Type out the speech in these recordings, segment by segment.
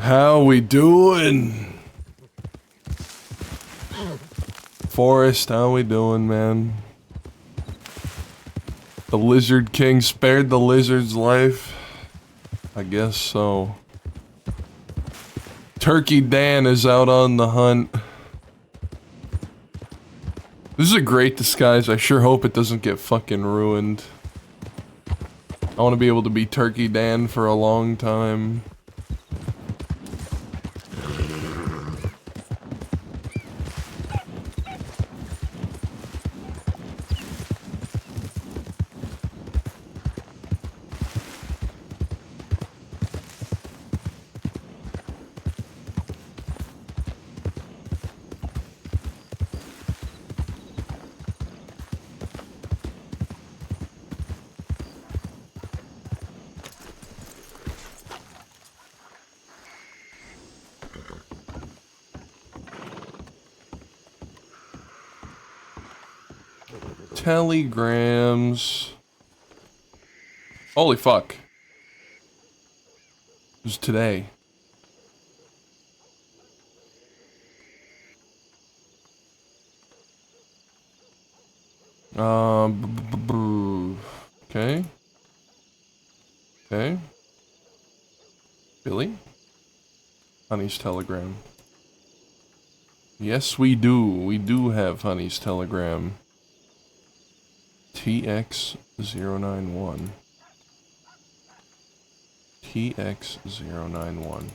How we doing? Forrest, how we doing, man? The Lizard King spared the lizard's life? I guess so. Turkey Dan is out on the hunt. This is a great disguise. I sure hope it doesn't get fucking ruined. I want to be able to be Turkey Dan for a long time. Telegrams. Holy fuck. It was today. Okay. Okay. Billy? Honey's telegram. Yes, we do. We do have Honey's telegram. TX091. TX091.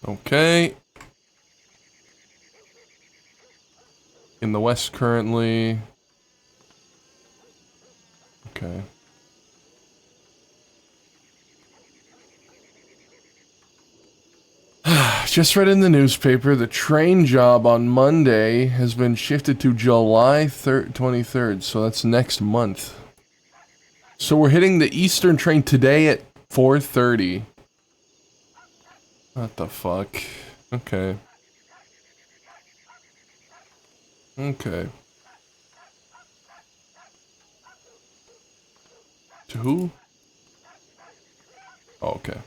Okay. In the west currently. Okay. Just read in the newspaper, the train job on Monday has been shifted to July 23rd, so that's next month. So we're hitting the Eastern train today at 4:30. What the fuck? Okay. Okay. To who? Oh, okay.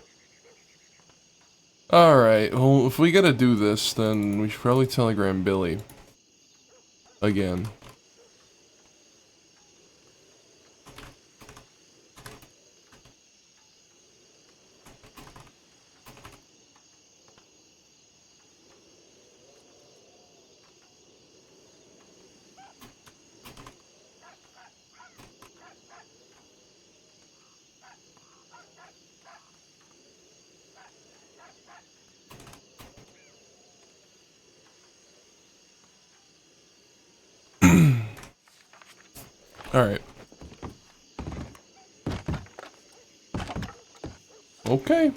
Alright, well, if we gotta do this, then we should probably telegram Billy. Again. Alright. Okay.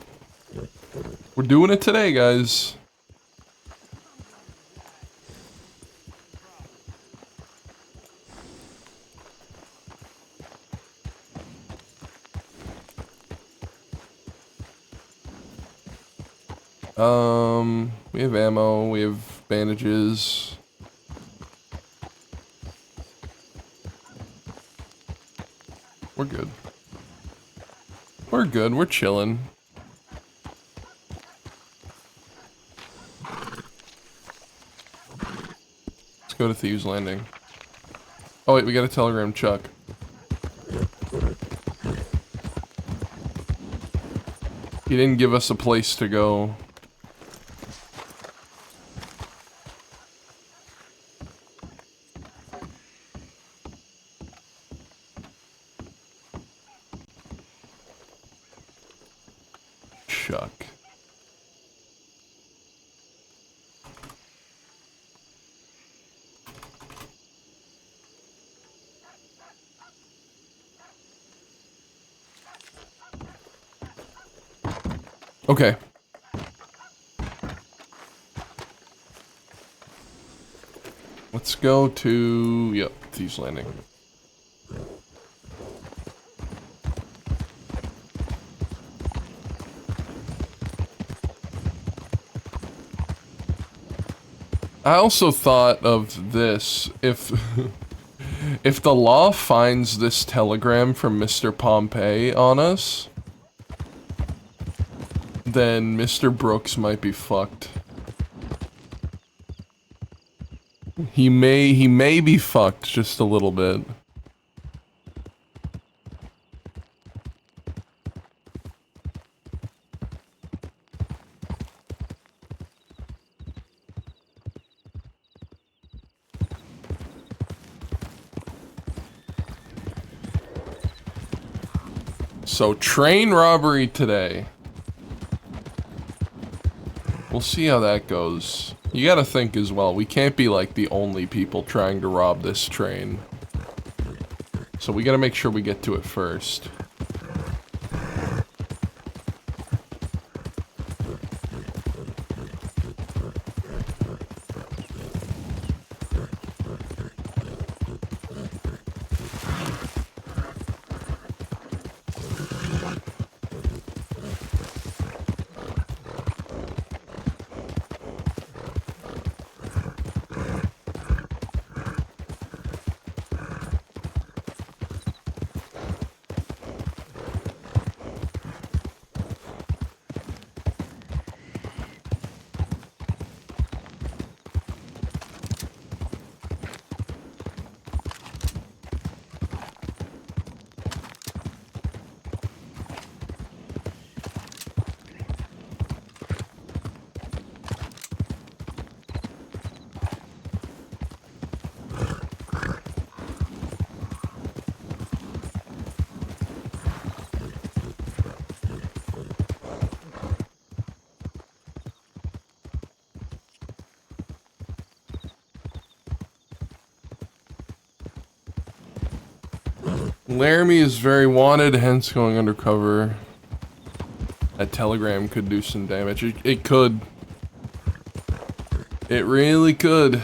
We're doing it today, guys. We have ammo, we have bandages. We're good. We're good, we're chilling. Let's go to Thieves Landing. Oh wait, we got a telegram Chuck. He didn't give us a place to go. Chuck. Okay. Let's go to, yep, Thieves Landing. I also thought of this. If if the law finds this telegram from Mr. Pompey on us, then Mr. Brooks might be fucked. He may be fucked just a little bit. So, train robbery today. We'll see how that goes. You gotta think as well, we can't be like the only people trying to rob this train. So we gotta make sure we get to it first. Laramie is very wanted, hence going undercover. That telegram could do some damage. It could. It really could.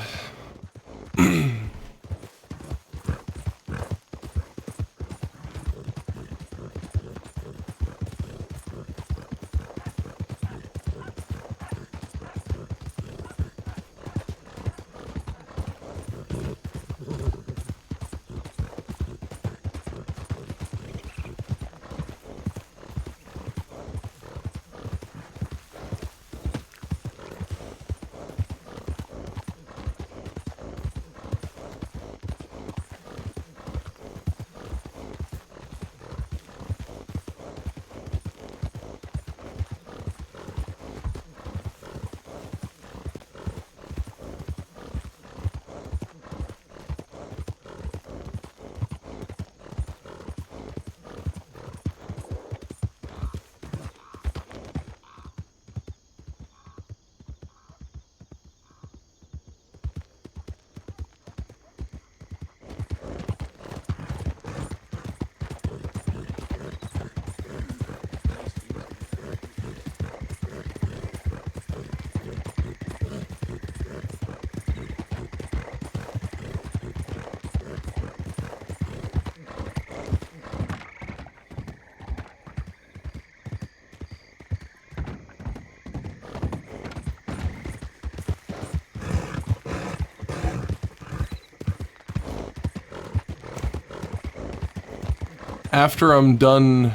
After I'm done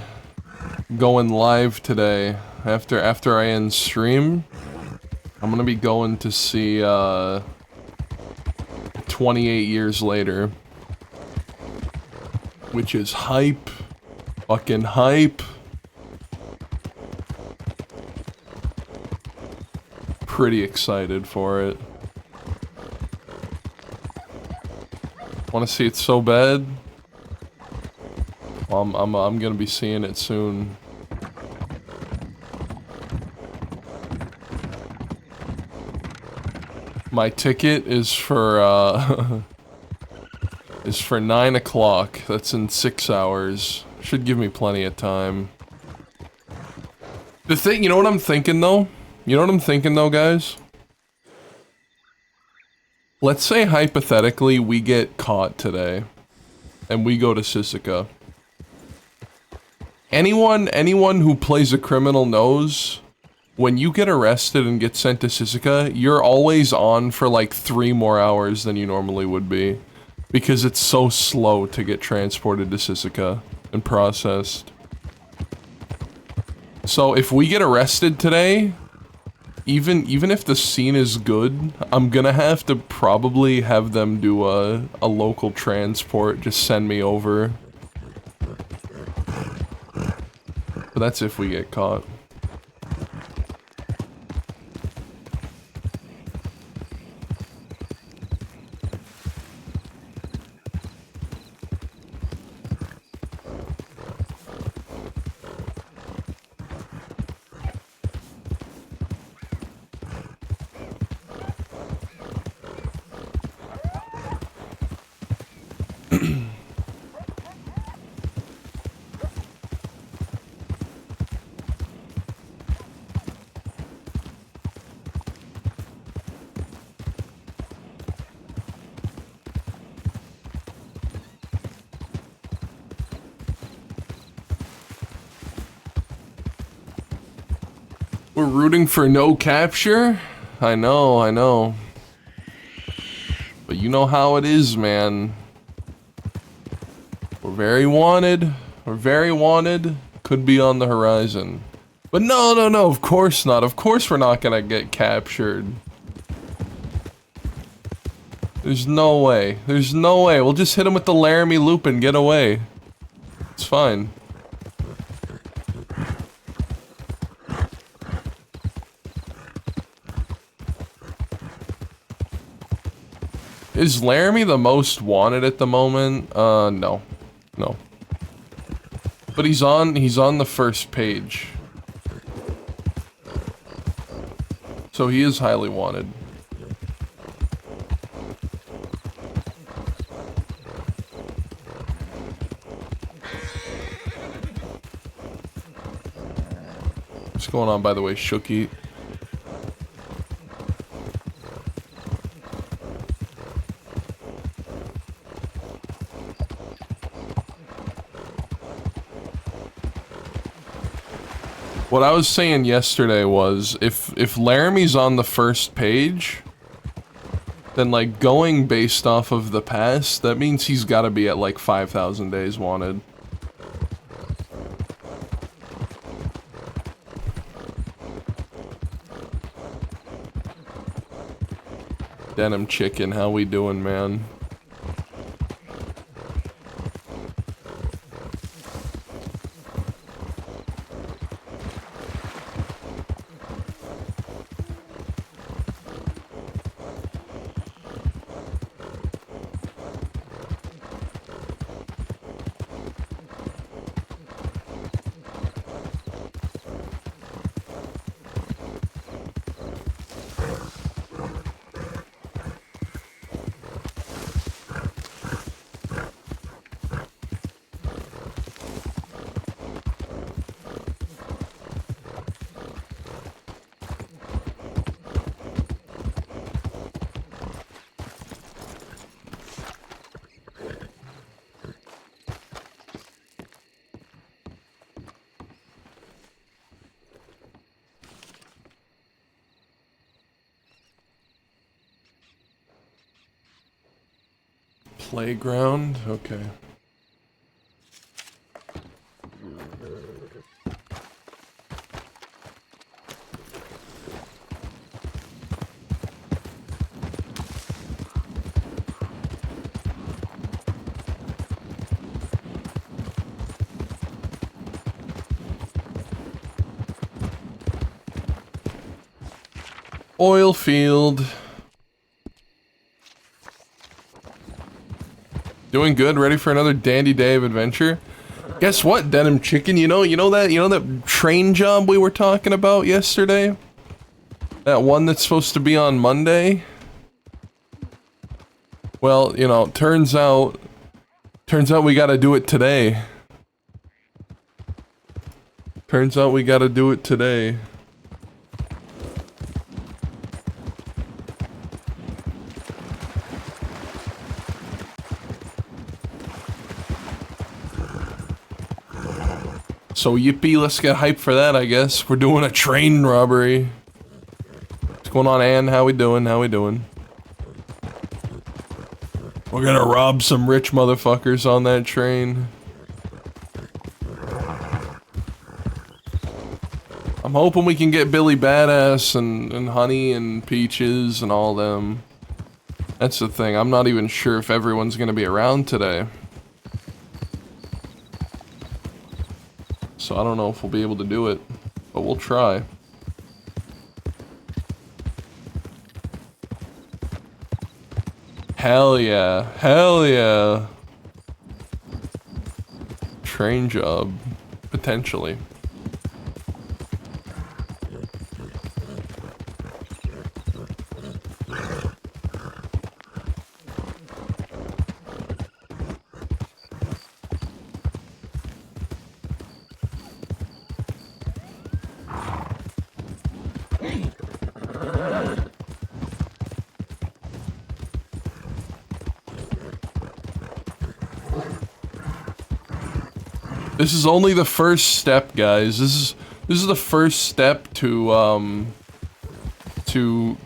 going live today, after I end stream, I'm gonna be going to see 28 Years Later, which is hype, fucking hype. Pretty excited for it. Want to see it so bad. I'm gonna be seeing it soon. My ticket is for is for 9 o'clock. That's in 6 hours. Should give me plenty of time. The thing, you know what I'm thinking though? You know what I'm thinking though, guys? Let's say hypothetically we get caught today and we go to Sisika. Anyone who plays a criminal knows when you get arrested and get sent to Sisika, you're always on for like 3 more hours than you normally would be. Because it's so slow to get transported to Sisika and processed. So if we get arrested today, even if the scene is good, I'm gonna have to probably have them do a local transport, just send me over. But that's if we get caught. We're rooting for no capture? I know. But you know how it is, man. We're very wanted. Could be on the horizon. But no, of course not. Of course we're not gonna get captured. There's no way. We'll just hit him with the Laramie loop and get away. It's fine. Is Laramie the most wanted at the moment? No. But he's on the first page. So he is highly wanted. What's going on, by the way, Shooky? What I was saying yesterday was, if Laramie's on the first page, then like going based off of the past, that means he's gotta be at like 5,000 days wanted. Denim Chicken, how we doing, man? Playground? Okay. Oil field. Doing good, ready for another dandy day of adventure. Guess what, Denim Chicken? You know that train job we were talking about yesterday? That one that's supposed to be on Monday? Well, you know, turns out we gotta do it today. Turns out we gotta do it today. So yippee, let's get hyped for that, I guess. We're doing a train robbery. What's going on, Ann? How we doing? How we doing? We're gonna rob some rich motherfuckers on that train. I'm hoping we can get Billy Badass and Honey and Peaches and all them. That's the thing, I'm not even sure if everyone's gonna be around today. So I don't know if we'll be able to do it, but we'll try. Hell yeah, hell yeah. Train job, potentially. This is only the first step, guys. This is the first step to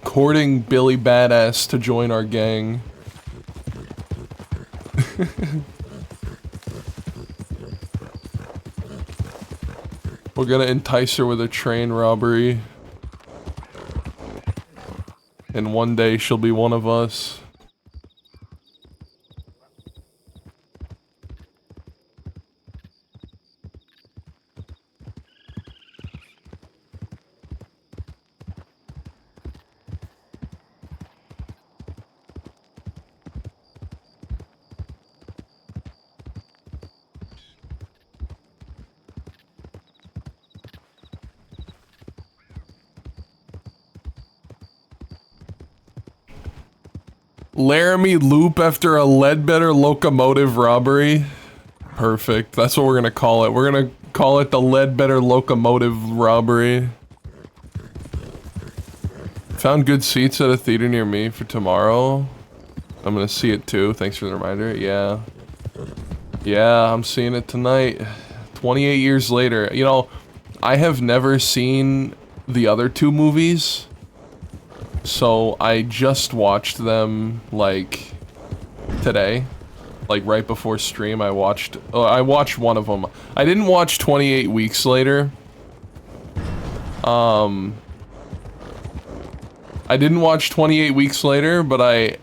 courting Billy Badass to join our gang. We're gonna entice her with a train robbery. And one day she'll be one of us. Laramie loop after a Ledbetter locomotive robbery. Perfect. That's what we're gonna call it. We're gonna call it the Ledbetter locomotive robbery. Found good seats at a theater near me for tomorrow. I'm gonna see it too. Thanks for the reminder. Yeah. Yeah, I'm seeing it tonight. 28 years later. You know, I have never seen the other two movies. So I just watched them, like, today. Like, right before stream, I watched one of them. I didn't watch 28 Weeks Later. I didn't watch 28 Weeks Later, but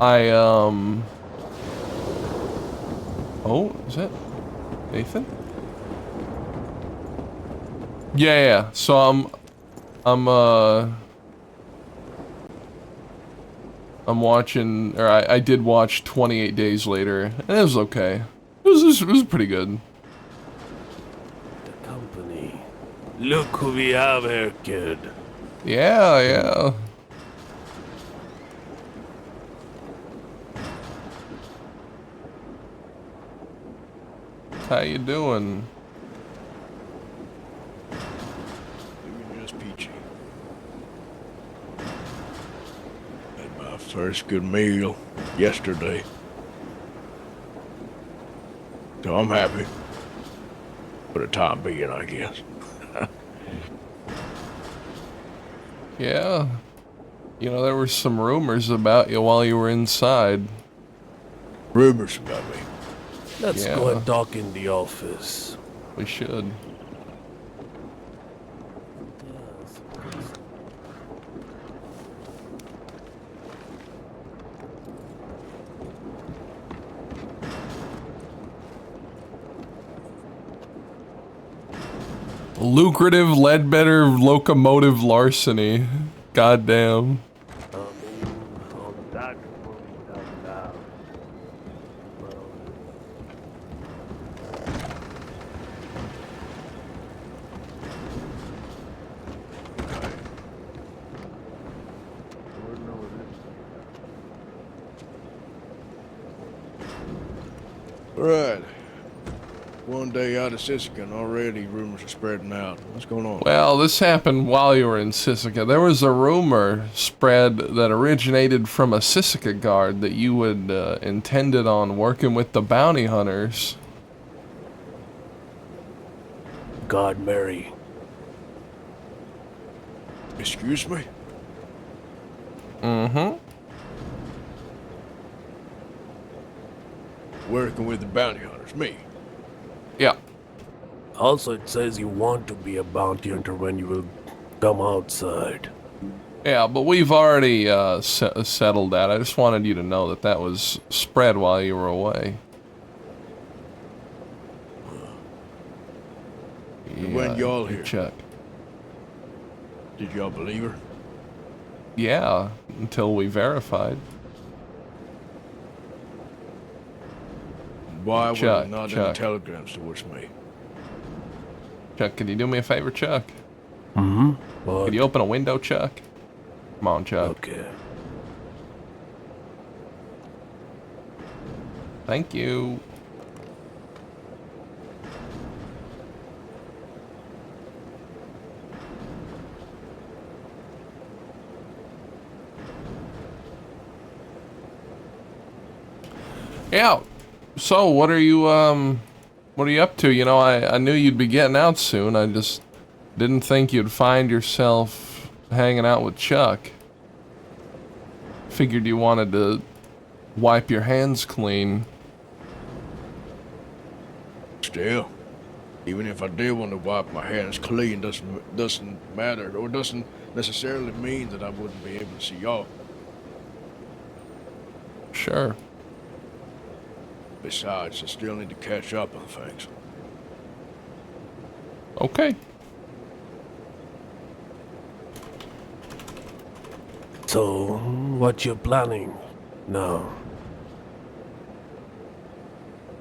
oh, is that Nathan? Yeah. So I'm watching, or I did watch 28 Days Later, and it was okay. It was pretty good. The company. Look who we have here, kid. Yeah. How you doing? Just peachy. Had my first good meal yesterday. So I'm happy. For the time being, I guess. Yeah. You know, there were some rumors about you while you were inside. Rumors about me. Let's Yeah. go and talk in the office. We should. Lucrative Ledbetter locomotive larceny. Goddamn. Right. One day out of Sissican, already rumors are spreading out. What's going on? Well, this happened while you were in Sisika. There was a rumor spread that originated from a Sisika guard that you had intended on working with the bounty hunters. god Mary. Excuse me? Mm-hmm. Working with the bounty hunters, me. Yeah. Also, it says you want to be a bounty hunter when you will come outside. Yeah, but we've already settled that. I just wanted you to know that that was spread while you were away. And when y'all hey, here? Chuck. Did y'all believe her? Yeah, until we verified. Why Chuck, were there not any Chuck. telegrams towards me? Chuck, could you do me a favor, Chuck? Mm-hmm. What? Could you open a window, Chuck? Come on, Chuck. Okay. Thank you. Yeah. So, what are you up to? You know, I knew you'd be getting out soon. I just didn't think you'd find yourself hanging out with Chuck. Figured you wanted to wipe your hands clean. Still, even if I did want to wipe my hands clean, doesn't matter, or doesn't necessarily mean that I wouldn't be able to see y'all. Sure. Besides, I still need to catch up on things. Okay. So, what you planning now?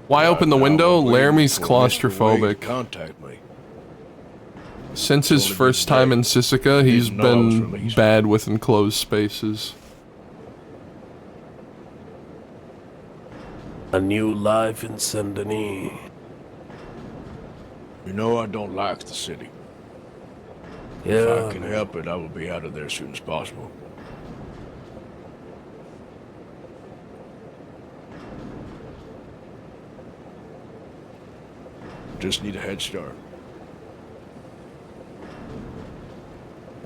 Why open the Right now, window? I'm waiting Laramie's for Mr. Wade to claustrophobic. contact me. Since his Only first today. time in Sisika, he's Didn't know I was been released. bad with enclosed spaces. A new life in Saint Denis. You know I don't like the city. If Yeah. I can help it, I will be out of there as soon as possible. Just need a head start.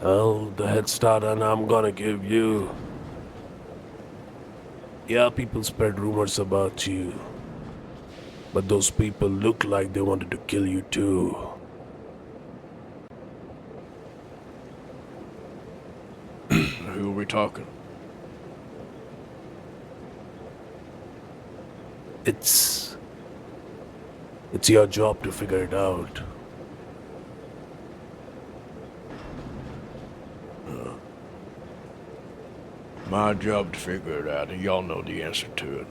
Well, the head start and I'm gonna give you. Yeah, people spread rumors about you. But those people look like they wanted to kill you too. Who are we talking? It's your job to figure it out. My job to figure it out, and y'all know the answer to it.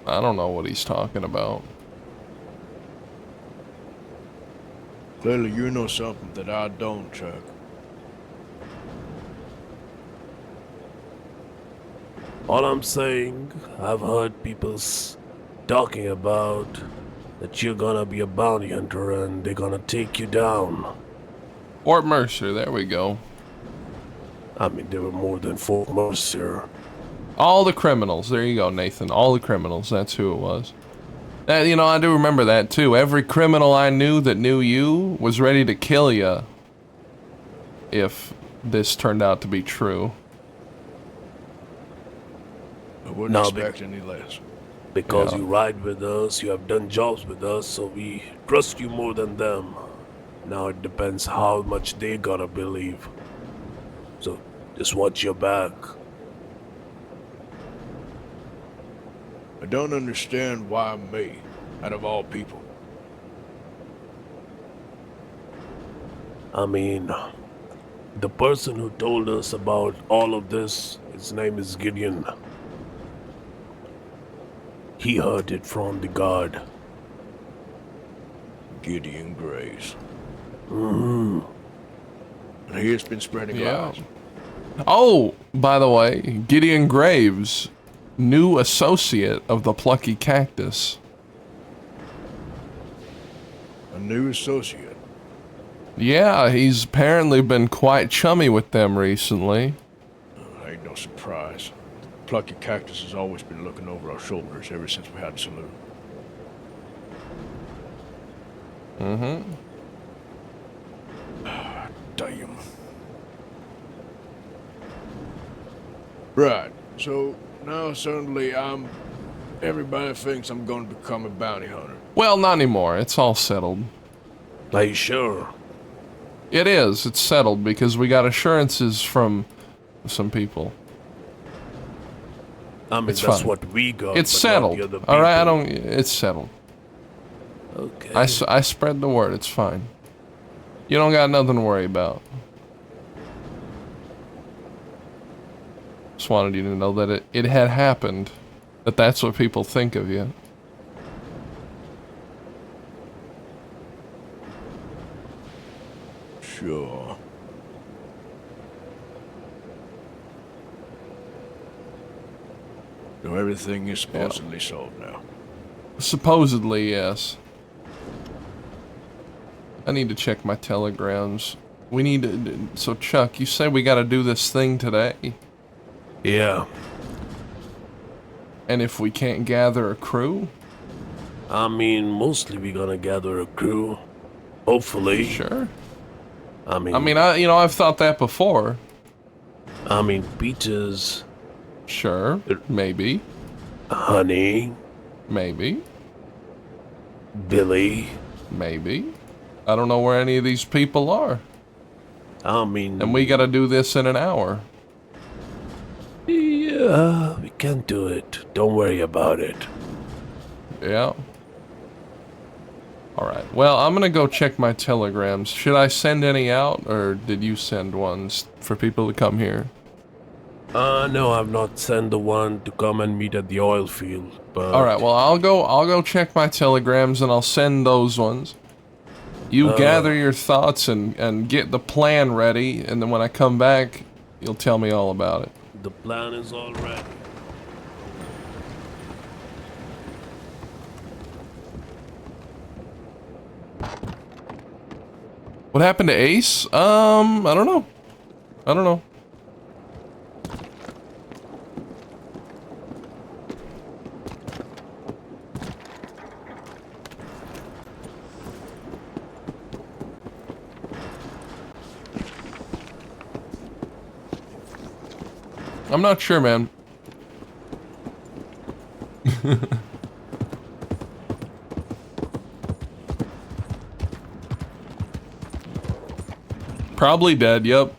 I don't know what he's talking about. Clearly, you know something that I don't, Chuck. All I'm saying, I've heard people talking about that you're gonna be a bounty hunter and they're gonna take you down. Fort Mercer, there we go. I mean, there were more than 4 Mercer. All the criminals, there you go, Nathan. All the criminals, that's who it was. You know, I do remember that too. Every criminal I knew that knew you was ready to kill you if this turned out to be true. I wouldn't No, expect any less. Because Yeah. you ride with us, you have done jobs with us, so we trust you more than them. Now it depends how much they gotta believe. So just watch your back. I don't understand why me, out of all people. I mean, the person who told us about all of this, his name is Gideon. He heard it from the guard. Gideon Graves. Mm-hmm. And he has been spreading Yeah. lies. Oh, by the way, Gideon Graves, new associate of the Plucky Cactus. A new associate. Yeah, he's apparently been quite chummy with them recently. Ain't no surprise. Plucky Cactus has always been looking over our shoulders ever since we had a saloon. Mm-hmm. Damn. Right. So now suddenly everybody thinks I'm going to become a bounty hunter. Well, not anymore. It's all settled. Are you sure? It is. It's settled because we got assurances from some people. I mean, It's that's fine. what we got. It's but not settled. the other All right, I people. don't. It's settled. Okay. I spread the word. It's fine. You don't got nothing to worry about. Just wanted you to know that it had happened. That's what people think of you. Sure. So everything is supposedly solved now. Supposedly, yes. I need to check my telegrams. We need to... So, Chuck, you say we gotta do this thing today. Yeah. And if we can't gather a crew? I mean, mostly we're gonna gather a crew. Hopefully. Sure. I mean, I've thought that before. Peaches, Sure. Maybe. Honey, Maybe. Billy. Maybe. I don't know where any of these people are. I mean... And we gotta do this in an hour. Yeah, we can do it. Don't worry about it. Yeah. Alright. Well, I'm gonna go check my telegrams. Should I send any out, or did you send ones for people to come here? No, I've not sent the one to come and meet at the oil field, but... Alright, well, I'll go check my telegrams and I'll send those ones. You gather your thoughts and get the plan ready, and then when I come back, you'll tell me all about it. The plan is all ready. What happened to Ace? I don't know. I don't know. I'm not sure, man. Probably dead, yep.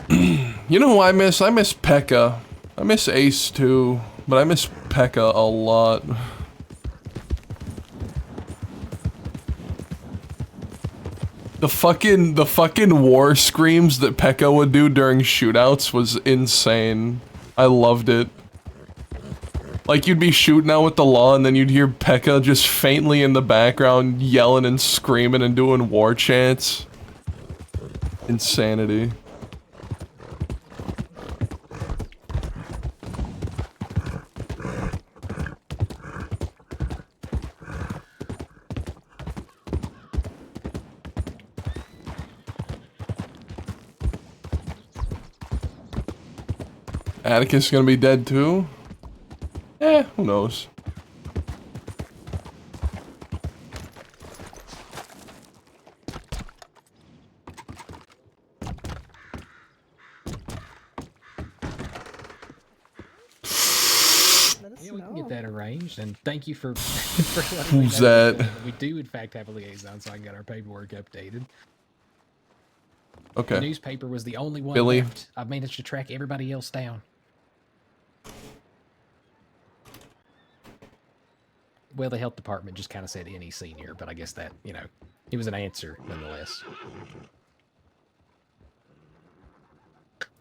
You know who I miss? I miss Pekka. I miss Ace too, but I miss Pekka a lot. The fucking war screams that Pekka would do during shootouts was insane. I loved it. Like, you'd be shooting out with the law, and then you'd hear Pekka just faintly in the background yelling and screaming and doing war chants. Insanity. Atticus gonna be dead too? Who knows? Yeah, we can get that arranged, and thank you for for letting me Who's know that? We do, in fact, have a liaison, so I can get our paperwork updated. The Okay. newspaper was the only one Billy. left. I've managed to track everybody else down. Well, the health department just kind of said any senior, but I guess that, you know, it was an answer nonetheless.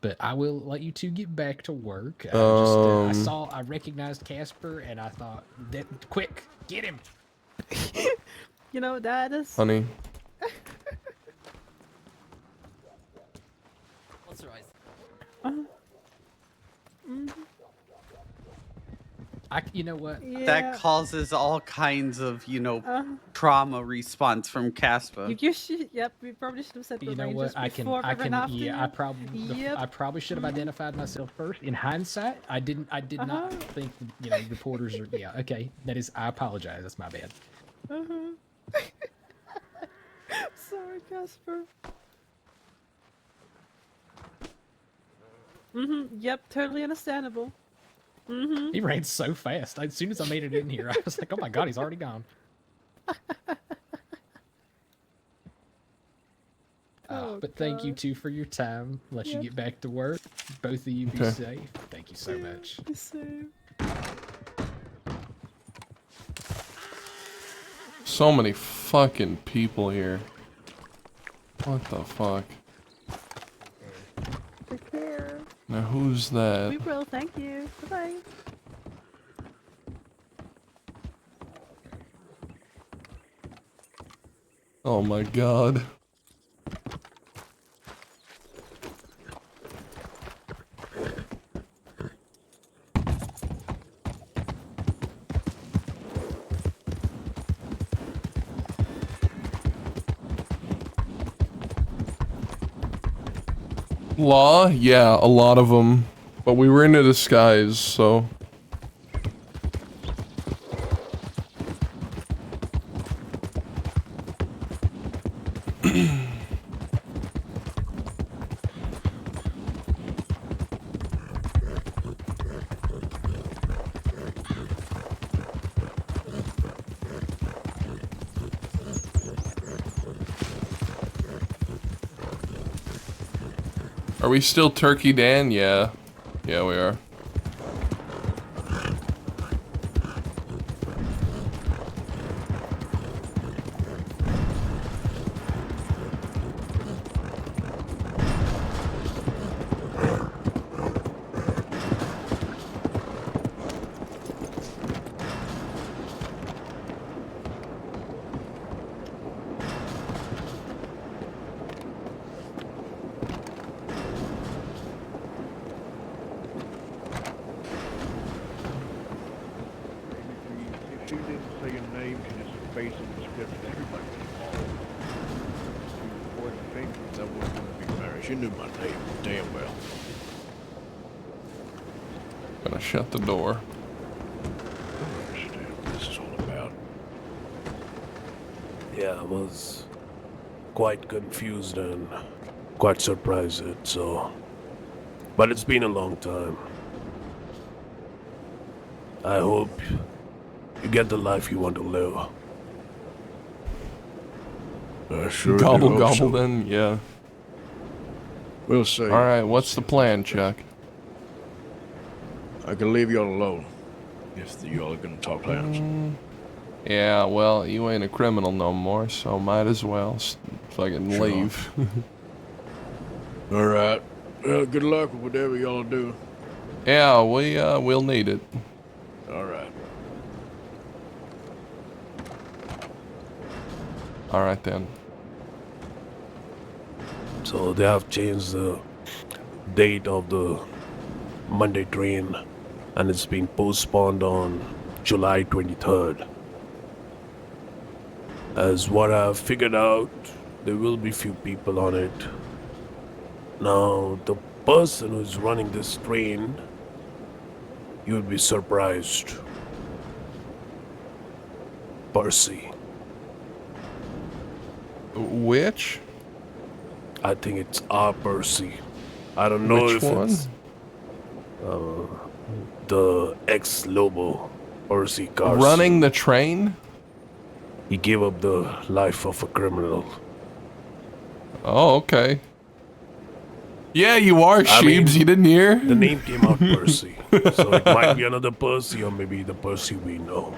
But I will let you two get back to work. I recognized Casper, and I thought, quick, get him. You know, that is... Honey. What's the rise? You know what? Yeah. That causes all kinds of, trauma response from Casper. You should, yep, we probably should have said You the know Rangers what? before we ran after you. I probably should have identified myself first. In hindsight, I did not think, reporters are, okay, I apologize, that's my bad. Sorry, Casper. Yep, totally understandable. He ran so fast. As soon as I made it in here, I was like, oh my god, he's already gone. Oh, But thank you God. two for your time. Let you Yep. get back to work. Both of you be Okay. safe. Thank you so much. The same. So many fucking people here. What the fuck? Take care. Now who's that? We will, thank you. Bye-bye. Oh my god. Law? Yeah, a lot of them. But we were in a disguise, so... Are we still Turkey Dan? Yeah. Yeah, we are. If she didn't say your name, she just face and description. Everybody would know. She pointed fingers. That wasn't gonna be married. She knew my name damn well. Gonna shut the door. I don't understand what this is all about. Yeah, I was quite confused and quite surprised, so... But it's been a long time. I hope you get the life you want to live. I sure Gobble do hope gobble so. then, yeah. We'll see. Alright, what's the plan, Chuck? I can leave y'all alone if y'all are gonna talk plans. Yeah, well, you ain't a criminal no more, so might as well fucking Sure. leave. All right. Well, good luck with whatever y'all do. Yeah, we'll need it. All right. Alright then. So they have changed the date of the Monday train, and it's been postponed on July 23rd. As what I've figured out, there will be few people on it. Now, the person who's running this train, you'd be surprised. Percy. Which? I think it's our Percy. I don't know Which if one? it's the ex-Lobo, Percy Carson. Running the train? He gave up the life of a criminal. Oh, okay. Yeah, you are, I Sheebs, mean, you didn't hear? The name came out Percy, so it might be another Percy or maybe the Percy we know.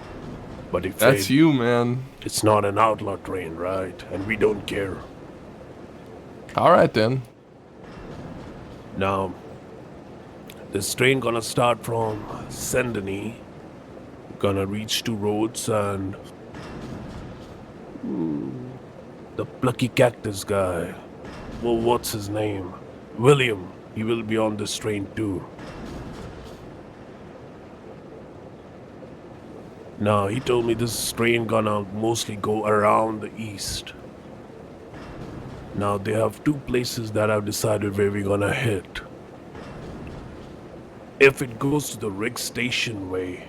But if That's you, man. it's not an outlaw train, right? And we don't care. Alright then. Now, this train gonna start from Saint-Denis, gonna reach two roads, and the plucky cactus guy, well, what's his name? William, he will be on this train too. Now, he told me this train gonna mostly go around the east. Now, they have two places that I've decided where we're gonna hit. If it goes to the Rig Station way,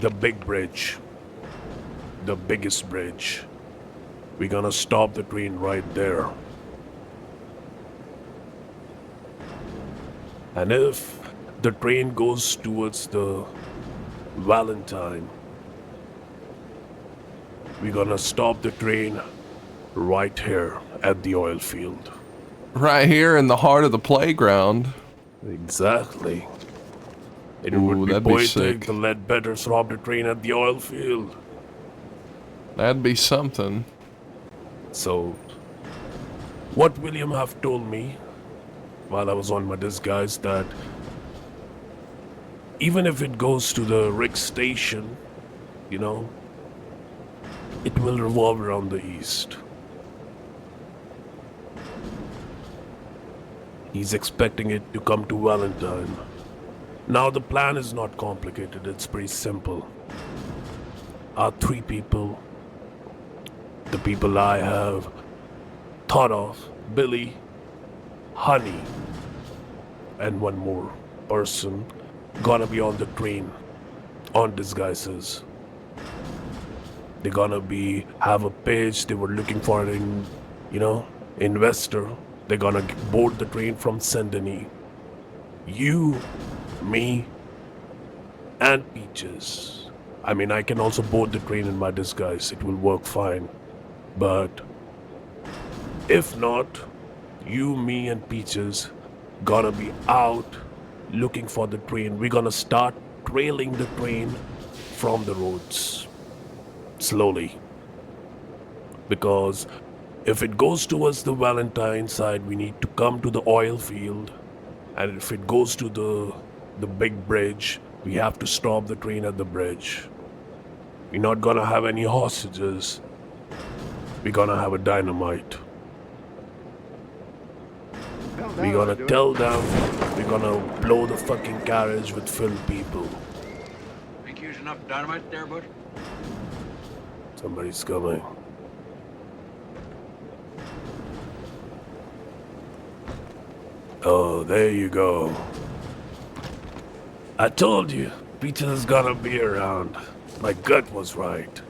the big bridge, the biggest bridge. We're gonna stop the train right there. And if the train goes towards the Valentine, we're gonna stop the train right here at the oil field. Right here in the heart of the playground. Exactly. It Ooh, would be that'd be poetic sick. to let better stop the train at the oil field. That'd be something. So, what William have told me while I was on my disguise, that even if it goes to the Rick station, you know, it will revolve around the east. He's expecting it to come to Valentine. Now the plan is not complicated, it's pretty simple. Our three people, the people I have thought of, Billy, Honey, and one more person, gonna be on the train on disguises. They're gonna have a pitch. They were looking for an, investor. They're gonna board the train from Saint Denis. You, me, and Peaches. I mean, I can also board the train in my disguise. It will work fine. But if not, you, me, and Peaches gonna be out looking for the train. We're gonna start trailing the train from the roads. Slowly. Because if it goes towards the Valentine side, we need to come to the oil field. And if it goes to the big bridge, we have to stop the train at the bridge. We're not gonna have any hostages. We're gonna have a dynamite. We're gonna tell them we're gonna blow the fucking carriage with filled people. Think you used enough dynamite there, bud? Somebody's coming. Oh, there you go. I told you, Peter's gonna be around. My gut was right.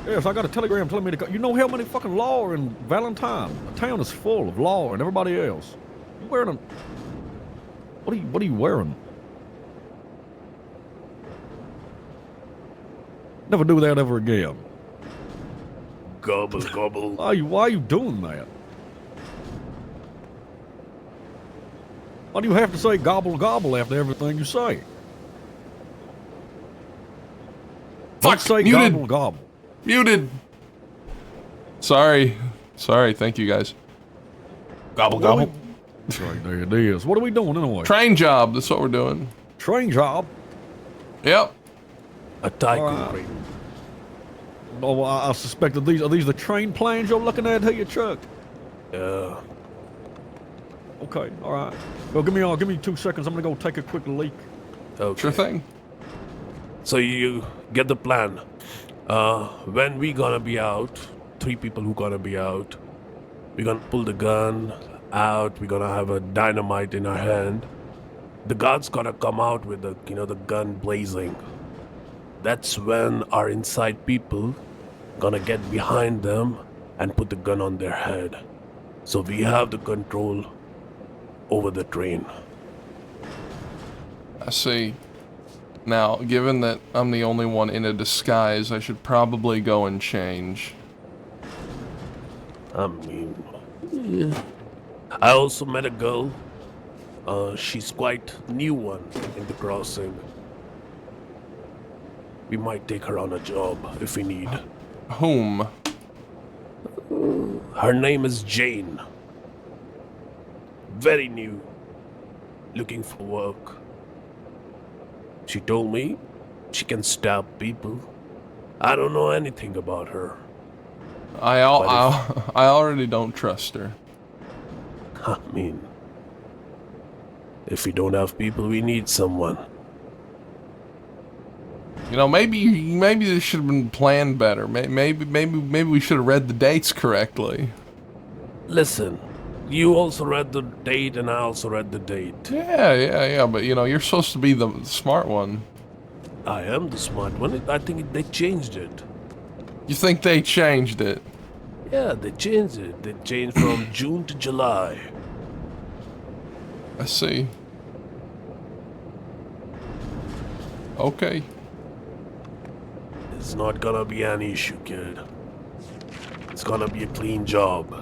Yes, I got a telegram telling me to go. You know how many fucking law are in Valentine? The town is full of law and everybody else. You wearing a... What are you wearing? Never do that ever again. Gobble, gobble. Why are you doing that? Why do you have to say gobble gobble after everything you say? Fuck, Don't say muted. gobble gobble. Muted. Sorry. Thank you guys. Gobble gobble. Right there it is. What are we doing anyway? Train job. That's what we're doing. Train job. Yep. A tycoon Alright. train. Oh, I suspect that are these the train plans you're looking at here, Chuck? Yeah. Okay, all right. Well, give me 2 seconds. I'm gonna go take a quick leak. Okay. Sure thing. So you get the plan. When we gonna be out, 3 people who gonna be out, we're gonna pull the gun out, we're gonna have a dynamite in our hand. The guard's gonna come out with the gun blazing. That's when our inside people gonna get behind them and put the gun on their head. So we have the control over the train. I see. Now, given that I'm the only one in a disguise, I should probably go and change. I mean, yeah. I also met a girl. She's quite new one in the crossing. We might take her on a job if we need. Whom? Her name is Jane. Very new. Looking for work. She told me she can stab people. I don't know anything about her. I already don't trust her. I mean, if we don't have people, we need someone. You know, maybe this should have been planned better. Maybe we should have read the dates correctly. Listen, you also read the date and I also read the date. Yeah, but you're supposed to be the smart one. I am the smart one. I think they changed it. You think they changed it? Yeah, they changed it. They changed from June to July. I see. Okay. It's not gonna be an issue, kid. It's gonna be a clean job.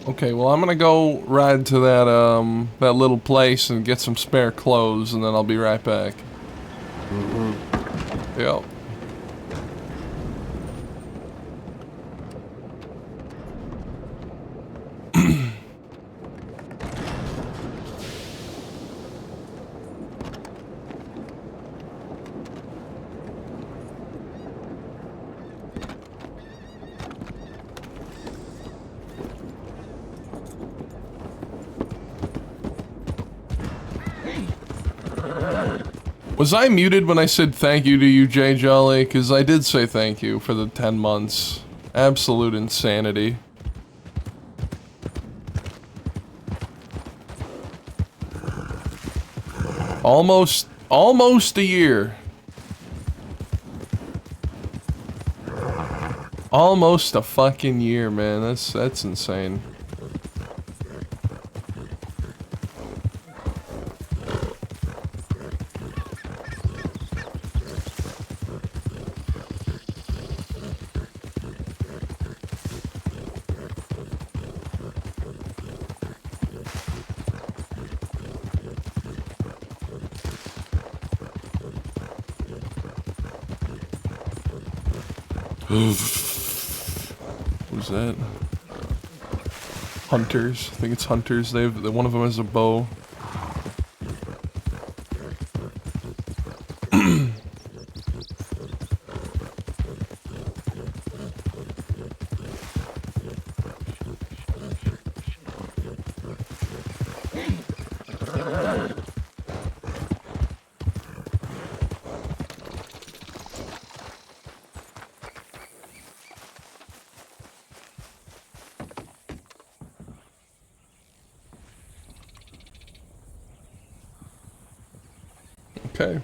Okay, well I'm gonna go ride to that little place and get some spare clothes, and then I'll be right back. Yep. Was I muted when I said thank you to you, Jay Jolly? Because I did say thank you for the 10 months. Absolute insanity. Almost a year. Almost a fucking year, man. That's insane. Who's that? Hunters. I think it's hunters. One of them has a bow. Okay.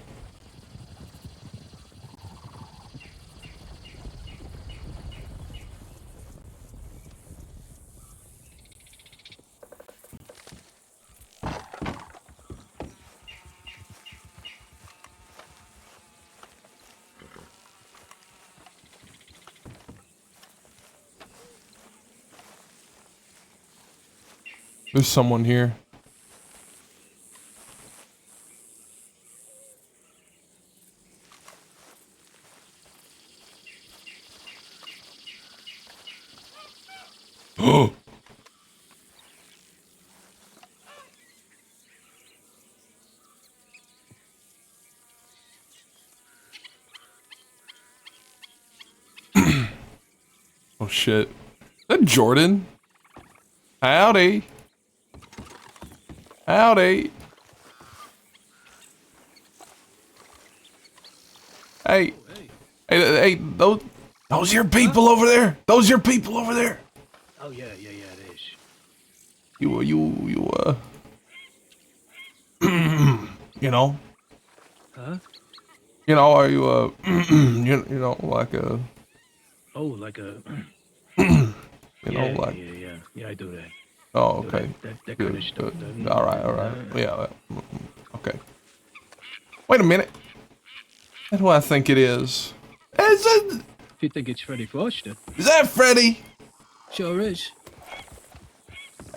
There's someone here. Oh. Oh shit. Is that Jordan? Howdy. Howdy. Hey. Hey, those your people over there? Those your people over there? Oh, yeah, it is. You know? Huh? You know, are you you know, like a, Oh, like a... you know, like, Yeah, I do that. oh, Do okay. that Good, kind of stuff. good. All right. Yeah, okay. Wait a minute. That's who I think it is. If you think it's Freddy Foster, Is that Freddy? sure is.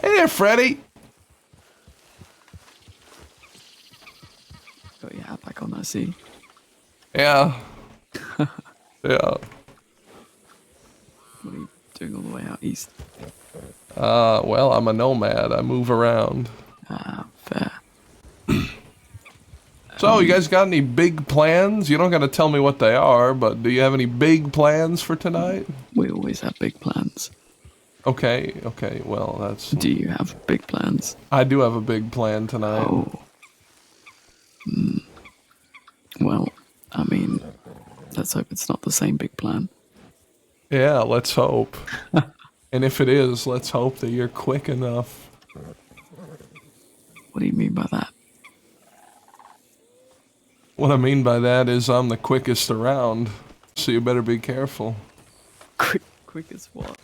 Hey there, Freddy. Got your hat back on, I see. Yeah. Yeah. What are you doing all the way out east? Well, I'm a nomad. I move around. Ah, fair. So, you guys got any big plans? You don't gotta tell me what they are, but do you have any big plans for tonight? We always have big plans. Okay, well, that's... Do you have big plans? I do have a big plan tonight. Oh. Well, I mean, let's hope it's not the same big plan. Yeah, let's hope. And if it is, let's hope that you're quick enough. What do you mean by that? What I mean by that is I'm the quickest around, so you better be careful. Quick as what?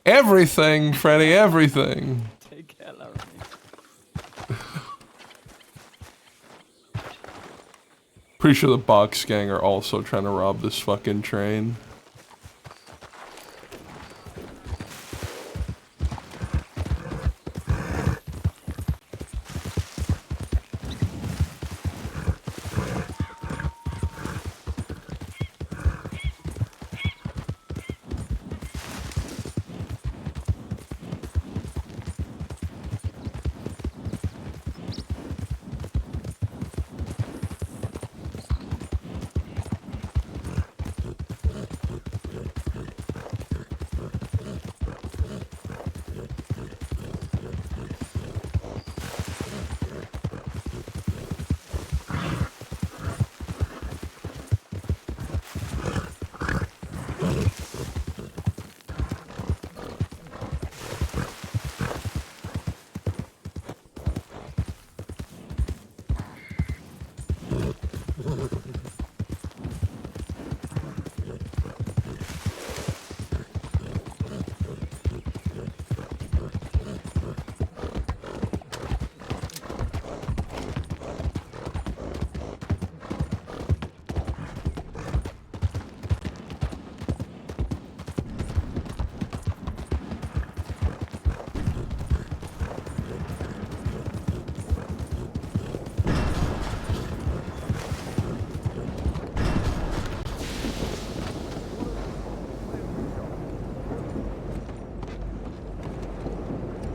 Everything, Freddy, everything. Take care, Laramie. Pretty sure the box gang are also trying to rob this fucking train.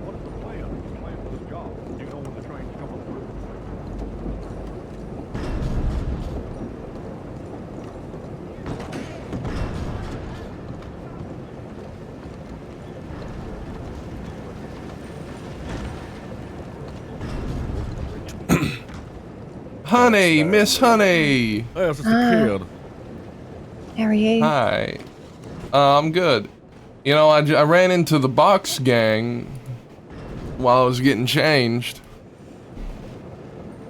What is the plan? The plan for this job? Do you know when the train's coming through? Honey, Miss Honey. Hey, it's just a kid. How are you? Hi. I'm good. You know, I ran into the box gang while I was getting changed.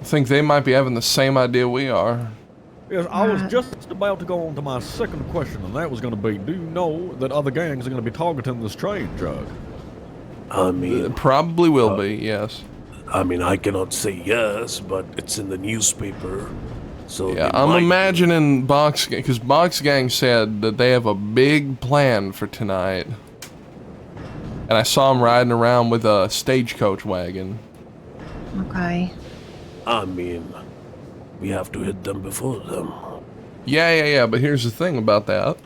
I think they might be having the same idea we are. Yes, I was just about to go on to my second question, and that was going to be, do you know that other gangs are going to be targeting this train, Jug? I mean, It probably will be, yes. I mean, I cannot say yes, but it's in the newspaper. So Yeah, they I'm might be. imagining Box Gang, because Box Gang said that they have a big plan for tonight. And I saw them riding around with a stagecoach wagon. Okay. I mean, we have to hit them before them. Yeah, but here's the thing about that.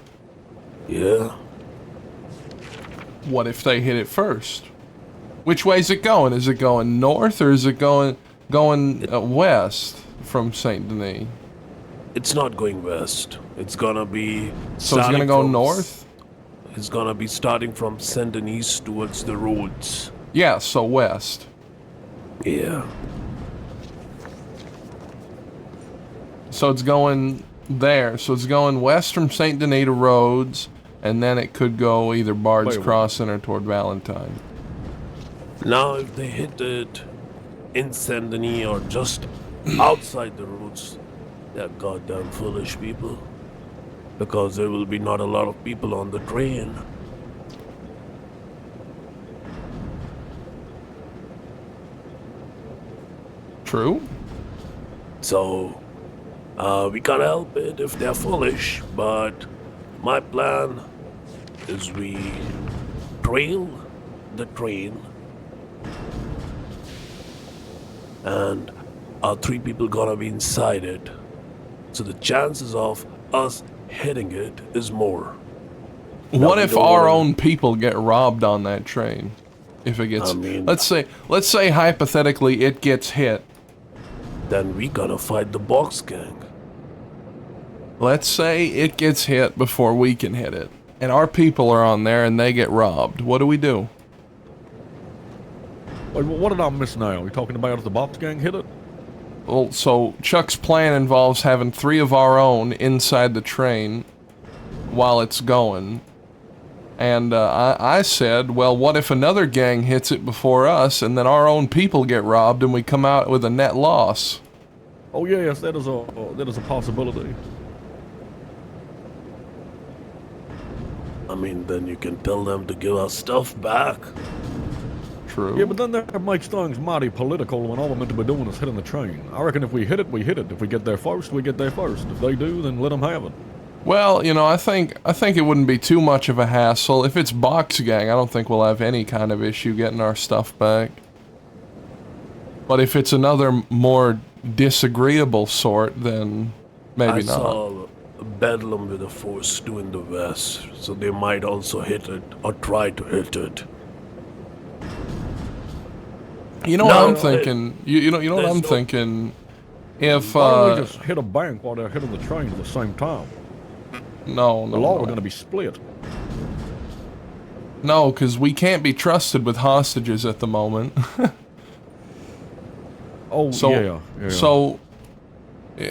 Yeah. What if they hit it first? Which way's it going? Is it going north or is it going west from Saint Denis? It's not going west. It's gonna be. So it's gonna starting go from north? It's gonna be starting from Saint Denis towards the roads. Yeah, so west. Yeah. So it's going there. So it's going west from Saint Denis to Rhodes, and then it could go either Bard's Wait, Crossing or toward Valentine. Now, if they hit it in Saint Denis or just outside the roads, they're goddamn foolish people. Because there will be not a lot of people on the train. True? So, we can't help it if they're foolish, but my plan is we trail the train and our 3 people gonna be inside it. So the chances of us hitting it is more. Now, What we if don't our wanna- own people get robbed on that train? If it gets, I mean- let's say hypothetically it gets hit. Then we gotta fight the box gang. Let's say it gets hit before we can hit it, and our people are on there and they get robbed. What do we do? Wait, what did I miss now? You talking about if the box gang hit it? Well, so Chuck's plan involves having 3 of our own inside the train while it's going. And I said, well, what if another gang hits it before us and then our own people get robbed and we come out with a net loss? Oh yes, that is a possibility. mean, then you can tell them to give our stuff back. True. Yeah, but then that makes things mighty political when all we're meant to be doing is hitting the train. I reckon if we hit it, we hit it. If we get there first, we get there first. If they do, then let them have it. Well, you know, I think it wouldn't be too much of a hassle. If it's box gang, I don't think we'll have any kind of issue getting our stuff back. But if it's another more disagreeable sort, then maybe I not. saw Bedlam with a force doing the west, so they might also hit it or try to hit it. You know No, what I'm thinking? You know what there's I'm no- thinking? If Why don't we just hit a bank while they're hitting the train at the same time? no, The law are no, going to be split. no, because we can't be trusted with hostages at the moment. Oh, So, yeah. so,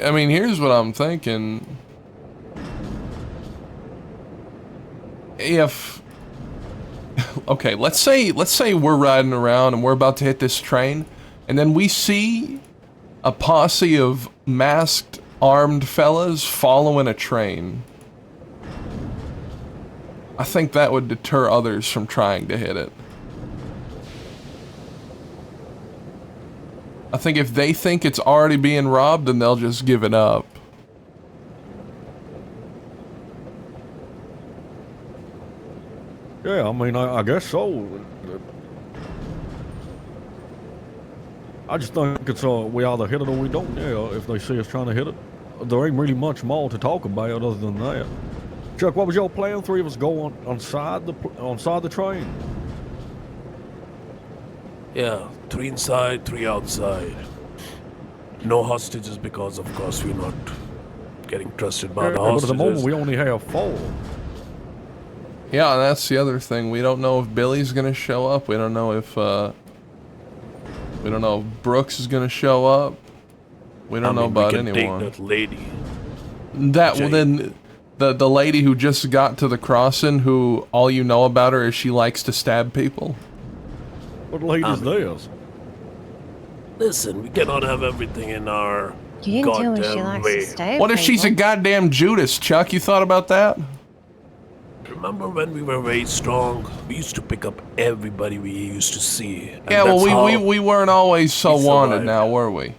I mean, here's what I'm thinking. If, okay, let's say we're riding around and we're about to hit this train, and then we see a posse of masked, armed fellas following a train. I think that would deter others from trying to hit it. I think if they think it's already being robbed, then they'll just give it up. Yeah, I mean, I guess so. I just think it's, we either hit it or we don't, yeah, if they see us trying to hit it. There ain't really much more to talk about other than that. Chuck, what was your plan? Three of us go on side the train? Yeah, 3 inside, 3 outside. No hostages because, of course, we're not getting trusted by the But at hostages. the moment, we only have 4. Yeah, and that's the other thing. We don't know if Billy's gonna show up. We don't know if Brooks is gonna show up. We don't know about we can anyone. Take that lady. Well, Jane. then the lady who just got to the crossing, who all you know about her is she likes to stab people. What lady's this? Listen, we cannot have everything in our You didn't tell me she goddamn likes way. to stay. What if she's a goddamn Judas, Chuck? You thought about that? Remember when we were very strong? We used to pick up everybody we used to see. And Yeah, well, that's how we weren't always so we wanted survived. now, were we?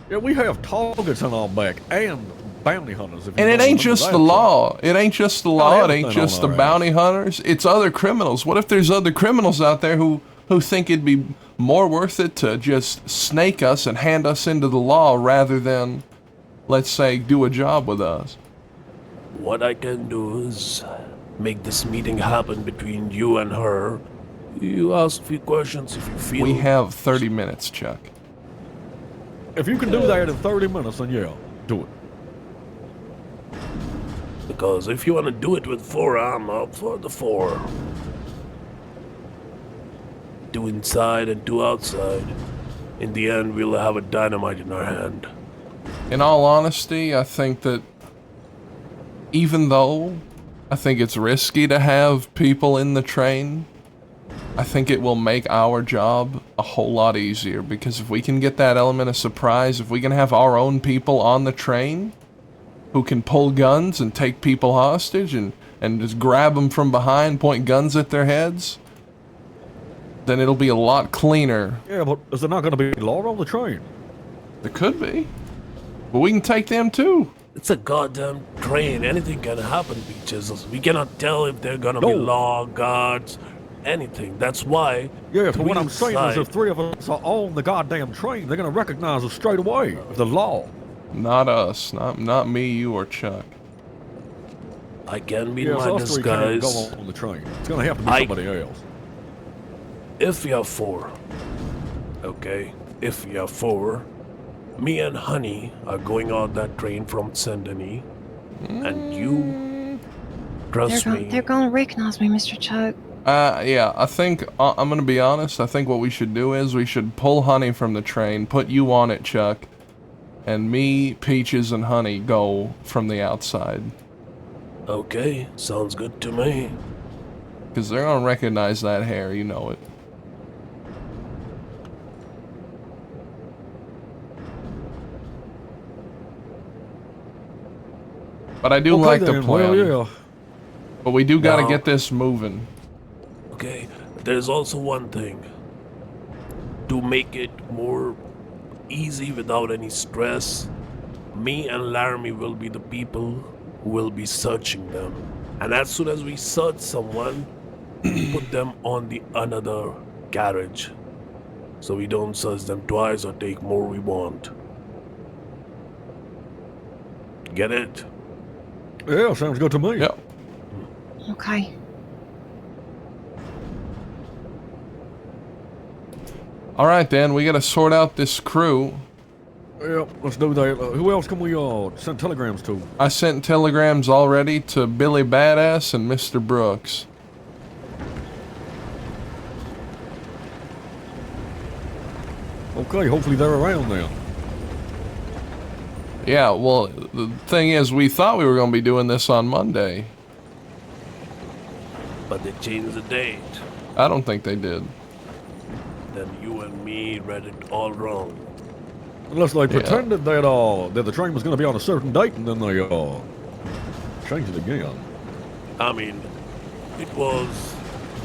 Yeah, we have targets on our back and bounty hunters. If you And it don't ain't remember just that, the Chuck. law. It ain't just the law. It ain't everything just the on our bounty hunters. It's other criminals. What if there's other criminals out there who think it'd be more worth it to just snake us and hand us into the law rather than, let's say, do a job with us? What I can do is make this meeting happen between you and her. You ask a few questions if you feel. We have 30 minutes, Chuck. If you can do that in 30 minutes, then yeah, do it. Because if you want to do it with 4, I'm up for the 4. 2 inside and 2 outside. In the end, we'll have a dynamite in our hand. In all honesty, I think that even though I think it's risky to have people in the train, I think it will make our job a whole lot easier, because if we can get that element of surprise, if we can have our own people on the train who can pull guns and take people hostage and just grab them from behind, point guns at their heads, then it'll be a lot cleaner. Yeah, but is there not going to be law on the train? There could be. But we can take them too. It's a goddamn train. Anything can happen, Beaches. We cannot tell if they're gonna be No. law, guards, anything. That's why. Yeah, but what 3 I'm saying is inside. if 3 of us are on the goddamn train, they're going to recognize us straight away. The law. Not us. Not me, you, or Chuck. I can be Yeah, in so my us 3 can't disguise. go on the train. It's going to have to be I- somebody else. If we have 4, okay. If we have 4, me and Honey are going on that train from Saint Denis, and you trust me. They're going to recognize me, Mr. Chuck. Yeah, I think, I'm gonna be honest, I think what we should do is we should pull Honey from the train, put you on it, Chuck, and me, Peaches, and Honey go from the outside. Okay, sounds good to me. Because they're gonna recognize that hair, you know it. But I do Okay like the then, plan. well, yeah. But we do gotta Now- get this moving. Okay, there's also one thing. To make it more easy without any stress, me and Laramie will be the people who will be searching them. And as soon as we search someone, put them on the another carriage. So we don't search them twice or take more we want. Get it? Yeah, sounds good to me. Yep. Okay. All right, Dan, we gotta sort out this crew. Yeah, let's do that. Who else can we send telegrams to? I sent telegrams already to Billy Badass and Mr. Brooks. Okay, hopefully they're around then. Yeah, well, the thing is, we thought we were gonna be doing this on Monday. But they changed the date. I don't think they did. Then you and me read it all wrong. Unless they pretended that the train was going to be on a certain date and then they changed it again. I mean, it was.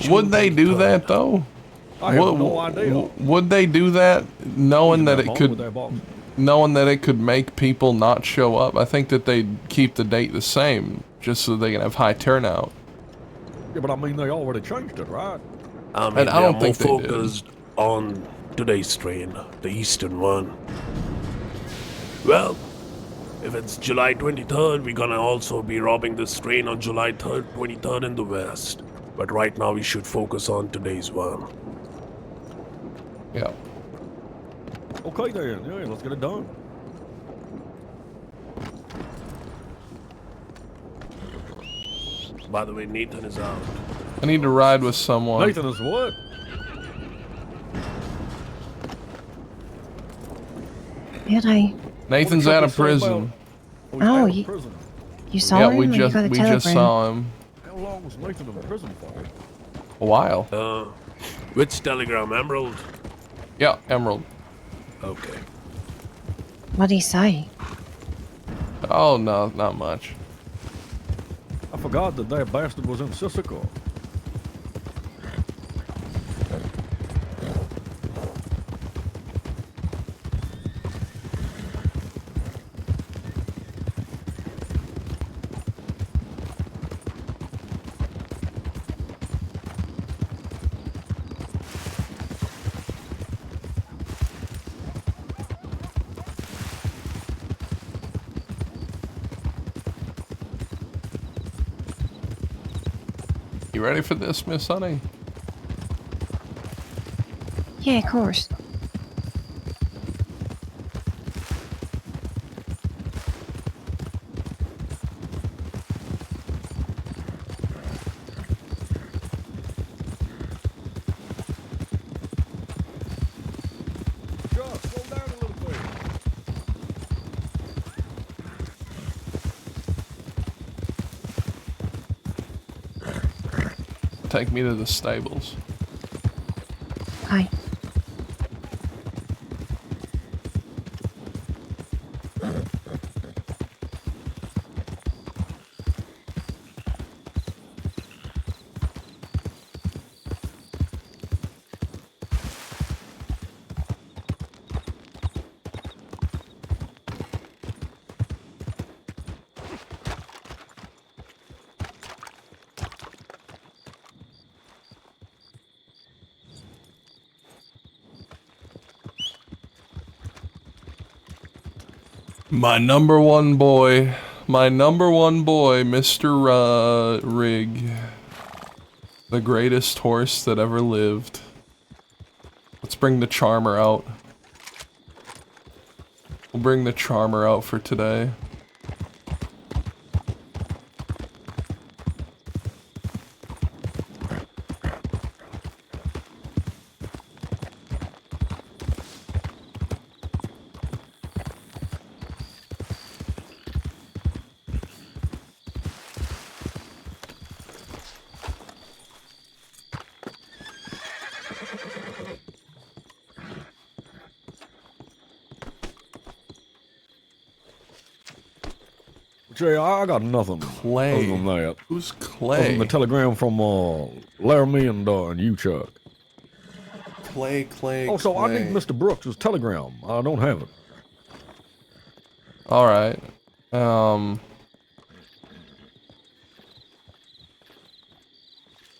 Would they do that though? I have no idea. Would they do that knowing that it With could, their boss. knowing that it could make people not show up? I think that they'd keep the date the same just so they can have high turnout. Yeah, but I mean they already changed it, right? I mean, And I they are don't more think they did. focused on today's train, the eastern one. Well, if it's July 23rd, we're gonna also be robbing this train on July 3rd, 23rd in the west. But right now we should focus on today's one. Yeah. Okay then, yeah, let's get it done. By the way, Nathan is out. I need to ride with someone. Nathan is what? Really? Nathan's What out the of truck is saying prison. about- Oh, out of you- prison. You saw Yeah, him? we or you just got a we just telegram? saw him How long was Nathan in prison for? a while. Which telegram, Emerald? Yeah, Emerald. Okay. What'd he say? Oh no, not much. I forgot that bastard was in Sissoko. You ready for this, Miss Honey? Yeah, of course. Just slow down a little bit. Take me to the stables. Okay. My number one boy, Mr. Rig. The greatest horse that ever lived. Let's bring the charmer out. We'll bring the charmer out for today. Jay, I got nothing. Clay. Other than that. Who's Other than Clay? the telegram from Laramie and you, Chuck. Clay. Also, I need Mr. Brooks' telegram. I don't have it. All right.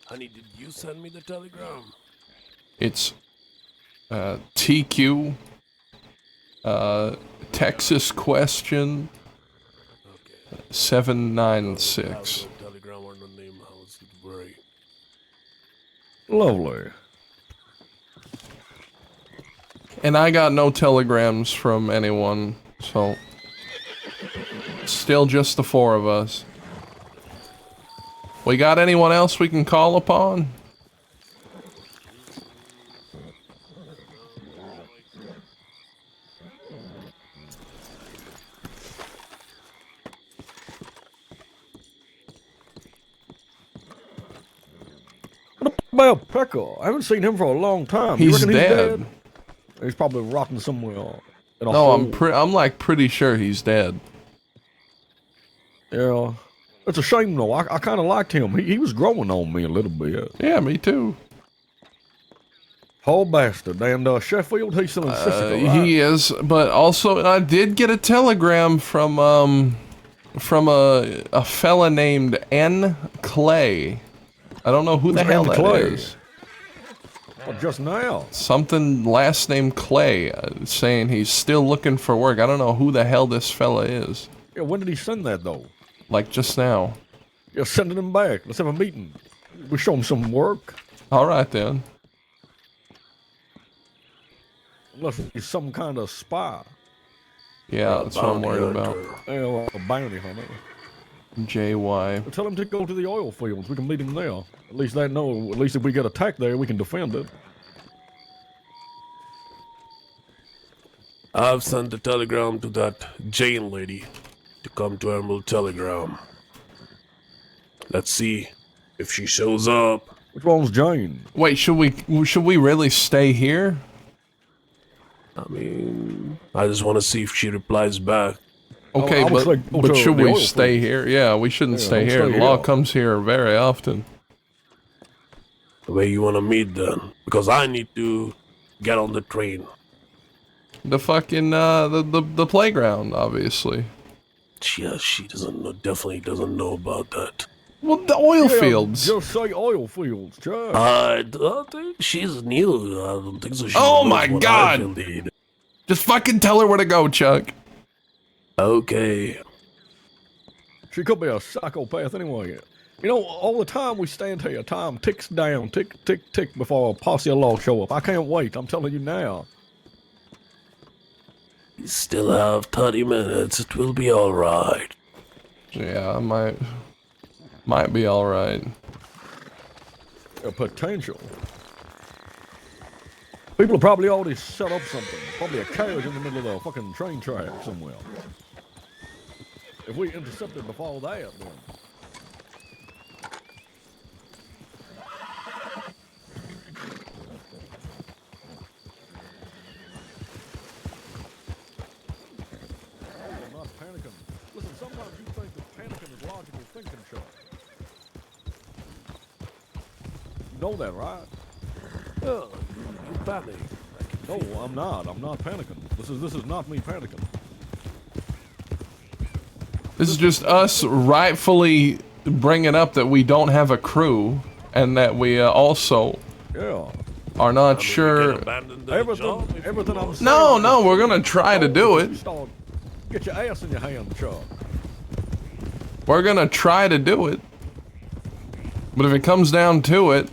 Honey, did you send me the telegram? It's TQ. Texas question. Okay. 796. The telegram or the name house would worry. Lovely. And I got no telegrams from anyone, so still just the four of us. We got anyone else we can call upon? Well, Pecker, I haven't seen him for a long time. You He's reckon dead. He's probably rotting somewhere. In a No, hole. I'm like pretty sure he's dead. Yeah. It's a shame though. I kind of liked him. He was growing on me a little bit. Yeah, me too. Poor bastard. And Sheffield, he's still in Sicily, right? He is, but also I did get a telegram from a fella named N. Clay. I don't know who the hell that Clay? is. Well, just now. Something last name Clay, saying he's still looking for work. I don't know who the hell this fella is. Yeah, when did he send that though? Like just now. Yeah, sending him back. Let's have a meeting. We show him some work. All right then. Unless he's some kind of spy. Yeah, that's what I'm worried about. Yeah, well, a bounty hunter. JY. Well, tell him to go to the oil fields. We can meet him there. At least they know. At least if we get attacked there, we can defend it. I've sent a telegram to that Jane lady to come to Emerald Telegram. Let's see if she shows up. Which one's Jane? Wait, should we really stay here? I mean, I just want to see if she replies back. Okay, I would say go but to should the we oil stay fields. here? Yeah, we shouldn't Yeah, stay don't here. stay Law here. comes here very often. Where you want to meet then? Because I need to get on the train. The fucking the playground, obviously. Yeah, she doesn't know. Definitely doesn't know about that. Well, the oil Yeah, fields. Just say oil fields, Chuck. I don't think she's new. I don't think so. She Oh knows my what God. I feel need. Just fucking tell her where to go, Chuck. Okay. She could be a psychopath anyway. You know, all the time we stand here, time ticks down, tick, tick, tick, before a posse of law show up. I can't wait. I'm telling you now. You still have 30 minutes. It will be all right. Yeah, I might be all right. A potential. People have probably already set up something. Probably a carriage in the middle of the fucking train track somewhere. If we intercepted before that, then. I'm not panicking. Listen, sometimes you think that panicking is logical thinking, Chuck. You know that, right? Oh, you panic. No, I'm not. I'm not panicking. This is not me panicking. This is just us rightfully bringing up that we don't have a crew, and that we also Yeah. are not I mean, sure. You can abandon the job if you Everything I'm want. saying. No, we're gonna try to do it. Get your ass in your hand, Chuck. We're gonna try to do it. But if it comes down to it,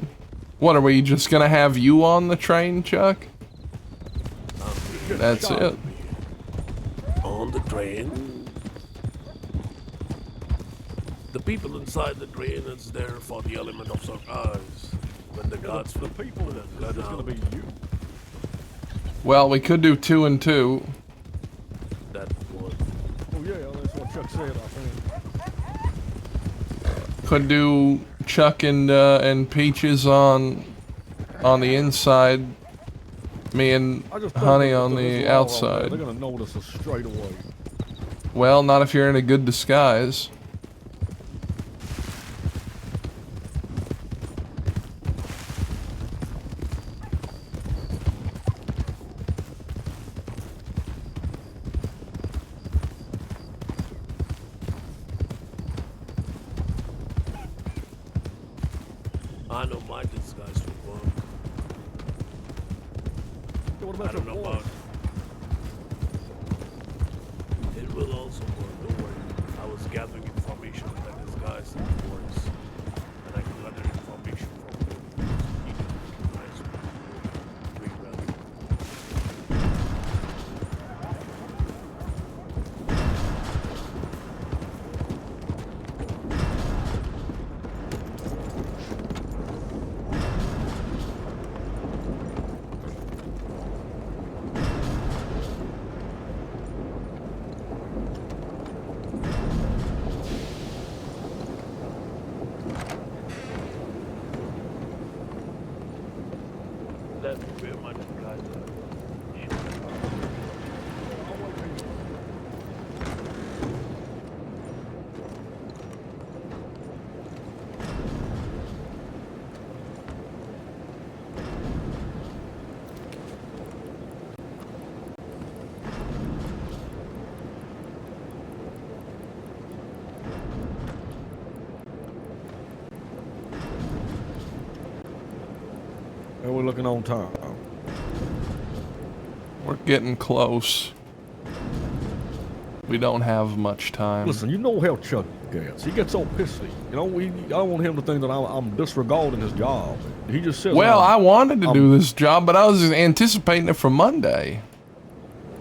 what are we just gonna have you on the train, Chuck? That's it. On the train. The people inside the train is there for the element of surprise. When the gods The people that let is gonna be you. Well, we could do 2 and 2. that was Oh yeah, that's what Chuck said. I think. Could do Chuck and Peaches on the inside. Me and I just think Honey that on there's the law out there. outside. They're gonna notice us straight away. Well, not if you're in a good disguise. I know my disguise will work. What I about don't your know voice? about. It will also work. Don't worry. I was gathering information with that disguise and voice, and I can gather information from you. You can recognize me very well. That's very much obliged. And we're looking on time. We're getting close. We don't have much time. Listen, you know how Chuck gets. He gets so pissy. You know, I don't want him to think that I'm disregarding his job. He just says, Well, I wanted to do this job, but I was anticipating it for Monday.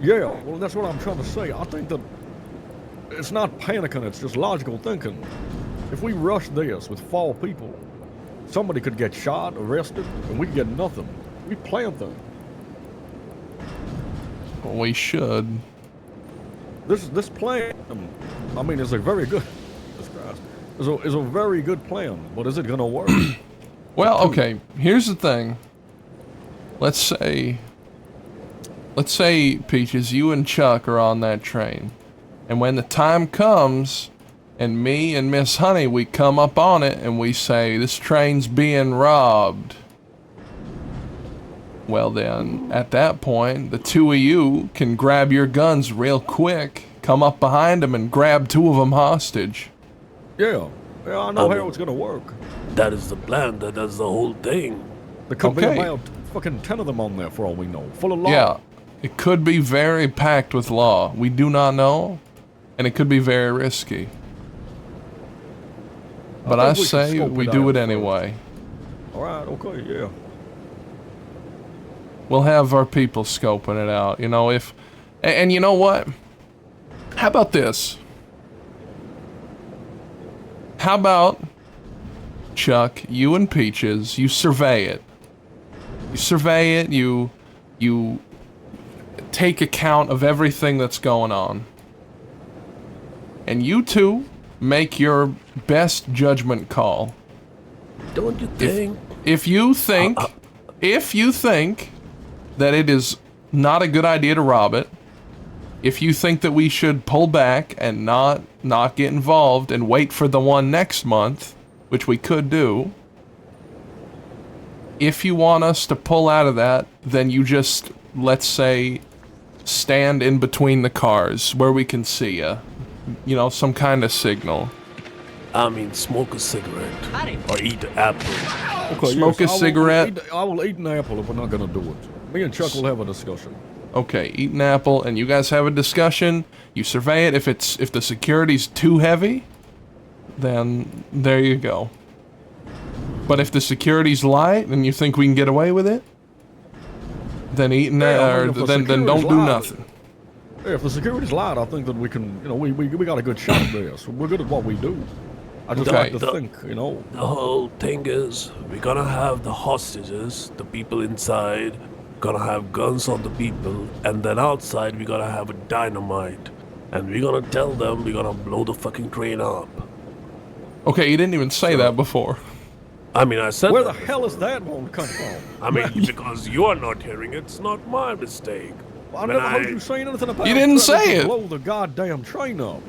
Yeah, well, that's what I'm trying to say. I think that it's not panicking, it's just logical thinking. If we rush this with 4 people, somebody could get shot, arrested, and we could get nothing. We planned things. Well, we should. This plan, I mean, is a very good. Jesus Christ, is a very good plan, but is it gonna work? Well, okay. Here's the thing. Let's say, Peaches, you and Chuck are on that train, and when the time comes, and me and Miss Honey, we come up on it and we say this train's being robbed. Well then, at that point, the 2 of you can grab your guns real quick, come up behind them and grab 2 of them hostage. Yeah, I know how it's gonna work. That is the plan. That's the whole thing. There could be Okay. about fucking 10 of them on there for all we know, full of law. Yeah, it could be very packed with law. We do not know, and it could be very risky. But I think we should say scope we it do out it first. anyway. All right, okay, yeah. We'll have our people scoping it out, you know, and you know what? How about this? How about, Chuck, you and Peaches, you survey it. You survey it, you take account of everything that's going on. And you two make your best judgment call. Don't you think? If you think that it is not a good idea to rob it, if you think that we should pull back and not get involved and wait for the one next month, which we could do, if you want us to pull out of that, then you just, let's say, stand in between the cars where we can see you. You know, some kind of signal. I mean, smoke a cigarette or eat an apple. Okay, Smoke a cigarette. I will eat an apple if we're not gonna do it. Me and Chuck will have a discussion. Okay, eat an apple, and you guys have a discussion. You survey it. If the security's too heavy, then there you go. But if the security's light and you think we can get away with it, then eat an Yeah, I mean, if the then don't security's do light- nothing. Yeah, if the security's light, I think that we can, you know, we got a good shot at this. We're good at what we do. I just Okay. like to think, you know. The whole thing is, we're gonna have the hostages, the people inside, gonna have guns on the people, and then outside we're gonna have a dynamite, and we're gonna tell them we're gonna blow the fucking train up. Okay, you didn't even say that before. I mean, I said Where the that. hell is that one come from? I mean, because you are not hearing it, it's not my mistake. I never heard you say anything about You didn't trying to say it. blow the goddamn train up.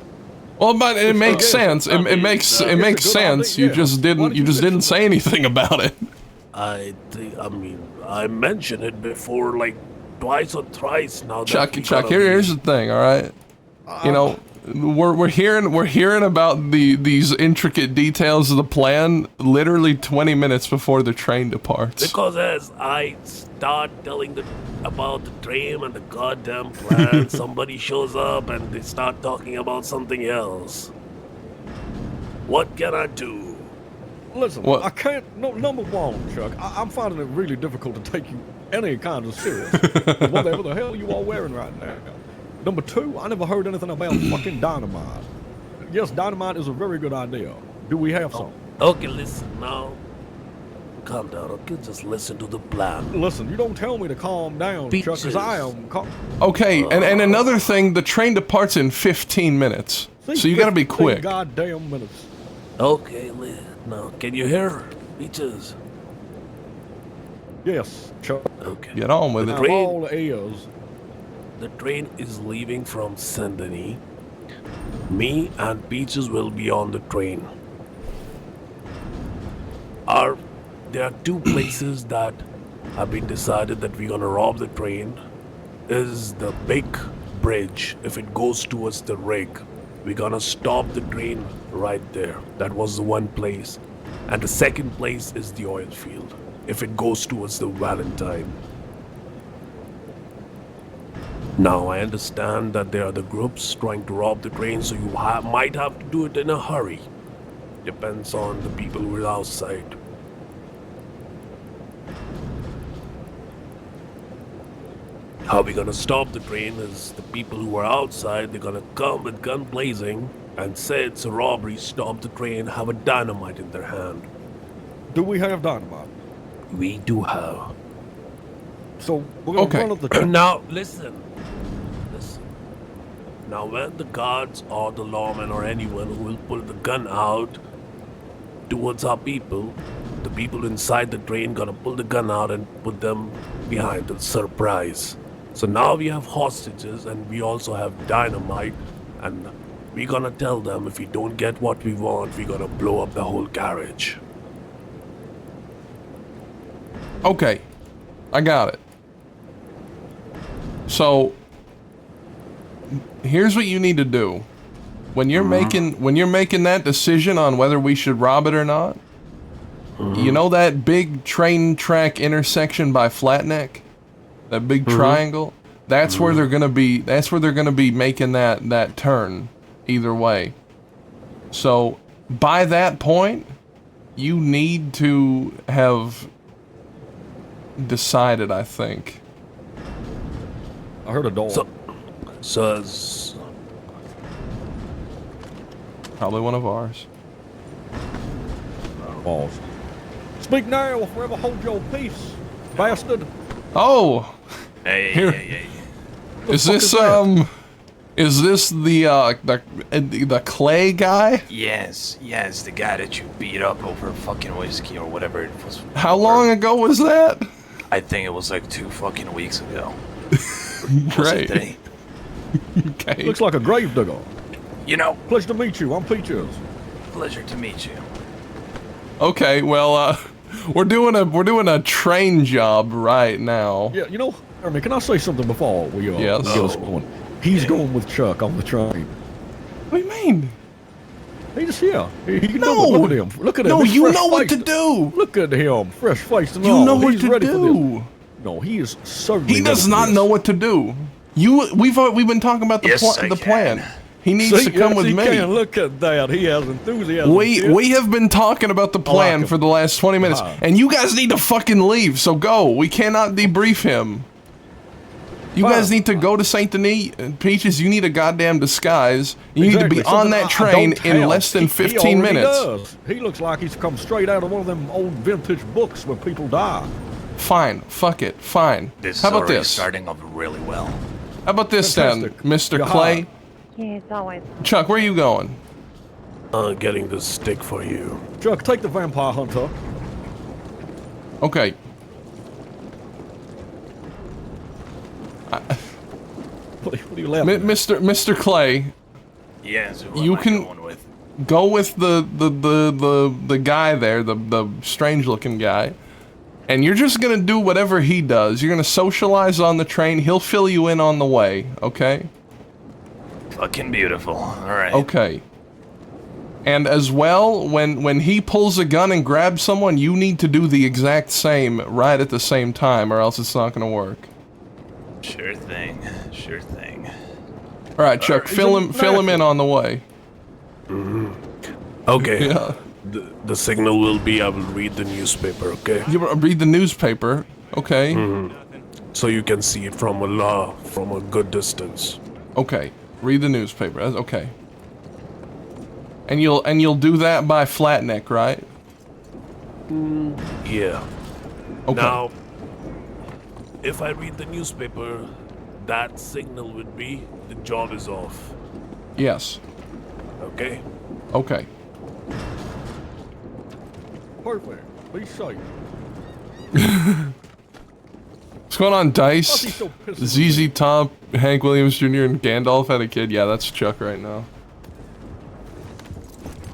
Well, but it makes sense. It makes sense. You just didn't say anything about it. I mean, I mentioned it before, like twice or thrice now. Chuck, here's the thing. All right, you know, we're hearing about these intricate details of the plan literally 20 minutes before the train departs. Because as I start telling about the dream and the goddamn plan, somebody shows up and they start talking about something else. What can I do? Listen, What? I can't. No, number one, Chuck, I'm finding it really difficult to take you any kind of serious. Whatever the hell you are wearing right now. Number two, I never heard anything about fucking dynamite. Yes, dynamite is a very good idea. Do we have some? Okay, listen now. Calm down, okay? Just listen to the plan. Listen, you don't tell me to calm down, Chuck, because I am Okay, and another thing, the train departs in 15 minutes, so you gotta be quick. Goddamn minutes. Okay, now, can you hear? Peaches? Yes, Chuck. Okay. Get on with it. I'm all ears. The train is leaving from Saint Denis. Me and Peaches will be on the train. There are two places that have been decided that we're gonna rob the train. Is the big bridge. If it goes towards the rig, we're gonna stop the train right there. That was the one place. And the second place is the oil field. If it goes towards the Valentine. Now, I understand that there are the groups trying to rob the train, so you might have to do it in a hurry. Depends on the people who are outside. How we gonna stop the train is the people who are outside, they're gonna come with gun blazing and say it's a robbery, stop the train, have a dynamite in their hand. Do we have dynamite? We do have. So we're gonna run up the train. Now, listen. Now, when the guards or the lawmen or anyone who will pull the gun out towards our people, the people inside the train gonna pull the gun out and put them behind the surprise. So now we have hostages and we also have dynamite, and we're gonna tell them if we don't get what we want, we're gonna blow up the whole garage. Okay, I got it. So here's what you need to do. When you're making that decision on whether we should rob it or not, you know that big train track intersection by Flatneck? That big triangle? That's where they're gonna be making that turn either way. So by that point, you need to have decided, I think. I heard a door. So it's probably one of ours. Balls. Speak now or forever hold your peace, bastard. Oh! Hey. Is this the Clay guy? Yes, the guy that you beat up over fucking whiskey or whatever it was. How long ago was that? I think it was like 2 fucking weeks ago. Great. Okay. Looks like a grave digger. You know. Pleasure to meet you. I'm Peaches. Pleasure to meet you. Okay, well, we're doing a train job right now. Yeah, you know, Laramie, can I say something before we yes. get us going? He's going with Chuck on the train. What do you mean? He's here. He can do it. Look at him. Look at him. No, He's you fresh know what faced. to do. Look at him. Fresh faced and all. You know what He's to ready for do. this. No, he is certainly. He does not know what to do. We've been talking about the plan. He needs to come with me. Look at that. He has enthusiasm. We have been talking about the plan for the last 20 minutes, and you guys need to fucking leave. So go. We cannot debrief him. You guys need to go to Saint Denis. Peaches, you need a goddamn disguise. You need to be on that train in less than 15 minutes. Does. He looks like he's come straight out of one of them old vintage books where people die. Fine. Fuck it. Fine. This How is about already this? starting off really well. How about this then, Mr. You're Clay? hot. Yeah, it's always. Chuck, where are you going? Getting the stick for you. Chuck, take the vampire hunter. Okay. you left. Mr. Clay, Yeah, so who you am I can going with? go with the guy there, the strange looking guy, and you're just gonna do whatever he does. You're gonna socialize on the train. He'll fill you in on the way. Okay. Fucking beautiful. All right. Okay. And as well, when he pulls a gun and grabs someone, you need to do the exact same right at the same time, or else it's not gonna work. Sure thing. Sure thing. All right, Chuck, fill him in on the way. Okay. Yeah. The signal will be I will read the newspaper, okay? You read the newspaper, okay? So you can see it from a good distance. Okay. Read the newspaper. That's okay. And you'll do that by Flatneck, right? Yeah. Okay. Now, if I read the newspaper, that signal would be the job is off. Yes. Okay? Okay. Perfect. Be safe. What's going on, Dice? Why's he so pissed with me? ZZ Top, Hank Williams Jr., and Gandalf had a kid. Yeah, that's Chuck right now.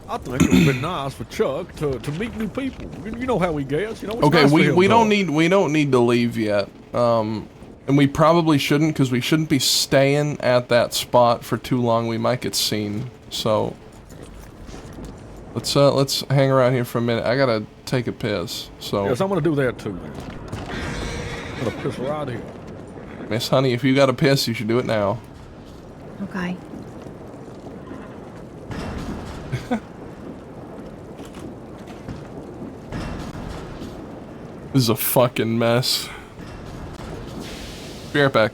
I think it would be nice for Chuck to meet new people. You know how he gets. You know. It's Okay, nice for we him don't to- need to leave yet. And we probably shouldn't, because we shouldn't be staying at that spot for too long. We might get seen. So let's hang around here for a minute. I gotta take a piss. So Yes, I'm gonna do that too. Man. I'm gonna piss right here. Miss Honey, if you gotta piss, you should do it now. Okay. This is a fucking mess. Be right back.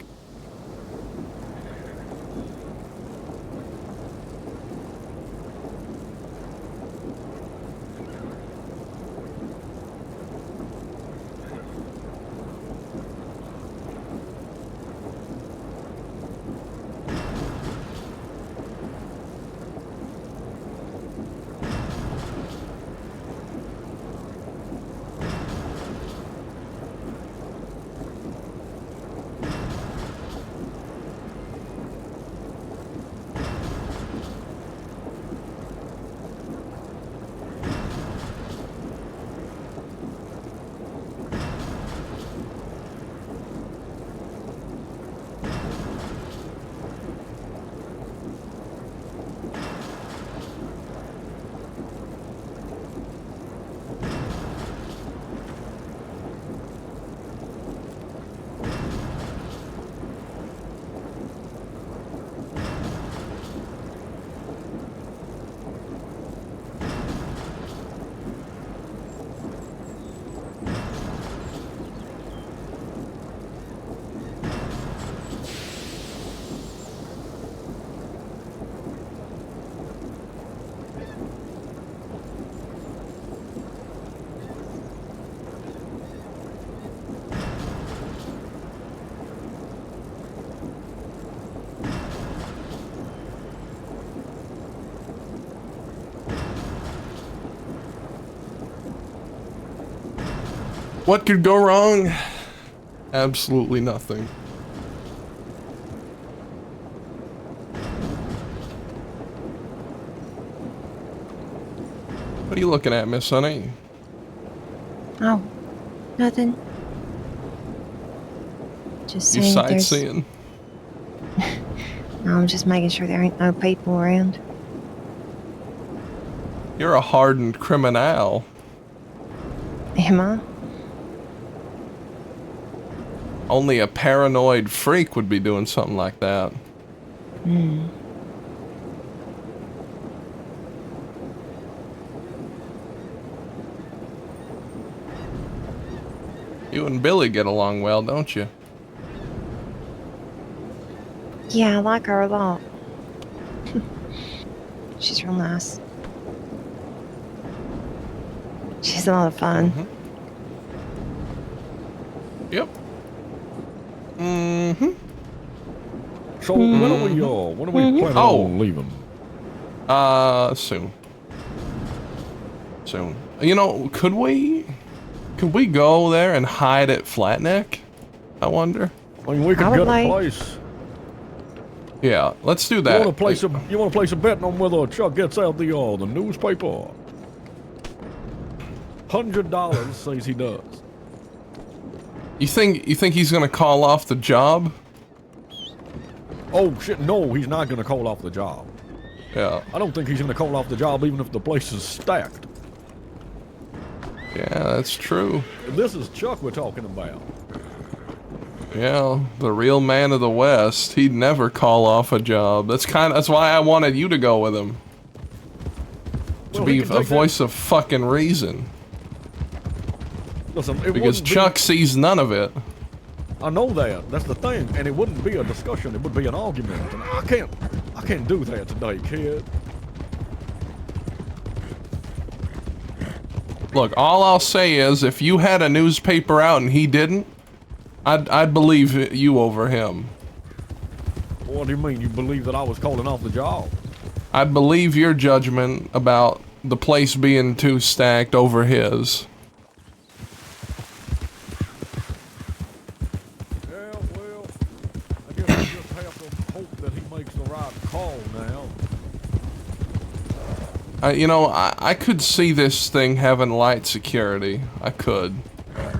What could go wrong? Absolutely nothing. What are you looking at, Miss Honey? Oh, nothing. Just You saying if there's... sightseeing? No, I'm just making sure there ain't no people around. You're a hardened criminal. Am I? Only a paranoid freak would be doing something like that. Hmm. You and Billy get along well, don't you? Yeah, I like her a lot. She's real nice. She's a lot of fun. Yep. Mm-hmm. So when are we planning on leaving? Soon. Soon. You know, could we go there and hide at Flatneck? I wonder. I mean, we could get a place. Yeah, let's do You that. want to place a bet on whether Chuck gets out the newspaper? $100 says he does. You think he's gonna call off the job? Oh shit! No, he's not gonna call off the job. Yeah. I don't think he's gonna call off the job even if the place is stacked. Yeah, that's true. This is Chuck we're talking about. Yeah, the real man of the West. He'd never call off a job. That's why I wanted you to go with him. To be a voice of fucking reason. Listen, because Chuck sees none of it. I know that. That's the thing, and it wouldn't be a discussion. It would be an argument. And I can't do that today, kid. Look, all I'll say is, if you had a newspaper out and he didn't, I'd believe you over him. What do you mean? You believe that I was calling off the job? I'd believe your judgment about the place being too stacked over his. Yeah, well, I guess we just have to hope that he makes the right call now. You know, I could see this thing having light security. I could. I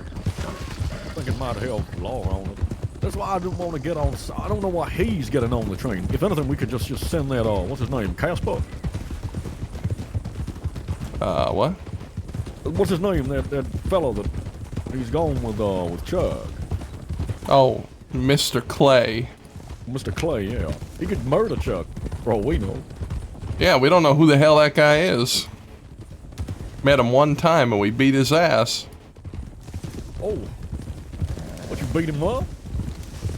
think it might have law on it. That's why I don't want to get on. I don't know why he's getting on the train. If anything, we could just send that. What's his name? Casper. What? What's his name? That fellow that he's gone with Chuck. Oh, Mr. Clay. Mr. Clay, yeah. He could murder Chuck, for all we know. Yeah, we don't know who the hell that guy is. Met him one time and we beat his ass. Oh. What, you beat him up?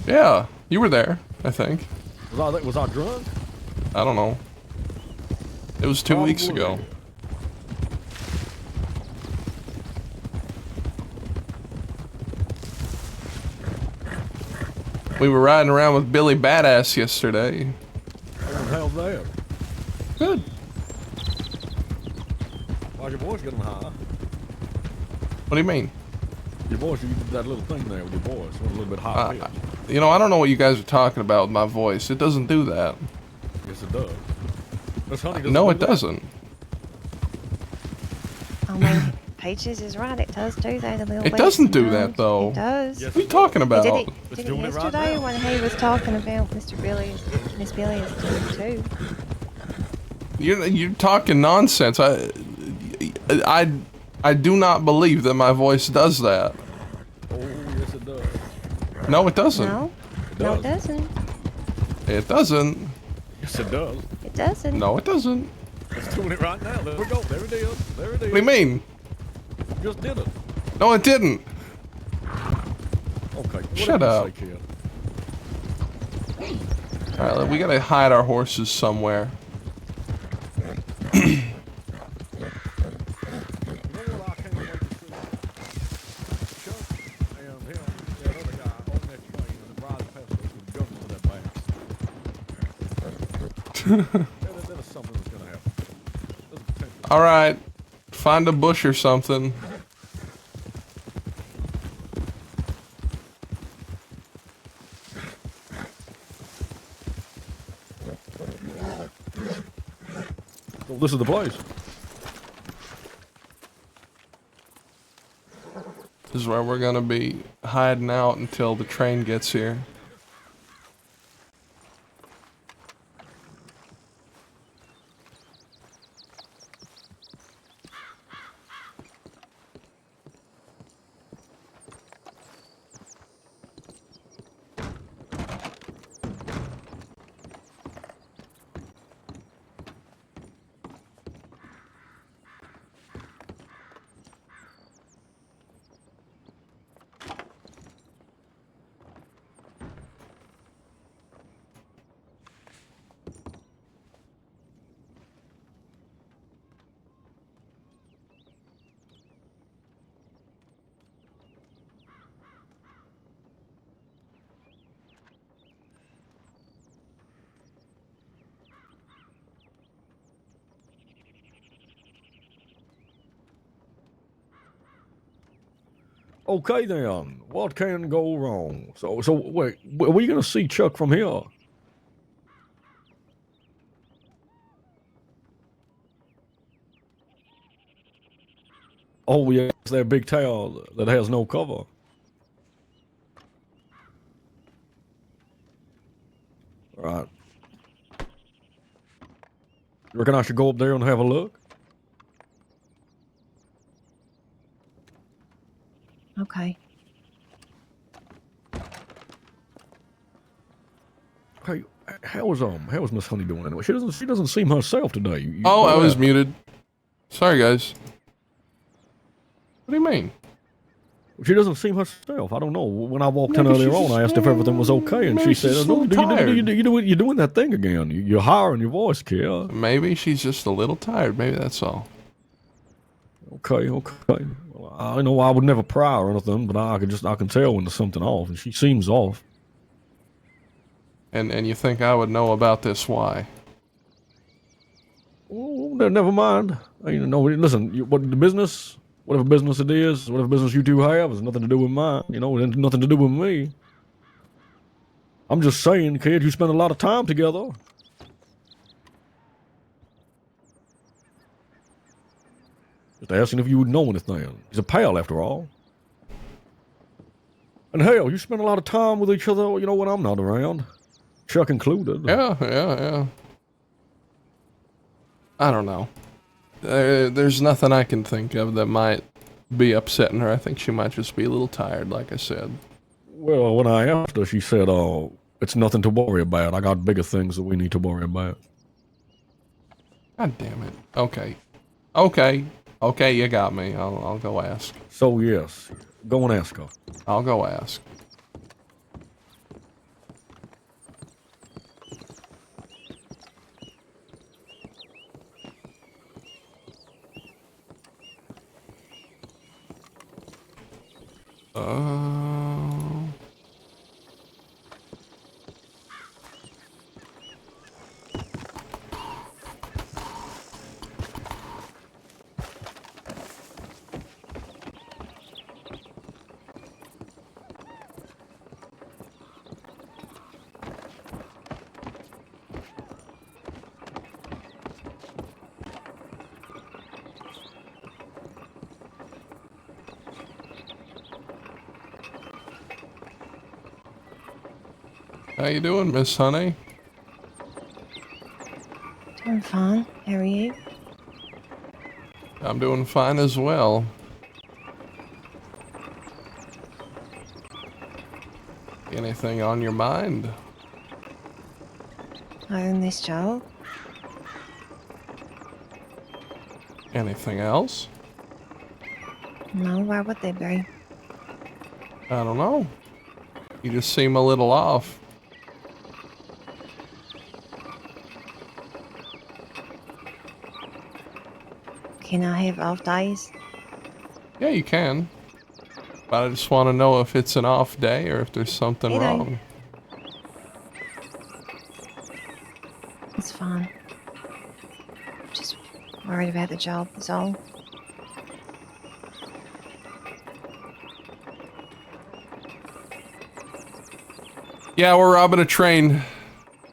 Yeah, you were there, I think. Was I drunk? I don't know. It was 2 weeks ago. We were riding around with Billy Badass yesterday. How's that? Good. Why's your voice getting high? What do you mean? Your voice, you did that little thing there with your voice. It was a little bit high pitched. You know, I don't know what you guys are talking about with my voice. It doesn't do that. Yes, it does. Miss Honey, does No, do it that? doesn't. I mean, Peaches is right. It does do that a little bit. It doesn't do sometimes. that, though. It does. What are you talking about? Did it It's doing it right yesterday now. when he was talking about Miss Billy is doing too. You're talking nonsense. I do not believe that my voice does that. Oh, yes, it does. No, it doesn't. No, no, it doesn't. It doesn't. Yes, it does. It doesn't. No, it doesn't. It's doing it right now. There we go. There it is. There it is. What do you mean? Just did it. No, it didn't. Okay. Shut up. Say, kid. Alright, we gotta hide our horses somewhere. Alright. Find a bush or something. So this is the place. This is where we're gonna be hiding out until the train gets here. Okay then, what can go wrong? So wait, are we gonna see Chuck from here? Oh, yeah, it's that big towel that has no cover. Right. You reckon I should go up there and have a look? Okay. Hey, how is Miss Honey doing anyway? She doesn't seem herself today. You Oh, know I was that. muted. Sorry, guys. What do you mean? She doesn't seem herself. I don't know. When I walked in Maybe earlier she's on, just- I asked if everything was okay, and maybe she said, she's just a "No, little tired." you're doing that thing again. You're higher in your voice, kid." Maybe she's just a little tired. Maybe that's all. Okay. Well, I know I would never pry or anything, but I can tell when there's something off, and she seems off. And you think I would know about this? Why? Oh, never mind. No, listen. Whatever business it is, whatever business you two have, has nothing to do with mine. It has nothing to do with me. I'm just saying, kid, you spend a lot of time together. Just asking if you would know anything. He's a pal, after all. And hell, you spend a lot of time with each other, when I'm not around. Chuck included. Yeah. I don't know. There's nothing I can think of that might be upsetting her. I think she might just be a little tired, like I said. Well, when I asked her, she said, "Oh, it's nothing to worry about. I got bigger things that we need to worry about." God damn it. Okay, you got me. I'll go ask. So yes, go and ask her. I'll go ask. How you doing, Miss Honey? Doing fine. How are you? I'm doing fine as well. Anything on your mind? Other than this job? Anything else? No, why would they be? I don't know. You just seem a little off. Can I have off days? Yeah, you can. But I just want to know if it's an off day or if there's something wrong. It's fine. Just worried about the job, that's all. Yeah, we're robbing a train.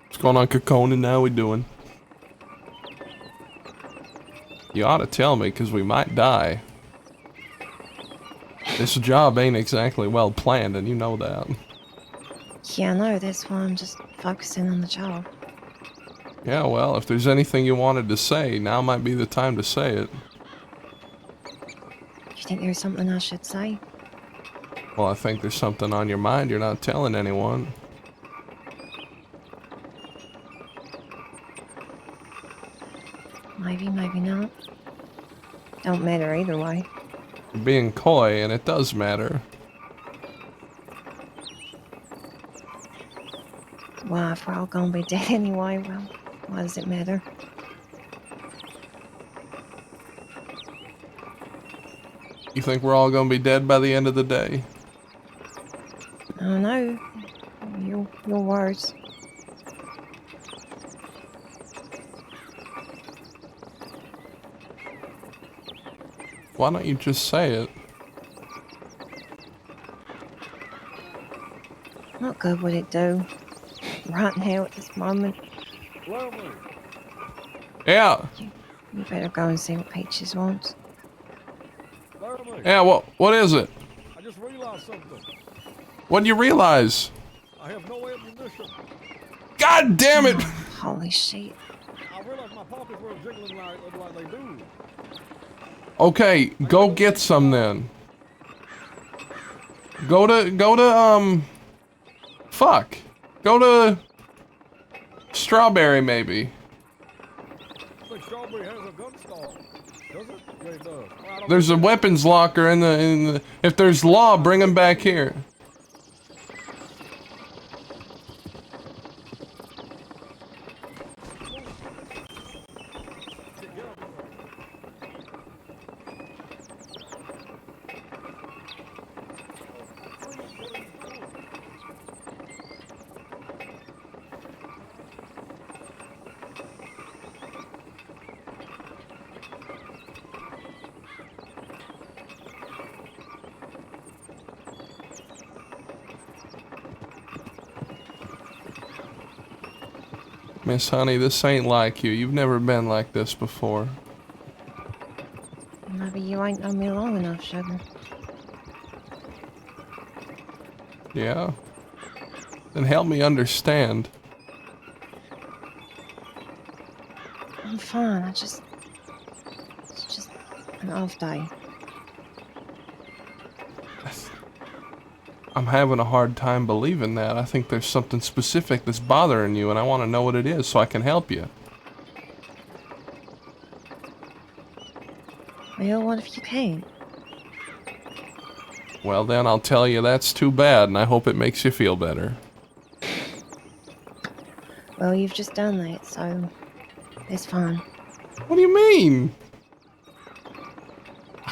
What's going on, Kokona? How we doing? You ought to tell me, because we might die. This job ain't exactly well planned, and you know that. Yeah, I know, that's why I'm just focusing on the job. Yeah, well, if there's anything you wanted to say, now might be the time to say it. You think there's something I should say? Well, I think there's something on your mind you're not telling anyone. Maybe, maybe not. Don't matter either way. You're being coy, and it does matter. Why, if we're all gonna be dead anyway, well, why does it matter? You think we're all gonna be dead by the end of the day? I don't know. Your words. Why don't you just say it? What good would it do? Right now at this moment. Laramie. Yeah. You better go and see what Peaches wants. Laramie. Yeah, what is it? I just realized something. What do you realize? I have no ammunition. God damn it! Holy shit. I realized my pockets were jiggling like they do. Okay, go get some then. Go to fuck. Go to Strawberry maybe. But Strawberry has a gun store. Does it? Yeah, it does. Well, I don't There's a know. weapons locker in the if there's law, bring him back here. Miss Honey, this ain't like you. You've never been like this before. Maybe you ain't known me long enough, sugar. Yeah? Then help me understand. I'm fine. It's just an off day. I'm having a hard time believing that. I think there's something specific that's bothering you, and I want to know what it is so I can help you. Well, what if you can't? Well, then I'll tell you that's too bad, and I hope it makes you feel better. Well, you've just done that, so it's fine. What do you mean?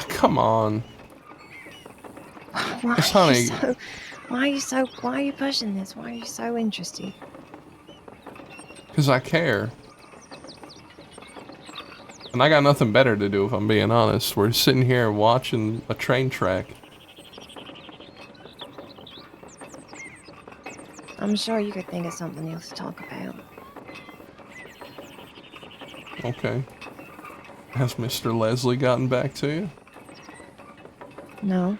Come on. Why Miss are you Honey. why are you pushing this? Why are you so interested? Because I care. And I got nothing better to do, if I'm being honest. We're sitting here watching a train track. I'm sure you could think of something else to talk about. Okay. Has Mr. Leslie gotten back to you? No,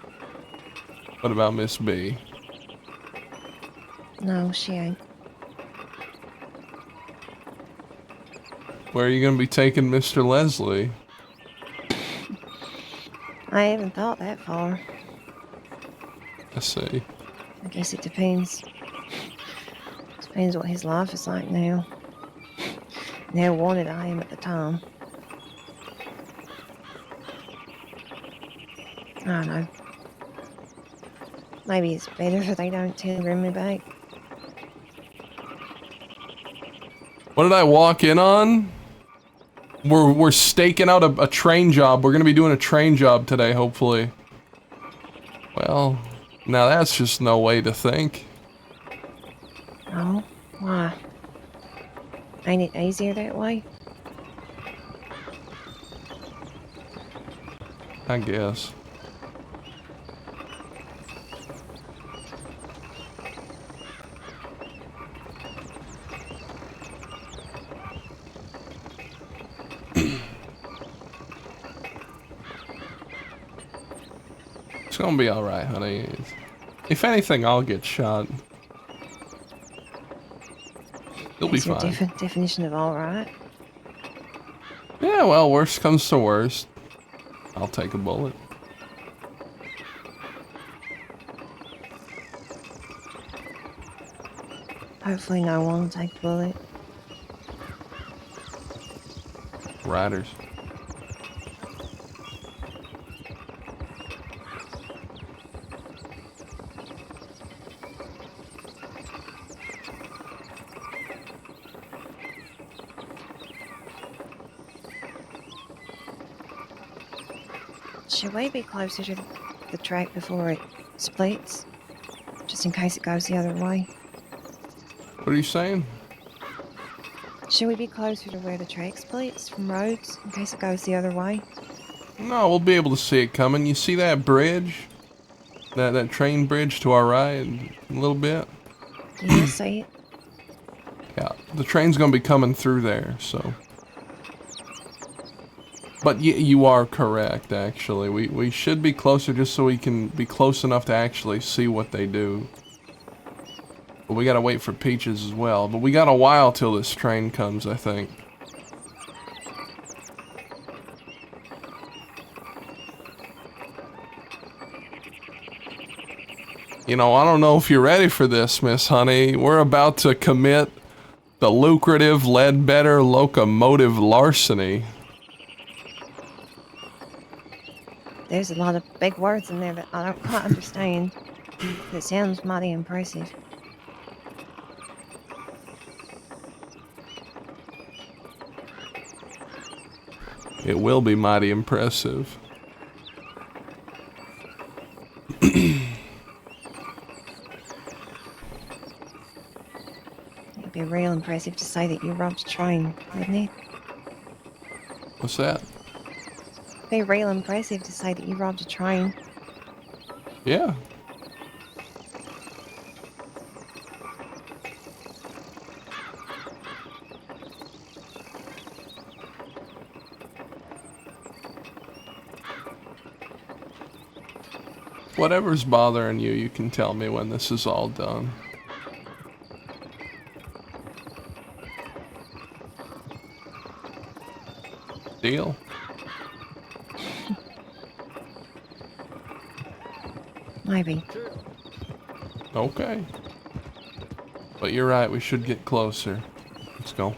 What about Miss B? no, she ain't. Where are you going to be taking Mr. Leslie? I haven't thought that far. I see. I guess it depends. Depends what his life is like now. And how wanted I am at the time. I don't know. Maybe it's better if they don't bring me back. What did I walk in on? We're staking out a train job. We're going to be doing a train job today, hopefully. Well, now that's just no way to think. Oh, why? Ain't it easier that way? I guess. It's gonna be alright, honey. If anything, I'll get shot. You'll be That's your fine. definition of alright. Yeah, well, worst comes to worst. I'll take a bullet. Hopefully no one will take a bullet. Riders. Should we be closer to the track before it splits? Just in case it goes the other way. What are you saying? Should we be closer to where the track splits from roads in case it goes the other way? No, we'll be able to see it coming. You see that bridge? That train bridge to our right a little bit? Yeah, I see it. Yeah, the train's gonna be coming through there, so. But you are correct, actually. We should be closer just so we can be close enough to actually see what they do. But we gotta wait for Peaches as well. But we got a while till this train comes, I think. You know, I don't know if you're ready for this, Miss Honey. We're about to commit the lucrative Ledbetter locomotive larceny. There's a lot of big words in there that I don't quite understand. It sounds mighty impressive. It will be mighty impressive. It'd be real impressive to say that you robbed a train, wouldn't it? What's that? It'd be real impressive to say that you robbed a train. Yeah. Whatever's bothering you, you can tell me when this is all done. Deal? Maybe. Okay. But you're right, we should get closer. Let's go.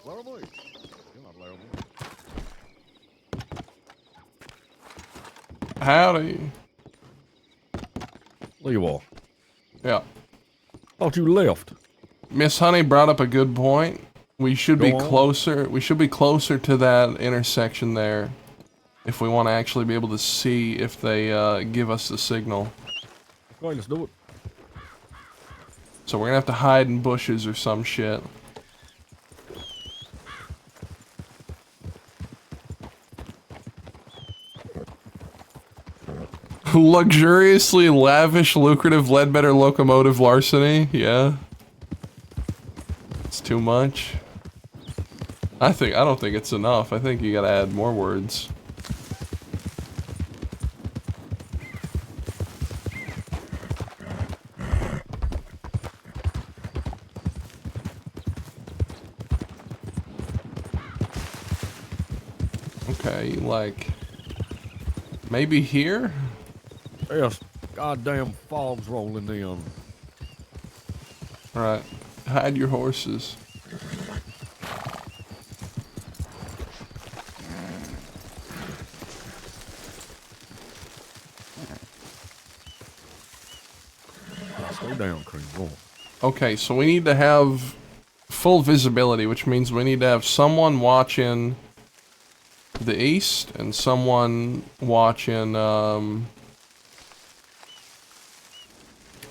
Laramie. You're not Laramie. Howdy. There you are. Yeah. Thought you left. Miss Honey brought up a good point. We should be Go on. closer. We should be closer to that intersection there if we want to actually be able to see if they give us the signal. Okay, let's do it. So we're gonna have to hide in bushes or some shit. Luxuriously lavish, lucrative Ledbetter locomotive larceny. Yeah. It's too much. I don't think it's enough. I think you gotta add more words. Okay, like maybe here? Yes, goddamn fog's rolling in. Alright. Hide your horses. Stay down, Cream. Go on. Okay, so we need to have full visibility, which means we need to have someone watching the east and someone watching,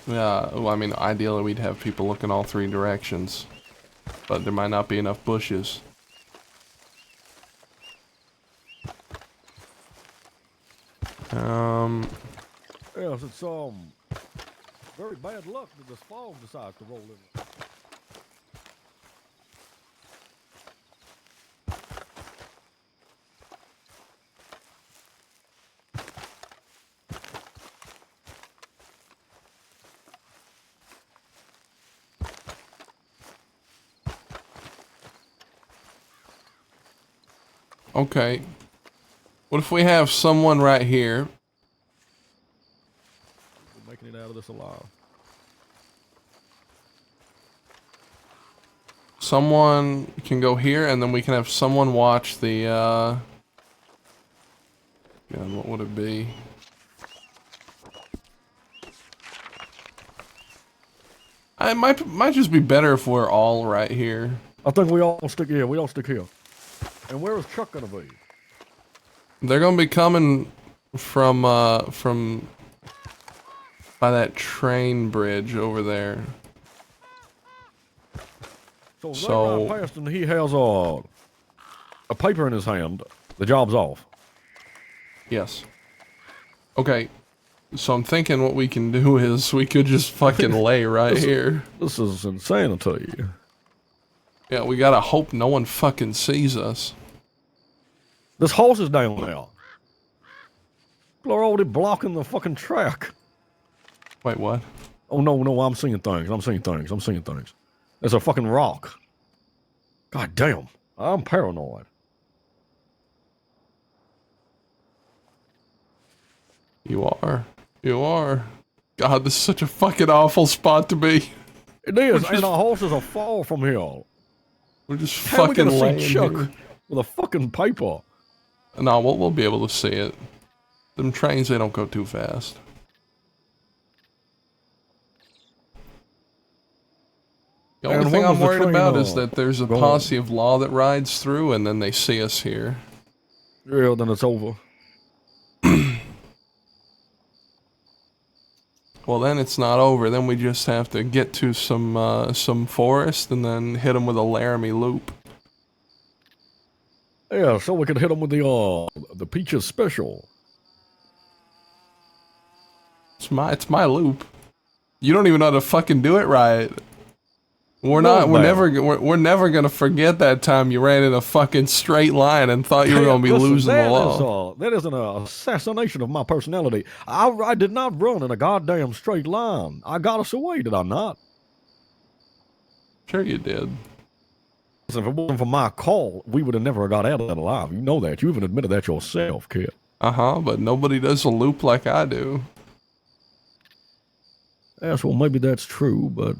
yeah, well, I mean, ideally we'd have people looking all three directions, but there might not be enough bushes. Yes, it's very bad luck that this fog decides to roll in. Okay. What if we have someone right here? We're making it out of this alive. Someone can go here, and then we can have someone watch the, God, what would it be? It might just be better if we're all right here. I think we all stick here. We all stick here. And where is Chuck gonna be? They're gonna be coming from by that train bridge over there. So, So- they ride past and he has a paper in his hand. The job's off. Yes. Okay. So I'm thinking what we can do is we could just fucking lay right here. This is insanity. Yeah, we gotta hope no one fucking sees us. This horse is down there. People are already blocking the fucking track. Wait, what? Oh, no, I'm seeing things. There's a fucking rock. God damn. I'm paranoid. You are. You are. God, this is such a fucking awful spot to be. It is, and our horses are far from here. We're just How are we fucking gonna laying see Chuck here. with a fucking paper? No, we'll be able to see it. Them trains, they don't go too fast. The only And thing when I'm was the worried train, about is that there's a going? posse of law that rides through and then they see us here. Yeah, then it's over. Well, then it's not over. Then we just have to get to some forest and then hit them with a Laramie loop. Yeah, so we could hit them with the Peaches Special. It's my loop. You don't even know how to fucking do it right. We're never gonna forget that time you ran in a fucking straight line and thought you were gonna be Listen, losing the law. that is an assassination of my personality. I did not run in a goddamn straight line. I got us away, did I not? Sure you did. Listen, if it wasn't for my call, we would have never got out of that alive. You know that. You even admitted that yourself, kid. But nobody does a loop like I do. Yes, well, maybe that's true, but...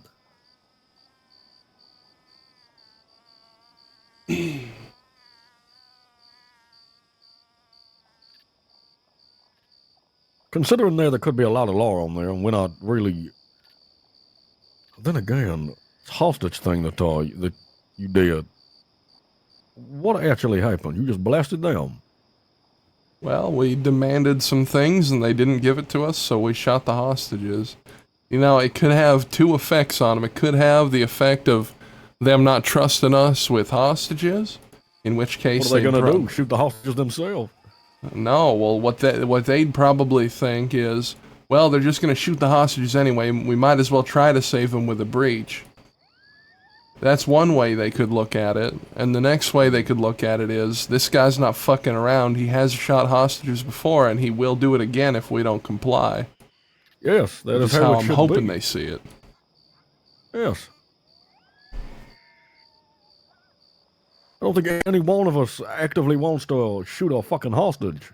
Considering there could be a lot of law on there, and we're not really... Then again, it's hostage thing that you did. What actually happened? You just blasted them. Well, we demanded some things and they didn't give it to us, so we shot the hostages. You know, it could have two effects on them. It could have the effect of them not trusting us with hostages, in which case what are they gonna do? Shoot the hostages themselves? No, well, what they'd probably think is, well, they're just gonna shoot the hostages anyway. We might as well try to save them with a breach. That's one way they could look at it, and the next way they could look at it is, this guy's not fucking around. He has shot hostages before, and he will do it again if we don't comply. Yes, that is how it I'm should hoping be. they see it. Yes. I don't think any one of us actively wants to shoot a fucking hostage.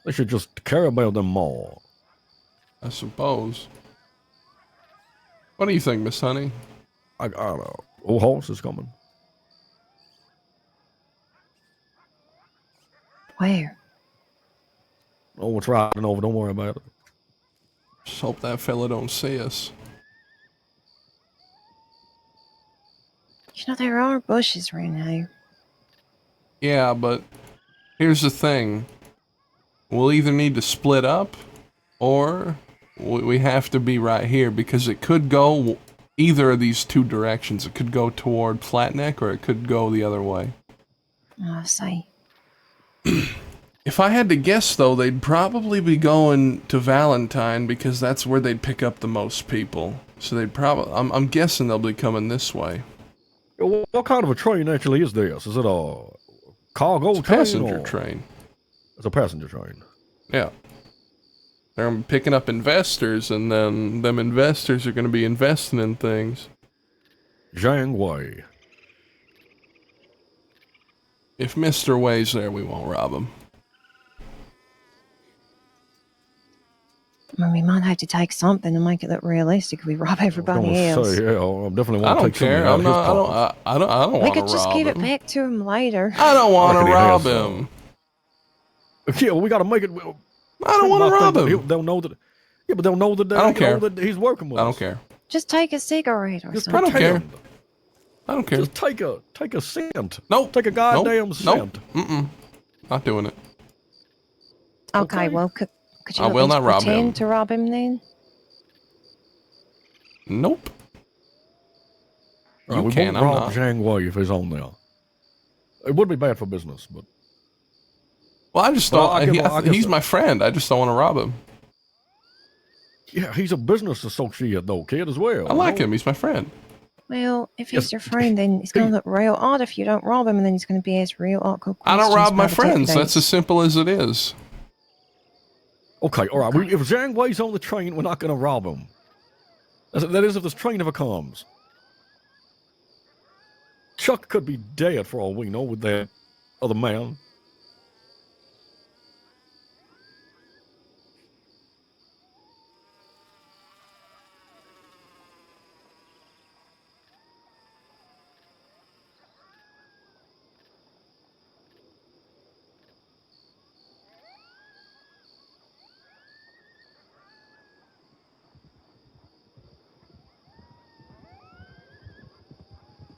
They should just care about them more. I suppose. What do you think, Miss Honey? I don't know. Old horse is coming. Where? Oh, it's riding over. Don't worry about it. Just hope that fella don't see us. You know, there are bushes around here. Yeah, but here's the thing. We'll either need to split up, or we have to be right here, because it could go either of these two directions. It could go toward Flatneck, or it could go the other way. Oh, I see. If I had to guess, though, they'd probably be going to Valentine, because that's where they'd pick up the most people. So they'd probably... I'm guessing they'll be coming this way. What kind of a train actually is this? Is it a cargo It's a train? passenger train. It's a passenger train. Yeah. They're picking up investors, and then them investors are going to be investing in things. Zhang Wei. If Mr. Wei's there, we won't rob him. I mean, we might have to take something to make it look realistic if we rob everybody else. Say, yeah, I definitely I want to don't take something care. out I'm of his not. pocket. I don't We want to could just rob give it him. back to him later. I don't want to Reckon he rob has him. Yeah, well, we got to make it. I don't want to rob him. They'll know that. Yeah, but they'll know that. I don't care. That he's working with I us. don't care. Just take a cigarette or Just something. I don't care. pretend. I don't care. Just take a cent. Nope. Take a goddamn Nope. cent. Mm-mm. Not doing it. Okay, Okay. well, could you I at will least not rob pretend him. to rob him then? Nope. All right, You we can, won't I'm rob not. Zhang Wei if he's on there. It would be bad for business, but Well, I just Well, don't. I give- I guess He's so. my friend. I just don't want to rob him. yeah, he's a business associate though, kid, as well. I like you know? him. He's my friend. Well, if Yes, he's your friend, then it's going to look real odd if you don't rob him, and then he's going to be asked real awkward I questions don't rob my by the friends. That's deputies. as simple as it is. Okay, all right. If Zhang Wei's on the train, we're not going to rob him. That is, if this train ever comes. Chuck could be dead for all we know with that other man.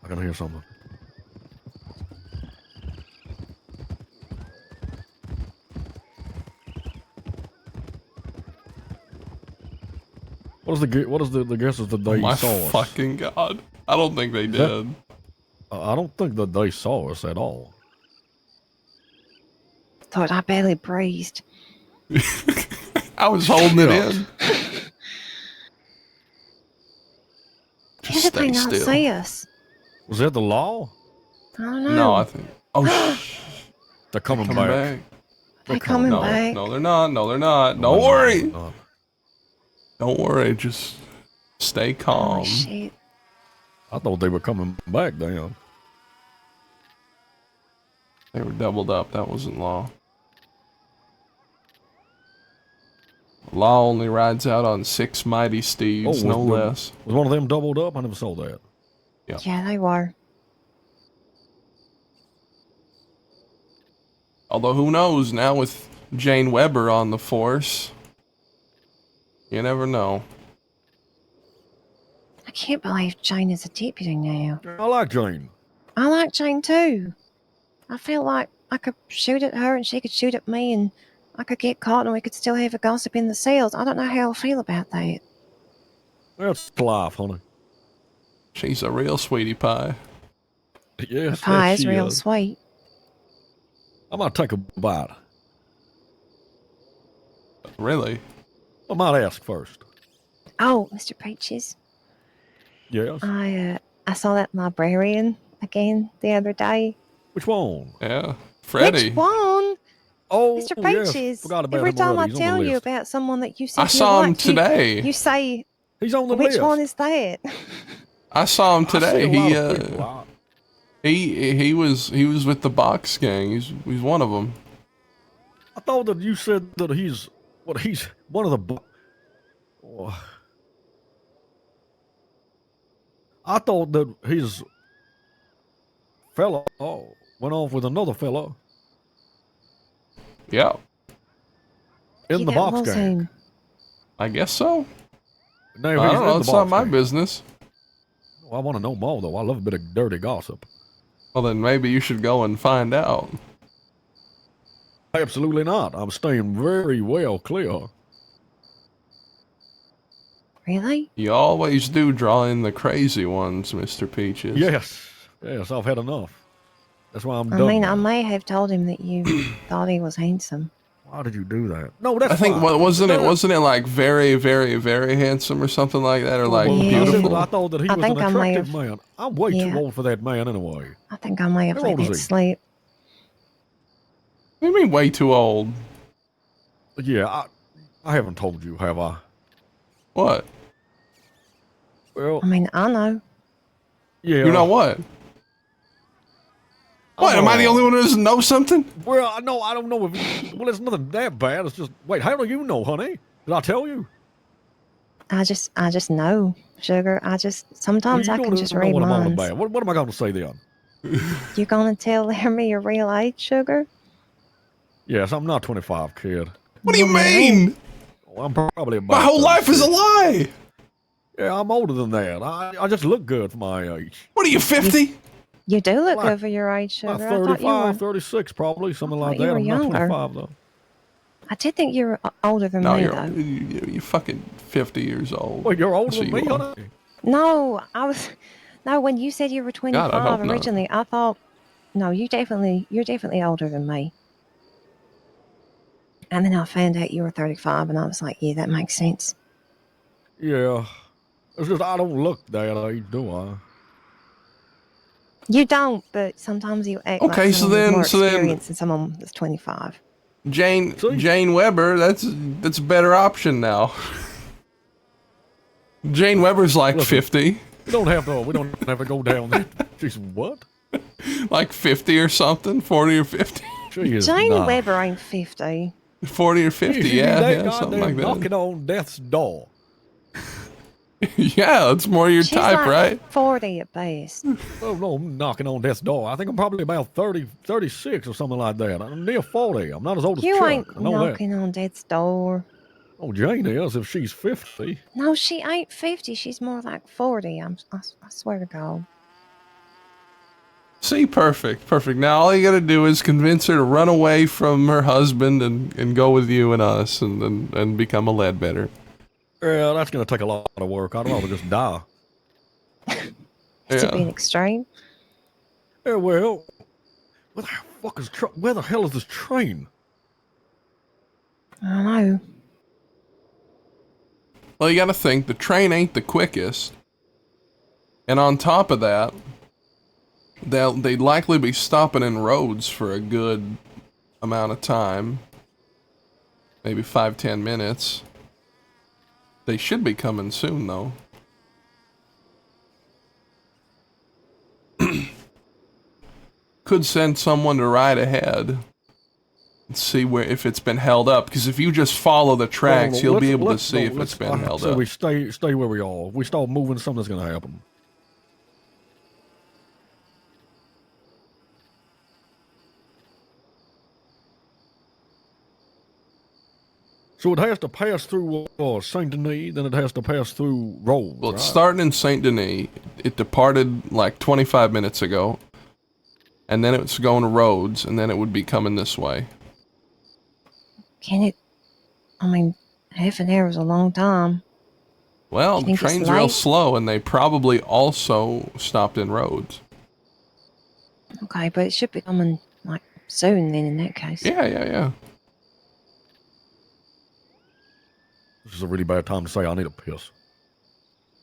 I can hear something. What is the guesses that they My saw us? fucking god! I don't think they Is that- did. I don't think that they saw us at all. Thought I barely breathed. I was holding it Yeah. in. How Just did they stay not still. see us? Was that the law? I don't know. No, I think. Oh, They're coming coming back. back. They're coming No, back. no, they're not. No, they're not. No, Don't they're worry. not. Don't worry. Just stay calm. Holy shit. I thought they were coming back, damn. They were doubled up. That wasn't law. Law only rides out on 6 mighty steeds, no less. Was one of them doubled up? I never saw that. Yeah, they were. Although who knows, now with Jane Weber on the force, you never know. I can't believe Jane is a deputy now. I like Jane. I like Jane too. I feel like I could shoot at her and she could shoot at me and I could get caught and we could still have a gossip in the cells. I don't know how I feel about that. That's life, honey. She's a real sweetie pie. Yes, Pie yes, is she real is. sweet. I might take a bite. Really? I might ask first. Oh, Mr. Peaches, Yes. I saw that librarian again the other day. Which one? Yeah. Freddie. Which one? Oh, Mr. yes. Peaches. Forgot about Every him time I already. He's on tell the you list. about someone that you said I you saw him liked, today. You say, He's on the which list. one is that? I saw him I see today. a lot of people. He was with the box gang. He's one of them. I thought that you said that he's one of the. Oh. I thought that his fella went off with another fella Yeah. in Yeah, the that box was gang. him. I guess so. Now, I he's don't in know. the It's not box my gang. business. Well, I want to know more though. I love a bit of dirty gossip. Well, then maybe you should go and find out. Absolutely not. I'm staying very well clear. Really? You always do draw in the crazy ones, Mr. Peaches. Yes, I've had enough. That's why I'm I done. mean, now. I may have told him that you thought he was handsome. Why did you do that? No, that's I think fine. wasn't it like very, very, very handsome or something like that, or like Well, Yeah. beautiful? I thought that he I was an think I may attractive have- man. I'm way too Yeah. old for that man anyway. I think I may have How let old is it he? slip. What do you mean way too old? Yeah, I haven't told you, have I? What? Well, I mean, I know. yeah. You know what? What? Am I the only one who doesn't know something? Well, I don't know if. Well, it's nothing that bad. It's just. Wait, how do you know, honey? Did I tell you? I just know, sugar. Sometimes Well, I you can don't just even know read what I'm on minds. about. What am I going to say then? You gonna tell Laramie your real age, sugar? Yes, I'm not 25, kid. What do you mean? Well, I'm probably about. My whole life is a 36. lie. Yeah, I'm older than that. I just look good for my age. What are you, 50? You do look Like- good for your age, About sugar. I thought you 35, were. 36, probably something I like thought you that. were I'm not younger. 25 though. I did think you were older than No, me, you're though. you fucking 50 years old. Well, you're older So than you me, are. honey. No, I was. No, when you said you were God, I 25 hope not. originally, I thought, no, you're definitely older than me. And then I found out you were 35, and I was like, yeah, that makes sense. Yeah. It's just I don't look that age, do I? You don't, but sometimes you act like Okay, so someone with more then experience than someone that's 25. See? Jane Weber, that's a better option now. Jane Weber's like Look, 50. We don't have to go down there. She's what? Like 50 or something, 40 or 50. She is Jane not. Weber ain't 50. 40 or 50, She yeah, that something goddamn like that. knocking on death's door. Yeah, it's more your She's type, like right? 40 at best. Oh, no, I'm knocking on death's door. I think I'm probably about 30, 36 or something like that. I'm near 40. I'm not as old as You Chuck. ain't I know knocking on death's door. that. Oh, Jane is if she's 50. No, she ain't 50. She's more like 40. I swear to God. See, perfect. Now all you gotta do is convince her to run away from her husband and go with you and us and become a Ledbetter. Yeah, that's going to take a lot of work. I'd rather just die. It's to be an extreme. Yeah, well, where the hell is this train? I don't know. Well, you gotta think, the train ain't the quickest. And on top of that, they'd likely be stopping in roads for a good amount of time. Maybe 5-10 minutes. They should be coming soon, though. Could send someone to ride ahead and see if it's been held up. Because if you just follow the tracks, you'll be able to see if it's been held so up. we stay where we are. If we start moving, something's going to happen. So it has to pass through Saint Denis, then it has to pass through Rhodes. Well, it's right? starting in Saint Denis. It departed like 25 minutes ago. And then it's going to Rhodes, and then it would be coming this way. Can it? I mean, half an hour is a long time. Well, the Think it's train's real late? slow, and they probably also stopped in Rhodes. Okay, but it should be coming like soon then in that case. Yeah. This is a really bad time to say I need a piss.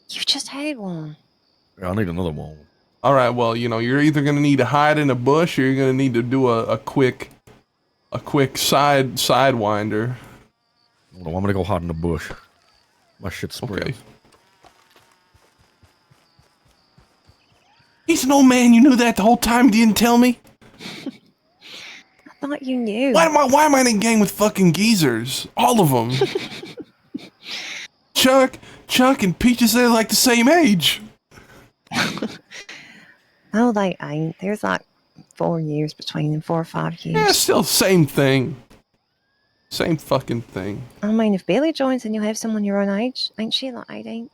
You just had one. Yeah, I need another one. All right, well, you're either going to need to hide in a bush, or you're going to need to do a quick sidewinder. Hold on, I'm gonna go hide in the bush. My shit spreads. Okay. He's an old man. You knew that the whole time. You didn't tell me. I thought you knew. Why am I in a gang with fucking geezers? All of them. Chuck, and Peaches, they're like the same age. No, they ain't. There's like 4 years between them, 4 or 5 years. Yeah, still same thing. Same fucking thing. I mean, if Billy joins and you'll have someone your own age, ain't she like 18?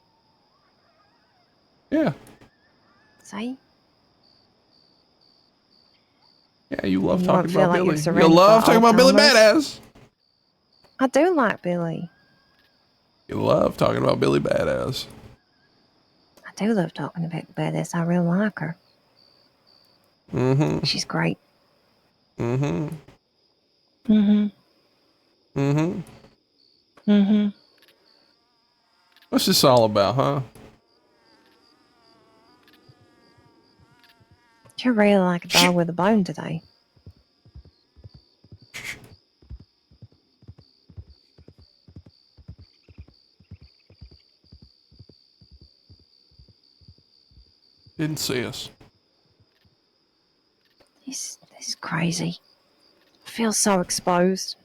Yeah. See? Yeah, you love You talking won't feel about like you're Billy. You surrounded love by talking about Billy old-timers. Badass. I do like Billy. You love talking about Billy Badass. I do love talking about Badass. I really like her. Mm-hmm. She's great. Mm-hmm. Mm-hmm. Mm-hmm. Mm-hmm. What's this all about, huh? You're really like a dog with a bone today. Didn't see us. This is crazy. I feel so exposed.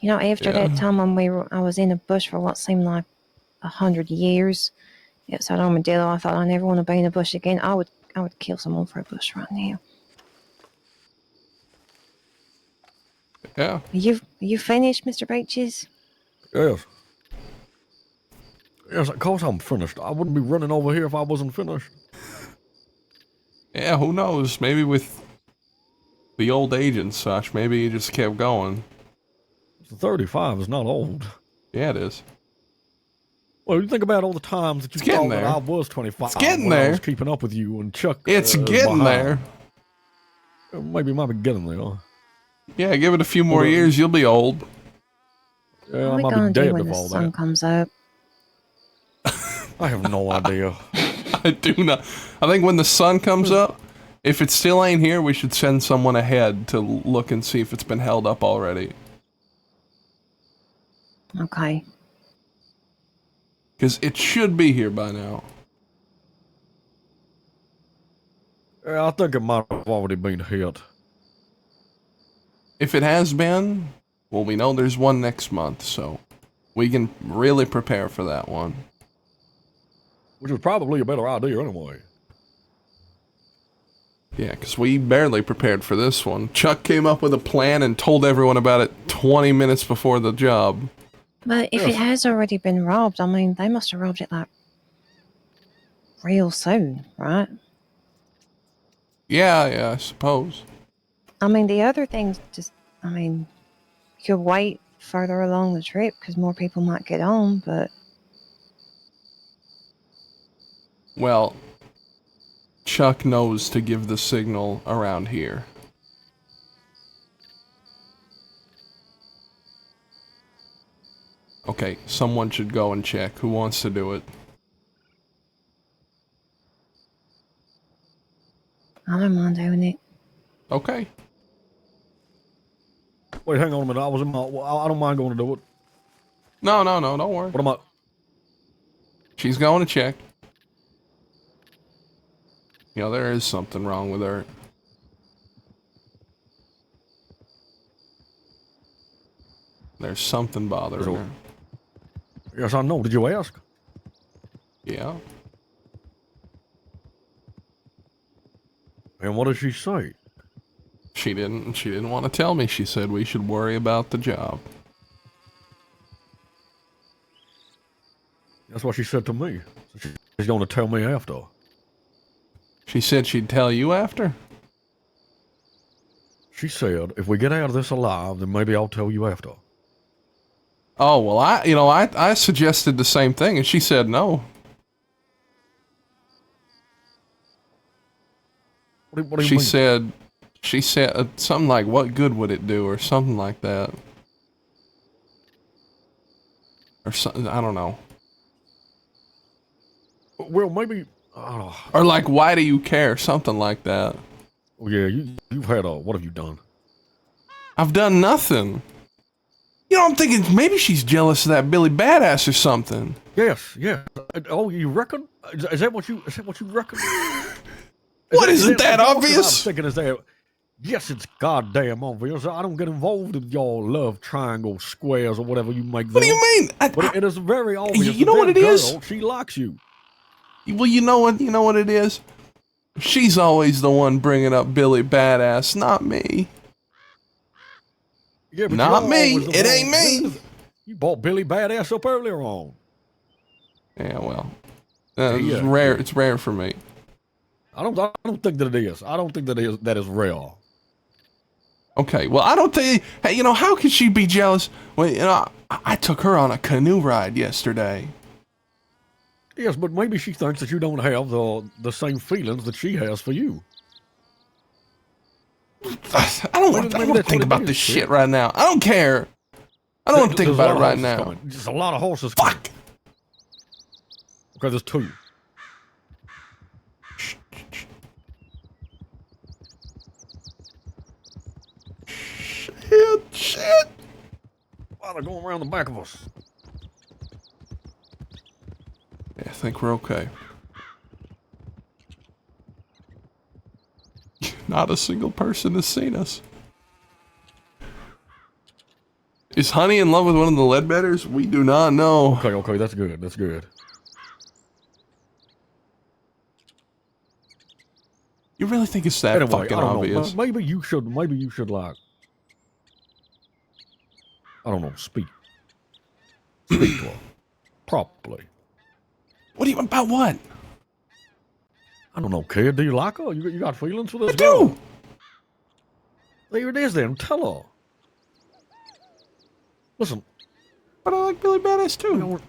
After that time when I was in a bush for what seemed like 100 years, outside Armadillo, I thought I never want to be in a bush again. I would kill someone for a bush right now. Yeah. Are you finished, Mr. Beaches? Yes. Yes, of course I'm finished. I wouldn't be running over here if I wasn't finished. Yeah, who knows? Maybe with the old age and such, maybe you just kept going. 35 is not old. Yeah, it is. Well, you think about all the times that you getting thought that there. I was 25. It's getting when I there. was keeping up with you and Chuck. It's is getting behind. there. Maybe it might be getting there. Yeah, give it a few more years, you'll be old. Yeah, What are I we might gonna be do dead when the before sun that. comes up? I have no idea. I do not. I think when the sun comes up, if it still ain't here, we should send someone ahead to look and see if it's been held up already. Okay. Because it should be here by now. Yeah, I think it might have already been hit. If it has been, well, we know there's one next month, so we can really prepare for that one. Which was probably a better idea anyway. Yeah, because we barely prepared for this one. Chuck came up with a plan and told everyone about it 20 minutes before the job. But if it has already been robbed, I mean, they must have robbed it like real soon, right? Yeah, I suppose. I mean, the other things just, I mean, you could wait further along the trip because more people might get on, but Well, Chuck knows to give the signal around here. Okay, someone should go and check. Who wants to do it? I don't mind doing it. Okay. Wait, hang on a minute. I don't mind going to do it. No, don't worry. What am I? She's going to check. You know, there is something wrong with her. There's something bothering her. Yes, I know. Did you ask? Yeah. And what did she say? She didn't want to tell me. She said we should worry about the job. That's what she said to me. So she's going to tell me after. She said she'd tell you after? She said, if we get out of this alive, then maybe I'll tell you after. Oh, well, I suggested the same thing, and she said no. What do you mean? She said something like, what good would it do, or something like that. Or something, I don't know. Well, maybe... Or like, why do you care? Something like that. Oh, yeah, you've had what have you done? I've done nothing. You know, I'm thinking maybe she's jealous of that Billy Badass or something. Yes. Oh, you reckon? Is that what you reckon? What, isn't that obvious? I'm thinking is that... Yes, it's goddamn obvious. I don't get involved in your love triangle squares or whatever you make them. What do you mean? But it is very obvious. You know what it is? She likes you. Well, you know what it is? She's always the one bringing up Billy Badass, not me. Yeah, but not me. It ain't me. You bought Billy Badass up earlier on. Yeah, well, it's rare. It's rare for me. I don't think that it is. I don't think that is rare. Okay, well, I don't think. Hey, how could she be jealous when I took her on a canoe ride yesterday? Yes, but maybe she thinks that you don't have the same feelings that she has for you. I don't want to think about this shit right now. I don't care. I don't want to think about it right now. There's a lot of horses. Fuck. Okay, there's two. Shit. Why they're going around the back of us? Yeah, I think we're okay. Not a single person has seen us. Is Honey in love with one of the Ledbetters? We do not know. Okay, that's good. That's good. You really think it's that fucking obvious? Know. Maybe you should like, I don't know, speak to her properly. What do you about what? I don't know, kid. Do you like her? You got feelings for this I girl? do. There it is then. Tell her. Listen. But I like Billy Badass too.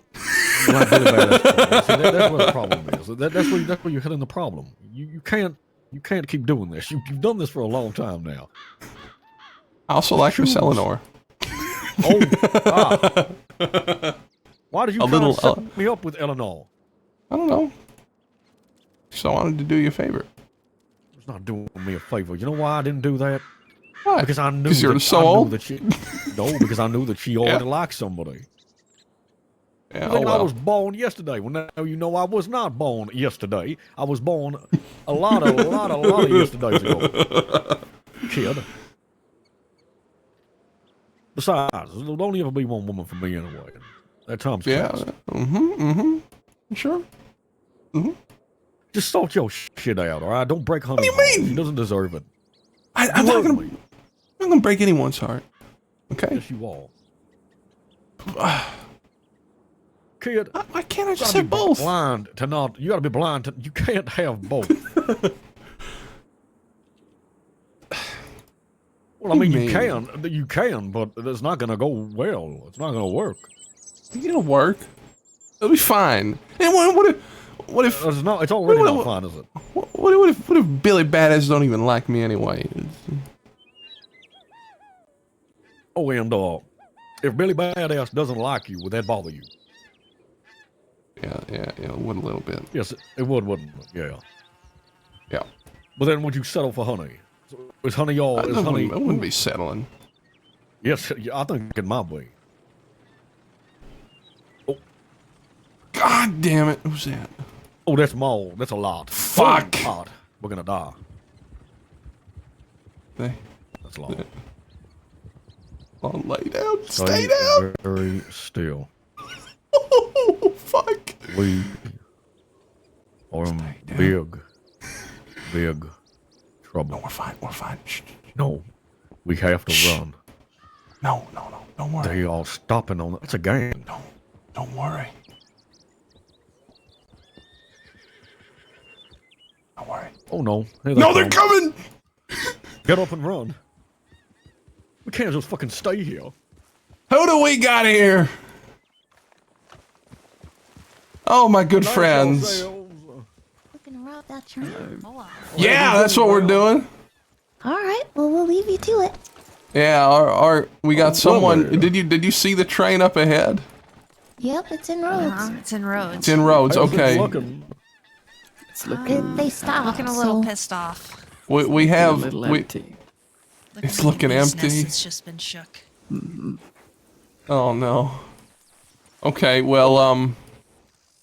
Like Billy Badass. See, that's where the problem is. That's where you're hitting the problem. You can't keep doing this. You've done this for a long time now. I also like Miss Eleanor. Why did you try to set me up with Eleanor? I don't know. So I wanted to do you a favor. It's not doing me a favor. You know why I didn't do that? Why? Because I knew you're so old? Because I knew that she already liked somebody. Yeah, I was born yesterday. Well, now you know I was not born yesterday. I was born a lot of yesterdays ago. Kid. Besides, there'll only ever be one woman for me anyway. That time's passed. Sure. Just sort your shit out, all right? Don't break Honey. What do you mean? She doesn't deserve it. I'm not gonna break anyone's heart. Okay. Yes, you are. Kid, why can't I just have both? Blind to not. You gotta be blind to. You can't have both. Well, I mean, you can, but it's not gonna go well. It's not gonna work. It's gonna work. It'll be fine. And what if? It's not. It's already not fine, is it? What if Billy Badass don't even like me anyway? Oh, and if Billy Badass doesn't like you, would that bother you? Yeah, it would a little bit. Yes, it would, wouldn't it? Yeah. But then would you settle for Honey? Is Honey all? I wouldn't be settling. Yes, I think it might be. Oh. God damn it! Who's that? Oh, that's Maul. That's a lot. Fuck! Oh, God. We're gonna die. That's a lot. Oh, lay down. Stay down. Very still. Oh, fuck. We are in big trouble. No, we're fine. Shh. No, we have to run. No, don't worry. They all stopping on it. It's a game. Don't worry. Don't worry. Oh no. They're coming! Get up and run. We can't just fucking stay here. Who do we got here? Oh, my good friends. Yeah, that's what we're doing. All right. Well, we'll leave you to it. Yeah, we got someone. Did you see the train up ahead? Yep, it's in roads. It's in roads. It's in roads. Okay. It's looking. They stopped. Looking a little pissed off. We have. A little empty. It's looking empty. It's just been shook. Oh no. Okay, well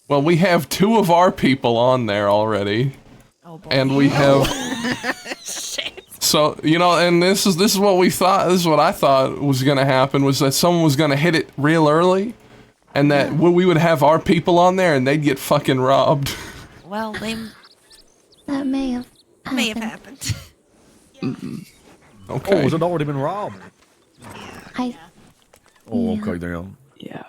we have 2 of our people on there already. Oh boy. And we have So, and this is what we thought, this is what I thought was gonna happen, was that someone was gonna hit it real early, and that we would have our people on there and they'd get fucking robbed. Well, that may have happened. Okay. Oh, has it already been robbed? Oh, okay then. Yeah.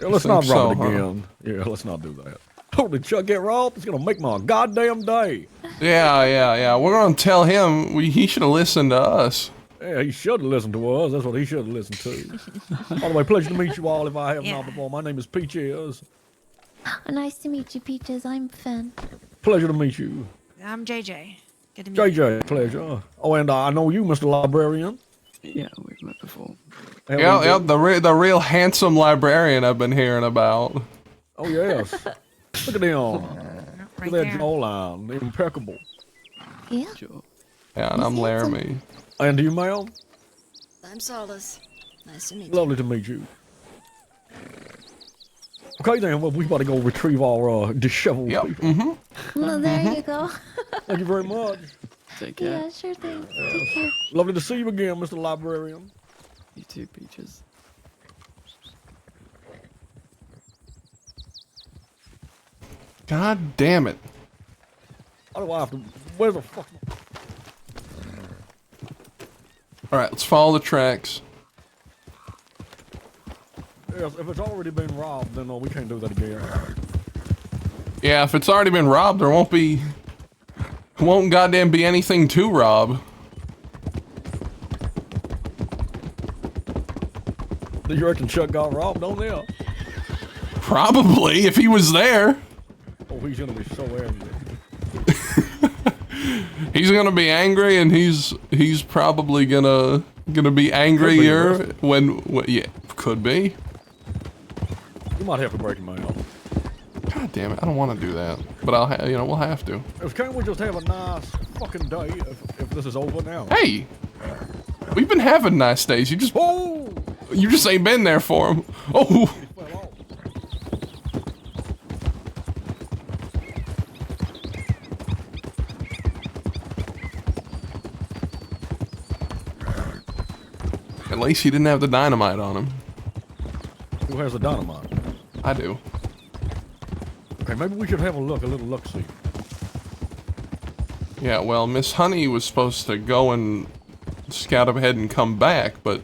Let's not rob it huh? again. Yeah, let's not do that. Oh, did Chuck get robbed? It's gonna make my goddamn day. Yeah. We're gonna tell him he should have listened to us. Yeah, he should have listened to us. That's what he should have listened to. By the way, pleasure to meet you all if I have not before. My name is Peaches. Nice to meet you, Peaches. I'm Finn. Pleasure to meet you. I'm JJ. Good to meet you. JJ, pleasure. Oh, and I know you, Mr. Librarian. Yeah, we've met before. Yeah, the real handsome librarian I've been hearing about. Oh, yes. Look at them. Look Right at that there. jawline. Impeccable. Yeah. Sure. Yeah, and I'm Laramie. And you, ma'am? I'm Solace. Nice to meet you. Lovely to meet you. Okay, then, well, we about to go retrieve our disheveled people. Well, there you go. Thank you very much. Take care. Yeah, sure thing. Take care. Lovely to see you again, Mr. Librarian. You too, Peaches. God damn it. How do I have to... Where's the fuck... Alright, let's follow the tracks. Yes, if it's already been robbed, then no, we can't do that again. Yeah, if it's already been robbed, there won't goddamn be anything to rob. Do you reckon Chuck got robbed on there? Probably, if he was there. Oh, he's gonna be so angry. He's gonna be angry, and he's probably gonna be angrier when yeah, could be. You might have to break him out. God damn it! I don't want to do that, but I'll you know, we'll have to. Can't we just have a nice fucking day if this is over now? Hey, we've been having nice days. You just ain't been there for him. Oh. At least he didn't have the dynamite on him. Who has the dynamite? I do. Okay, maybe we should have a little look-see. Yeah, well, Miss Honey was supposed to go and scout ahead and come back, but...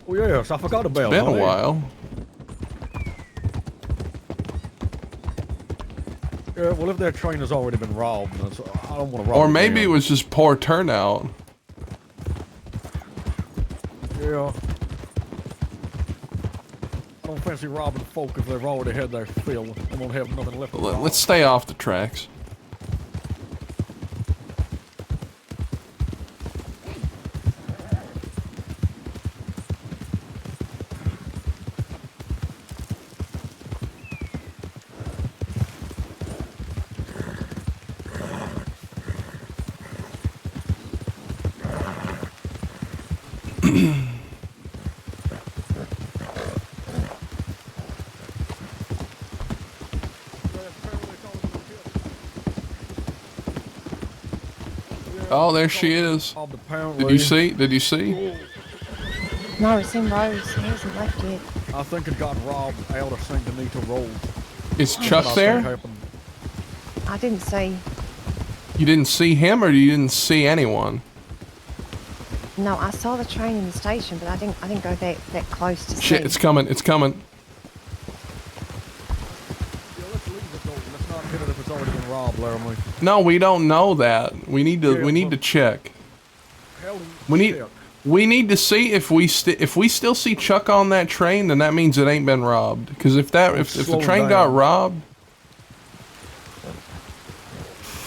Oh yes, I forgot about it. It's been a while. Yeah, well, if that train has already been robbed, I don't want to rob it. Or maybe it was just poor turnout. Yeah. I don't fancy robbing folk if they've already had their fill and won't have nothing left to rob. Let's stay off the tracks. Oh, there she is. Did you see? Did you see? No, it's in Rose. He hasn't left yet. I think it got robbed out of St. Benito Road. Is Chuck there? I didn't see. You didn't see him, or you didn't see anyone? No, I saw the train in the station, but I didn't go that close to see. Shit, it's coming. It's coming. Yeah, let's leave it though. Let's not hit it if it's already been robbed, Laramie. No, we don't know that. We need to. We need to check. We need to see if we still see Chuck on that train, then that means it ain't been robbed. Because if the train got robbed,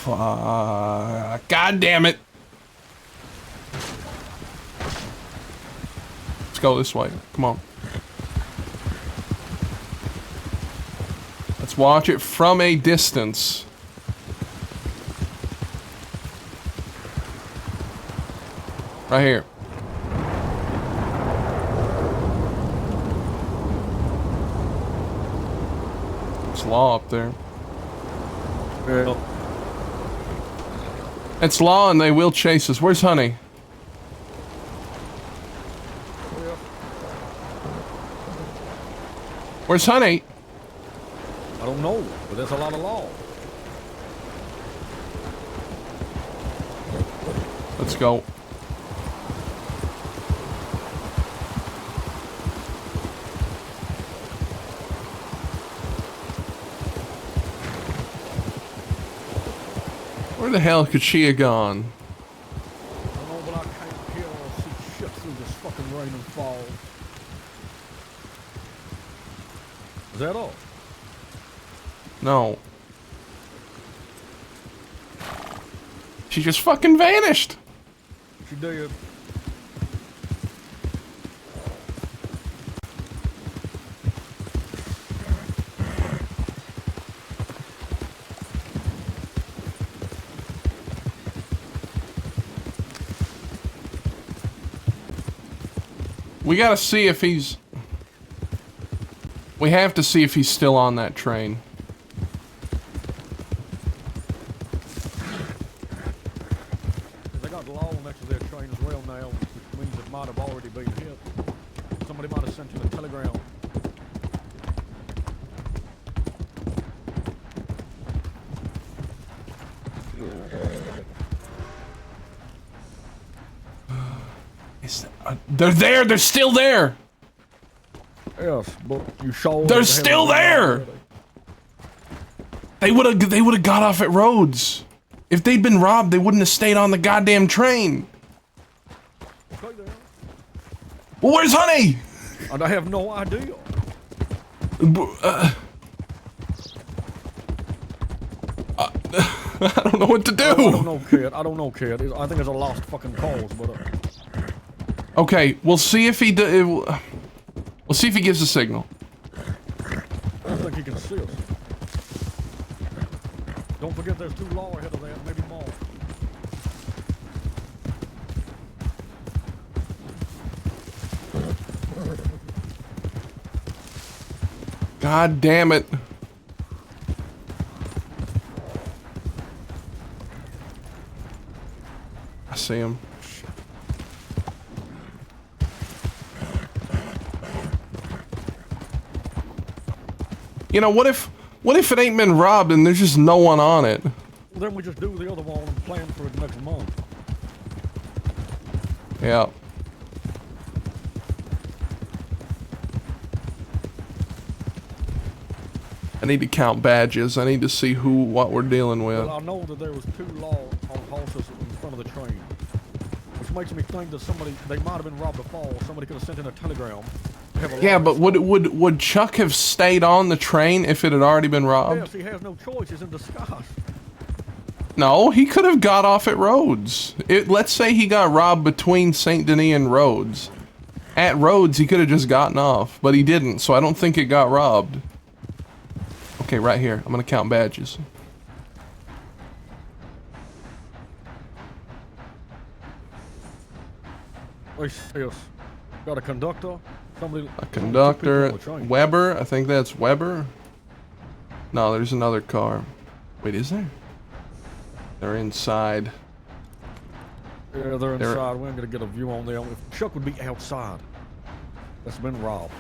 God damn it! Let's go this way. Come on. Let's watch it from a distance. Right here. It's Law up there. Yeah. It's Law and they will chase us. Where's Honey? Where's Honey? I don't know, but there's a lot of law. Let's go. Where the hell could she have gone? I don't know, but I can't hear or see shit through this fucking rain and fog. Is that all? No. She just fucking vanished. She did. We gotta see if he's... We have to see if he's still on that train. They got law next to their train as well now, which means it might have already been hit. Somebody might have sent you a telegram. They're there! They're still there! Yes, but you showed. They're still there! They would've got off at Rhodes. If they'd been robbed, they wouldn't have stayed on the goddamn train. Well, where's Honey? And I have no idea. I don't know what to do. I don't know, kid. I don't know, kid. I think it's a lost fucking cause, but Okay, we'll see if he we'll see if he gives a signal. I don't think he can see us. Don't forget there's 2 law ahead of that, maybe more. God damn it. I see him. You know, what if it ain't been robbed and there's just no one on it? Then we just do the other wall and plan for it next month. Yeah. I need to count badges. I need to see what we're dealing with. Well, I know that there was 2 law on horses in front of the train. Which makes me think that they might have been robbed before. Somebody could have sent in a telegram. Yeah, but would Chuck have stayed on the train if it had already been robbed? Yes, he has no choice. He's in disguise. No, he could have got off at Rhodes. Let's say he got robbed between St. Denis and Rhodes. At Rhodes, he could have just gotten off, but he didn't, so I don't think it got robbed. Okay, right here. I'm gonna count badges. Yes. Got a conductor. A conductor. Weber. I think that's Weber. No, there's another car. Wait, is there? They're inside. Yeah, they're inside. We ain't gonna get a view on them. If Chuck would be outside, that's been robbed.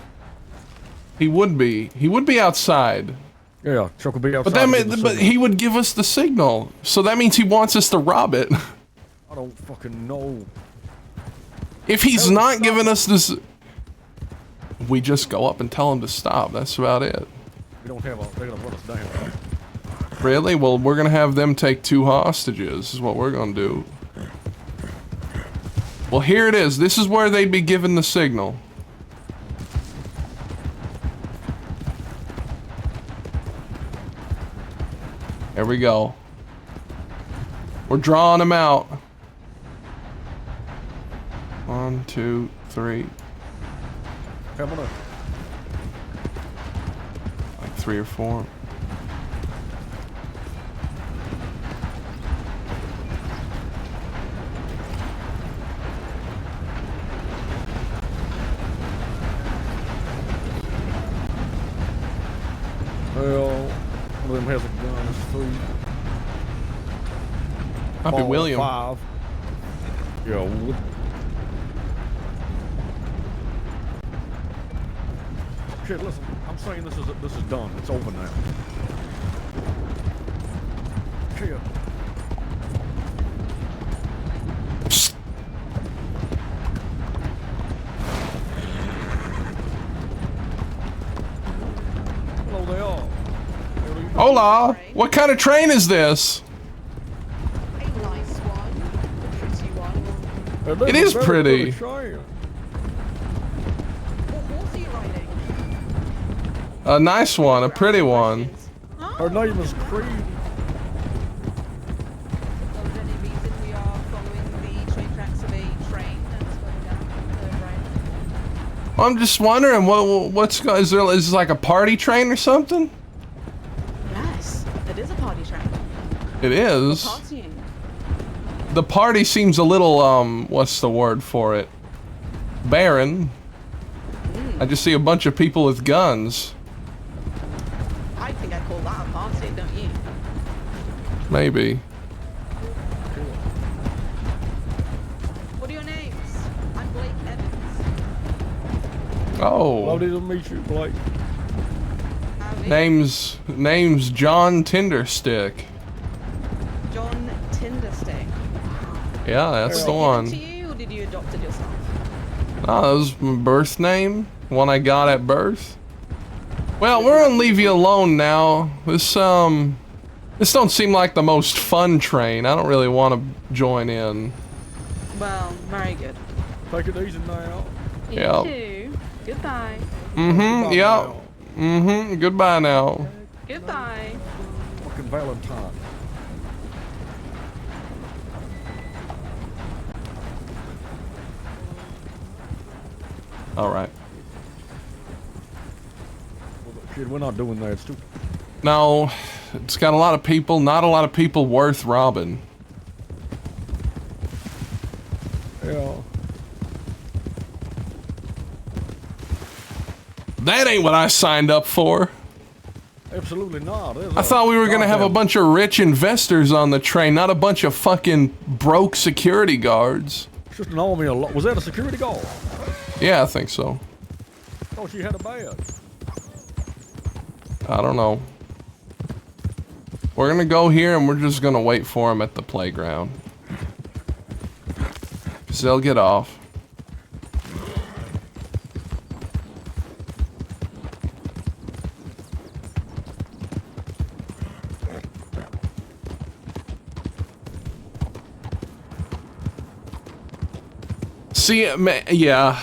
He would be. He would be outside. Yeah, Chuck would be outside. But he would give us the signal. So that means he wants us to rob it. I don't fucking know. If he's not giving us this, we just go up and tell him to stop. That's about it. We don't have they're gonna run us down. Really? Well, we're gonna have them take 2 hostages, is what we're gonna do. Well, here it is. This is where they'd be given the signal. There we go. We're drawing them out. 1, 2, 3. Come on up. Like 3 or 4. Well, one of them has a gun. It's 3. Might be 4, William. 5. Yeah. Shit, listen. I'm saying this is done. It's over now. Shit. Hello there. Hola! What kind of train is this? It is pretty. A nice one, a pretty one. Her name is Creed. I'm just wondering what's is this like a party train or something? Yes, it is a party train. It is. We're partying. The party seems a little what's the word for it? Barren. I just see a bunch of people with guns. I think I call that a party, don't you? Maybe. What are your names? I'm Blake Evans. Oh. Lovely to meet you, Blake. Name's John Tinderstick. John Tinderstick. Yeah, that's the Was it one. given to you, or did you adopt it yourself? Oh, that was my birth name. One I got at birth. Well, we're gonna leave you alone now. This don't seem like the most fun train. I don't really want to join in. Well, very good. Take it easy now. You Yeah. too. Goodbye. Mm-hmm, yeah. Mm-hmm, goodbye now. Goodbye. Fucking Valentine. All right. Kid, we're not doing that. It's too... No, it's got a lot of people, not a lot of people worth robbing. Yeah. That ain't what I signed up for. Absolutely not. I thought we were gonna have a bunch of rich investors on the train, not a bunch of fucking broke security guards. It's just an army of... Was that a security guard? Yeah, I think so. Oh, she had a badge. I don't know. We're gonna go here and we're just gonna wait for them at the playground. 'Cause they'll get off. See, yeah.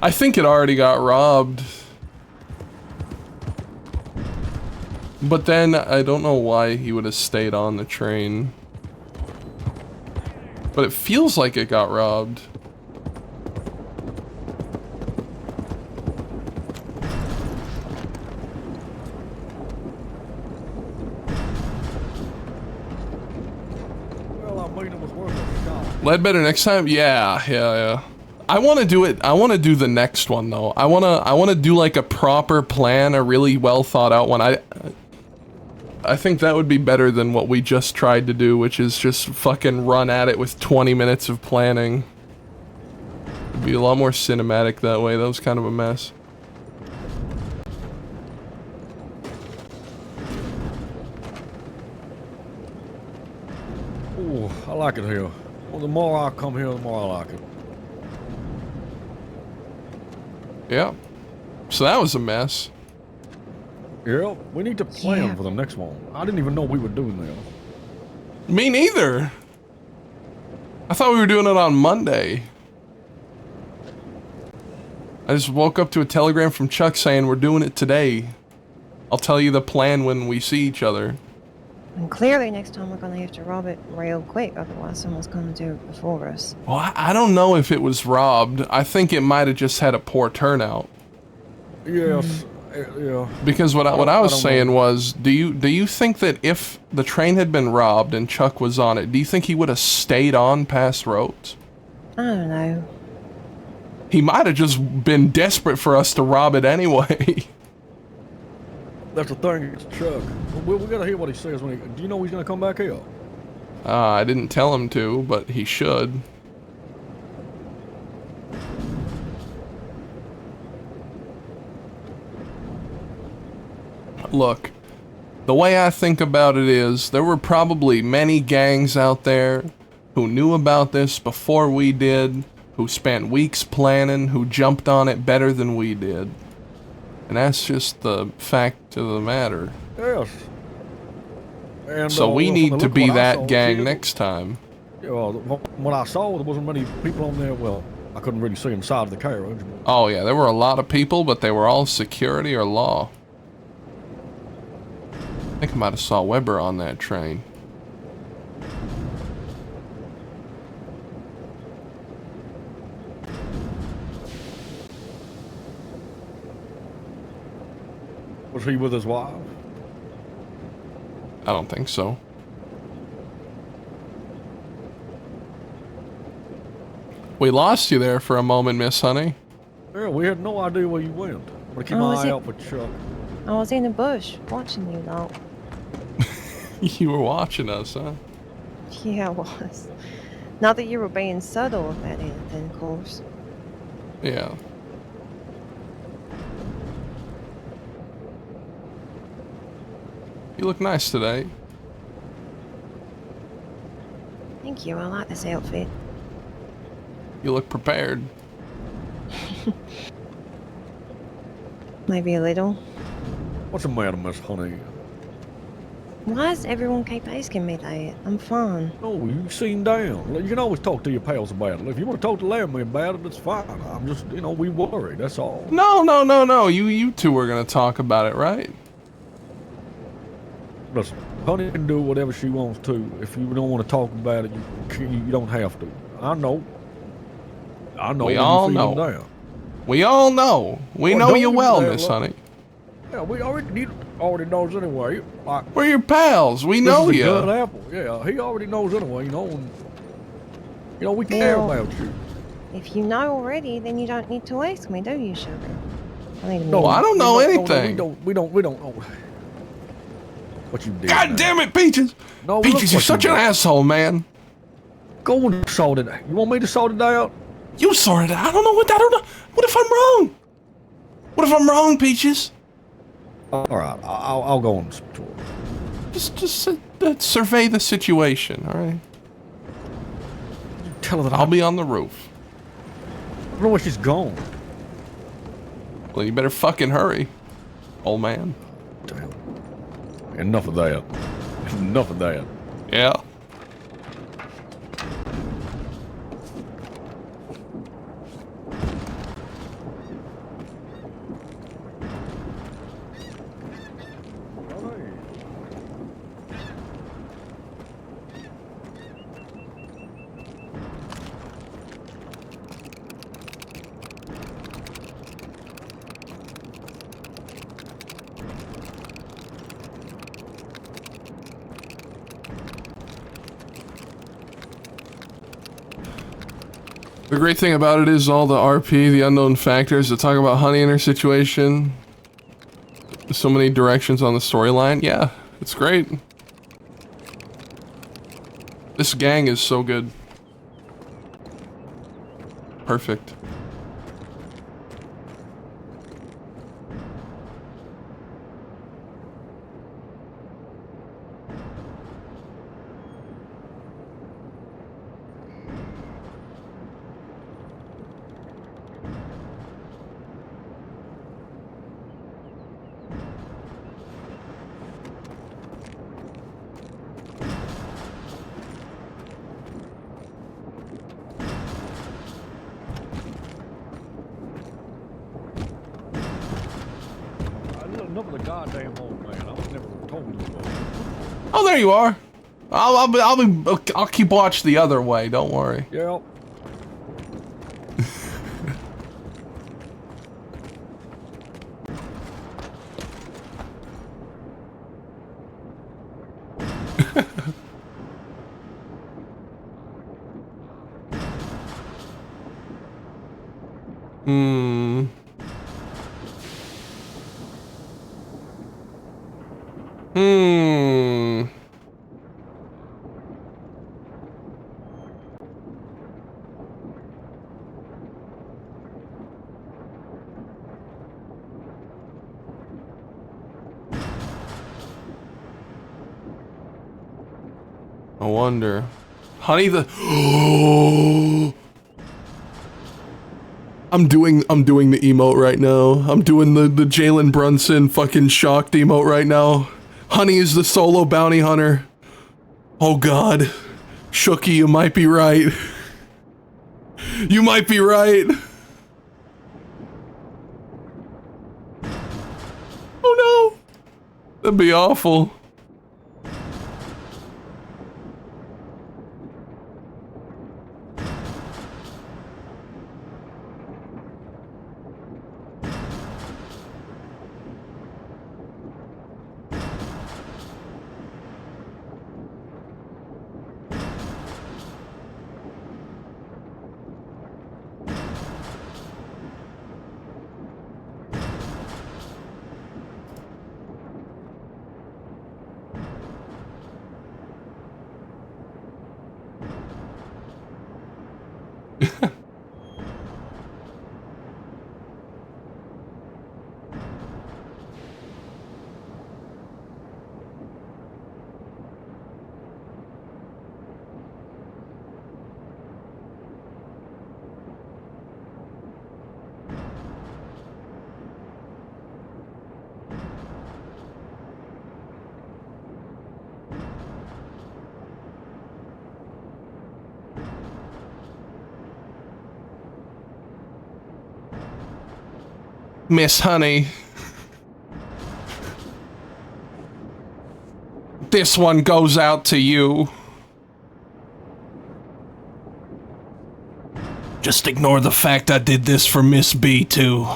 I think it already got robbed. But then, I don't know why he would have stayed on the train. But it feels like it got robbed. Well, I mean, it was worth a shot. Ledbetter next time? Yeah. I want to do it. I want to do the next one though. I want to do like a proper plan, a really well thought out one. I think that would be better than what we just tried to do, which is just fucking run at it with 20 minutes of planning. It'd be a lot more cinematic that way. That was kind of a mess. Ooh, I like it here. Well, the more I come here, the more I like it. Yeah. So that was a mess. Yeah, we need to plan for the next one. I didn't even know we were doing that. Me neither. I thought we were doing it on Monday. I just woke up to a telegram from Chuck saying we're doing it today. I'll tell you the plan when we see each other. And clearly next time we're going to have to rob it real quick, otherwise someone's going to do it before us. Well, I don't know if it was robbed. I think it might have just had a poor turnout. Yes. Yeah. Because what I was saying was, do you think that if the train had been robbed and Chuck was on it, do you think he would have stayed on past Rhodes? I don't know. He might have just been desperate for us to rob it anyway. That's the thing, it's Chuck. We gotta hear what he says when he... Do you know he's gonna come back here? I didn't tell him to, but he should. Look, the way I think about it is, there were probably many gangs out there who knew about this before we did, who spent weeks planning, who jumped on it better than we did. And that's just the fact of the matter. Yes. And, so we well, need to be that saw, gang next time. Yeah, well, what I saw, there wasn't many people on there. Well, I couldn't really see inside of the carriage. Oh yeah, there were a lot of people, but they were all security or law. I think I might have saw Weber on that train. Was he with his wife? I don't think so. We lost you there for a moment, Miss Honey. Yeah, we had no idea where you went. I'm gonna keep my eye out for Chuck. I was in the bush watching you lot. You were watching us, huh? Yeah, I was. Not that you were being subtle about anything, of course. Yeah. You look nice today. Thank you, I like this outfit. You look prepared. Maybe a little. What's the matter, Miss Honey? Why does everyone keep asking me that? I'm fine. Oh, you seem down. You can always talk to your pals about it. If you want to talk to Laramie about it, it's fine. I'm just, we worry. That's all. No. You two are gonna talk about it, right? Listen, Honey can do whatever she wants to. If you don't want to talk about it, you don't have to. I know. We all know. Down. We all know. We know you well, Miss Honey. Yeah, we already knows anyway. We're your pals. We know you. Good apple. Yeah, he already knows anyway. And, we care about you. If you know already, then you don't need to ask me, do you, sugar? No, I don't know anything. We don't know what you did. God damn it, Peaches! No, Peaches, you're such an asshole, man. Go and sort it out. You want me to sort it out? You sort it out. I don't know. What if I'm wrong? What if I'm wrong, Peaches? All right, I'll go on the tour. Just survey the situation, all right? Tell her that I'll be on the roof. I don't know where she's gone. Well, you better fucking hurry, old man. Damn. Enough of that. Enough of that. Yeah. The great thing about it is all the RP, the unknown factors, that talk about Honey and her situation. So many directions on the storyline. Yeah, it's great. This gang is so good. Perfect. Enough of the goddamn old man. I was never told you about. Oh, there you are. I'll keep watch the other way. Don't worry. Yeah. I wonder. Honey, I'm doing the emote right now. I'm doing the Jalen Brunson fucking shocked emote right now. Honey is the solo bounty hunter. Oh god. Shooky, you might be right. You might be right. Oh no. That'd be awful. Miss Honey. This one goes out to you. Just ignore the fact I did this for Miss B, too.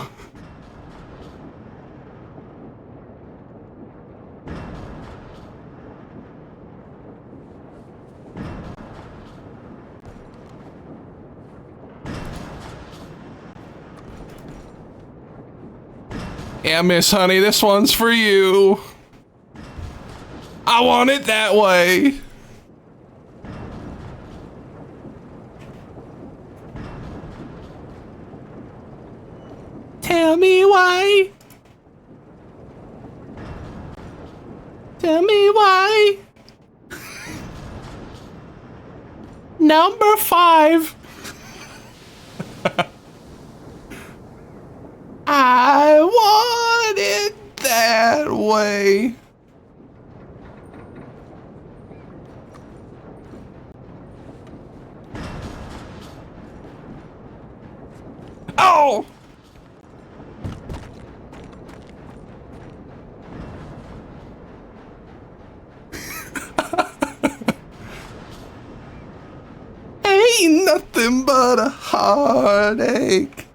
Yeah, Miss Honey, this one's for you. I want it that way. Tell me why. Tell me why. Number 5. I want it that way. Oh! Ain't nothing but a heartache.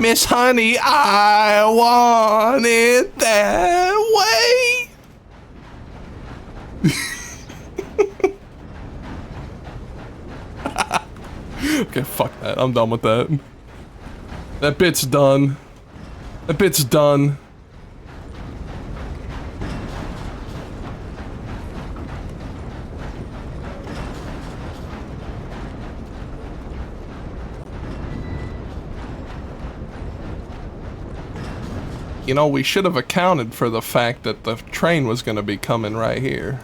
Miss Honey, I want it that way. Okay, fuck that. I'm done with that. That bit's done. That bit's done. You know, we should have accounted for the fact that the train was going to be coming right here.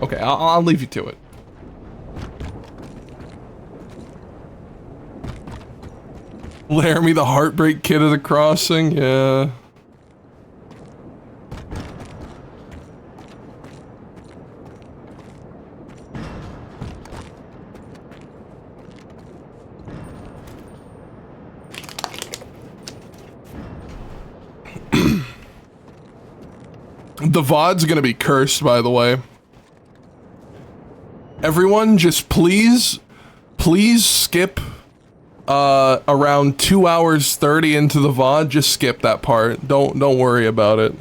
Okay, I'll leave you to it. Laramie, the heartbreak kid of the crossing, yeah. The VOD's gonna be cursed, by the way. Everyone, just please skip around 2 hours 30 into the VOD. Just skip that part. Don't worry about it.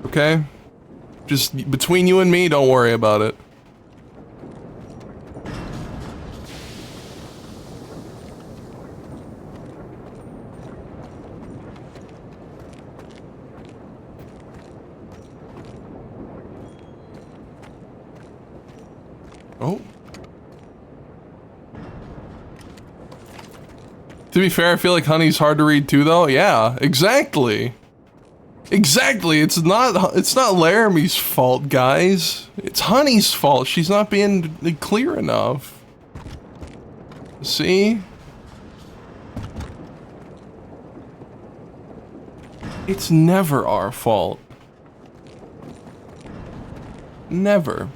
Okay? Just between you and me, don't worry about it. Oh. To be fair, I feel like Honey's hard to read too, though. Yeah, exactly. Exactly. It's not Laramie's fault, guys. It's Honey's fault. She's not being clear enough. See? It's never our fault. Never.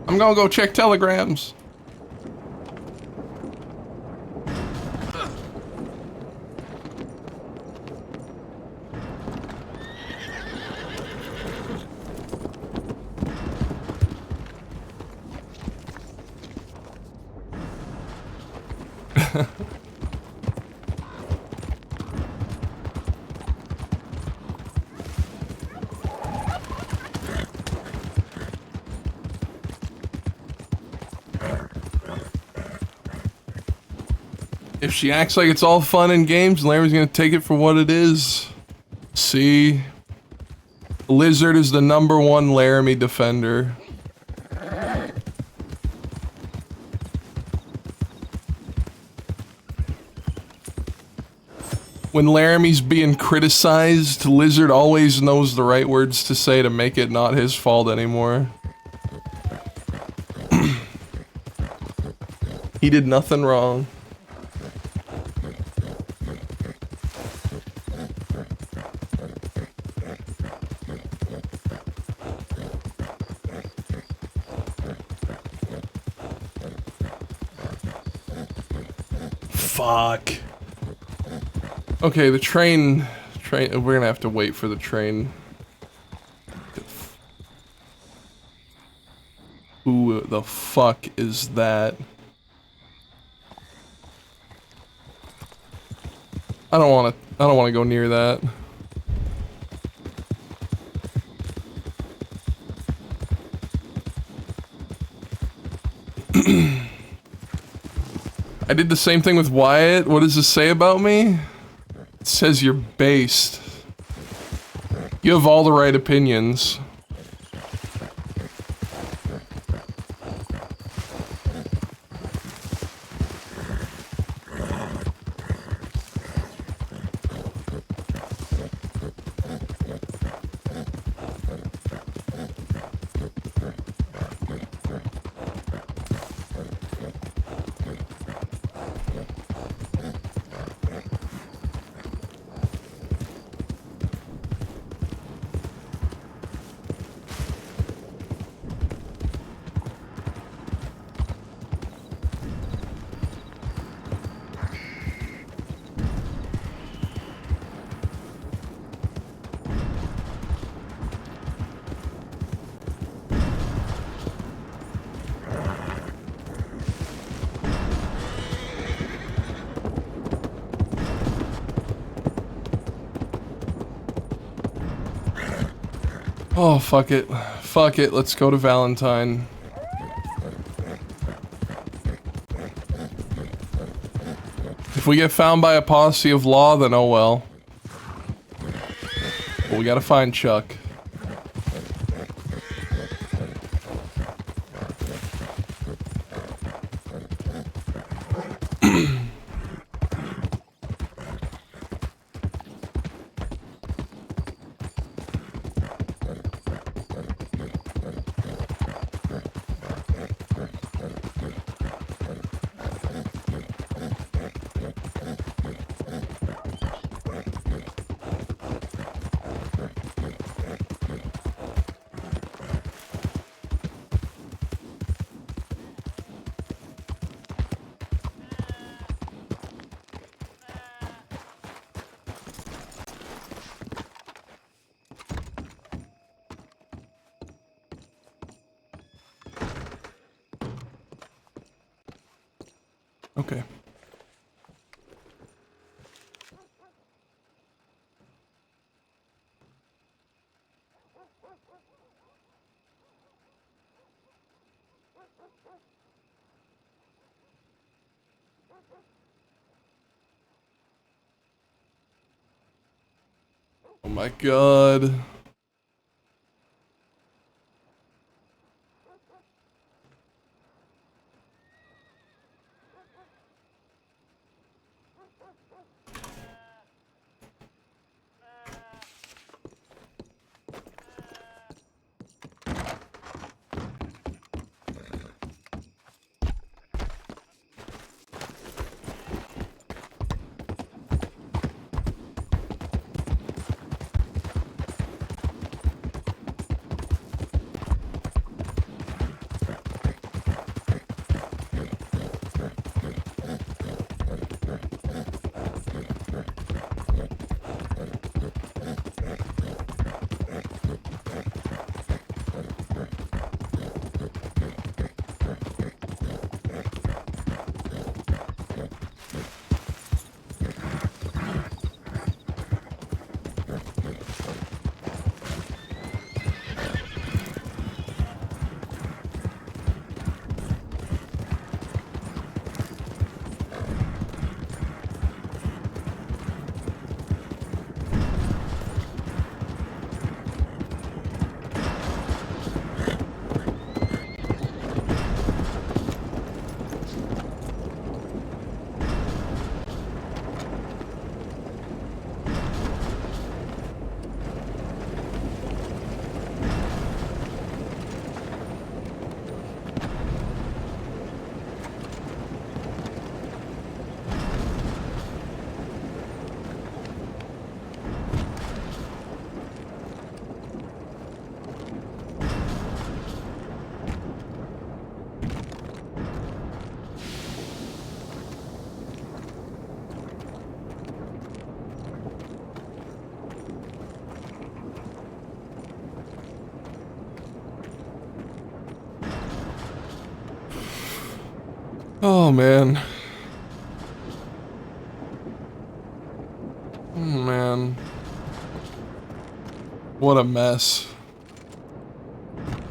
I'm gonna go check telegrams. If she acts like it's all fun and games, Larry's gonna take it for what it is. See? Lizard is the #1 Laramie defender. when Laramie's being criticized, Lizard always knows the right words to say to make it not his fault anymore. He did nothing wrong. Fuck. Okay, the train, we're gonna have to wait for the train. Who the fuck is that? I don't wanna go near that. I did the same thing with Wyatt. What does this say about me? It says you're based. You have all the right opinions. Oh, fuck it. Fuck it, let's go to Valentine. If we get found by a posse of law, then oh well. But we gotta find Chuck. Okay. Oh my god. Oh, man. Oh, man. What a mess.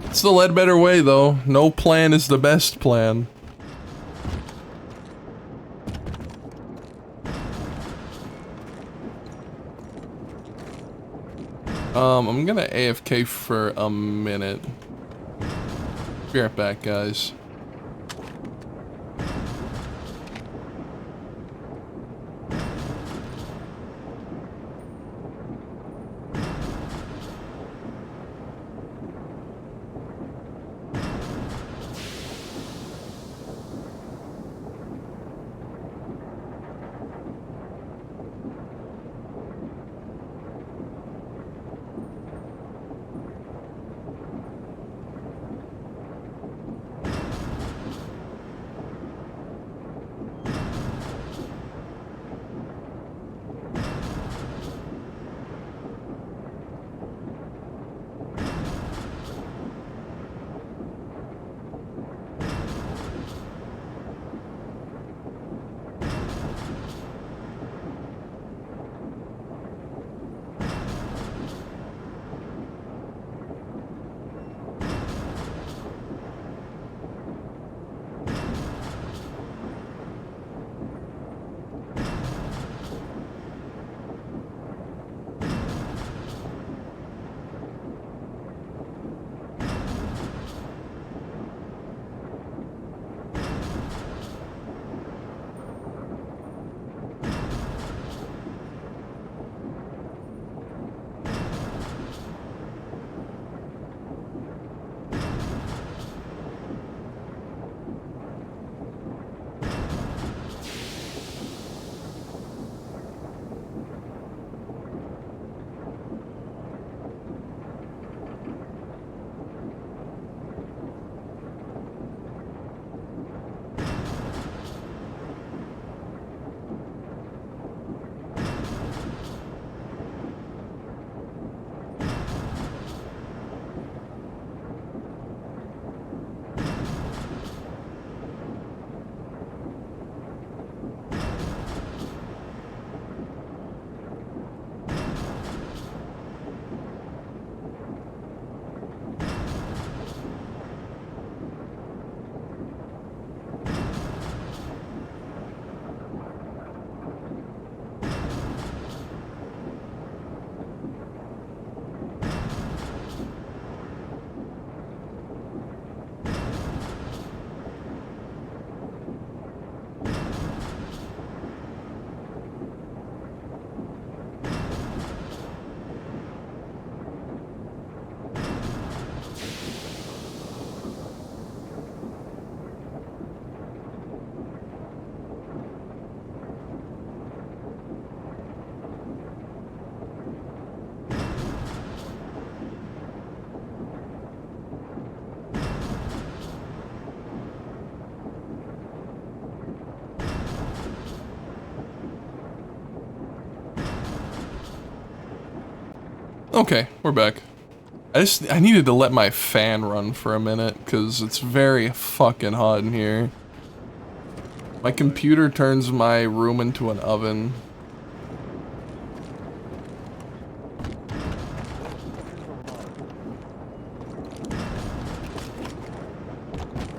It's the Ledbetter way, though. No plan is the best plan. I'm gonna AFK for a minute. Be right back, guys. Okay, we're back. I needed to let my fan run for a minute, because it's very fucking hot in here. My computer turns my room into an oven.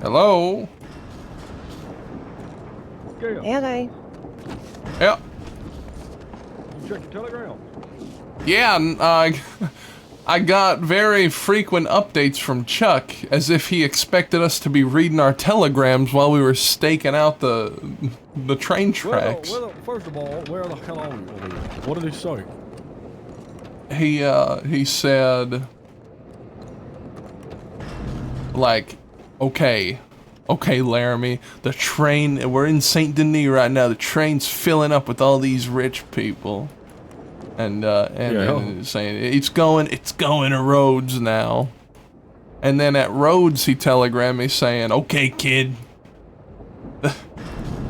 Hello? Hello. Yeah. You check your telegram. Yeah, I got very frequent updates from Chuck, as if he expected us to be reading our telegrams while we were staking out the train tracks. Well, first of all, where the hell are you? What did he say? He said, like, okay, Laramie, the train, we're in Saint Denis right now, the train's filling up with all these rich people. And saying it's going to Rhodes now. And then at Rhodes he telegrammed me saying, okay kid,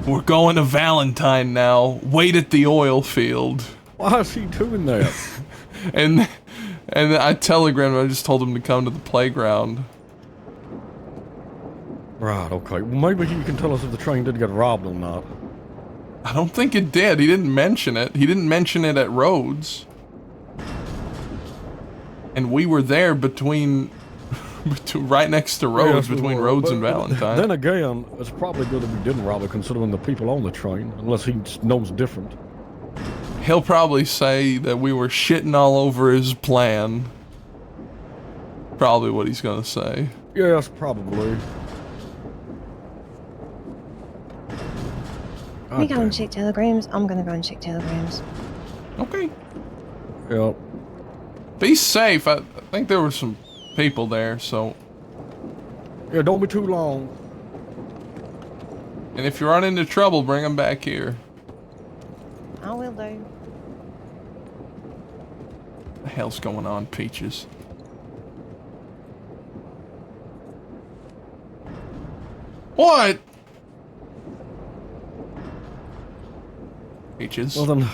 we're going to Valentine now, wait at the oil field. Why is he doing that? and I telegrammed him, I just told him to come to the playground. Right, okay. Well, maybe you can tell us if the train did get robbed or not. I don't think it did. He didn't mention it. He didn't mention it at Rhodes. And we were there between right next to Rhodes, between Rhodes and Valentine. Then again, it's probably good that we didn't rob it, considering the people on the train, unless he knows different. He'll probably say that we were shitting all over his plan. Probably what he's gonna say. Yes, probably. We go and check telegrams. I'm gonna go and check telegrams. Okay. Yeah. Be safe. I think there were some people there, so. Yeah, don't be too long. And if you run into trouble, bring them back here. I will do. What the hell's going on, Peaches? What? Peaches? Well then,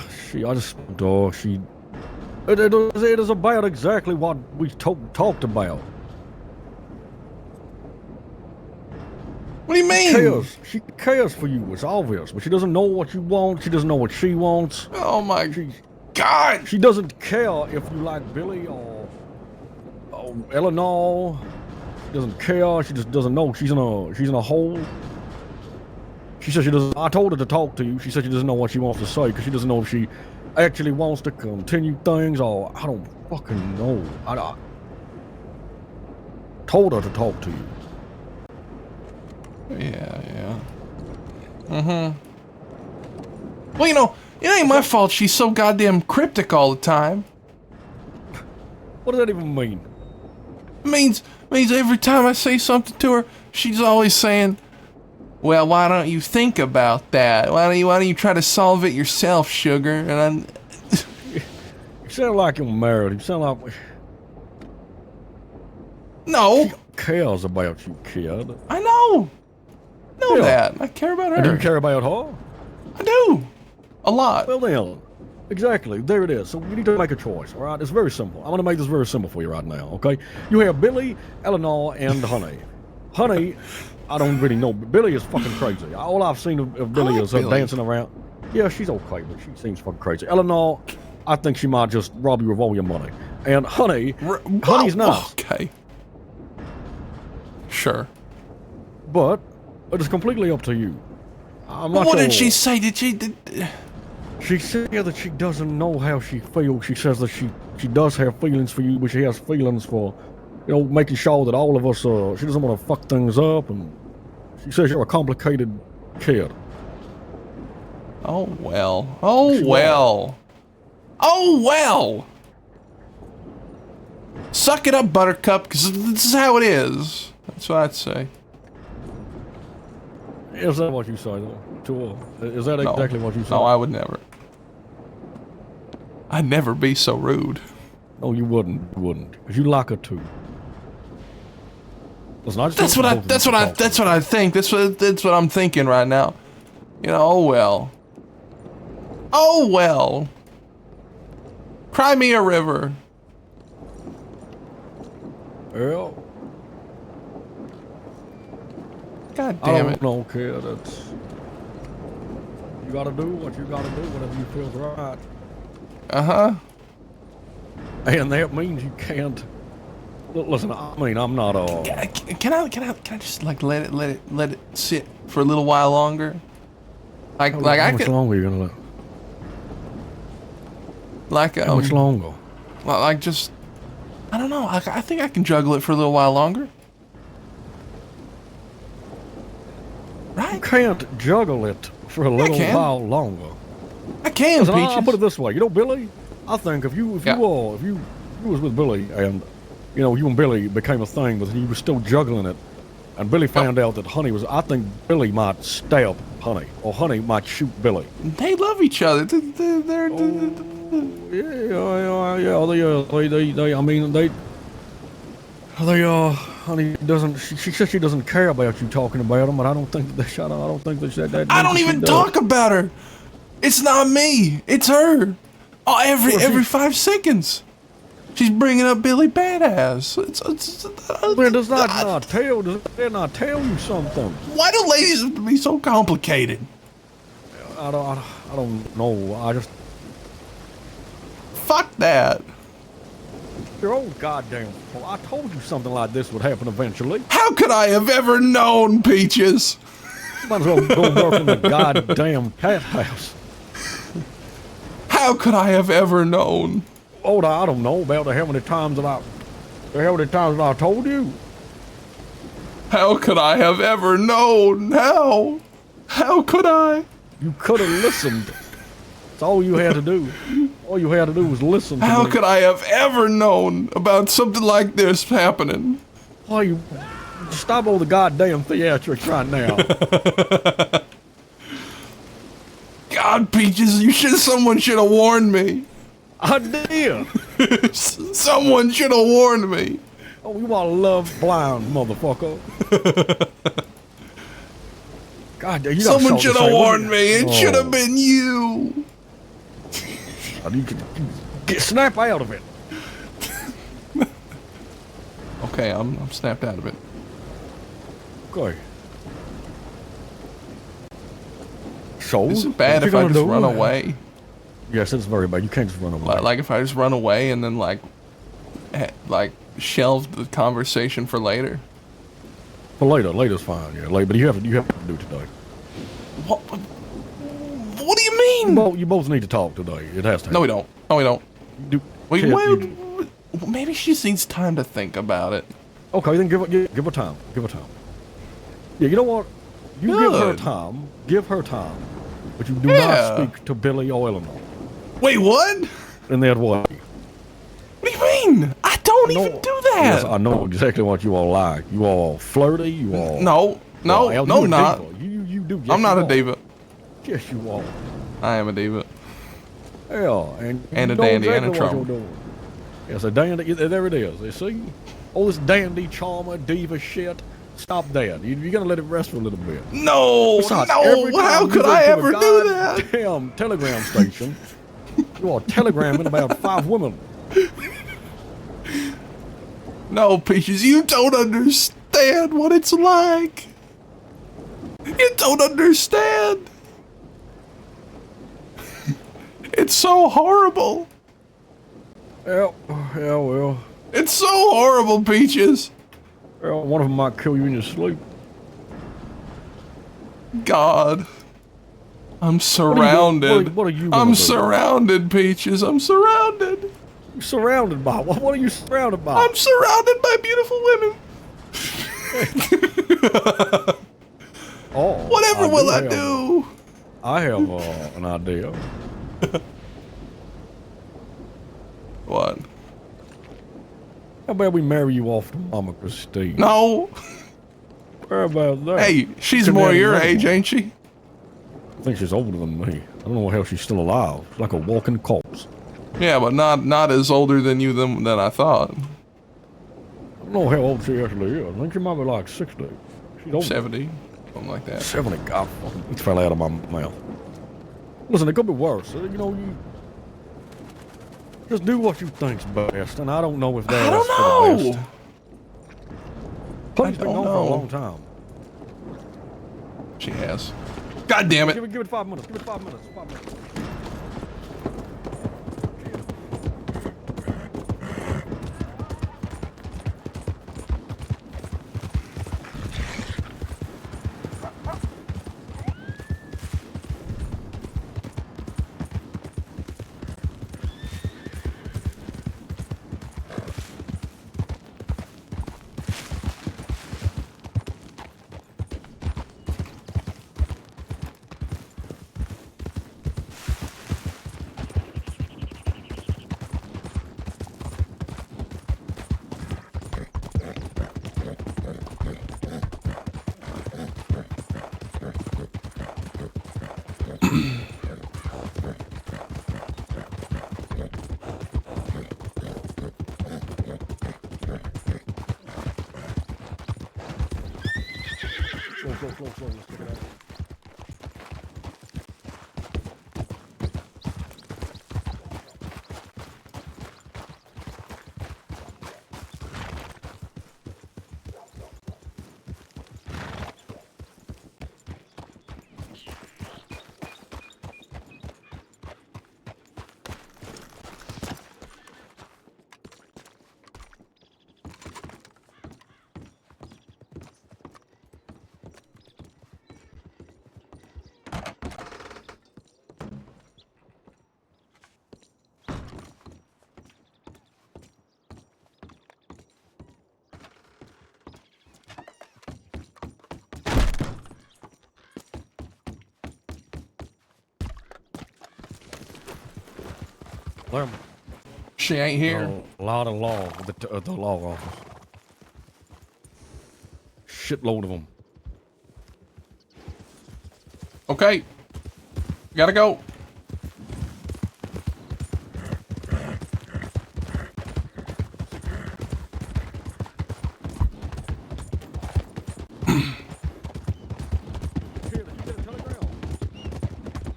it is about exactly what we talked about. What do you mean? She cares for you, it's obvious, but she doesn't know what you want, she doesn't know what she wants. Oh my God! She doesn't care if you like Billy or Eleanor. She doesn't care, she just doesn't know. She's in a hole. She said she doesn't. I told her to talk to you. She said she doesn't know what she wants to say because she doesn't know if she actually wants to continue things or I don't fucking know. I told her to talk to you. Yeah. Well, you know, it ain't my fault she's so goddamn cryptic all the time. What does that even mean? It means every time I say something to her, she's always saying, well, why don't you think about that? Why don't you try to solve it yourself, sugar? And You sound like you're married. You sound like... No. She cares about you, kid. I know. That. I care about her. And do you care about her? I do. A lot. Well then, exactly. There it is. So you need to make a choice, all right? It's very simple. I'm going to make this very simple for you right now, okay? You have Billy, Eleanor, and Honey. Honey, I don't really know, but Billy is fucking crazy. All I've seen of Billy is her dancing around. Yeah, she's okay, but she seems fucking crazy. Eleanor, I think she might just rob you of all your money. And Honey, Honey's nice. Okay. Sure. But it is completely up to you. I'm not what sure. did she say? She said that she doesn't know how she feels. She says that she does have feelings for you, but she has feelings for, you know, making sure that all of us, she doesn't want to fuck things up, and she says you're a complicated kid. Oh, well. Oh, well. Oh, well. Suck it up, Buttercup, because this is how it is. That's what I'd say. Is that what you say, though? Is that exactly what you say? No, I would never. I'd never be so rude. No, you wouldn't. You wouldn't. Because you like her too. Listen, That's what I think. That's what I'm thinking right now. You know, oh well. Oh well. Cry me a river. Well. God damn it. I don't know, kid. It's... You gotta do what you gotta do, whatever you feel's right. Uh-huh. And that means you can't... Listen, I mean, I'm not Can I just like let it sit for a little while longer? How much longer are you gonna let? Like how much longer? Like just I don't know. I think I can juggle it for a little while longer. Right? You can't juggle it for a little while longer. I can, Listen, Peaches. I'll put it this way. You know, Billy, I think if you was with Billy and, you know, you and Billy became a thing, but you were still juggling it, and Billy found out that Honey was, I think Billy might stab Honey, or Honey might shoot Billy. They love each other. They're Honey doesn't. She says she doesn't care about you talking about him, but I don't think that. I don't think that. I don't even talk about her. It's not me. It's her. Oh, every 5 seconds. She's bringing up Billy Badass. Man, does not tell you something? Why do ladies have to be so complicated? I don't know. I just fuck that. Your own goddamn fault. I told you something like this would happen eventually. How could I have ever known, Peaches? You might as well go work in the goddamn cat house. How could I have ever known? Oh, I don't know about how many times that I told you. How could I have ever known? How could I? You could have listened. That's all you had to do. All you had to do was listen to me. How could I have ever known about something like this happening? Why you stop all the goddamn theatrics right now? God, Peaches, someone should have warned me. I did. Someone should have warned me. Oh, you are love blind, motherfucker. God, you someone should have warned me. It should have been you. You can snap out of it. Okay, I'm snapped out of it. Okay. So, is it bad if I just run away? Yes, it's very bad. You can't just run away. Like if I just run away and then like shelve the conversation for later. For later's fine. Yeah, later. But you have to do it today. What do you mean? You both need to talk today. It has to. No, we don't. No, we don't. Wait. Maybe she just needs time to think about it. Okay, then give her time. Give her time. Yeah, you know what? You give her time. Give her time. But you do not speak to Billy or Eleanor. Wait, what? In that way. What do you mean? I don't even do that. Yes, I know exactly what you all like. You all flirty. You all. No, I'm not. You do. Yes, I'm not a diva. Yes, you are. I am a diva. Yeah, and a dandy and a charmer. Yes, a dandy. There it is. You see, all this dandy, charmer, diva shit. Stop that. You're gonna let it rest for a little bit. No, besides, no. How could I ever do that? Damn telegram station. You are telegramming about 5 women. No, Peaches, you don't understand what it's like. You don't understand. It's so horrible. Yeah, well. It's so horrible, Peaches. Well, one of them might kill you in your sleep. God. I'm surrounded. What are you I'm surrounded, Peaches. I'm surrounded. You're surrounded by? What are you surrounded by? I'm surrounded by beautiful women. Whatever will I do? I have an idea. What? How about we marry you off to Mama Christine? No. How about that? Hey, she's more your age, ain't she? I think she's older than me. I don't know how she's still alive. She's like a walking corpse. Yeah, but not as older than you than I thought. I don't know how old she actually is. I think she might be like 60. She's older. 70, something like that. 70. God, it fell out of my mouth. Listen, it could be worse. You know, you just do what you think's best, and I don't know if that's for the best. Please been gone for a long time. She has. God damn it. Give it 5 minutes. Give it 5 minutes. 5 minutes. Slow. Let's pick it up. Laramie. She ain't here. No, a lot of law at the law office. Shitload of them. Okay. Gotta go.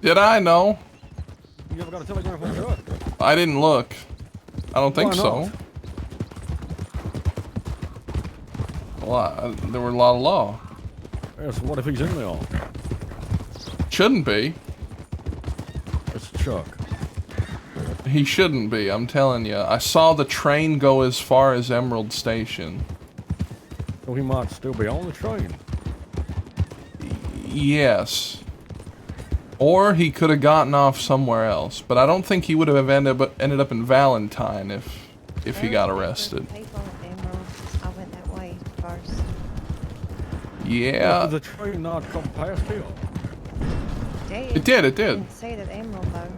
Did I know? You ever got a telegram from Chuck? I didn't look. I don't think Why so. not? Well, there were a lot of law. Yeah, so what if he's in there? Shouldn't be. It's Chuck. He shouldn't be, I'm telling you. I saw the train go as far as Emerald Station. So he might still be on the train. Yes. Or he could have gotten off somewhere else. But I don't think he would have ended up in Valentine if he got arrested. People at Emerald. I went that way first. Yeah. Did the train not come past here? It did. I didn't see it at Emerald though.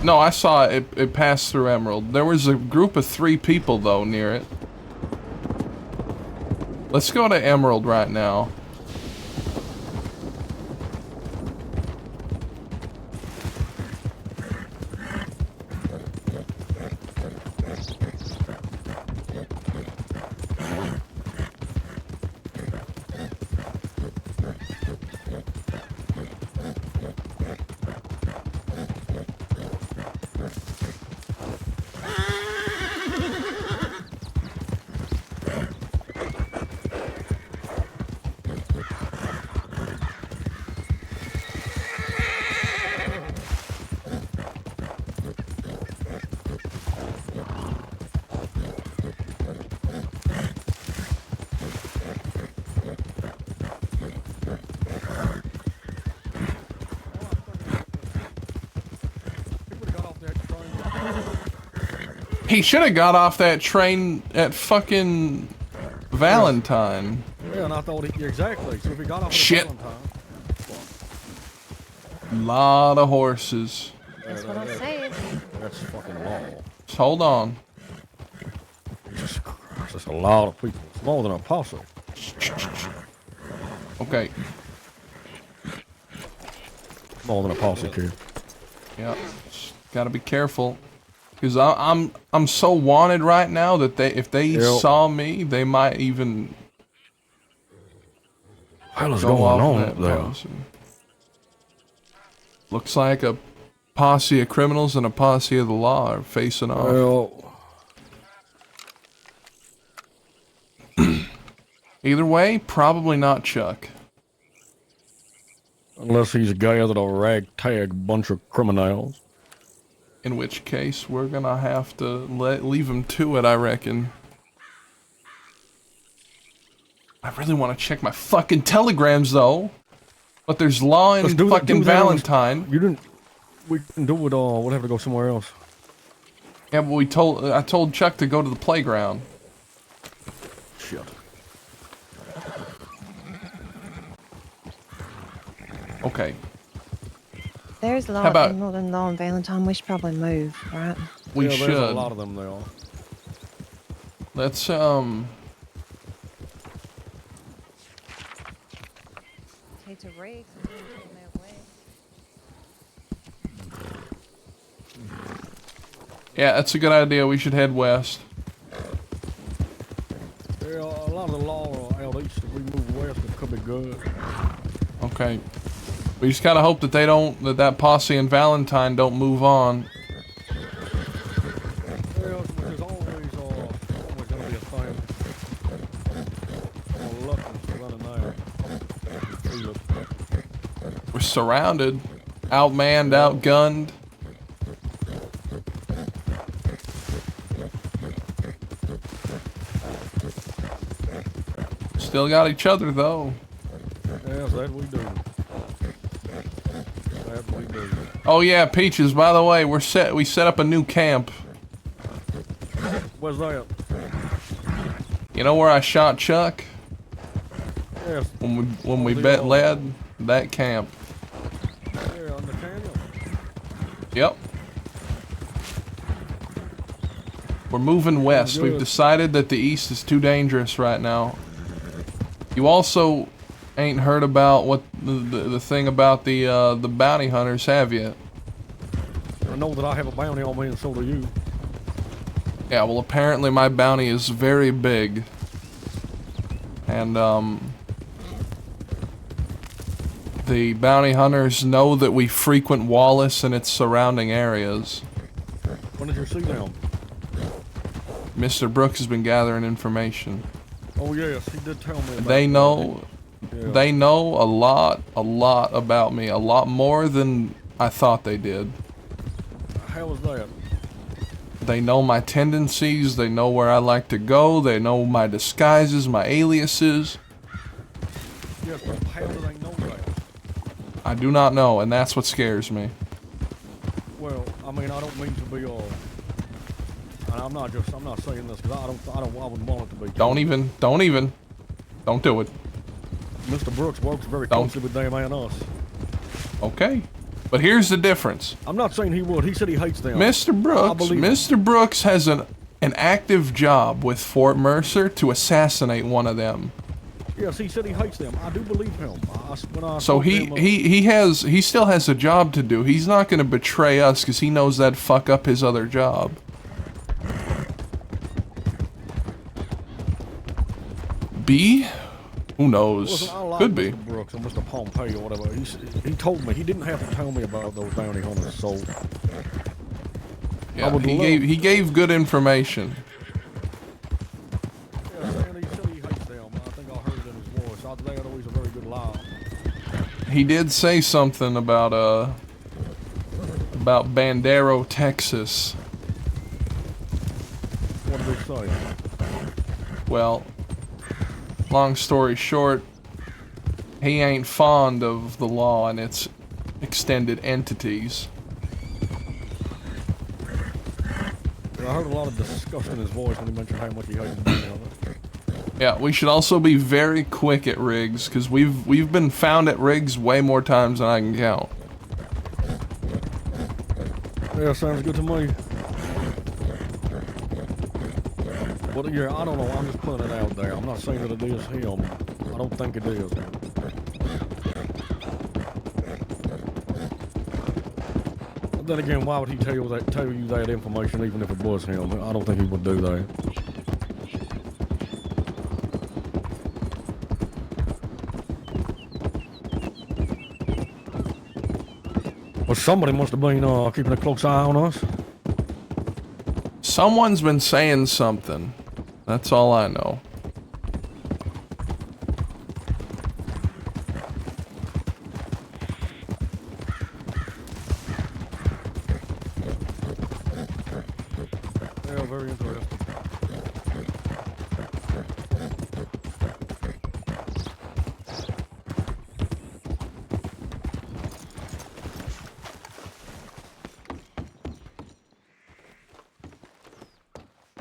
No, I saw it passed through Emerald. There was a group of 3 people, though, near it. Let's go to Emerald right now. He should have got off that train at fucking Valentine. Yeah, and I thought exactly. So if he got off Shit. at Valentine. Lot of horses. That's what I'm saying. That's fucking law. Just hold on. Jesus Christ, that's a lot of people. It's more than a posse. Okay. More than a posse, kid. Yeah. Just gotta be careful. Cause I'm so wanted right now that if they saw me, they might even What is go going off on that up there? posse. Looks like a posse of criminals and a posse of the law are facing off. Well, Either way, probably not Chuck. unless he's gathered a ragtag bunch of criminals. In which case, we're gonna have to leave him to it, I reckon. I really want to check my fucking telegrams, though. But there's law in fucking Valentine. You didn't. We can do it all. We'll have to go somewhere else. Yeah, but I told Chuck to go to the playground. Shit. Okay. There's a lot How of about- Emerald and Law and Valentine. We should probably move, right? We Yeah, should. There's a lot of them there. Let's Take to Riggs and then take them out west. Yeah, that's a good idea. We should head west. Yeah, a lot of the law out east. If we move west, it could be good. Okay. We just gotta hope that they don't, that posse and Valentine don't move on. Yeah, there's always gonna be a thing. Reluctance running there. Feel it. We're surrounded, outmanned, outgunned. Still got each other though. Yes, that we do. That we do. Oh yeah, Peaches. By the way, we set up a new camp. Where's that? You know where I shot Chuck? Yes. When we led that camp. Yeah, on the canyon. Yep. We're moving west. We've decided that the east is too dangerous right now. You also ain't heard about what the thing about the bounty hunters, have you? I know that I have a bounty on me, and so do you. Yeah, well, apparently my bounty is very big. And, the bounty hunters know that we frequent Wallace and its surrounding areas. When did you see them? Mr. Brooks has been gathering information. Oh yes, he did tell me about They know, yeah. they know a lot about me. A lot more than I thought they did. How was that? They know my tendencies, they know where I like to go, they know my disguises, my aliases. Yes, but how do they know that? I do not know, and that's what scares me. Well, I mean, I don't mean to be and I'm not saying this because I wouldn't want it to be. Don't even. Don't do it. Mr. Brooks works very closely with them and us. Okay. But here's the difference. I'm not saying he would. He said he hates them. Mr. Brooks has an active job with Fort Mercer to assassinate one of them. Yes, he said he hates them. I do believe him. So he still has a job to do. He's not going to betray us because he knows that'd fuck up his other job. B? Who knows? Listen, I like Could be. Mr. Brooks or Mr. Pompey or whatever. He told me. He didn't have to tell me about those bounty hunters, so... Yeah, he gave good information. Yeah, and he said he hates them. I think I heard it in his voice. I think that he's a very good liar. He did say something about Bandero, Texas. What did he say? Well, long story short, he ain't fond of the law and its extended entities. I heard a lot of disgust in his voice when he mentioned how much he hated them. Yeah, we should also be very quick at rigs, because we've been found at rigs way more times than I can count. Yeah, sounds good to me. But yeah, I don't know. I'm just putting it out there. I'm not saying that it is him. I don't think it is. But then again, why would he tell you that information even if it was him? I don't think he would do that. Well, somebody must have been keeping a close eye on us. Someone's been saying something. That's all I know. Yeah, very interesting.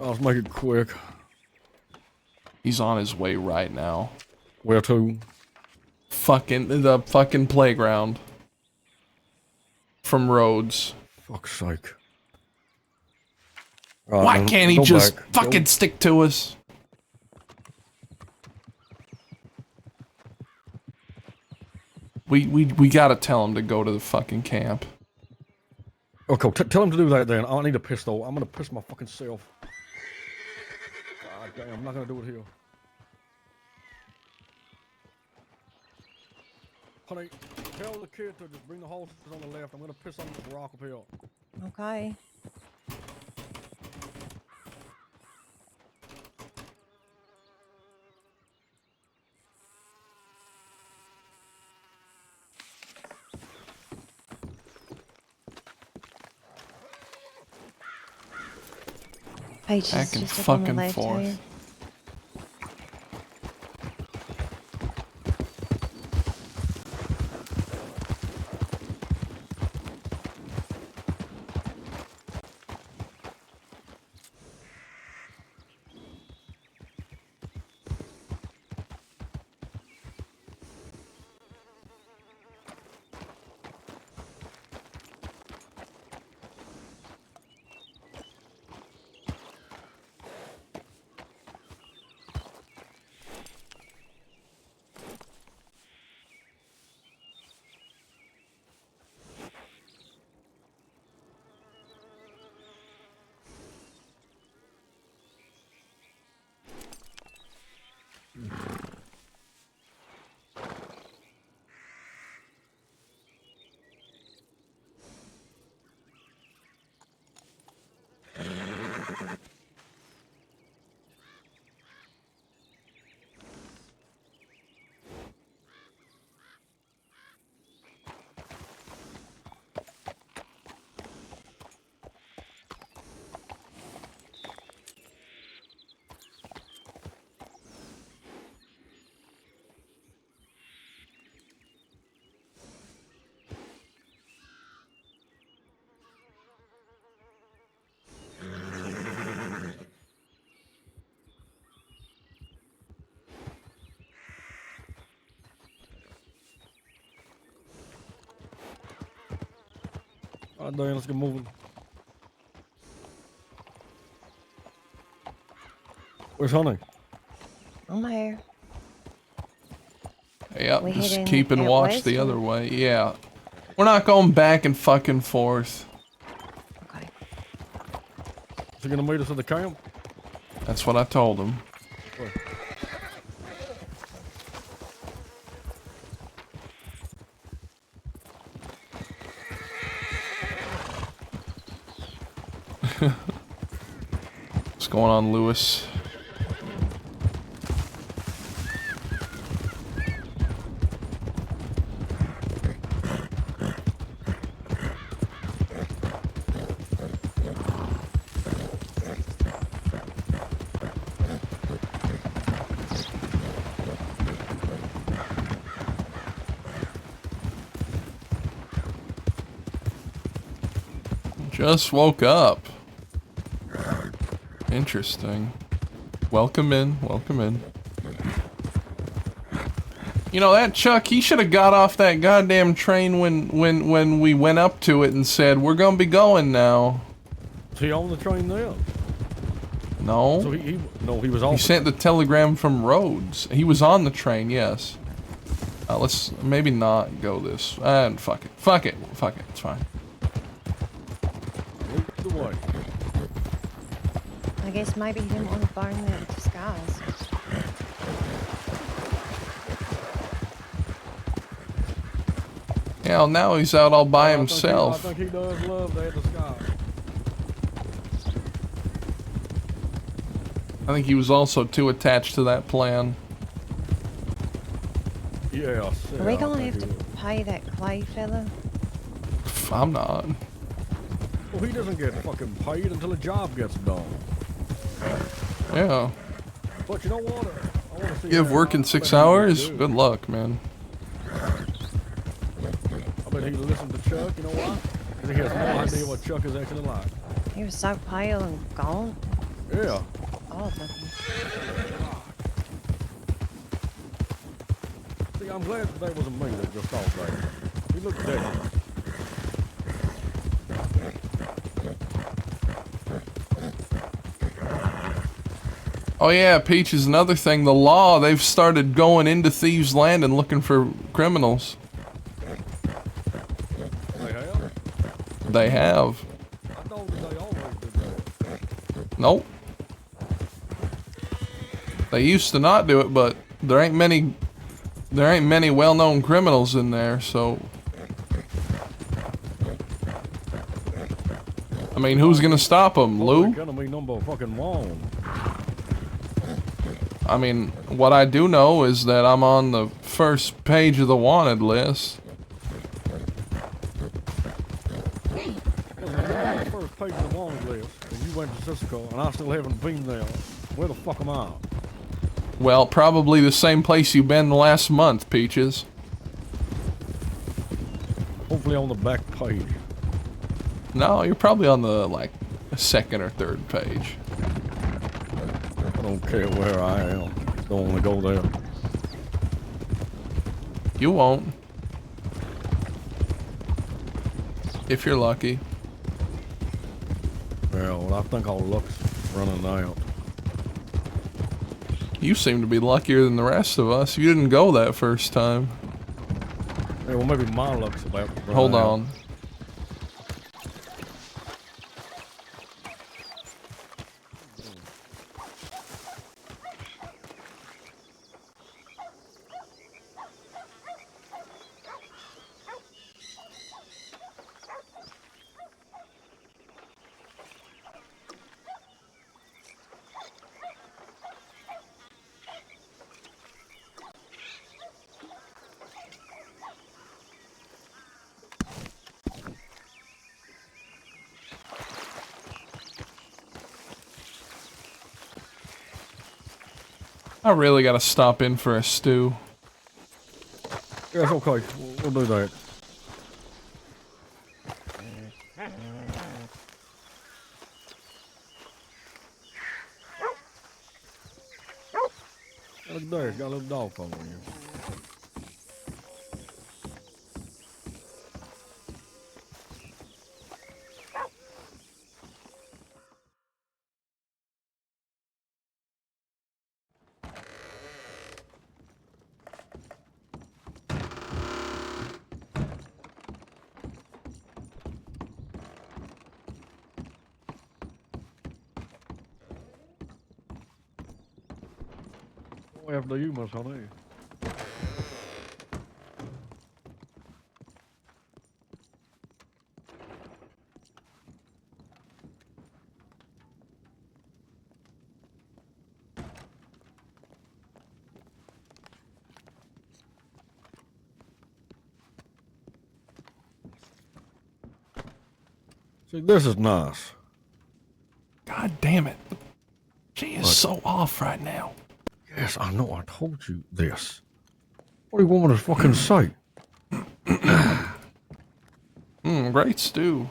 Let's make it quick. He's on his way right now. Where to? The fucking playground. From Rhodes. Fuck's sake. Why can't he just fucking stick to us? We gotta tell him to go to the fucking camp. Okay, tell him to do that then. I need a pistol. I'm gonna piss my fucking self. God damn, I'm not gonna do it here. Honey, tell the kid to just bring the horses on the left. I'm gonna piss on this rock up here. Okay. Paige Back is and just up on the fucking left forth. here. All right, Dan, let's get moving. Where's Honey? I'm here. Yeah, We just heading keeping out watch west the or- other way. Yeah. We're not going back and fucking forth. Okay. Is he gonna meet us at the camp? That's what I told him. Where? What's going on, Lewis? Just woke up. Interesting. Welcome in, welcome in. You know, that Chuck, he should have got off that goddamn train when we went up to it and said, we're gonna be going now. Is he on the train there? No. So no, he was off. He sent the telegram from Rhodes. He was on the train, yes. Let's maybe not go this. And fuck it. Fuck it. Fuck it. It's fine. Lead the way. I guess maybe he didn't want to burn that disguise. Yeah, well, now he's out all by I himself. think he does love that disguise. I think he was also too attached to that plan. Yeah. Are we gonna have to pay that Clay fella? I'm not. Well, he doesn't get fucking paid until a job gets done. Yeah. But you know what? I want to see. You have work in 6 hours? Good luck, man. I bet he listened to Chuck. You know why? Because he has no idea what Chuck is actually like. He was so pale and gaunt. Yeah. All of them. See, I'm glad that that wasn't me that just thought that. He looked dead. Oh yeah, Peach is another thing. The law, they've started going into Thieves' Land and looking for criminals. They have? They have. I thought that they always did that. Nope. They used to not do it, but there ain't many well-known criminals in there, so I mean, who's gonna stop them, Lou? Enemy number fucking one. I mean, what I do know is that I'm on the first page of the wanted list. Well, you're on the first page of the wanted list, and you went to Cisco, and I still haven't been there. Where the fuck am I? Well, probably the same place you've been the last month, Peaches. Hopefully on the back page. No, you're probably on the, like, second or third page. I don't care where I am. Don't want to go there. You won't. If you're lucky. Yeah, well, I think our luck's running out. You seem to be luckier than the rest of us. You didn't go that first time. Yeah, well, maybe my luck's about to run Hold out. on. I really gotta stop in for a stew. Yes, okay. We'll do that. Look there, got a little dog following you. What happened to you, Miss Honey? See, this is nice. God damn it. She is so off right now. Yes, I know. I told you this. What do you want me to fucking say? Great stew.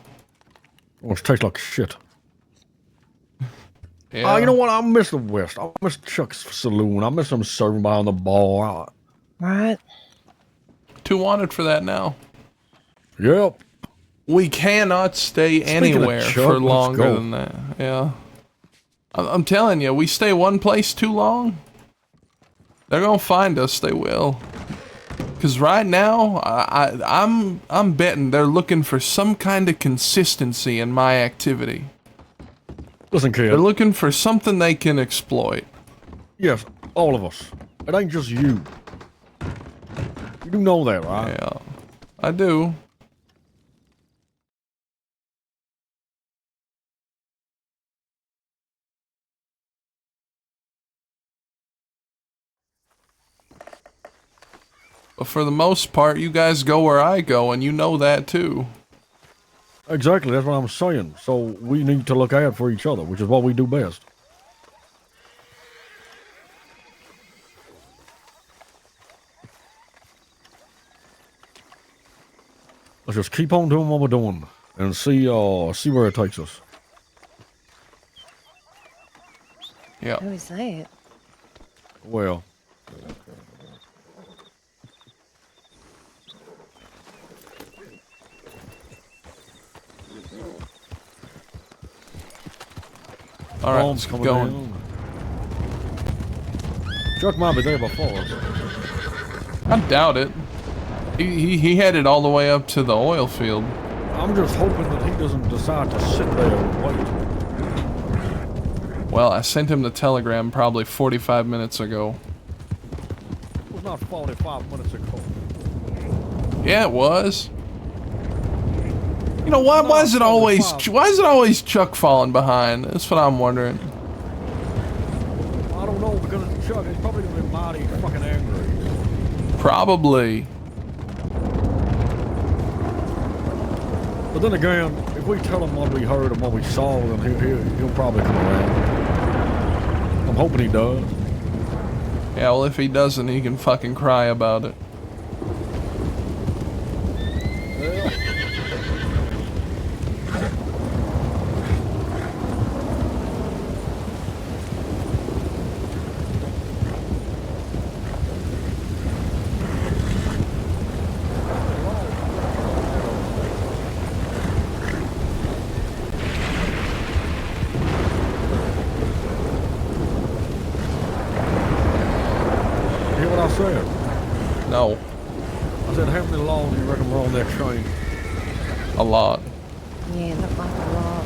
Oh, it tastes like shit. Yeah. You know what? I miss the West. I miss Chuck's Saloon. I miss them serving behind the bar. Right. Too wanted for that now. Yep. We cannot stay Speaking of anywhere Chuck, for let's longer go. than that. Yeah. I'm telling you, we stay one place too long, they're gonna find us. They will. Cause right now, I'm betting they're looking for some kind of consistency in my activity. Listen, kid. They're looking for something they can exploit. Yes, all of us. It ain't just you. You do know that, right? Yeah, I do. But for the most part, you guys go where I go, and you know that too. Exactly, that's what I'm saying. So we need to look out for each other, which is what we do best. Let's just keep on doing what we're doing and see where it takes us. Yeah. Who is that? Well. All right, Bombs let's coming going. down. Chuck might be there before us. I doubt it. He headed all the way up to the oil field. I'm just hoping that he doesn't decide to sit there and wait. Well, I sent him the telegram probably 45 minutes ago. It was not 45 minutes ago. Yeah, it was. You know, why is it always Chuck falling behind? That's what I'm wondering. I don't know, because it's Chuck. He's probably gonna be mighty fucking angry. Probably. But then again, if we tell him what we heard and what we saw, then he'll probably come around. I'm hoping he does. Yeah, well, if he doesn't, he can fucking cry about it. No. I said, how many long do you reckon we're on that train? A lot. Yeah, look like a lot.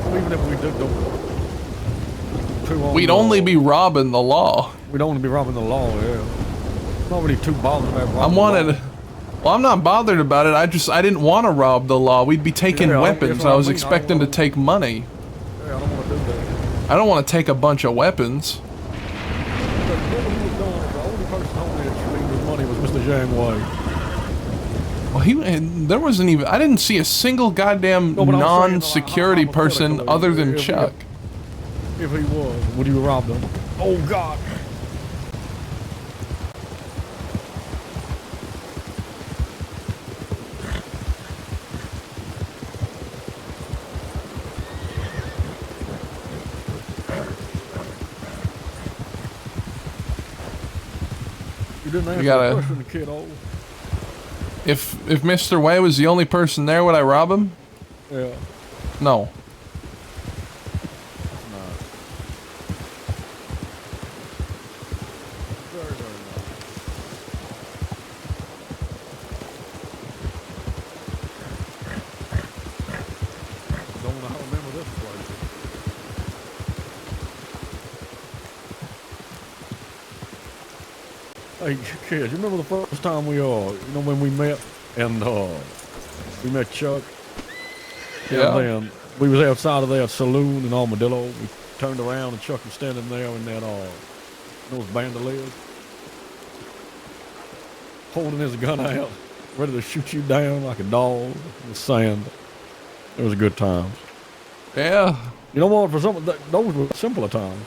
Well, even if we did go too on We'd only be robbing the law. We'd only be robbing the law, yeah. Not really too bothered about robbing the law. Well, I'm not bothered about it. I didn't want to rob the law. We'd be taking weapons. I was expecting to take money. Yeah, I don't want to do that. I don't want to take a bunch of weapons. Well, there wasn't even. I didn't see a single goddamn non-security person other than Chuck. If he was, would you rob them? Oh God! You didn't answer gotta- the question, kiddo. If Mr. Way was the only person there, would I rob him? Yeah. No. Very, very nice. Don't know how to remember this place. Hey, kids, you remember the first time we, when we met and, we met Chuck? Yeah. And then we was outside of that saloon in Armadillo. We turned around and Chuck was standing there in that, those bandoliers, holding his gun out, ready to shoot you down like a dog in the sand. It was a good time. Yeah. You know what? For some, those were simpler times.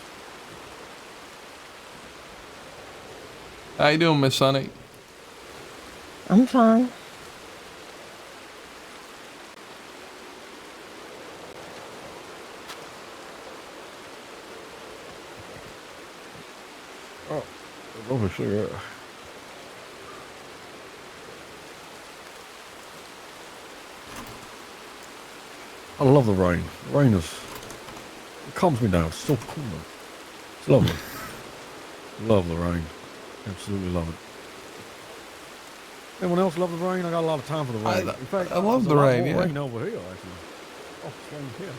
How you doing, Miss Honey? I'm fine. Oh, over cigarette. I love the rain. The rain it calms me down. It's so cool. It's lovely. Love the rain. Absolutely love it. Anyone else love the rain? I got a lot of time for the rain. In fact, I love there's the a lot rain, more yeah. rain over here, actually. Oh, same here.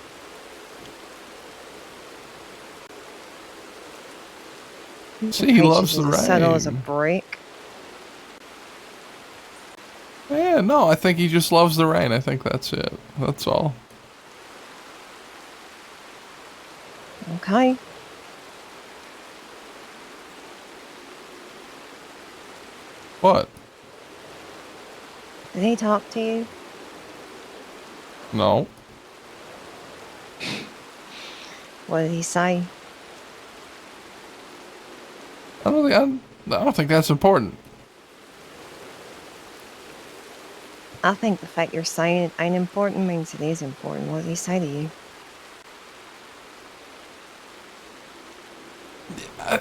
See, he loves the Subtle as a rain. brick. Yeah, no, I think he just loves the rain. I think that's it. That's all. Okay. What? Did he talk to you? No. What did he say? I don't think that's important. I think the fact you're saying it ain't important means it is important. What did he say to you?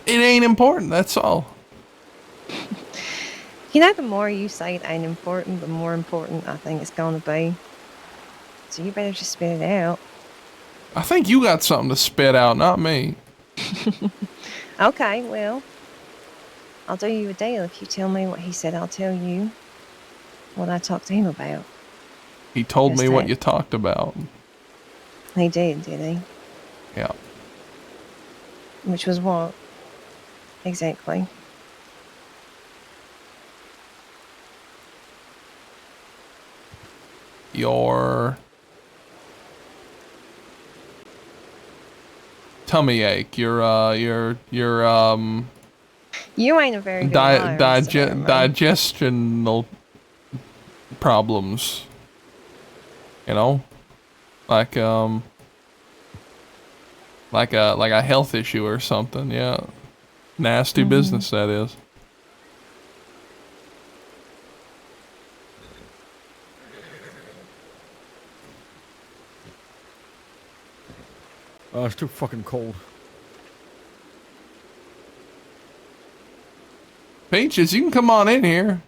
It ain't important. That's all. You know, the more you say it ain't important, the more important I think it's gonna be. So you better just spit it out. I think you got something to spit out, not me. Okay, well, I'll do you a deal. If you tell me what he said, I'll tell you what I talked to him about. He told Yes, me what that- you talked about. He did he? Yeah. Which was what? Exactly. Your tummy ache. Your You ain't a very good liar, Mr. Laramie. digestional problems. You know? Like a health issue or something, yeah. Nasty business that is. It's too fucking cold. Peaches, you can come on in here.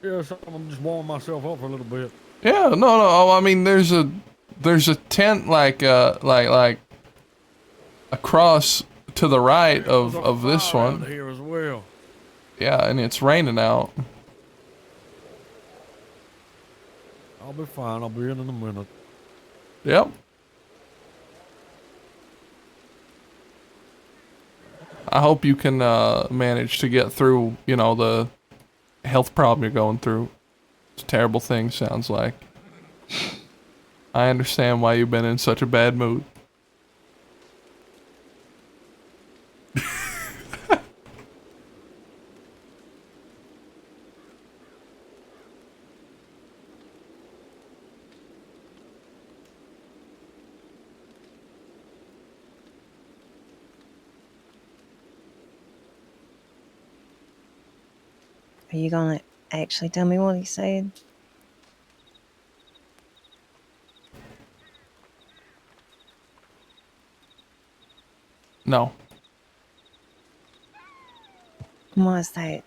Yeah, so I'm just warming myself up for a little bit. Yeah, no. Oh, I mean, there's a tent like across to the right of this Fire out one. here as well. Yeah, and it's raining out. I'll be fine. I'll be in a minute. Yep. I hope you can manage to get through, you know, the health problem you're going through. It's a terrible thing, sounds like. I understand why you've been in such a bad mood. Are you gonna actually tell me what he said? No. Why is that?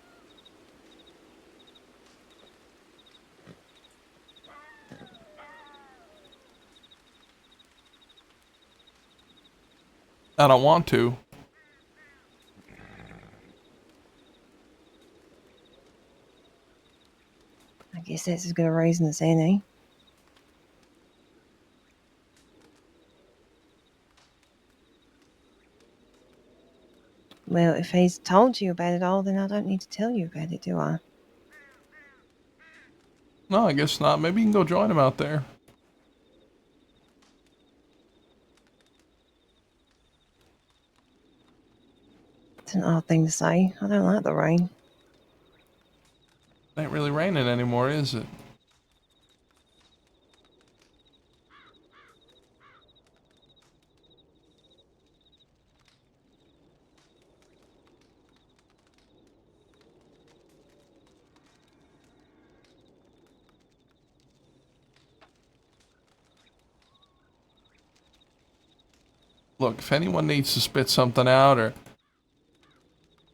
I don't want to. I guess that's as good a reason as any. Well, if he's told you about it all, then I don't need to tell you about it, do I? No, I guess not. Maybe you can go join him out there. It's an odd thing to say. I don't like the rain. It ain't really raining anymore, is it? Look, if anyone needs to spit something out or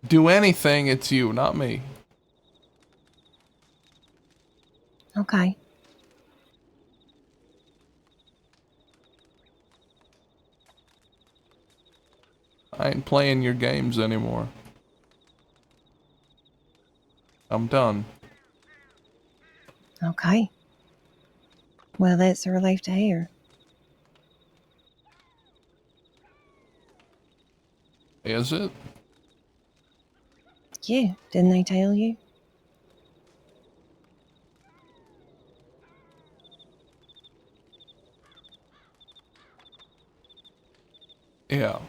do anything, it's you, not me. Okay. I ain't playing your games anymore. I'm done. Okay. Well, that's a relief to hear. Is it? Yeah, didn't they tell you? Yeah.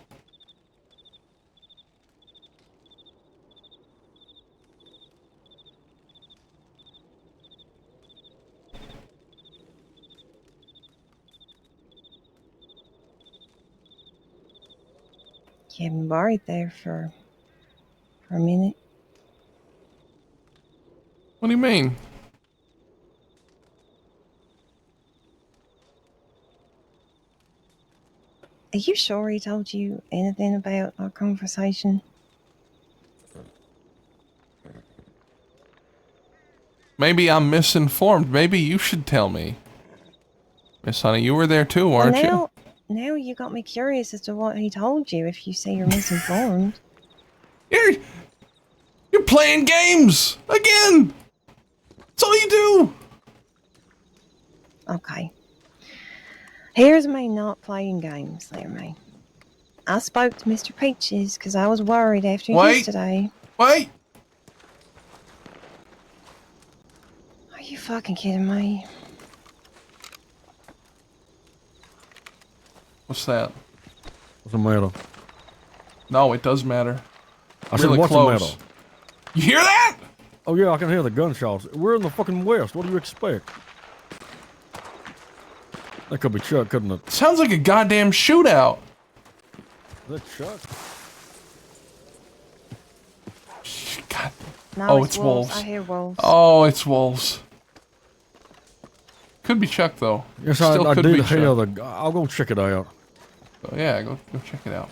You had me worried there for a minute. What do you mean? Are you sure he told you anything about our conversation? Maybe I'm misinformed. Maybe you should tell me. Miss Honey, you were there too, weren't you? Now you got me curious as to what he told you if you say you're misinformed. You're playing games! Again! That's all you do! Okay. Here's me not playing games, Laramie. I spoke to Mr. Peaches because I was worried after yesterday. Wait! Are you fucking kidding me? What's that? What's the matter? No, it does matter. I Really said, what's close. the matter? You hear that? Oh yeah, I can hear the gunshots. We're in the fucking west. What do you expect? That could be Chuck, couldn't it? Sounds like a goddamn shootout. Is that Chuck? God. No, Oh, it's wolves. I hear wolves. Oh, it's wolves. Could be Chuck though. Yes, Still I could did be hear Chuck. the. I'll go check it out. Oh, yeah, go check it out.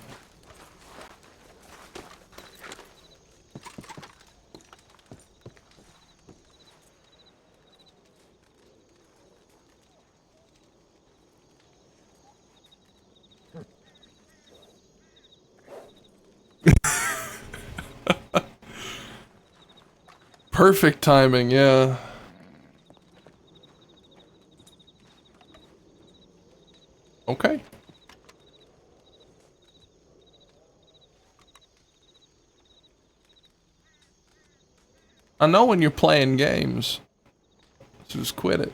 Perfect timing, yeah. Okay. I know when you're playing games. So just quit it.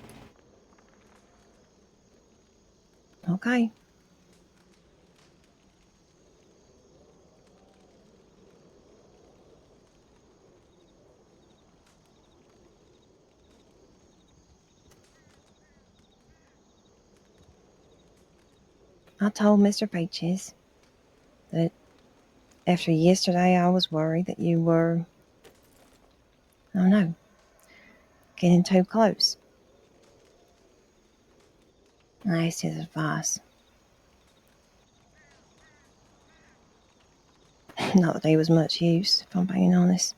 Okay. I told Mr. Peaches that after yesterday I was worried that you were, I don't know, getting too close. I asked his advice. Not that he was much use, if I'm being honest.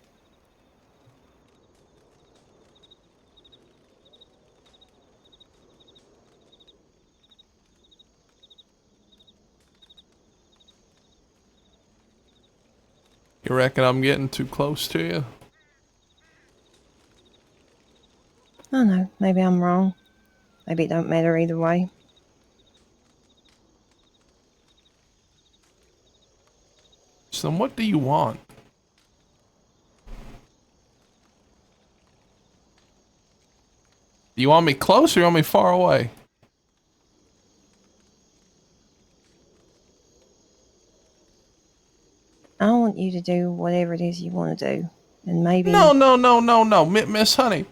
You reckon I'm getting too close to you? I don't know. Maybe I'm wrong. Maybe it don't matter either way. So then what do you want? Do you want me close or you want me far away? I want you to do whatever it is you want to do. And maybe... No, Miss Honey.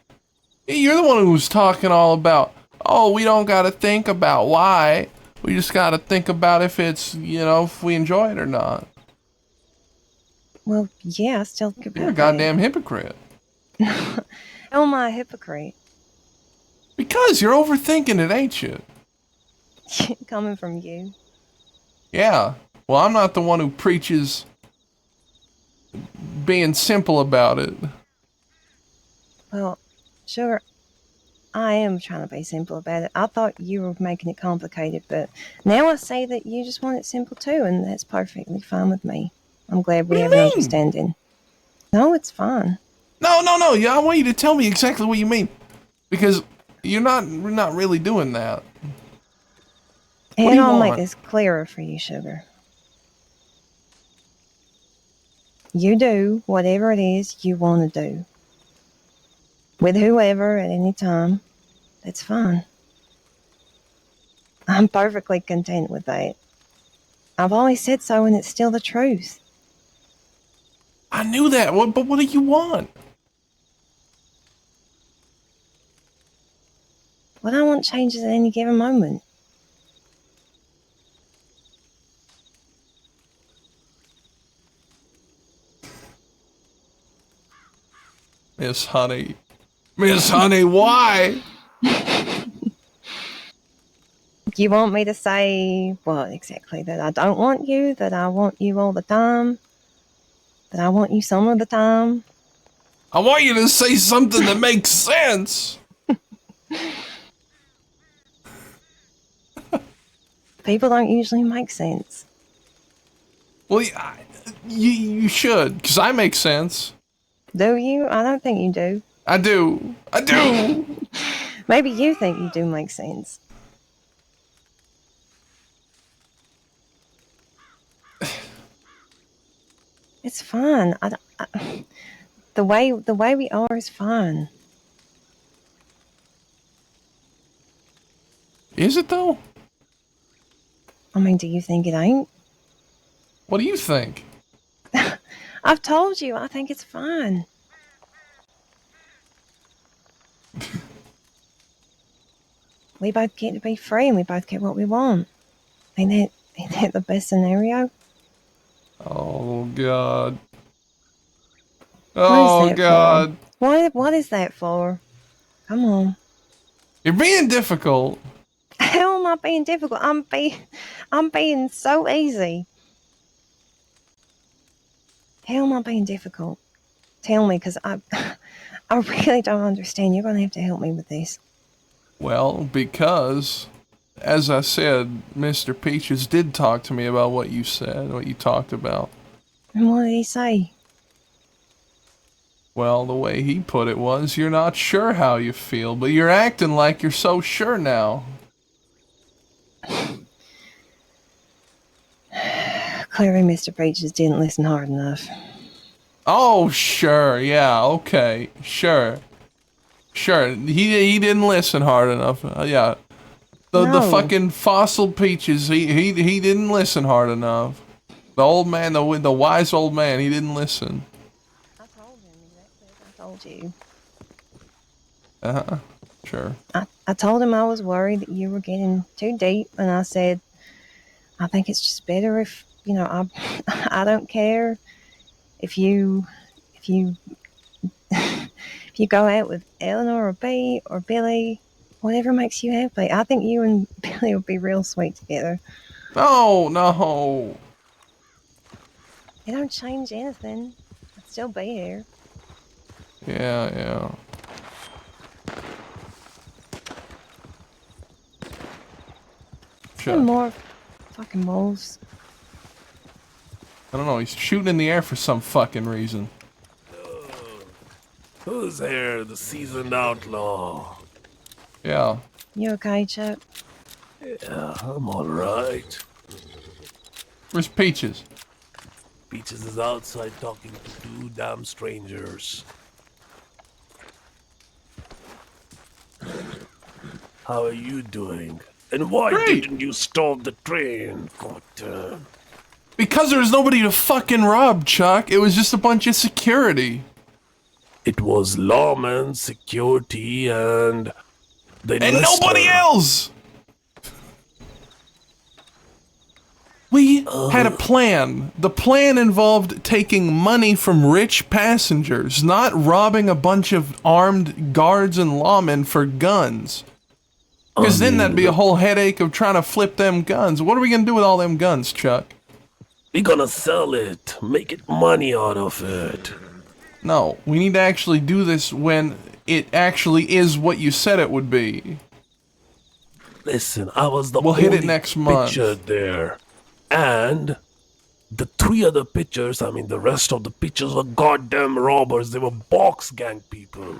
You're the one who was talking all about, oh, we don't gotta think about why. We just gotta think about if it's, you know, if we enjoy it or not. Well, yeah, I still think about You're a goddamn hypocrite. How am I a hypocrite? Because you're overthinking it, ain't you? Coming from you. Yeah. Well, I'm not the one who preaches being simple about it. Well, sure, I am trying to be simple about it. I thought you were making it complicated, but now I say that you just want it simple too, and that's perfectly fine with me. I'm glad we have an understanding. No, it's fine. No. Yeah, I want you to tell me exactly what you mean. Because we're not really doing that. And I'll make this clearer for you, sugar. You do whatever it is you want to do. With whoever at any time. That's fine. I'm perfectly content with that. I've always said so, and it's still the truth. I knew that, but what do you want? What I want changes at any given moment. Miss Honey, why? You want me to say what exactly? That I don't want you? That I want you all the time? That I want you some of the time? I want you to say something that makes sense. People don't usually make sense. Well, you should, because I make sense. Do you? I don't think you do. I do. Maybe you think you do make sense. It's fine. The way we are is fine. Is it though? I mean, do you think it ain't? What do you think? I've told you, I think it's fine. We both get to be free and we both get what we want. Ain't that the best scenario? Oh, God. What is that God. For? What is that for? Come on. You're being difficult. How am I being difficult? I'm being so easy. How am I being difficult? Tell me, because I really don't understand. You're going to have to help me with this. Well, because, as I said, Mr. Peaches did talk to me about what you said, what you talked about. And what did he say? Well, the way he put it was, you're not sure how you feel, but you're acting like you're so sure now. Clearly, Mr. Peaches didn't listen hard enough. Oh, sure, yeah, okay, sure. He didn't listen hard enough. Yeah. The fucking fossil Peaches, he didn't listen hard enough. The old man, the wise old man, he didn't listen. I told him exactly as I told you. Uh-huh. Sure. I told him I was worried that you were getting too deep, and I said, I think it's just better if, you know, I don't care if you if you go out with Eleanor or B or Billy, whatever makes you happy. I think you and Billy would be real sweet together. No. It don't change anything. I'd still be here. Yeah. Some more fucking wolves. I don't know, he's shooting in the air for some fucking reason. Who's here? The seasoned outlaw. Yeah. You okay, Chuck? Yeah, I'm alright. Where's Peaches? Peaches is outside talking to two damn strangers. How are you doing? And why didn't you stop the train? God damn. Because there was nobody to fucking rob, Chuck. It was just a bunch of security. It was lawmen, security, and the And nobody else! We had a plan. The plan involved taking money from rich passengers, not robbing a bunch of armed guards and lawmen for guns. Because then that'd be a whole headache of trying to flip them guns. What are we gonna do with all them guns, Chuck? We're gonna sell it, make it money out of it. No, we need to actually do this when it actually is what you said it would be. Listen, I was the We'll only hit it next month. pitcher there. And the three other pitchers, I mean the rest of the pitchers were goddamn robbers. They were box gang people.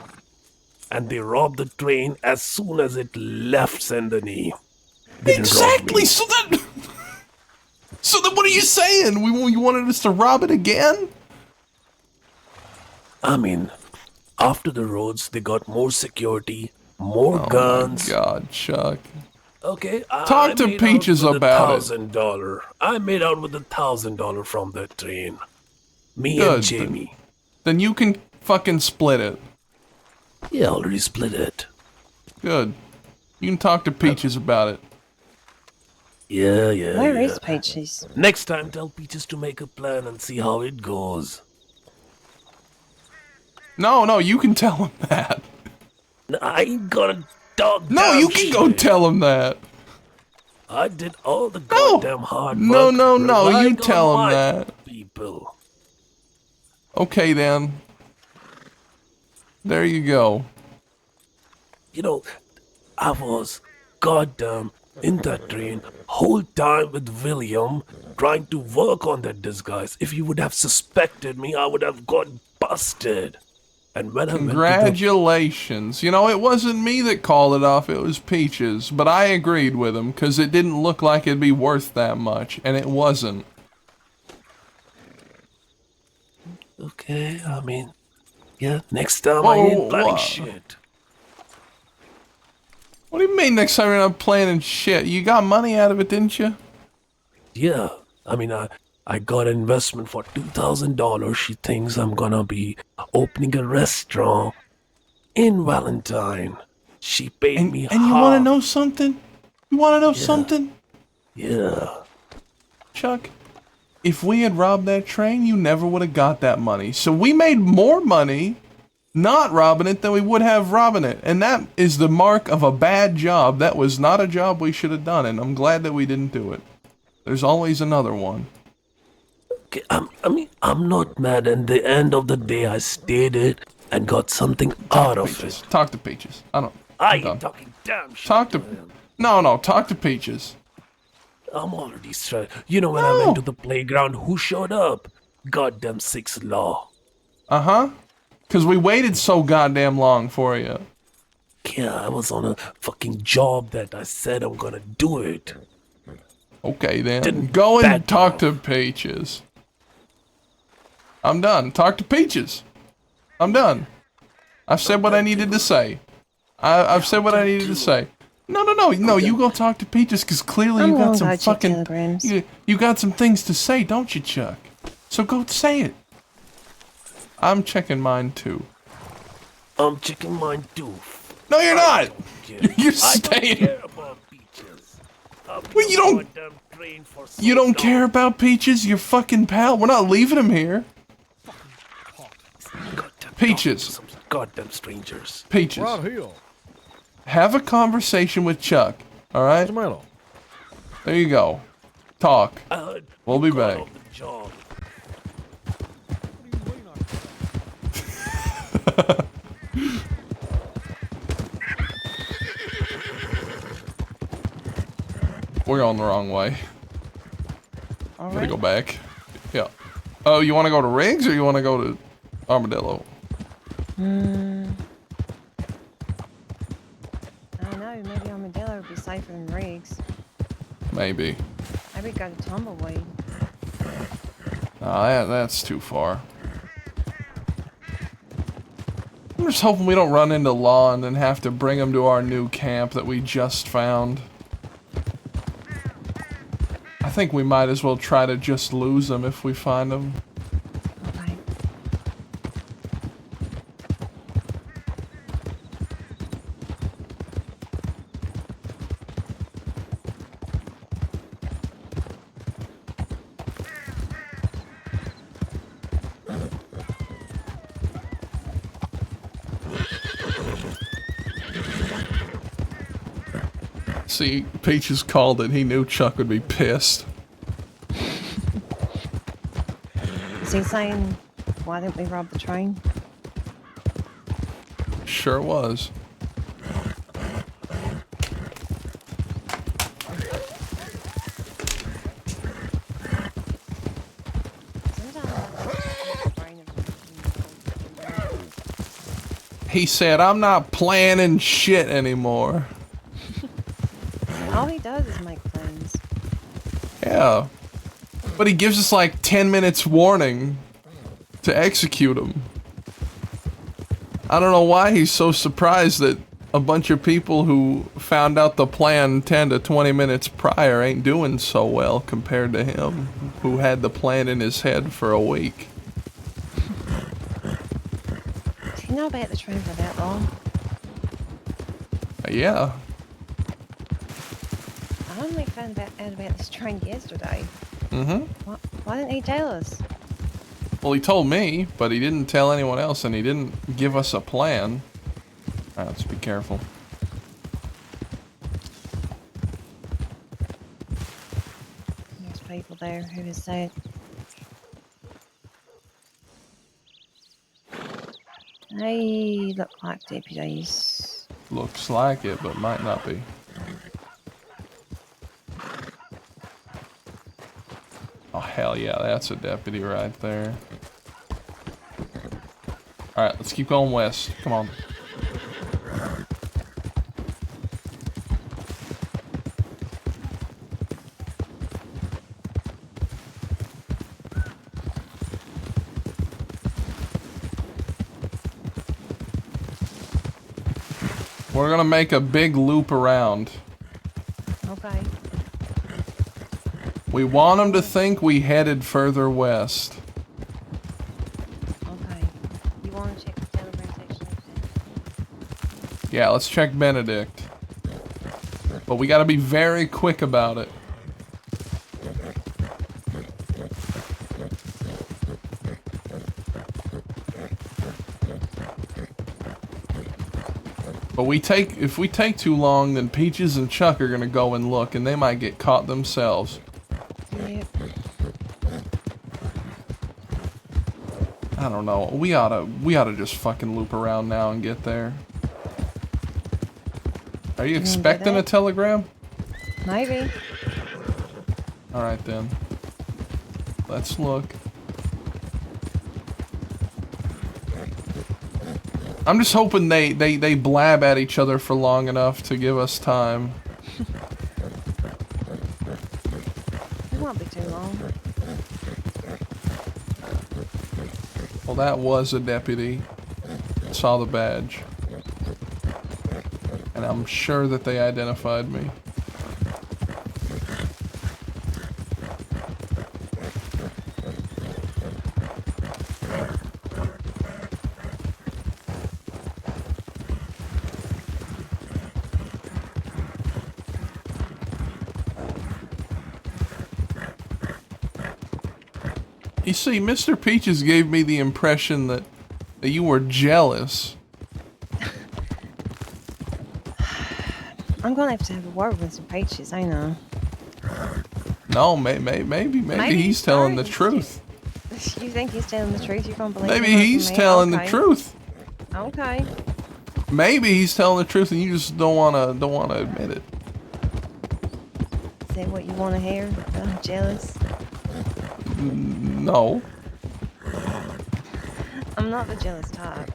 And they robbed the train as soon as it left Sendani. Exactly, so then... So then what are you saying? You wanted us to rob it again? I mean, after the roads, they got more security, more guns. Oh my God, Chuck. Okay, Talk to Peaches about it. $1,000. I made out with $1,000 from that train. Me Good. and Jamie. Then you can fucking split it. Yeah, already split it. Good. You can talk to Peaches about it. Yeah. Where is Peaches? Next time, tell Peaches to make a plan and see how it goes. No, you can tell him that. I ain't gonna talk. No, you can go tell him that. I did all the goddamn hard work. No, you relying tell on him my that. People. Okay, then. There you go. You know, I was goddamn in that train whole time with William trying to work on that disguise. If you would have suspected me, I would have got busted. And when Congratulations. You know, it wasn't me that called it off, it was Peaches. But I agreed with him, because it didn't look like it'd be worth that much. And it wasn't. Okay, I mean, yeah, next time I ain't planning shit. What do you mean next time you're not planning shit? You got money out of it, didn't you? Yeah, I mean, I got an investment for $2,000. She thinks I'm gonna be opening a restaurant in Valentine. She paid me And you want to know something? You want to know something? Yeah. Chuck, if we had robbed that train, you never would have got that money. So we made more money not robbing it than we would have robbing it. And that is the mark of a bad job. That was not a job we should have done, and I'm glad that we didn't do it. There's always another one. Okay, I'm not mad. At the end of the day, I stayed it and got something out of it. Talk to Peaches. I ain't talking damn shit. Talk to... No, talk to Peaches. I'm already stressed. You know, when I went to the playground, who showed up? Goddamn 6 Law. Uh-huh. Because we waited so goddamn long for you. Yeah, I was on a fucking job that I said I'm gonna do it. Okay, then. Go and talk to Peaches. I'm done. Talk to Peaches. I'm done. I've said what I needed to say. I've said what I needed to say. No, you go talk to Peaches, because clearly you got some fucking... You got some things to say, don't you, Chuck? So go say it. I'm checking mine, too. I'm checking mine, too. No, you're not! You're staying... I don't care about Peaches. Well, you don't care about Peaches, your fucking pal? We're not leaving him here. Peaches. Goddamn strangers. Peaches. Have a conversation with Chuck, alright? There you go. Talk. We'll be back. We're going the wrong way. Gotta go back. Yeah. Oh, you want to go to Riggs or you want to go to Armadillo? I don't know. Maybe Armadillo would be safer than Riggs. Maybe. Maybe go to Tumbleweed. That's too far. I'm just hoping we don't run into Law and then have to bring him to our new camp that we just found. I think we might as well try to just lose him if we find him. Okay. See, Peaches called it. He knew Chuck would be pissed. Is he saying, why didn't we rob the train? Sure was. He said, I'm not planning shit anymore. All he does is make plans. Yeah. But he gives us like 10 minutes warning to execute him. I don't know why he's so surprised that a bunch of people who found out the plan 10 to 20 minutes prior ain't doing so well compared to him, who had the plan in his head for a week. Did he know about the train for that long? Yeah. I only found out about this train yesterday. Mm-hmm. Why didn't he tell us? Well, he told me, but he didn't tell anyone else, and he didn't give us a plan. Alright, let's be careful. There's people there. Who is that? They look like deputies. Looks like it, but might not be. Oh, hell yeah, that's a deputy right there. Alright, let's keep going west. Come on. We're gonna make a big loop around. Okay. We want them to think we headed further west. Okay. You want to check the telegram section? Yeah, let's check Benedict. But we gotta be very quick about it. But if we take too long, then Peaches and Chuck are gonna go and look, and they might get caught themselves. Yep. I don't know. We oughta just fucking loop around now and get there. Are you expecting a telegram? Maybe. Alright then. Let's look. I'm just hoping they blab at each other for long enough to give us time. It won't be too long. Well, that was a deputy. Saw the badge. And I'm sure that they identified me. You see, Mr. Peaches gave me the impression that you were jealous. I'm gonna have a word with some Peaches, ain't I? No, maybe he's telling the truth. You think he's telling the truth? You're gonna believe Maybe him over he's me? telling the Okay. truth. Okay. Maybe he's telling the truth and you just don't wanna admit it. Is that what you want to hear? I'm jealous. No. I'm not the jealous type.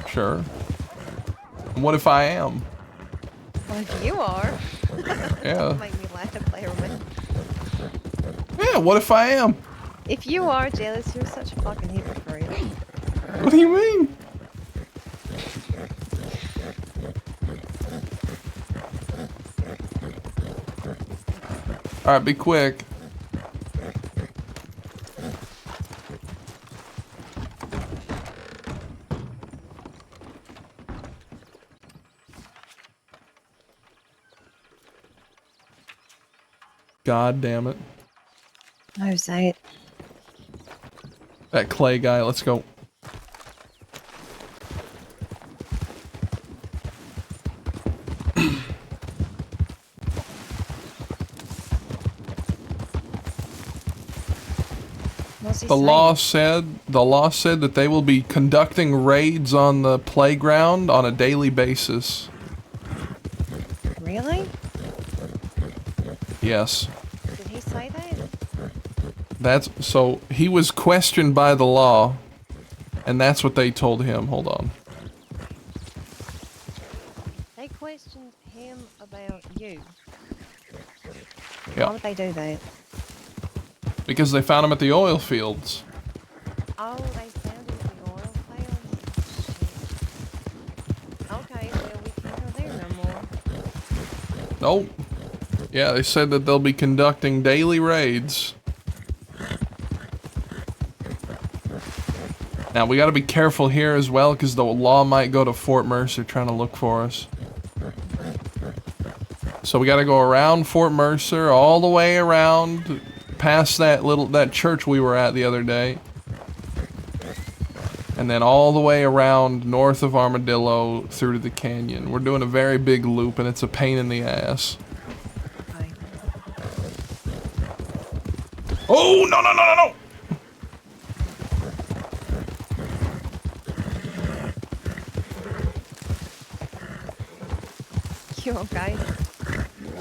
Sure. What if I am? Well, if you are. Yeah. Make me laugh, Laramie. Yeah, what if I am? If you are jealous, you're such a fucking hypocrite. What do you mean? Alright, be quick. God damn it. No, say it. That clay guy, let's go. What's he The saying? law said that they will be conducting raids on the playground on a daily basis. Really? Yes. Did he say that? That's so he was questioned by the law, and that's what they told him. Hold on. They questioned him about you. Yeah. Why would they do that? Because they found him at the oil fields. Oh, they found him at the oil fields? Shit. Okay, well, we can't go there no more. Nope. Yeah, they said that they'll be conducting daily raids. Now, we gotta be careful here as well, because the law might go to Fort Mercer trying to look for us. So we gotta go around Fort Mercer, all the way around, past that church we were at the other day. And then all the way around north of Armadillo through to the canyon. We're doing a very big loop, and it's a pain in the ass. Okay. Oh, no, no, no, no, no! You okay?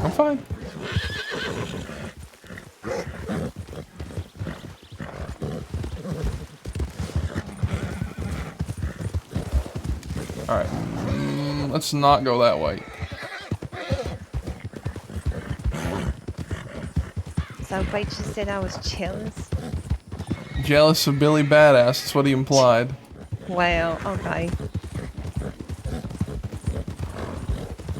I'm fine. Alright. Let's not go that way. So, wait, you said I was jealous? Jealous of Billy Badass, that's what he implied. Well, okay.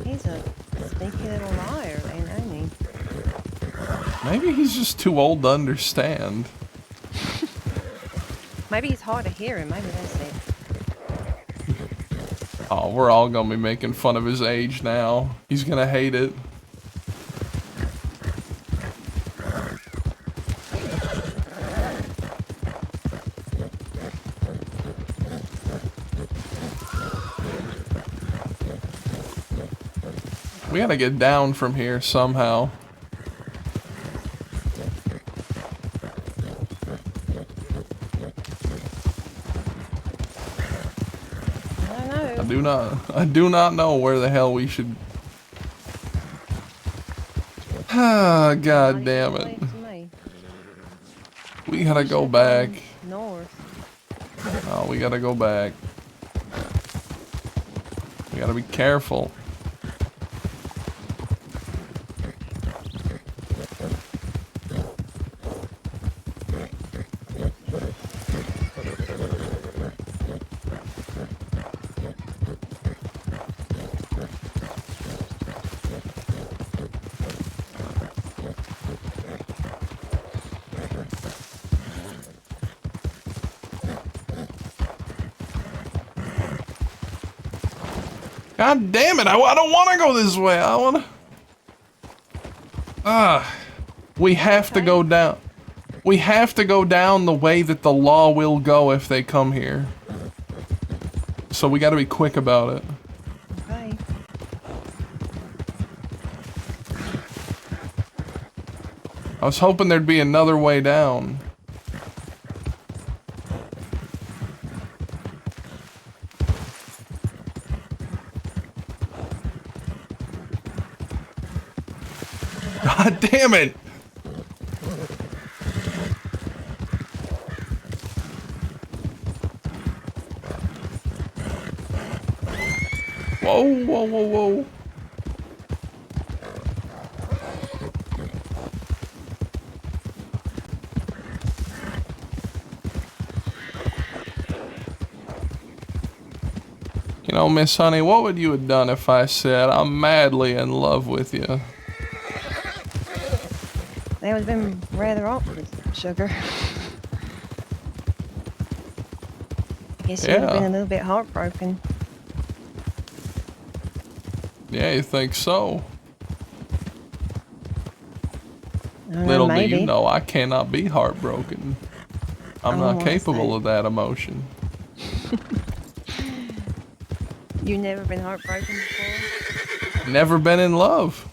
He's a sneaky little liar, then, ain't he? Maybe he's just too old to understand. Maybe he's hard to hear, and maybe that's it. Oh, we're all gonna be making fun of his age now. He's gonna hate it. We gotta get down from here somehow. I do not know where the hell we should. Ah, god damn it. We gotta go back. North. Oh, we gotta go back. We gotta be careful. God damn it, I don't want to go this way. I want to... we have to go down. We have to go down the way that the law will go if they come here. So we got to be quick about it. Okay. I was hoping there'd be another way down. God damn it! Whoa, whoa, whoa, whoa. You know, Miss Honey, what would you have done if I said I'm madly in love with you? That would have been rather awkward, sugar. Guess you would have been a little bit heartbroken. Yeah, you think so? Little do you know, I cannot be heartbroken. I'm not capable of that emotion. You've never been heartbroken before? Never been in love.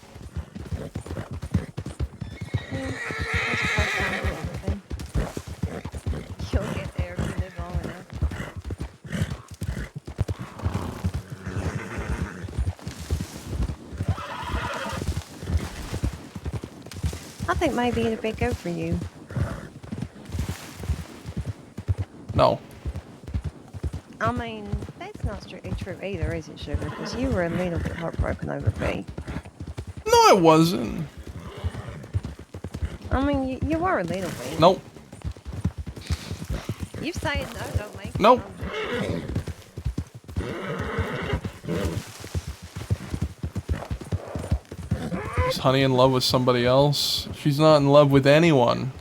You'll get there if you live long enough. I think maybe it'd be good for you. No. I mean, that's not strictly true either, is it, Sugar? Because you were a little bit heartbroken over B. No, it wasn't. I mean, you were a little bit. Nope. You saying no don't make it. Nope. Is Honey in love with somebody else? She's not in love with anyone.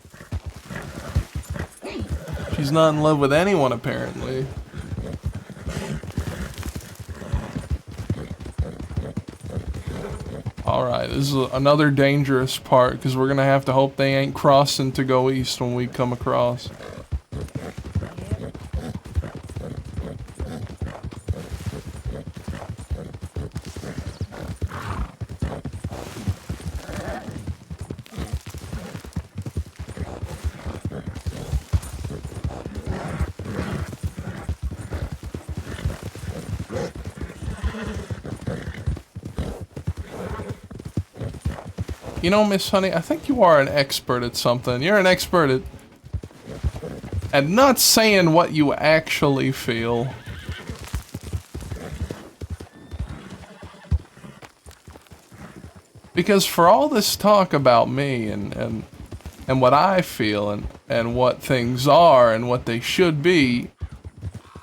She's not in love with anyone, apparently. Alright, this is another dangerous part, because we're gonna have to hope they ain't crossing to go east when we come across. You know, Miss Honey, I think you are an expert at something. You're an expert at not saying what you actually feel. Because for all this talk about me and what I feel and what things are and what they should be,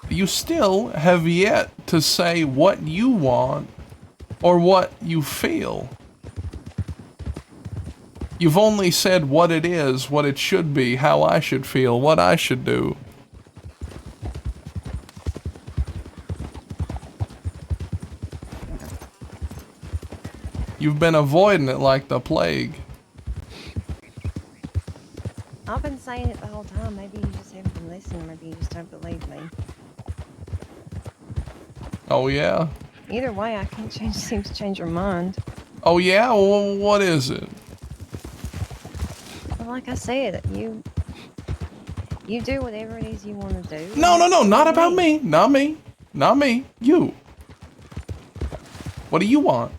you still have yet to say what you want or what you feel. You've only said what it is, what it should be, how I should feel, what I should do. You've been avoiding it like the plague. I've been saying it the whole time. Maybe you just haven't been listening. Maybe you just don't believe me. Oh, yeah? Either way, I can't seem to change your mind. Oh, yeah? Well, what is it? Well, like I said, you do whatever it is you want to do. No, not about me. Not me. Not me. You. What do you want?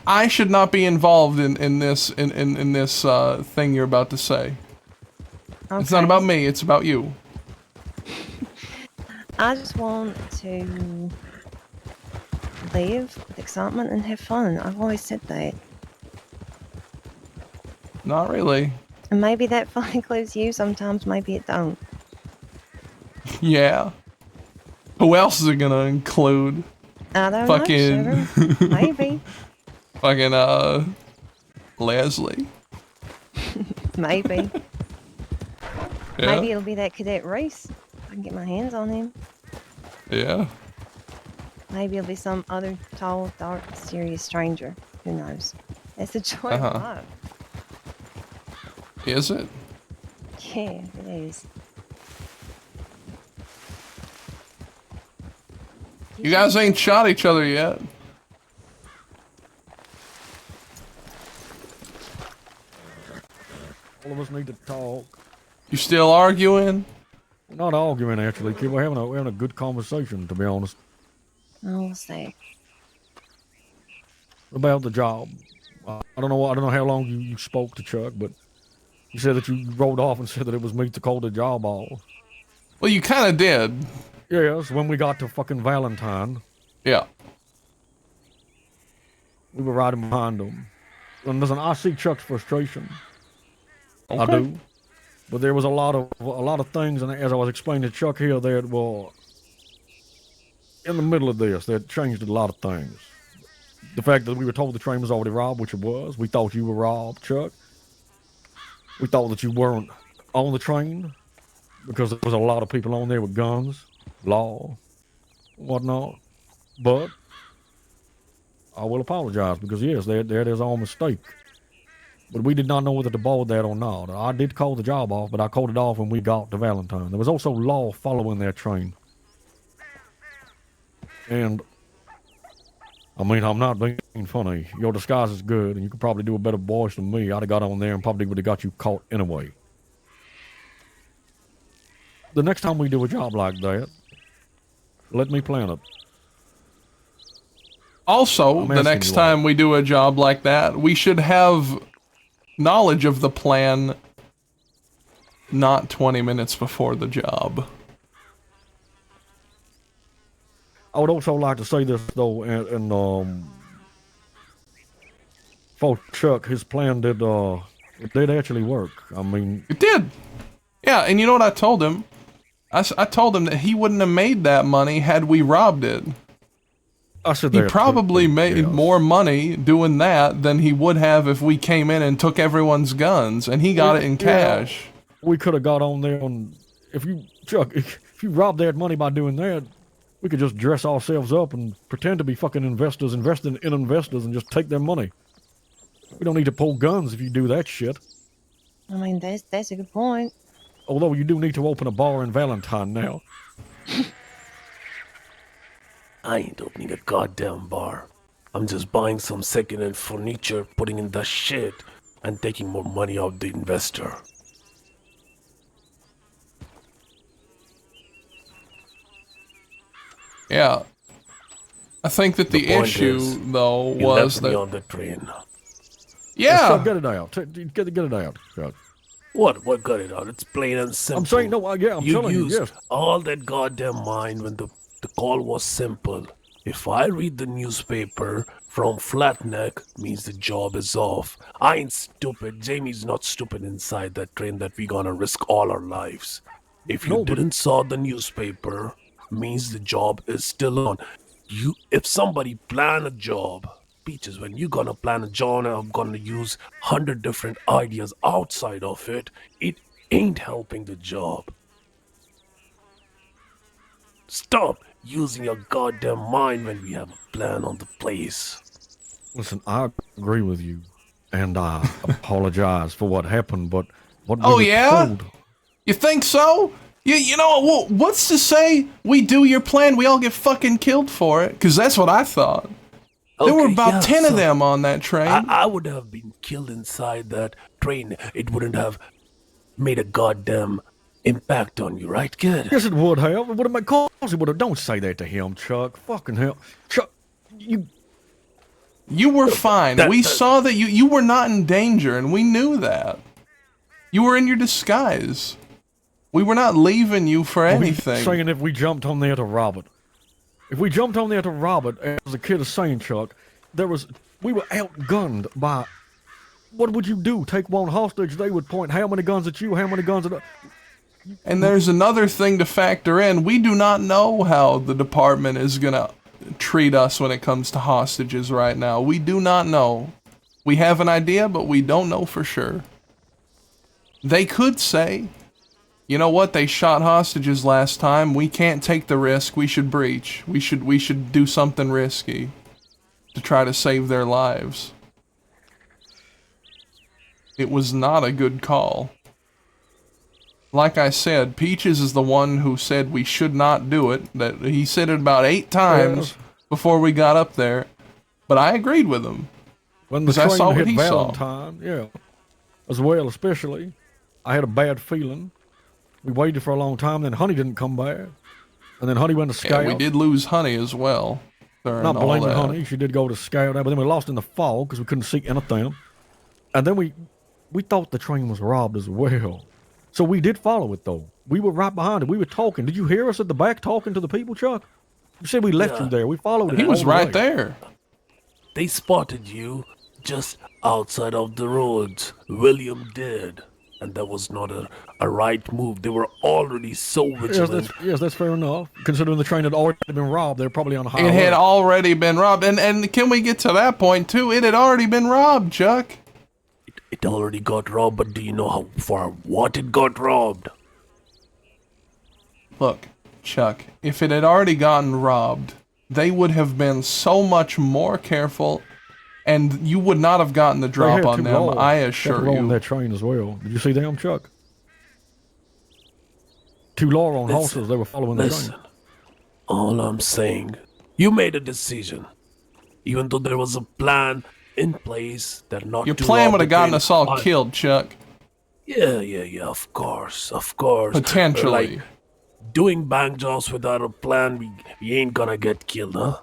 I should not be involved in this thing you're about to say. Okay. It's not about me, it's about you. I just want to live with excitement and have fun. I've always said that. Not really. And maybe that fun includes you sometimes, maybe it don't. Yeah. Who else is it gonna include? I don't know, sugar. Maybe. Fucking, Leslie. Maybe. Yeah. Maybe it'll be that Cadet Reese. I can get my hands on him. Yeah. Maybe it'll be some other tall, dark, mysterious stranger. Who knows? That's the joy of love. Is it? Yeah, it is. You guys ain't shot each other yet. All of us need to talk. You still arguing? We're not arguing, actually, kid. We're having a good conversation, to be honest. Oh, what's that? About the job. I don't know how long you spoke to Chuck, but you said that you rolled off and said that it was me to call the job off. Well, you kind of did. Yes, when we got to fucking Valentine, Yeah. we were riding behind them. And listen, I see Chuck's frustration. I Okay. do. But there was a lot of things, and as I was explaining to Chuck here, that were in the middle of this that changed a lot of things. The fact that we were told the train was already robbed, which it was. We thought you were robbed, Chuck. We thought that you weren't on the train because there was a lot of people on there with guns, law, whatnot. But I will apologize because, yes, that is our mistake. But we did not know whether to board that or not. I did call the job off, but I called it off when we got to Valentine. There was also law following that train. And, I mean, I'm not being funny. Your disguise is good, and you could probably do a better voice than me. I'd have got on there and probably would have got you caught anyway. The next time we do a job like that, let me plan it. Also, the next time we do a job like that, we should have knowledge of the plan not 20 minutes before the job. I would also like to say this, though, and for Chuck, his plan did actually work. I mean... It did! Yeah, and you know what I told him? I told him that he wouldn't have made that money had we robbed it. I said he that probably made more money doing that than he would have if we came in and took everyone's guns, and he got it in cash. We could have got on there and... Chuck, if you robbed that money by doing that, we could just dress ourselves up and pretend to be fucking investors, investing in investors, and just take their money. We don't need to pull guns if you do that shit. I mean, that's a good point. Although you do need to open a bar in Valentine now. I ain't opening a goddamn bar. I'm just buying some second-hand furniture, putting in the shit, and taking more money out the investor. Yeah. I think that the issue, though, was that... on the train. Yeah! So get it out. Get it out, Chuck. What got it out? It's plain and simple. I'm saying, no, yeah, I'm telling you, yes. All that goddamn mind when the call was simple. If I read the newspaper from Flatneck, means the job is off. I ain't stupid. Jamie's not stupid inside that train that we gonna risk all our lives. If you didn't saw the newspaper, means the job is still on. If somebody plan a job, Peaches, when you gonna plan a job, I'm gonna use 100 different ideas outside of it. It ain't helping the job. Stop using your goddamn mind when we have a plan on the place. Listen, I agree with you, and I apologize for what happened, but what we Oh, were yeah? told... You think so? You know, what's to say we do your plan, we all get fucking killed for it? Because that's what I thought. There were about 10 of them on that train. I would have been killed inside that train. It wouldn't have made a goddamn impact on you, right, kid? Yes, it would have. It would have made cause. It would have. Don't say that to him, Chuck. Fucking hell. Chuck, You were fine. We saw that you were not in danger, and we knew that. You were in your disguise. We were not leaving you for anything. Saying if we jumped on there to rob it. If we jumped on there to rob it, as the kid is saying, Chuck, we were outgunned by... What would you do? Take one hostage, they would point how many guns at you, how many guns at... And there's another thing to factor in. We do not know how the department is going to treat us when it comes to hostages right now. We do not know. We have an idea, but we don't know for sure. They could say, you know what, they shot hostages last time. We can't take the risk. We should breach. We should do something risky to try to save their lives. It was not a good call. Like I said, Peaches is the one who said we should not do it. That he said it about 8 times before we got up there. But I agreed with him. When the train hit Valentine, yeah, as well, especially, I had a bad feeling. We waited for a long time, then Honey didn't come back. And then Honey went to scout. Yeah, we did lose Honey as well. Not blaming Honey, she did go to scout, but then we lost in the fog because we couldn't see anything. And then we thought the train was robbed as well. So we did follow it, though. We were right behind it. We were talking. Did you hear us at the back talking to the people, Chuck? You said we left you there. We followed it. He was all the right way. there. They spotted you just outside of the roads. William did. And that was not a right move. They were already so vigilant. Yes, that's fair enough. Considering the train had already been robbed, they're probably on a high It had alert. already been robbed. And can we get to that point, too? It had already been robbed, Chuck. It already got robbed, but do you know how far what it got robbed? Look, Chuck, if it had already gotten robbed, they would have been so much more careful, and you would not have gotten the drop on them, I assure on you. that train as well. Did you see them, Chuck? 2 law on horses. They were following the train. All I'm saying, you made a decision. Even though there was a plan in place that not Your to plan rob would the have gotten train. us all killed, Chuck. Yeah, of course. Potentially. Like, doing bank jobs without a plan, we ain't gonna get killed, huh?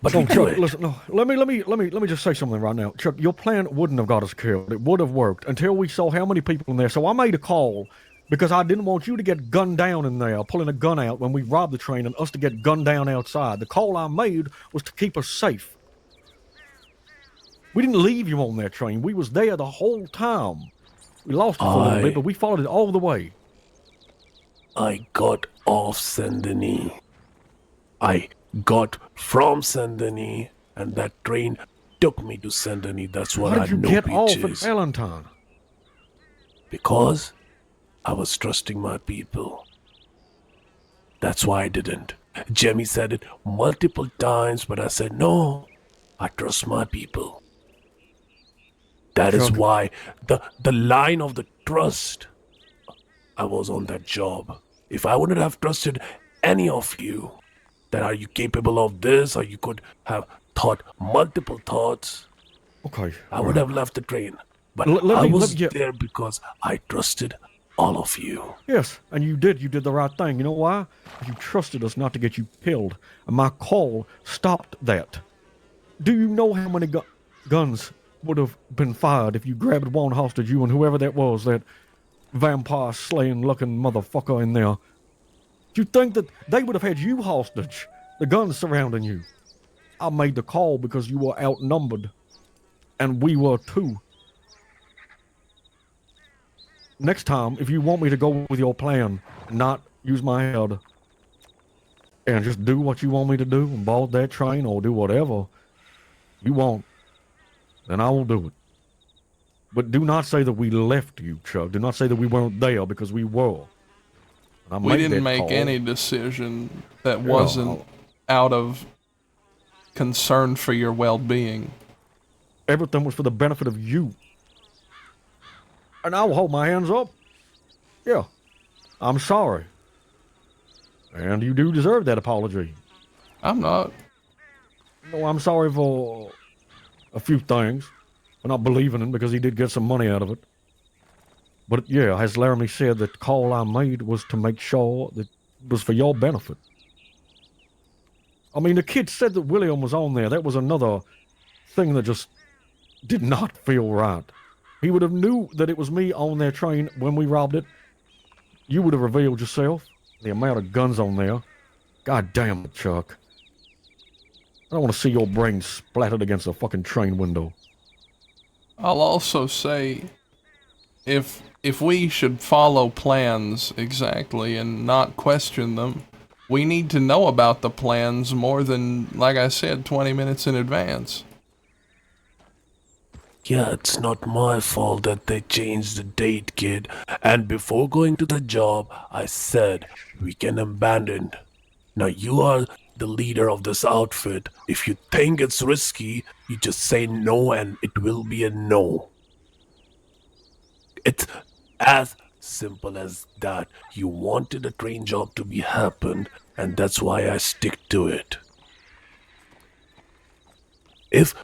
But we do Chuck, it. listen, no, let me just say something right now. Chuck, your plan wouldn't have got us killed. It would have worked until we saw how many people in there. So I made a call because I didn't want you to get gunned down in there, pulling a gun out when we robbed the train and us to get gunned down outside. The call I made was to keep us safe. We didn't leave you on that train. We was there the whole time. We lost it for a little bit, but we followed it all the way. I got off Saint-Denis. I got from Saint-Denis, and that train took me to Saint-Denis. That's what Why I did you know, get off at Peaches. Valentine? Because I was trusting my people. That's why I didn't. Jemmy said it multiple times, but I said, no, I trust my people. That is Chuck. why the line of the trust, I was on that job. If I wouldn't have trusted any of you, that are you capable of this, or you could have thought multiple thoughts, Okay. I would have left the train. But Let I me- was yeah. there because I trusted all of you. Yes, and you did. You did the right thing. You know why? You trusted us not to get you killed, and my call stopped that. Do you know how many guns would have been fired if you grabbed one hostage, you and whoever that was, that vampire slaying looking motherfucker in there? Do you think that they would have had you hostage? The guns surrounding you. I made the call because you were outnumbered, and we were too. Next time, if you want me to go with your plan and not use my head and just do what you want me to do and board that train or do whatever you want, then I will do it. But do not say that we left you, Chuck. Do not say that we weren't there, because we were. And I We made didn't that make call. any decision that wasn't out of concern for your well-being. Everything was for the benefit of you. And I will hold my hands up. Yeah, I'm sorry. And you do deserve that apology. I'm not. No, I'm sorry for a few things. For not believing him, because he did get some money out of it. But yeah, as Laramie said, the call I made was to make sure that it was for your benefit. I mean, the kid said that William was on there. That was another thing that just did not feel right. He would have knew that it was me on their train when we robbed it. You would have revealed yourself. The amount of guns on there. God damn it, Chuck. I don't want to see your brain splattered against a fucking train window. I'll also say, if we should follow plans exactly and not question them, we need to know about the plans more than, like I said, 20 minutes in advance. Yeah, it's not my fault that they changed the date, kid. And before going to the job, I said, we can abandon. Now you are the leader of this outfit. If you think it's risky, you just say no and it will be a no. It's as simple as that. You wanted a train job to be happened, and that's why I stick to it. If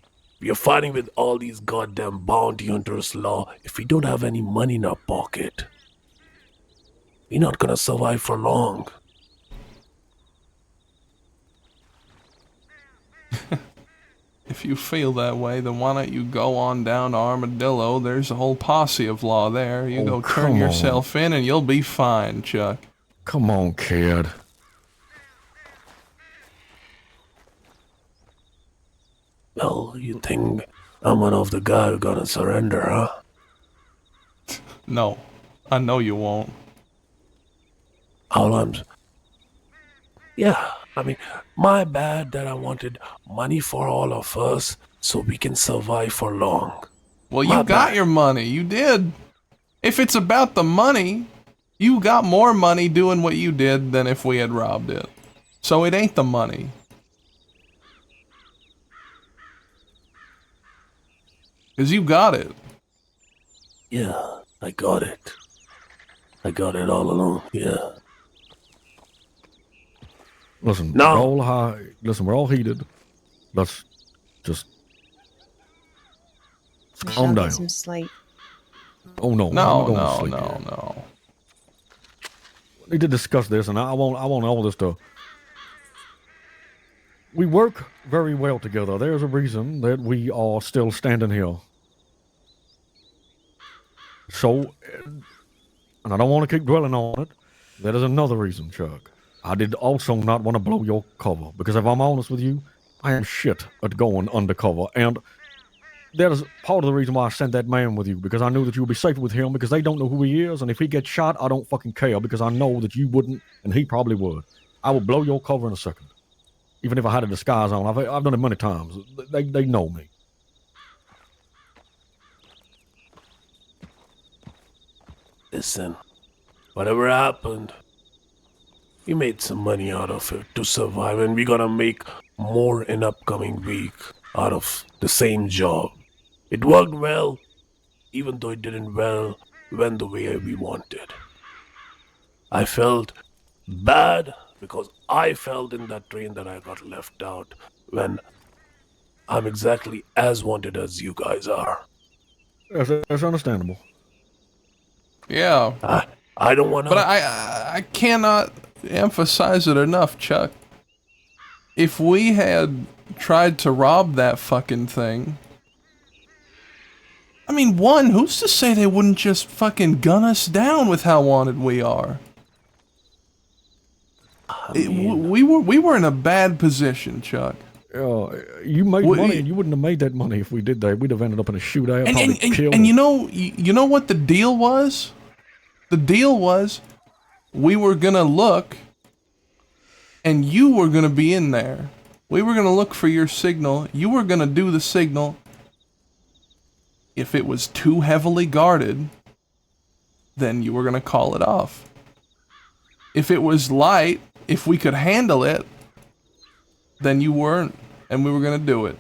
we are fighting with all these goddamn bounty hunters law, if we don't have any money in our pocket, we're not gonna survive for long. If you feel that way, then why don't you go on down to Armadillo? There's a whole posse of law there. You go turn yourself in and you'll be fine, Chuck. Come on, kid. Well, you think I'm one of the guy who gonna surrender, huh? No, I know you won't. All yeah, I mean, my bad that I wanted money for all of us so we can survive for long. Well, you got your money. You did. If it's about the money, you got more money doing what you did than if we had robbed it. So it ain't the money. Because you got it. Yeah, I got it. I got it all along, yeah. Listen, no. We're all heated. Let's just calm down. Get some sleep. Oh no, no. We need to discuss this, and I want all this to. We work very well together. There's a reason that we are still standing here. So, and I don't want to keep dwelling on it. That is another reason, Chuck. I did also not want to blow your cover, because if I'm honest with you, I am shit at going undercover, and that is part of the reason why I sent that man with you, because I knew that you would be safe with him, because they don't know who he is, and if he gets shot, I don't fucking care, because I know that you wouldn't, and he probably would. I will blow your cover in a second. Even if I had a disguise on. I've done it many times. They know me. Listen, whatever happened, we made some money out of it to survive, and we're gonna make more in upcoming week out of the same job. It worked well, even though it didn't went the way we wanted. I felt bad because I felt in that train that I got left out when I'm exactly as wanted as you guys are. That's understandable. Yeah. I don't want to... But I cannot emphasize it enough, Chuck. If we had tried to rob that fucking thing... I mean, one, who's to say they wouldn't just fucking gun us down with how wanted we are? We were in a bad position, Chuck. You made money, and you wouldn't have made that money if we did that. We'd have ended up in a shootout, probably killed. And you know what the deal was? The deal was, we were gonna look, and you were gonna be in there. We were gonna look for your signal. You were gonna do the signal. If it was too heavily guarded, then you were gonna call it off. If it was light, if we could handle it, then you weren't, and we were gonna do it.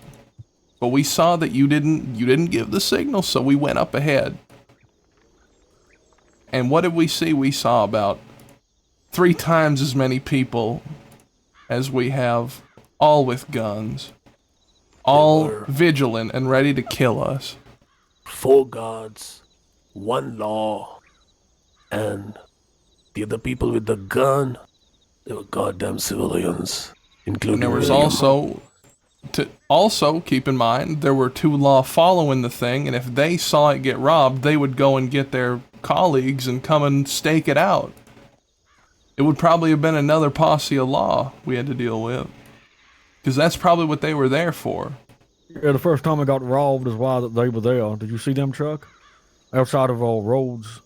But we saw that you didn't give the signal, so we went up ahead. And what did we see? We saw about 3 times as many people as we have, all with guns, all vigilant and ready to kill us. 4 guards, 1 law, and the other people with the gun, they were goddamn civilians, including. And there was also keep in mind there were 2 law following the thing, and if they saw it get robbed, they would go and get their colleagues and come and stake it out. It would probably have been another posse of law we had to deal with, because that's probably what they were there for. Yeah, the first time I got robbed is why they were there. Did you see them, Chuck? Outside of all roads,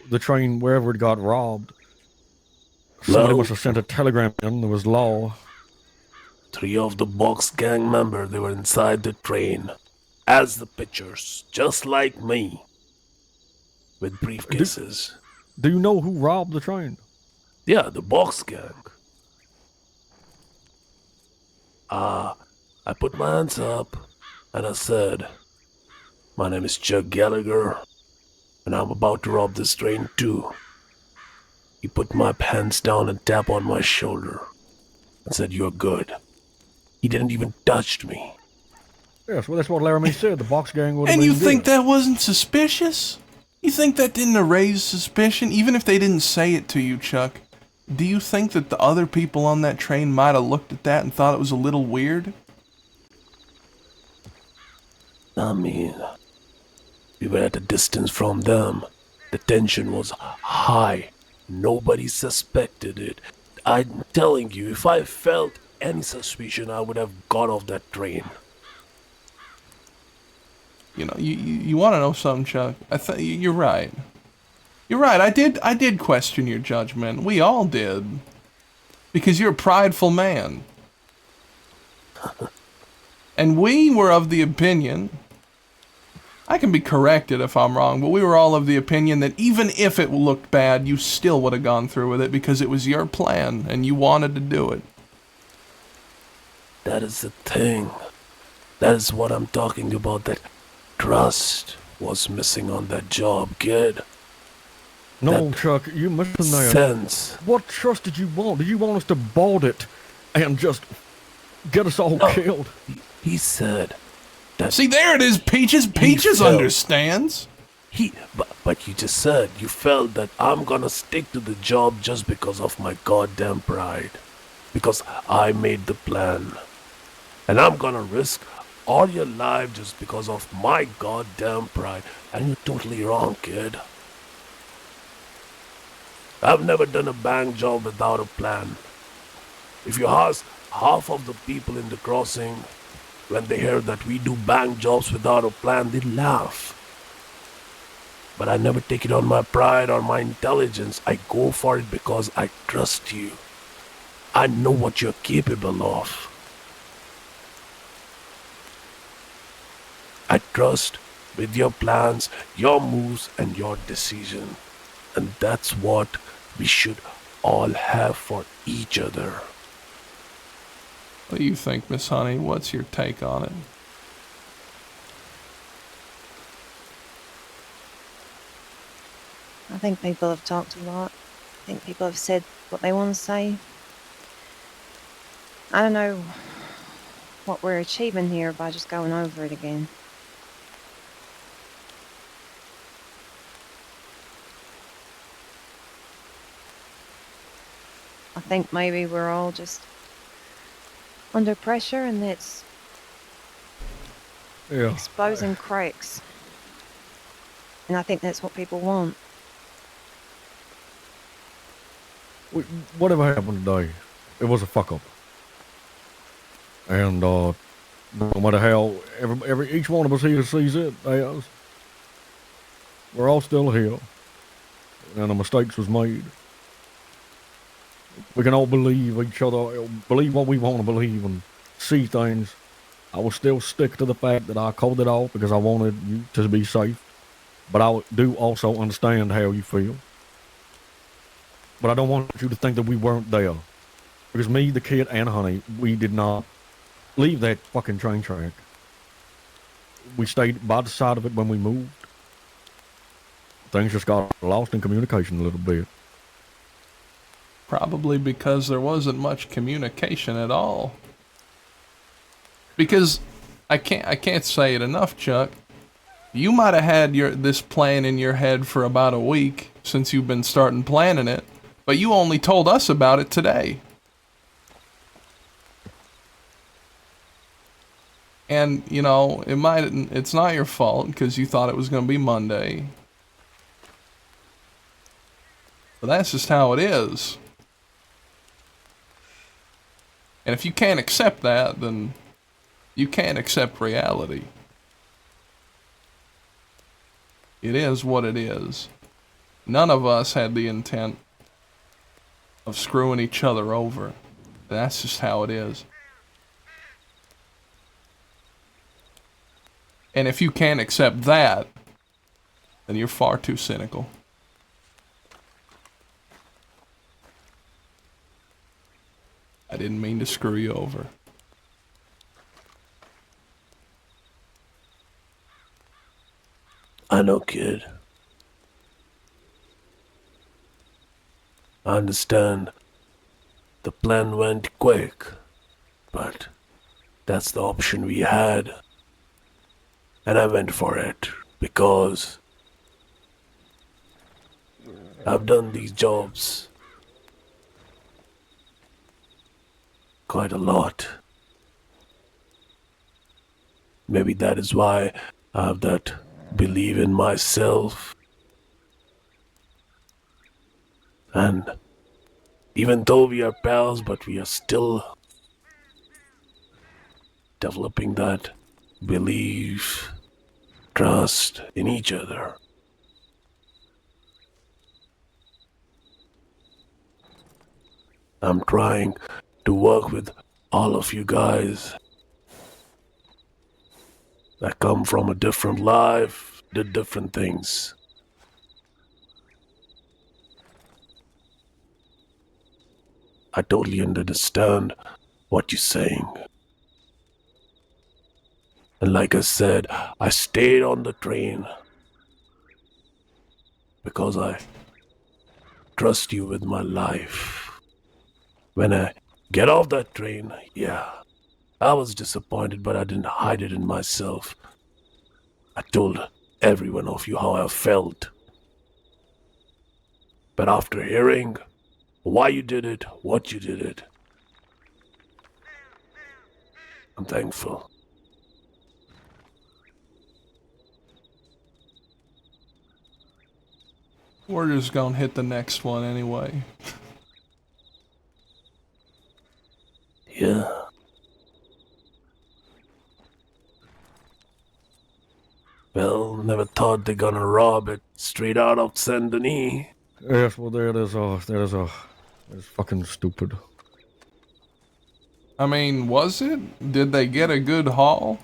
the train, wherever it got robbed, somebody must have sent a telegram in. There was law. 3 of the box gang members, they were inside the train, as the pictures, just like me, with briefcases. Do you know who robbed the train? Yeah, the box gang. I put my hands up, and I said, "My name is Chuck Gallagher, and I'm about to rob this train too." He put my hands down and tapped on my shoulder, and said, "You're good." He didn't even touch me. Yes, well, that's what Laramie said. The box gang would have And been you think there. that wasn't suspicious? You think that didn't raise suspicion, even if they didn't say it to you, Chuck? Do you think that the other people on that train might have looked at that and thought it was a little weird? I mean, we were at a distance from them. The tension was high. Nobody suspected it. I'm telling you, if I felt any suspicion, I would have got off that train. You know, you want to know something, Chuck? You're right. You're right. I did question your judgment. We all did. Because you're a prideful man. And we were of the opinion, I can be corrected if I'm wrong, but we were all of the opinion that even if it looked bad, you still would have gone through with it because it was your plan and you wanted to do it. That is the thing. That is what I'm talking about. That trust was missing on that job, kid. No, That Chuck, you missing that. sense. What trust did you want? Did you want us to board it and just get us all killed? He said that. See, there it is, Peaches. Peaches understands. But you just said you felt that I'm gonna stick to the job just because of my goddamn pride. Because I made the plan. And I'm gonna risk all your life just because of my goddamn pride. And you're totally wrong, kid. I've never done a bank job without a plan. If you ask half of the people in the crossing, when they hear that we do bank jobs without a plan, they laugh. But I never take it on my pride or my intelligence. I go for it because I trust you. I know what you're capable of. I trust with your plans, your moves, and your decision. And that's what we should all have for each other. What do you think, Miss Honey? What's your take on it? I think people have talked a lot. I think people have said what they want to say. I don't know what we're achieving here by just going over it again. I think maybe we're all just under pressure and it's exposing cracks. And I think that's what people want. Whatever happened today, it was a fuck up. And no matter how each one of us here sees it as, we're all still here, and the mistakes was made. We can all believe each other, believe what we want to believe, and see things. I will still stick to the fact that I called it off because I wanted you to be safe. But I do also understand how you feel. But I don't want you to think that we weren't there. Because me, the kid, and Honey, we did not leave that fucking train track. We stayed by the side of it when we moved. Things just got lost in communication a little bit. Probably because there wasn't much communication at all. Because I can't say it enough, Chuck. You might have had this plan in your head for about a week since you've been starting planning it, but you only told us about it today. And, you know, it's not your fault because you thought it was going to be Monday. But that's just how it is. And if you can't accept that, then you can't accept reality. It is what it is. None of us had the intent of screwing each other over. That's just how it is. And if you can't accept that, then you're far too cynical. I didn't mean to screw you over. I know, kid. I understand the plan went quick, but that's the option we had. And I went for it because I've done these jobs quite a lot. Maybe that is why I have that belief in myself. And even though we are pals, but we are still developing that belief, trust in each other. I'm trying to work with all of you guys that come from a different life, did different things. I totally understand what you're saying. And like I said, I stayed on the train because I trust you with my life. When I get off that train, yeah, I was disappointed, but I didn't hide it in myself. I told every one of you how I felt. But after hearing why you did it, what you did it, I'm thankful. We're just gonna hit the next one anyway. Yeah. Well, never thought they're gonna rob it straight out of Saint Denis. Yes, well, that is fucking stupid. I mean, was it? Did they get a good haul?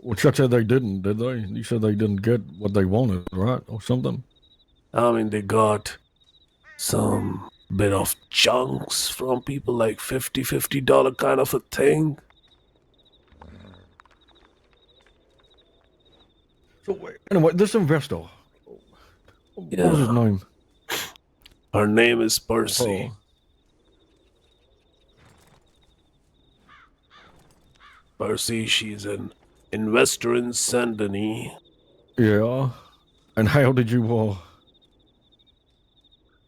Well, Chuck said they didn't, did they? You said they didn't get what they wanted, right? Or something? I mean, they got some bit of chunks from people, like $50 kind of a thing. So, wait, anyway, this investor, what was his name? Her name is Percy. Oh. Percy, she's an investor in Saint Denis. Yeah. And how did you,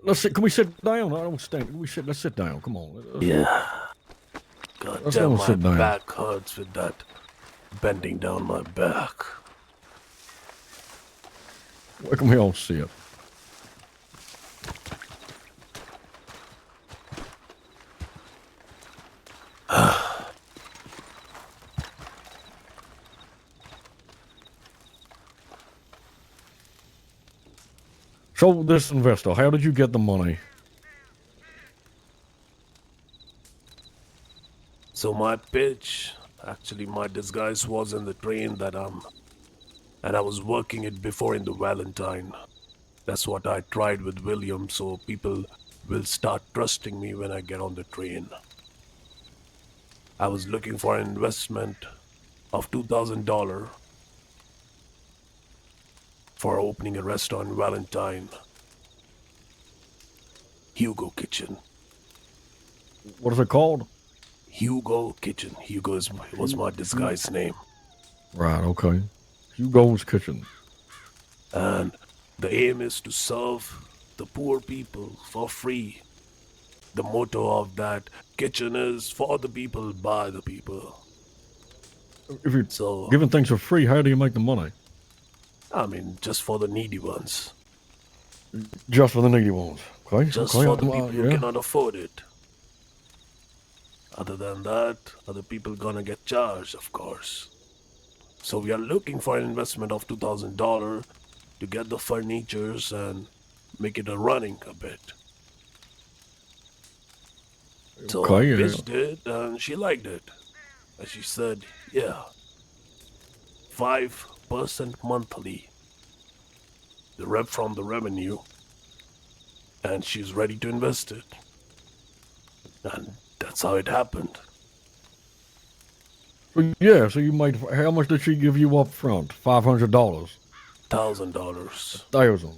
let's sit, can we sit down? I don't stand. Let's sit down. Come on. Yeah. God Let's damn, go my sit down. back hurts with that bending down my back. Where can we all sit? So, this investor, how did you get the money? So my pitch, actually my disguise was in the train that and I was working it before in the Valentine. That's what I tried with William, so people will start trusting me when I get on the train. I was looking for an investment of $2,000 for opening a restaurant in Valentine. Hugo Kitchen. What is it called? Hugo Kitchen. Hugo was my disguise name. Right, okay. Hugo's Kitchen. And the aim is to serve the poor people for free. The motto of that kitchen is for the people, by the people. If you're giving things for free, how do you make the money? I mean, just for the needy ones. Just for the needy ones, okay? Just okay, for the people who yeah. cannot afford it. Other than that, other people gonna get charged, of course. So we are looking for an investment of $2,000 to get the furnitures and make it a running a bit. So Okay, I pitched it and she liked it. And she said, yeah, 5% monthly. The rep from the revenue. And she's ready to invest it. And that's how it happened. So, yeah, so you made, how much did she give you up front? $500? $1,000. 1,000.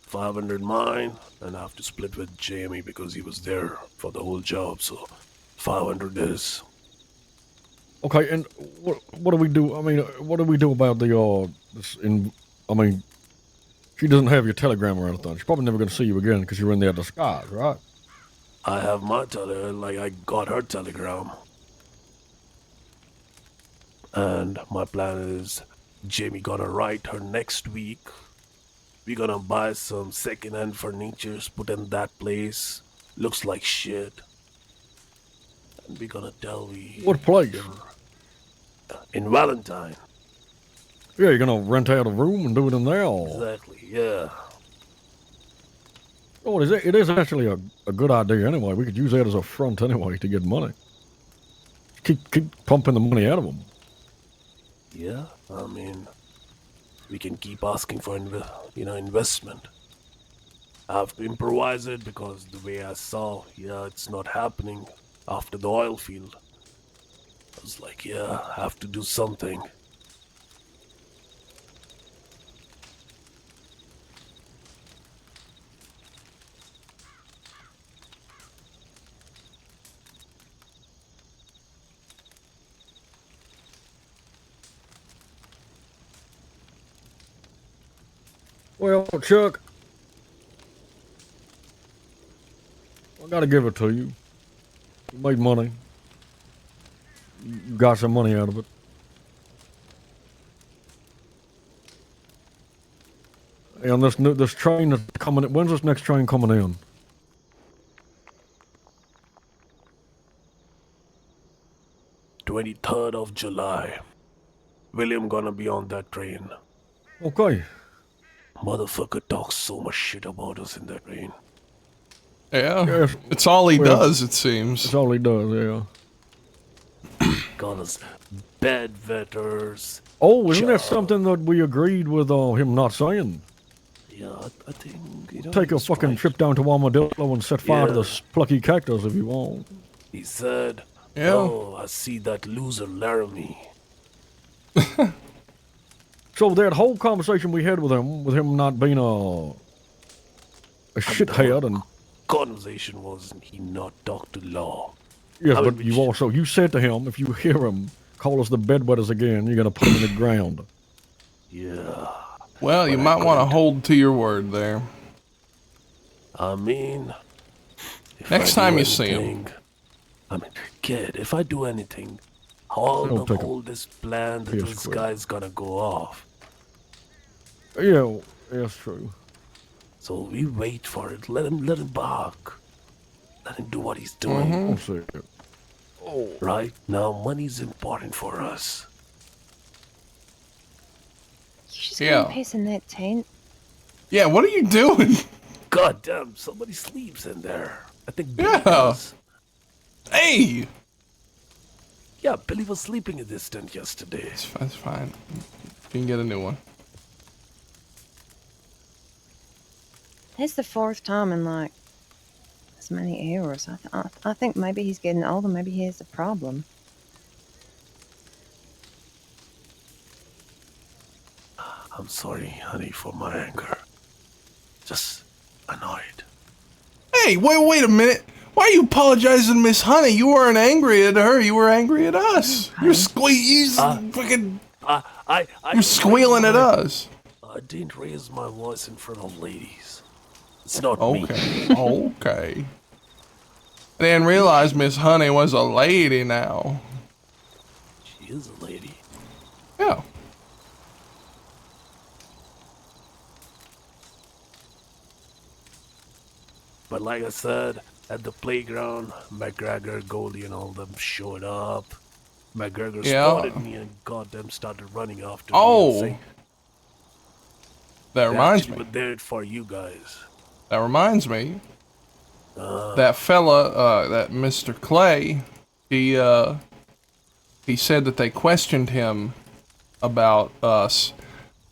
500 mine, and I have to split with Jamie because he was there for the whole job, so 500 is. Okay, and what do we do? I mean, what do we do about the, I mean, she doesn't have your telegram or anything. She's probably never going to see you again because you're in their disguise, right? I have my I got her telegram. And my plan is Jamie gonna write her next week. We're gonna buy some second-hand furnitures, put in that place. Looks like shit. And we're gonna tell we... What place? In Valentine. Yeah, you're gonna rent out a room and do it in there? Or? Exactly, yeah. Oh, it is actually a good idea anyway. We could use that as a front anyway to get money. Keep pumping the money out of them. Yeah, I mean, we can keep asking for investment. I have to improvise it because the way I saw, it's not happening after the oil field. I was like, I have to do something. Well, Chuck, I gotta give it to you. You made money. You got some money out of it. And this train that's coming in, when's this next train coming in? July 23rd. William gonna be on that train. Okay. Motherfucker talks so much shit about us in that train. Yeah, Yes. it's all he does, it seems. That's all he does, yeah. Call us bedwetters. Oh, isn't that something that we agreed with him not saying? Yeah, I think... Take a fucking trip down to Armadillo and set fire to Yeah. the plucky cactus if you want. He said, Yeah. "Oh, I see that loser Laramie." So that whole conversation we had with him not being a shithead, and Conversation was he not talk to law. yes, I but mean, you said to him, if you hear him call us the bedwetters again, you're gonna put him in the ground. Yeah. Well, you But I might want to couldn't. hold to your word there. I mean, if Next I do time you see him. anything- I mean, kid, if I do anything, all Don't take the a oldest plan that piss this quick. guy's gonna go off. Yeah, that's true. So we wait for it. Let him bark. Let him do what he's doing. I'll see it. Right now, money's important for us. You just Yeah. gonna piss in that tent? Yeah, what are you doing? God damn, somebody sleeps in there. I think Billy Yeah. does. Hey! Yeah, Billy was sleeping in this tent yesterday. That's fine. You can get a new one. It's the fourth time in like as many hours. I think maybe he's getting older. Maybe he has a problem. I'm sorry, honey, for my anger. Just annoyed. Hey, wait a minute. Why are you apologizing to Miss Honey? You weren't angry at her. You were angry at us. You're fucking. You're squealing at us. I didn't raise my voice in front of ladies. It's not me. Okay. Okay. I didn't realize Miss Honey was a lady now. She is a lady. Yeah. But like I said, at the playground, McGregor, Goldie, and all them showed up. McGregor Yeah. spotted me and goddamn started running after me. Oh. And saying, That "They reminds actually me. were there for you guys." That reminds me. That fella, that Mr. Clay, he said that they questioned him about us,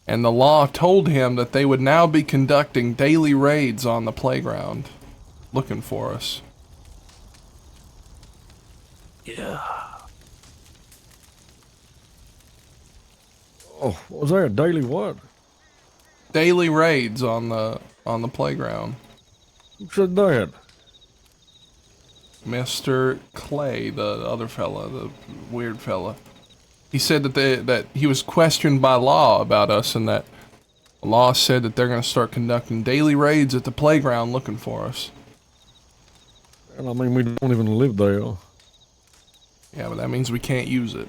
and the law told him that they would now be conducting daily raids on the playground, looking for us. Yeah. Oh, was there a daily what? Daily raids on the playground. Who said that? Mr. Clay, the other fella, the weird fella. He said that he was questioned by law about us, and that the law said that they're going to start conducting daily raids at the playground looking for us. And I mean, we don't even live there. Yeah, but that means we can't use it.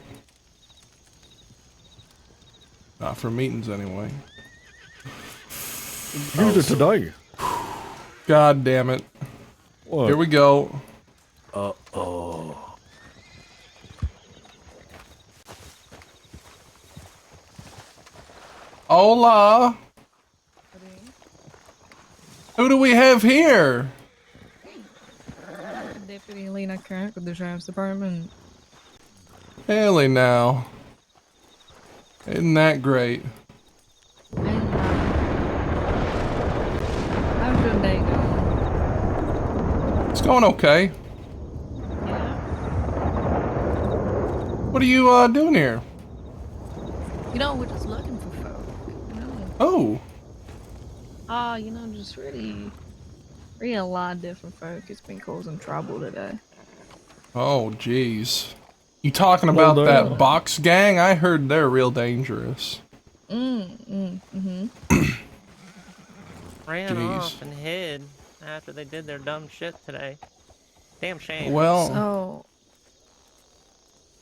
Not for meetings anyway. Use it today. God damn it. What? Here we go. Uh-oh. Hola. Who do we have here? Deputy Lena Kirk with the Sheriff's Department. Really now. Isn't that great? How's your day going? It's going okay. Yeah. What are you doing here? You know, we're just looking for folk. You know. Oh. You know, just really a lot of different folk. It's been causing trouble today. Oh, jeez. You talking about that box gang? I heard they're real dangerous. Ran Jeez. off and hid after they did their dumb shit today. Damn shame. Well, So,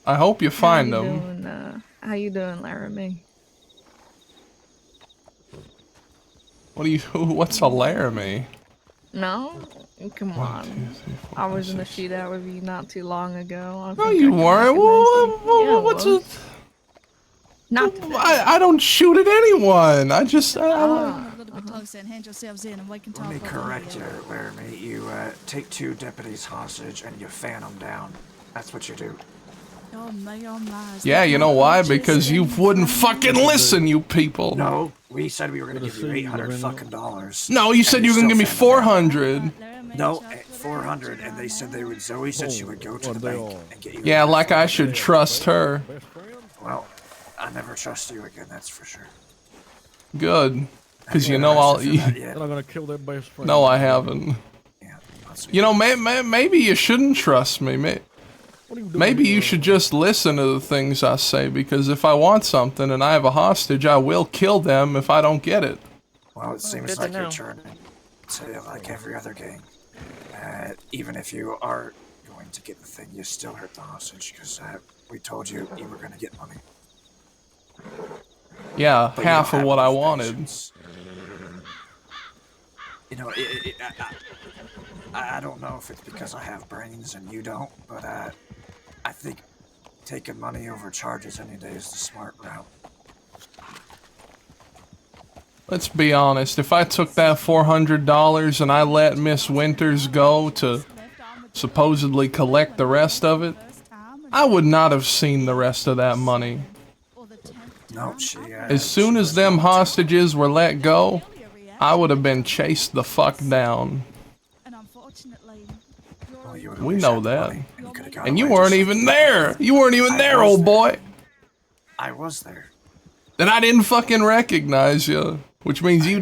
I hope you find them. How you doing, Laramie? What do you? What's a Laramie? No? Come on. 1, 2, 3, 4, I was 5, in a 6. shootout with you not too long ago. No, you weren't. What's it? Not I don't shoot at anyone. I just. A little bit closer and hand yourselves in and we can talk. Let me correct you, Laramie. You take 2 deputies hostage and you fan them down. That's what you do. Oh my, oh my. Yeah, you know why? Because you wouldn't fucking listen, you people. No, we said we were gonna give you $800 fucking dollars. No, you said you were gonna give me 400. No, 400, and they said they would. Zoe said she would go to the bank and get you. Yeah, like I should trust her. Well, I never trust you again. That's for sure. Good, because you know I'll. They're not gonna kill their best friend. No, I haven't. You know, maybe you shouldn't trust me. Maybe you should just listen to the things I say, because if I want something and I have a hostage, I will kill them if I don't get it. Well, it seems like you're turning to like every other gang. Even if you are going to get the thing, you still hurt the hostage, because we told you you were going to get money. Yeah, But half you of don't what I have wanted. patience. You know, I don't know if it's because I have brains and you don't, but I think taking money over charges any day is the smart route. Let's be honest, if I took that $400 and I let Miss Winters go to supposedly collect the rest of it, I would not have seen the rest of that money. No, As soon as them hostages were let go, I would have been chased the fuck down. We know that. And you weren't even there! You weren't even there, old boy! I was there. Then I didn't fucking recognize you. Which means you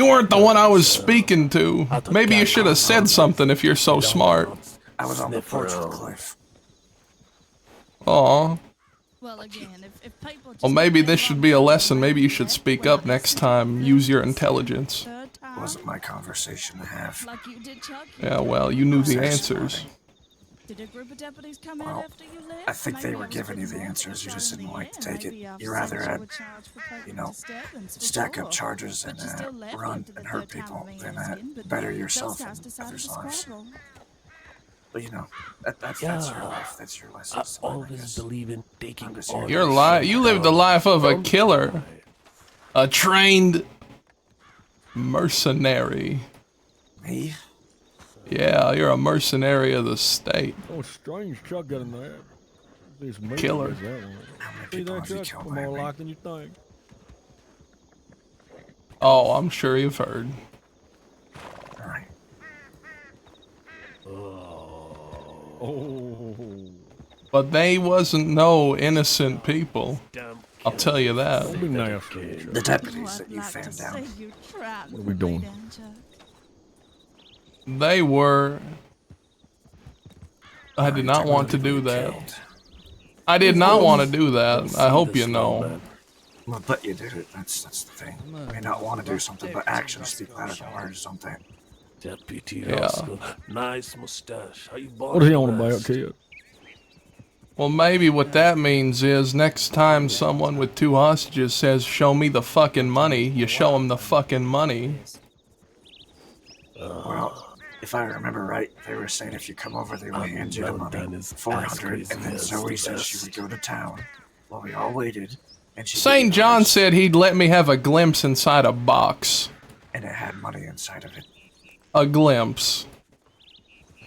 weren't the one I was speaking to. Maybe you should have said something if you're so smart. I was on the porch of the cliff. Aw. Well, again, if people Well, maybe this should be a lesson. Maybe you should speak up next time. Use your intelligence. Wasn't my conversation to have. like you did, Chuck, Yeah, well, you knew the answers. did a group of deputies come Well, out after you left? I think they Maybe were I was giving you the getting answers. You just didn't more like to than take it. maybe I've You rather seen had, you were charged for you taking know, disturbance stack before. up charges and But you still left run after the and hurt third time people of than being in, but better those yourself guys and decided others' to lives. scrabble. But you know, that's your life. That's your lessons. I always believe in taking orders. You lived the life of a killer. A trained mercenary. Me? Yeah, you're a mercenary of the state. Oh, strange Chuck got in there. This Killer. See that, Chuck? More locked than you think. Oh, I'm sure you've heard. Alright. Oh. But they wasn't no innocent people. I'll tell you that. The deputies that you fanned down. What are we doing? They were... I did not want to do that. I did not want to do that. I hope you know. Well, but you did it. That's the thing. You may not want to do something, but actions speak louder than words, don't they? Deputy Yeah. Oscar, nice mustache. How you What are you on about, kid? Well, maybe what that means is next time someone with 2 hostages says, "Show me the fucking money," you show them the fucking money. Well, if I remember right, they were saying if you come over, they will hand you the money, 400, and then Zoe said she would go to town while we all waited, and she St. John said he'd let me have a glimpse inside a box. and it had money inside of it. A glimpse.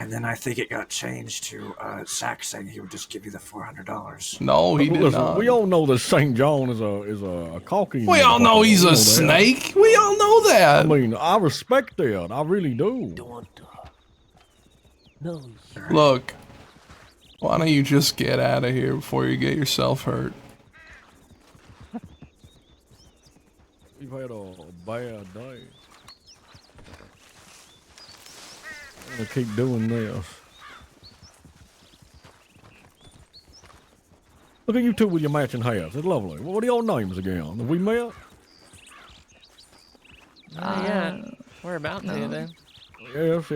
And then I think it got changed to Zach saying he would just give you the $400. No, he did Listen, not. we all know that St. John is a cocky. We all know he's a snake. We all know that. I mean, I respect that. I really do. No. Look, why don't you just get out of here before you get yourself hurt? You've had a bad day. I'm gonna keep doing this. Look at you two with your matching hats. It's lovely. What are your names again? Have we met? Yeah, we're about to then. Yes.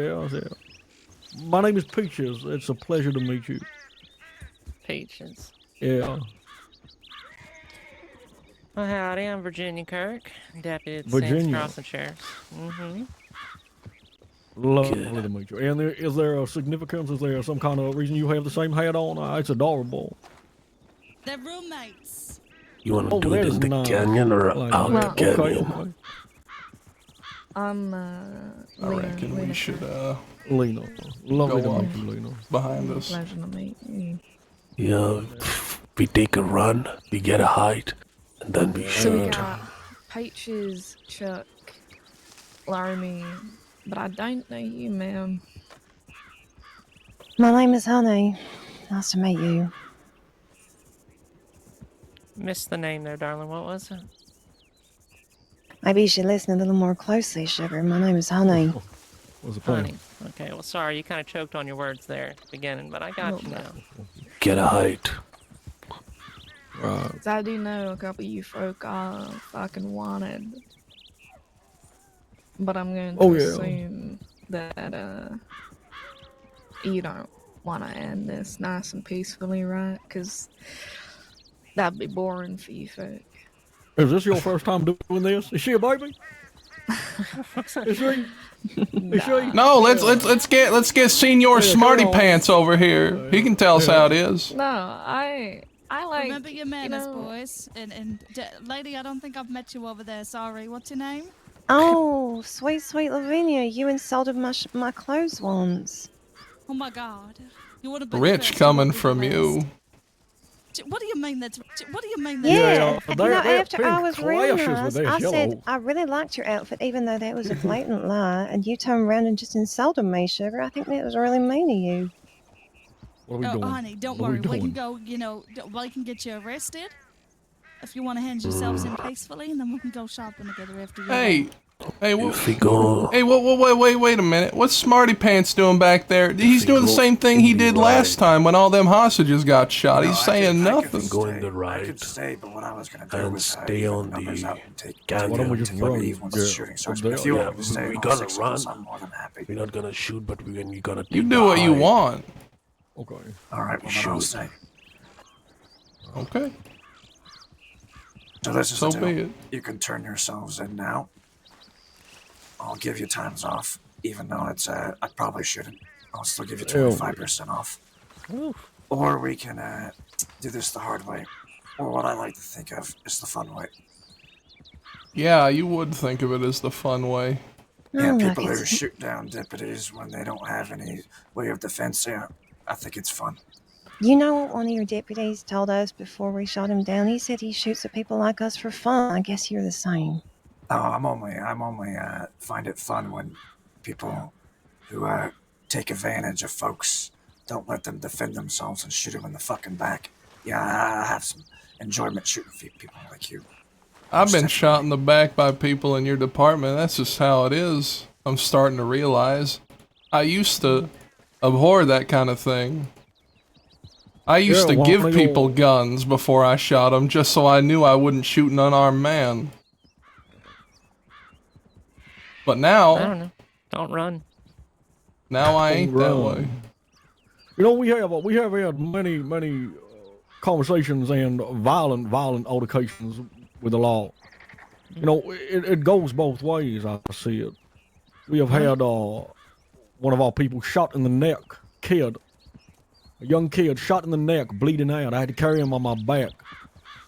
My name is Peaches. It's a pleasure to meet you. Peaches. Yeah. Well, howdy, I'm Virginia Kirk, deputy at the Virginia. Sands Crossing Sheriff. Mm-hmm. Lovely to meet you. And is there a significance? Is there some kind of reason you have the same hat on? It's adorable. They're roommates. You want to Oh, do it that in is the nice. canyon or Like out that. the Okay, canyon? okay. I'm I reckon we should Lena. Lovely go to up meet you, Lena. behind us. Pleasure to meet you. Yeah, we take a run, we get a height, and then we So we shoot. got Peaches, Chuck, Laramie, but I don't know you, ma'am. My name is Honey. Nice to meet you. Missed the name there, darling. What was it? Maybe you should listen a little more closely, Sugar. My name is Honey. What's the plan? Honey. Okay, well, sorry, you kind of choked on your words there at the beginning, but I got you now. Get a height. Right. 'Cause I do know a couple of you folk are fucking wanted. But I'm going to assume that you don't want to end this nice and peacefully, right? Because that'd be boring for you folk. Is this your first time doing this? Is she a baby? Is she? Is she? No, let's get Senior Smarty Pants over here. He can tell us how it is. No, I like. Remember your manners, know- boys. And lady, I don't think I've met you over there. Sorry. What's your name? Oh, sweet Lavinia, you insulted my clothes once. Oh my God. You would have been Rich first, coming you would be from the you. last. What do you mean that's? What do you mean that's? Yeah, Yeah, after I was really clashes with nice, this I said yellow. I really liked your outfit, even though that was a blatant lie, and you turned around and just insulted me, Sugar. I think that was really mean of you. What are we Oh, doing? honey, don't What are worry. we We can doing? go. We can get you arrested if you want to hand yourselves in peacefully, and then we can go shopping together after you. Hey, If we go, Hey, wait a minute. What's Smarty Pants doing back there? He's doing the go same thing in he the did last time when all them hostages got shot. No, He's I saying could- I could nothing. go in the I right could stay, but what I was going to do and was stay even on numbers the out and take canyon. Why don't we just take run? leave once the Yeah, shooting starts. there- But if you Yeah, want me to stay, we all gotta 6 of us, run. I'm more than happy. We're not gonna shoot, but we're gonna You take do the what you height. want. Okay. All right, well, then I'll Shoot. stay. Okay. So this is So the be deal. it. You can turn yourselves in now. I'll give you times off, even though it's I probably shouldn't. I'll still give you 25% off. Or we can do this the hard way, or what I like to think of is the fun way. Yeah, you would think of it as the fun way. Yeah, Oh, people look, who it's- shoot down deputies when they don't have any way of defense. Yeah, I think it's fun. You know what one of your deputies told us before we shot him down? He said he shoots at people like us for fun. I guess you're the same. No, I'm only find it fun when people who take advantage of folks don't let them defend themselves and shoot them in the fucking back. Yeah, I have some enjoyment shooting people like you. I've been shot in the back by people in your department. That's just how it is. I'm starting to realize. I used to abhor that kind of thing. I used Yeah, to well, give I people know- guns before I shot them just so I knew I wouldn't shoot an unarmed man. But I now, don't know. Don't run. now I ain't that Run. way. You know, we have had many conversations and violent altercations with the law. You know, it goes both ways, I see it. We have had one of our people shot in the neck, a young kid shot in the neck, bleeding out. I had to carry him on my back.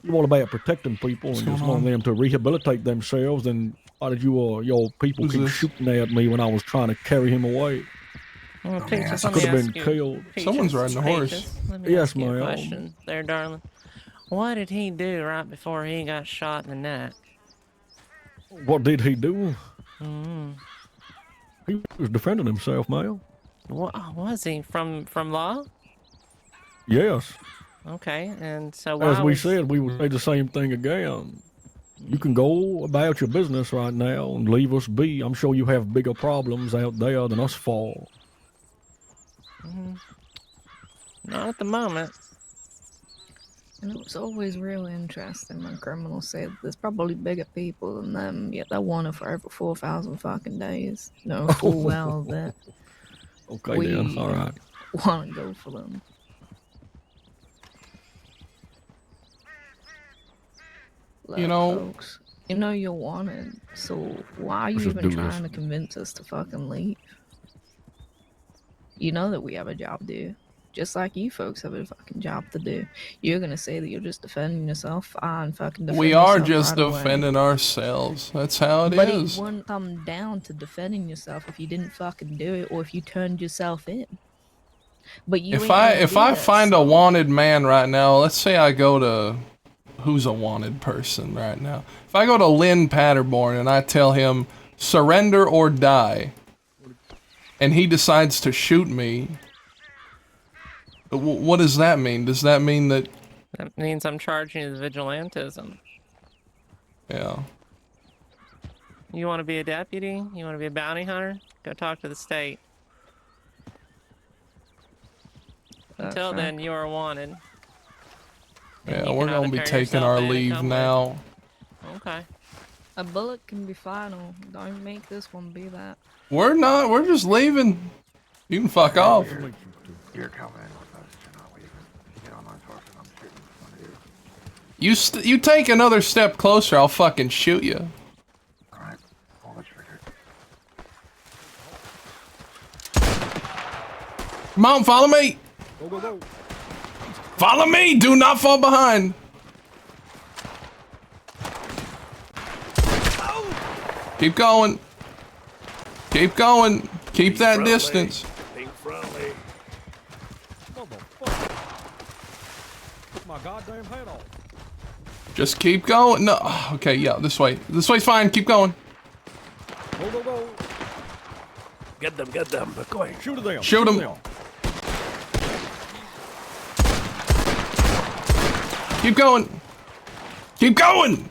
You all about protecting people and just wanting them to rehabilitate themselves, and why did your people keep shooting at me when I was trying to carry him away? Well, Peaches, let Could me have been ask you. killed. Peaches, Someone's riding a horse. Peaches, let me Yes, ask you a ma'am. question there, darling. What did he do right before he got shot in the neck? What did he do? Mm-hmm. He was defending himself, ma'am. What was he from law? Yes. Okay, and so why As we was... said, we would say the same thing again. You can go about your business right now and leave us be. I'm sure you have bigger problems out there than us for. Not at the moment. And it was always real interesting when criminals said there's probably bigger people than them, yet they want it for every 4,000 fucking days. No, full well that Okay, we then. All right. want to go for them. You know, folks, you know you're wanted, so why are you should even do trying this. to convince us to fucking leave? You know that we have a job to do, just like you folks have a fucking job to do. You're gonna say that you're just defending yourself. Fine, fucking defend We are yourself just right away. defending ourselves. That's how it But is. it wouldn't come down to defending yourself if you didn't fucking do it, or if you turned yourself in. But you If ain't I gonna if do I that, find a wanted man right now, let's say I go to who's a wanted person right now. If I go to Lynn Patterborn and I tell him surrender or die, and he decides to shoot me, what does that mean? Does that mean that? That means I'm charging you with vigilantism. Yeah. You want to be a deputy? You want to be a bounty hunter? Go talk to the state. Until then, you are wanted. Yeah, we're gonna be taking our leave now. Okay. A bullet can be final. Don't make this one be that. We're not. We're just leaving. You can fuck off. You're coming in with us. You're not leaving. You get on my fucking, I'm shooting in front of you. You take another step closer, I'll fucking shoot you. Alright, pull the trigger. Come on, follow me. Go, go, go. Follow me. Do not fall behind. Keep going. Keep going. Keep that distance. Being friendly. Motherfucker. Took my goddamn head off. Just keep going. No. Okay, yeah, this way. This way's fine. Keep going. Go, go, go. Get them, they're going. Shoot at them. Shoot 'em. them. Keep going. Keep going.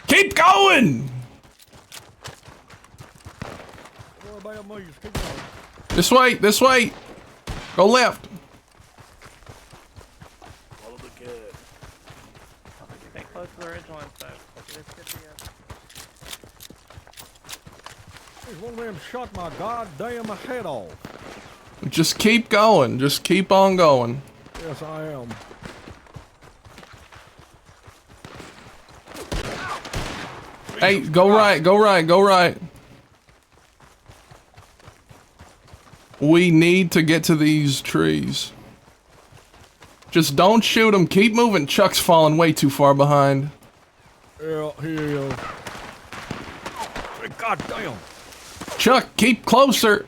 Keep going. Don't worry about me, just keep going. This way. This way. Go left. Follow the kid. Stay close to the ridgeline, folks. This could be There's one of them shot my goddamn head off. Just keep going. Just keep on going. Yes, I am. Hey, go right. Go right. Go right. We need to get to these trees. Just don't shoot him. Keep moving. Chuck's falling way too far behind. Yeah, here you go. God damn. Chuck, keep closer.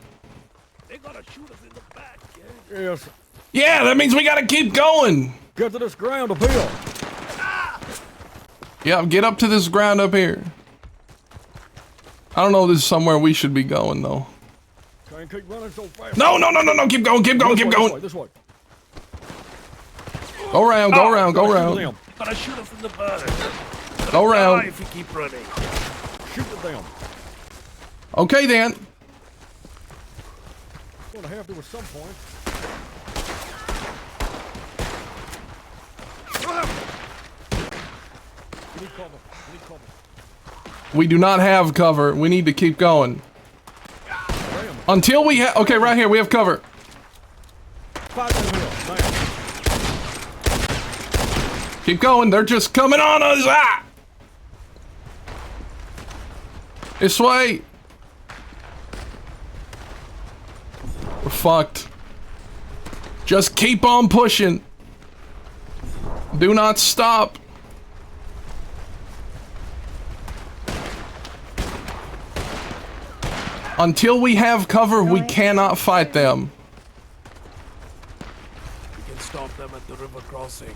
They gotta shoot us in the back, kid. Yes. Yeah, that means we gotta keep going. Get to this ground up here. Yeah, get up to this ground up here. I don't know if this is somewhere we should be going, though. Can't keep running so fast. No, no, no, no, no. Keep going, keep going, keep going. This way. Go around, go around, go around. They gotta shoot us in the back. Go around. If you keep running. Shoot at them. Okay, then. Gonna have to at some point. We need cover. We need cover. We do not have cover. We need to keep going. Until we have... Okay, right here. We have cover. Fight them here. Keep going. They're just coming on us. Ah! This way. We're fucked. Just keep on pushing. Do not stop. Until we have cover, we cannot fight them. We can stop them at the river crossing.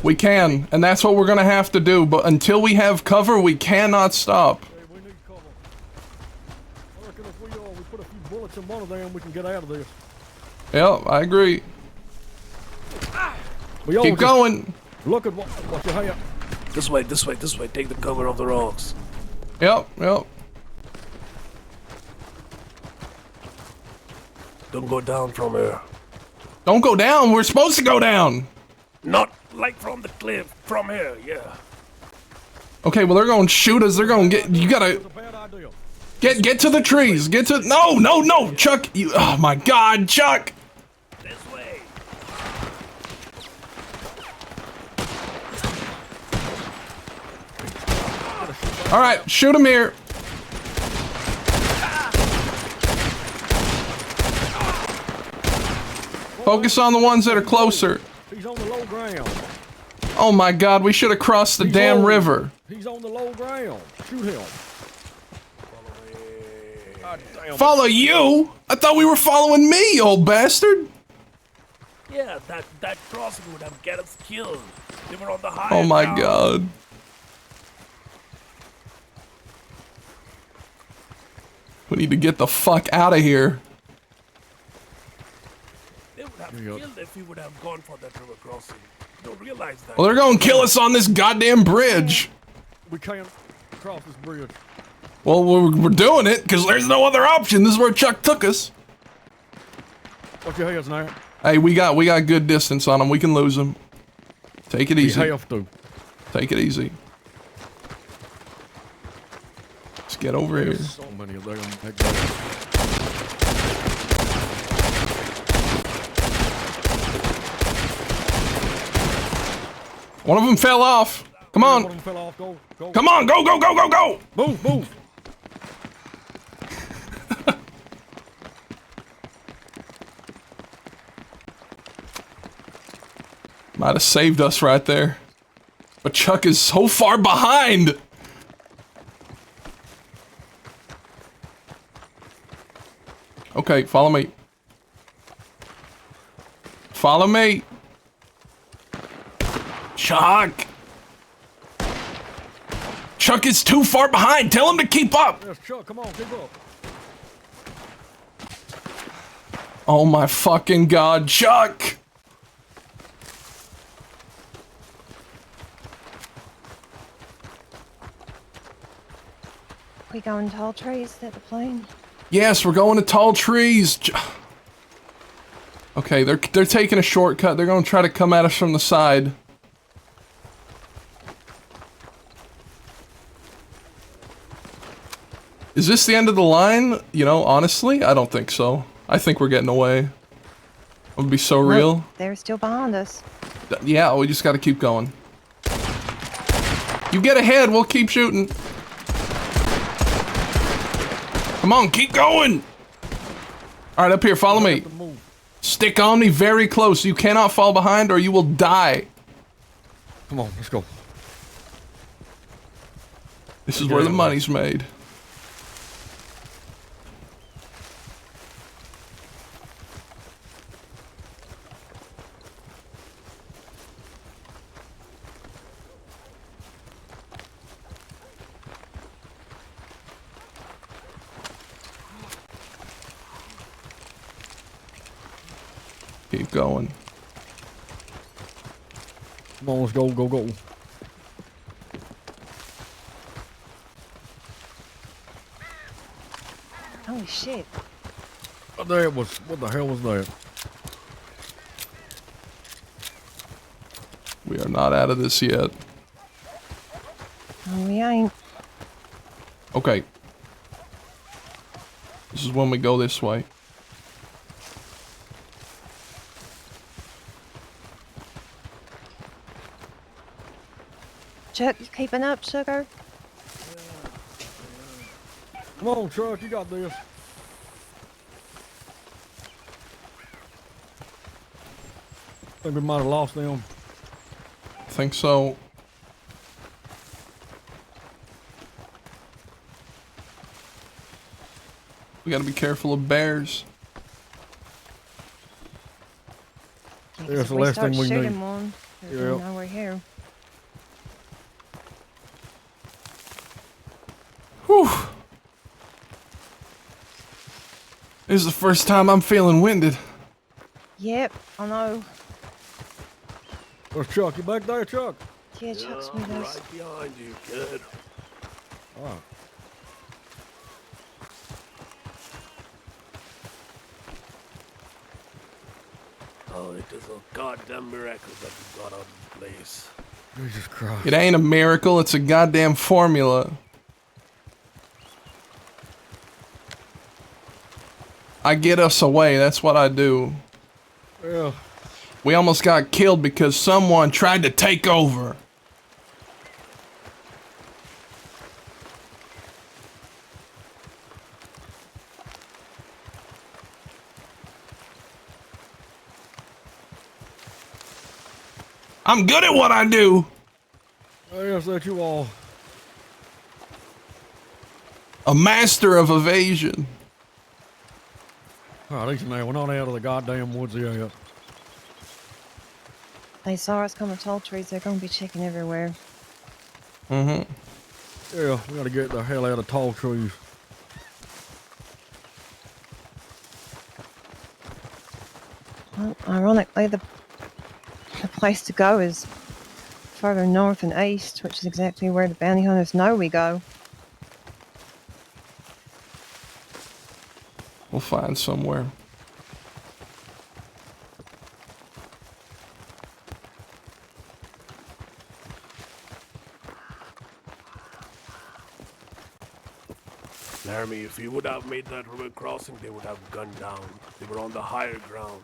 We can, and that's what we're gonna have to do, but until we have cover, we cannot stop. Hey, we need cover. I reckon if we put a few bullets in one of them, we can get out of this. Yep, I agree. Keep going. Look at what you have. This way, this way, this way. Take the cover of the rocks. Yep, yep. Don't go down from here. Don't go down. We're supposed to go down. Not like from the cliff. From here, yeah. Okay, well they're gonna shoot us. They're gonna get. You gotta get to the trees. Get to. No, Chuck. You. Oh my God, Chuck. This way. All right, shoot him here. Focus on the ones that are closer. He's on the low ground. Oh my God, we should have crossed the damn river. He's on the low ground. Shoot him. God damn. Follow you? I thought we were following me, you old bastard. Yeah, that crossing would have get us killed. They were on the high. Oh my God. We need to get the fuck out of here. They would have killed if we would have gone for that river crossing. You don't realize that. Well, they're gonna kill us on this goddamn bridge. We can't cross this bridge. Well, we're doing it because there's no other option. This is where Chuck took us. What's your hands now? Hey, we got good distance on them. We can lose them. Take it easy. We have to. Take it easy. Let's get over here. So many of them. One of them fell off. Come on. One of them fell off. Go. Come on, go. Move. Might have saved us right there. But Chuck is so far behind. Okay, follow me. Follow me. Chuck. Chuck is too far behind. Tell him to keep up. Yes, Chuck, come on, keep up. Oh my fucking God, Chuck. We going tall trees at the plane? Yes, we're going to tall trees. Okay, they're taking a shortcut. They're going to try to come at us from the side. Is this the end of the line? You know, honestly, I don't think so. I think we're getting away. It would be so real. Look, they're still behind us. Yeah, we just got to keep going. You get ahead, we'll keep shooting. Come on, keep going! Alright, up here, follow me. Stick on me very close. You cannot fall behind or you will die. Come on, let's go. This is where the money's made. Keep going. Come on, let's go. Holy shit. What the hell was that? We are not out of this yet. Oh, we ain't. Okay. This is when we go this way. Chuck, you keeping up, sugar? Come on, Chuck, you got this. Think we might have lost them. I think so. We gotta be careful of bears. Yeah, If it's the we last start thing we shooting need. one, Yep. you know we're here. Whew. This is the first time I'm feeling winded. Yep, I know. Where's Chuck? You back there, Chuck? Yeah, Chuck's with I'm us. right behind you, kid. All right. Oh, it is a goddamn miracle that we got out of this place. Jesus Christ. It ain't a miracle, it's a goddamn formula. I get us away, that's what I do. Yeah. We almost got killed because someone tried to take over. I'm good at what I do. Yes, that you all. A master of evasion. All right, listen, man, we're not out of the goddamn woods yet. They saw us coming tall trees. They're gonna be checking everywhere. Mm-hmm. Yeah, we gotta get the hell out of tall trees. Well, ironically, the place to go is further north and east, which is exactly where the bounty hunters know we go. We'll find somewhere. Laramie, if you would have made that river crossing, they would have gunned down. They were on the higher ground.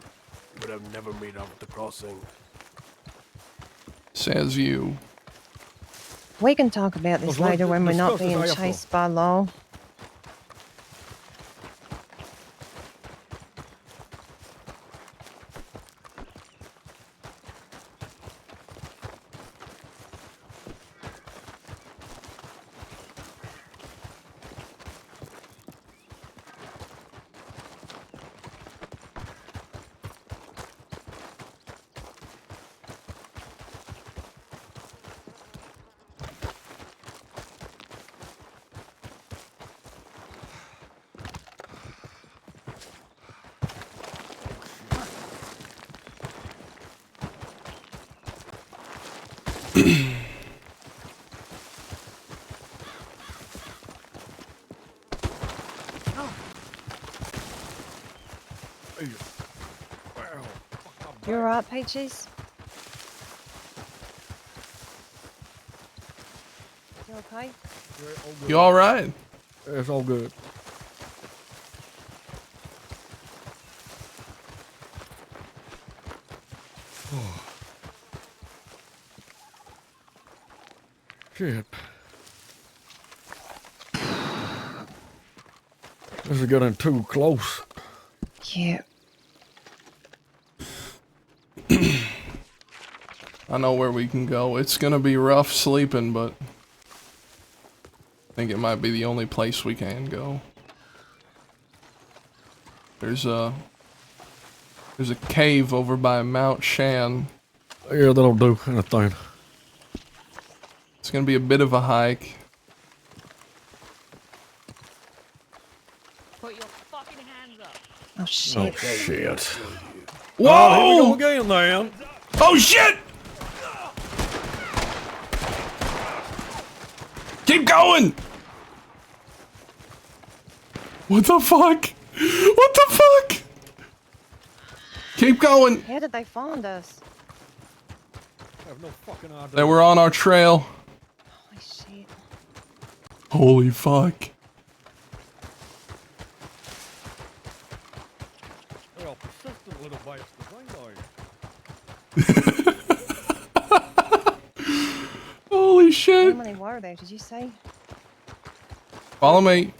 You would have never made out the crossing. Says you. We can talk about this later when we're not being chased by law. You alright, Peaches? You okay? You alright? It's all good. Shit. This is getting too close. Yeah. I know where we can go. It's gonna be rough sleeping, but I think it might be the only place we can go. There's a cave over by Mount Shan. Yeah, that'll do anything. It's gonna be a bit of a hike. Put your fucking hands up. Oh shit. Oh shit. Whoa! Oh, here we go again, man. Oh shit! Keep going! What the fuck? What the fuck? Keep going. How did they find us? I have no fucking idea. They were on our trail. Holy shit. Holy fuck. They're all persistent little bastards, ain't they? Holy shit. were there? Did you say? Follow me.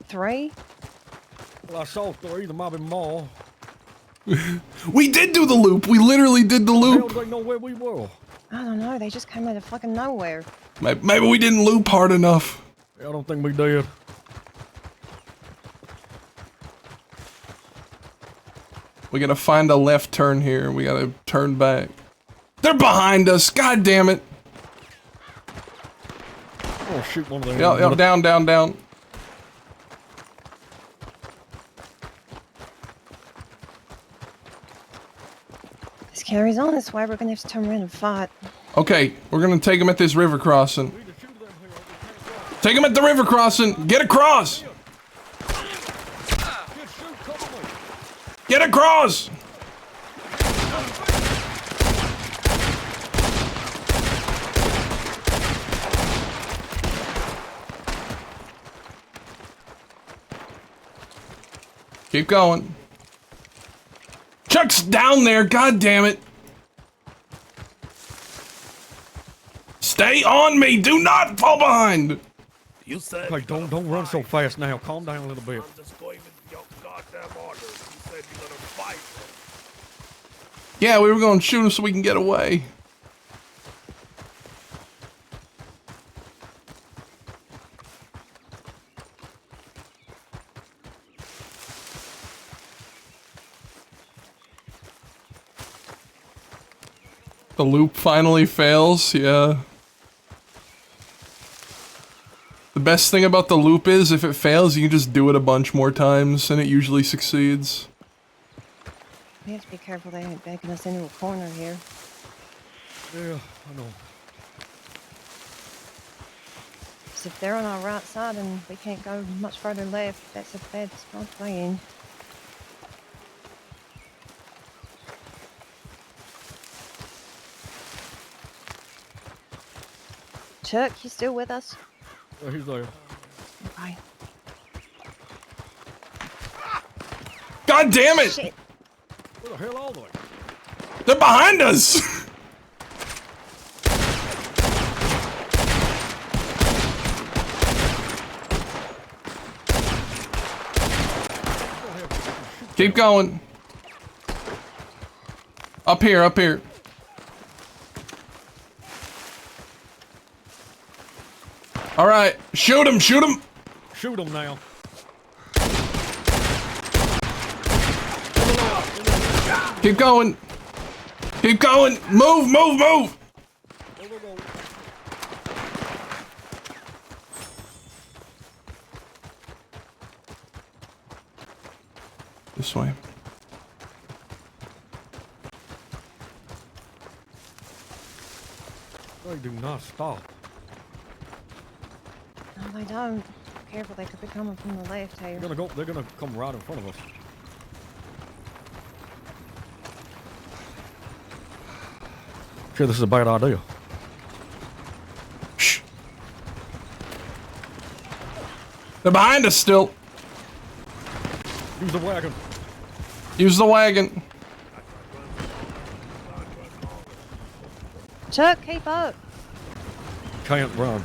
3? Well, I saw 3. There might be more. We did do the loop. We literally did the How loop. do they know where we were? I don't know. They just came out of fucking nowhere. Maybe we didn't loop hard enough. I don't think we did. We gotta find a left turn here. We gotta turn back. They're behind us. God damn it. Oh, shoot one of them. Yep, down, down, down. This carries on this way. We're gonna have to turn around and fight. Okay, we're gonna take him at this river crossing. Take him at the river crossing. Get across. Get across. Keep going. Chuck's down there. God damn it. Stay on me. Do not fall behind. You said. Hey, don't run so fast now. Calm down a little bit. I'm just going with your goddamn orders. You said you're gonna fight. Yeah, we were going to shoot him so we can get away. The loop finally fails, yeah. The best thing about the loop is if it fails, you can just do it a bunch more times and it usually succeeds. We have to be careful they ain't backing us into a corner here. Yeah, I know. 'Cause if they're on our right side and we can't go much further left, that's a bad spot to be in. Chuck, you still with us? Yeah, he's there. Okay. God damn it! Shit. Where the hell are they? They're behind us! Keep going. Up here, up here. All right, shoot him, shoot him. Shoot him now. Keep going. Keep going. Move, move, move. This way. They do not stop. No, they don't. Careful, they could be coming from the left here. They're gonna come right in front of us. Sure, this is a bad idea. Shh. They're behind us still. Use the wagon. Use the wagon. Chuck, keep up. Can't run.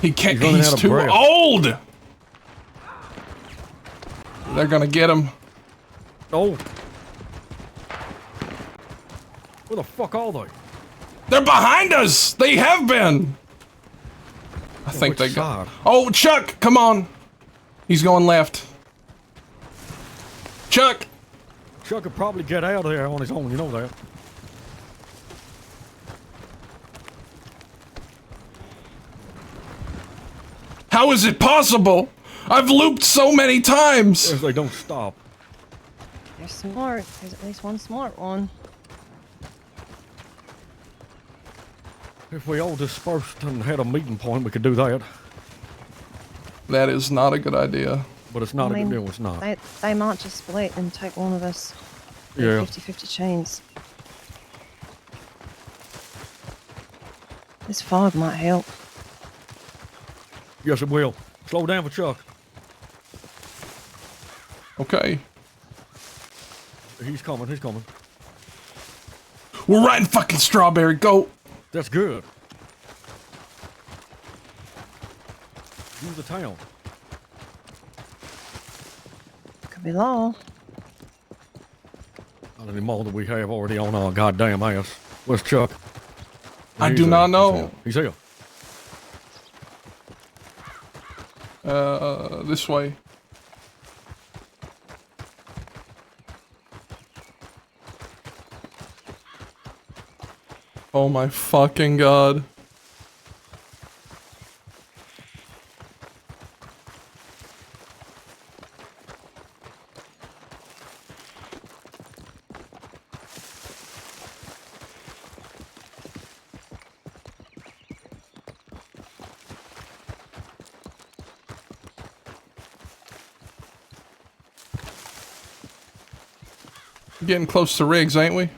He can't. He's running He's out of too breath. old. They're gonna get him. Oh. Where the fuck are they? They're behind us. They have been. I think they got. Oh, Chuck, come on. He's going left. Chuck. Chuck could probably get out of there on his own. You know that. How is it possible? I've looped so many times. If they don't stop. They're smart. There's at least one smart one. If we all dispersed and had a meeting point, we could do that. That is not a good idea. But it's not a good deal. It's not. They might just split and take one of us. Yeah. 50-50 chains. This fog might help. Yes, it will. Slow down for Chuck. Okay. He's coming. He's coming. We're right in fucking Strawberry. Go. That's good. Use the town. Could be long. Not any more than we have already on our goddamn ass. Where's Chuck? I do not know. He's here. This way. Oh my fucking god. Getting close to rigs, ain't we?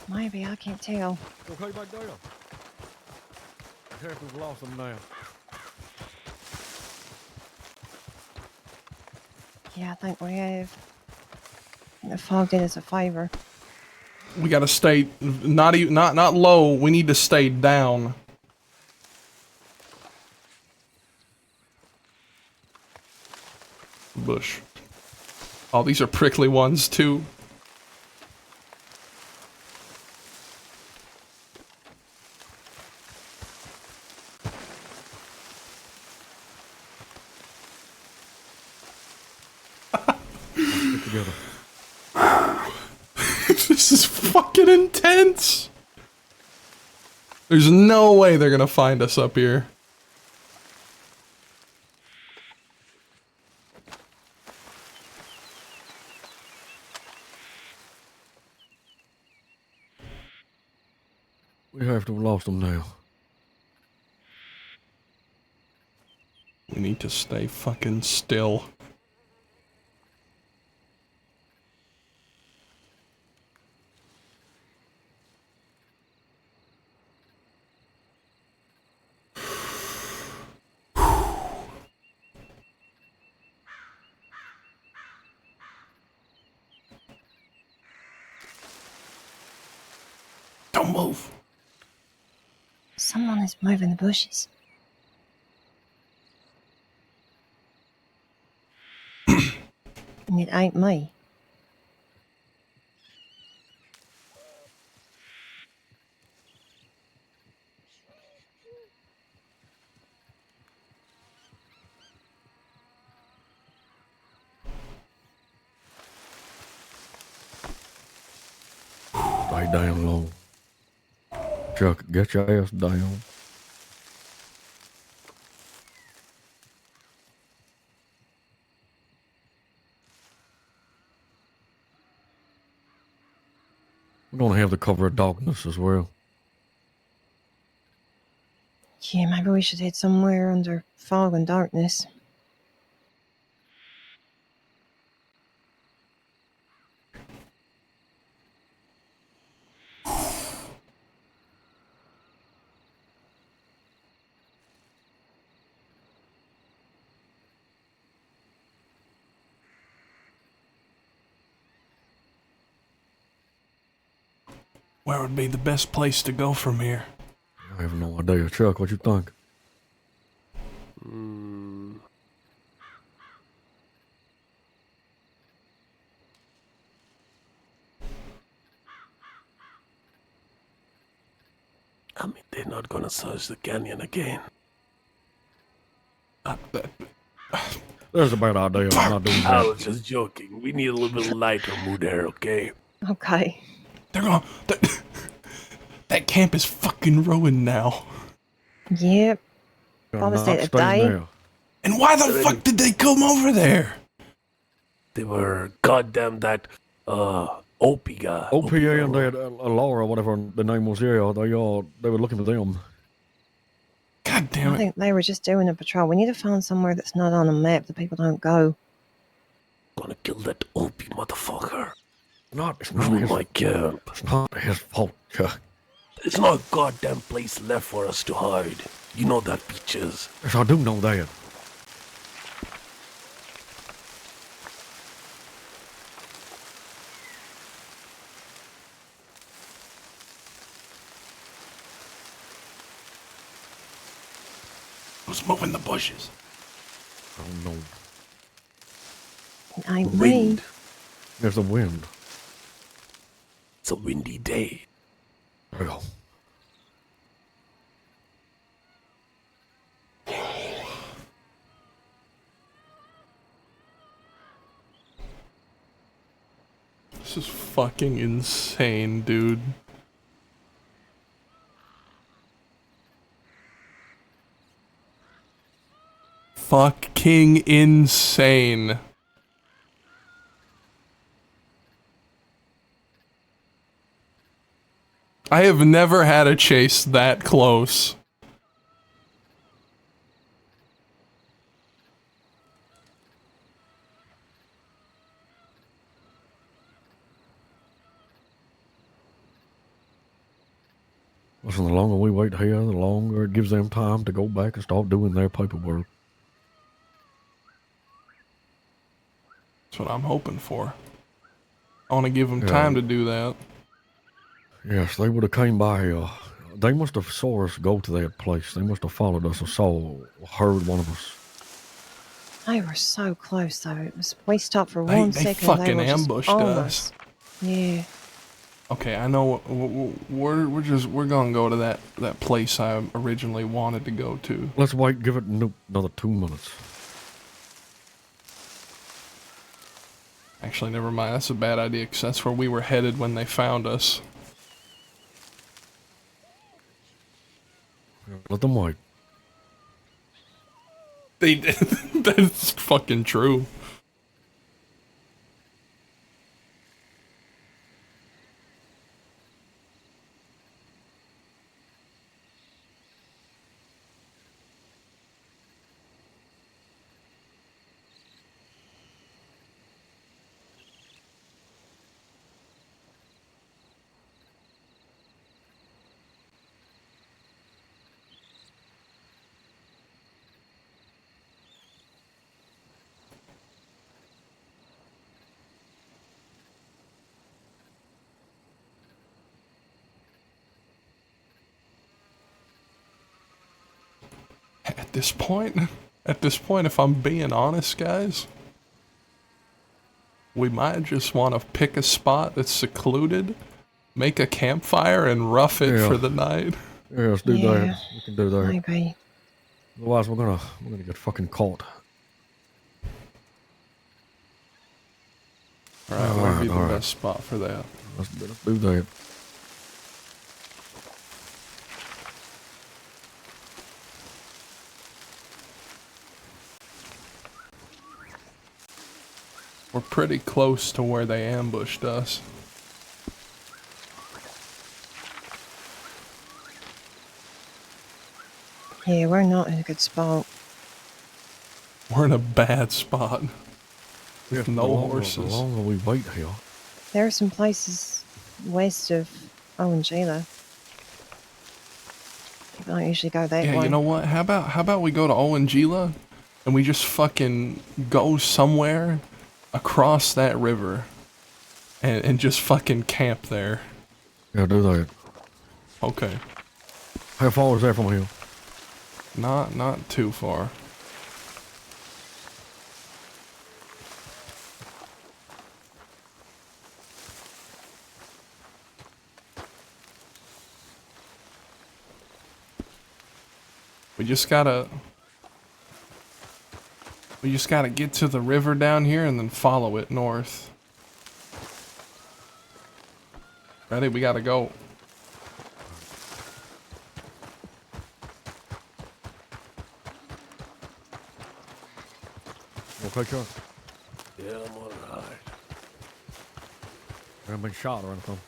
Maybe, I can't tell. Okay, back there. We've lost them now. Yeah, I think we have. The fog did us a favor. We gotta stay not low. We need to stay down. Bush. Oh, these are prickly ones too. Together. This is fucking intense. There's no way they're gonna find us up here. We have to have lost them now. We need to stay fucking still. Don't move. Someone is moving the bushes. And it ain't me. Stay down low. Chuck, get your ass down. We're gonna have the cover of darkness as well. Yeah, maybe we should head somewhere under fog and darkness. Where would be the best place to go from here? I have no idea. Chuck, what you think? I mean, they're not gonna search the canyon again. There's a bad idea. I'm not doing I that. was just joking. We need a little bit lighter mood here, okay? Okay. They're gonna... That camp is fucking ruined now. Yep. You're Probably not stayed a staying day. there. And why the fuck did they come over there? They were goddamn that Opie guy. OPA and that Laura, whatever the name was, yeah, they were looking for them. God damn I it. think they were just doing a patrol. We need to find somewhere that's not on a map that people don't go. Gonna kill that Opie motherfucker. It's not Oh his, my god. it's not his fault, Chuck. There's no goddamn place left for us to hide. You know that, Peaches. Yes, I do know that. Who's moving the bushes? I don't know. It ain't me. Wind. There's a wind. It's a windy day. There we go. This is fucking insane, dude. Fucking insane. I have never had a chase that close. Listen, the longer we wait here, the longer it gives them time to go back and start doing their paperwork. That's what I'm hoping for. I want to give them time to do that. Yes, they would have came by here. They must have saw us go to that place. They must have followed us or heard one of us. They were so close, though. It was. We stopped for They 1 second. fucking they were just ambushed almost. us. Yeah. Okay, I know. We're gonna go to that place I originally wanted to go to. Let's wait. Give it another 2 minutes. Actually, never mind. That's a bad idea, because that's where we were headed when they found us. Let them wait. They did. That's fucking true. At this point, if I'm being honest, guys, we might just want to pick a spot that's secluded, make a campfire, and rough it for the night. Yeah, let's do that. We can do that. Maybe. Otherwise, we're gonna get fucking caught. Alright, what would be the best spot for that? Let's do that. We're pretty close to where they ambushed us. Yeah, we're not in a good spot. We're in a bad spot. With Yeah, no the longer- horses. The longer we wait here. There are some places west of Owangela. People don't usually go that Yeah, way. you know what? How about we go to Owangela and we just fucking go somewhere across that river and just fucking camp there. Yeah, do that. Okay. How far is that from here? Not too far. We just gotta get to the river down here and then follow it north. Ready? We gotta go. Okay, Chuck. Yeah, I'm alright. Haven't been shot or anything.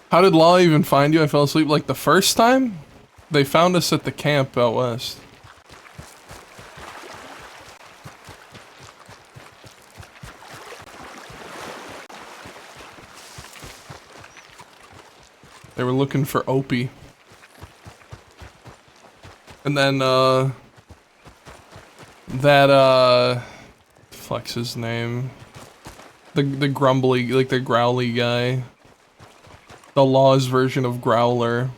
How did Law even find you? I fell asleep like the first time? They found us at the camp out west. They were looking for Opie. And then, fuck's his name? The grumbly, like the growly guy. The Law's version of Growler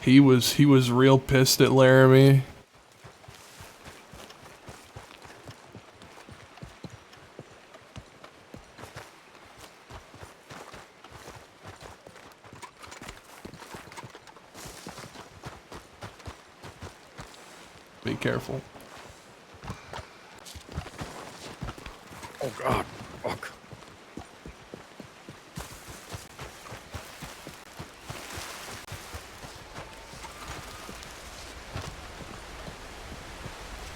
He was real pissed at Laramie. Be careful. Oh God, fuck.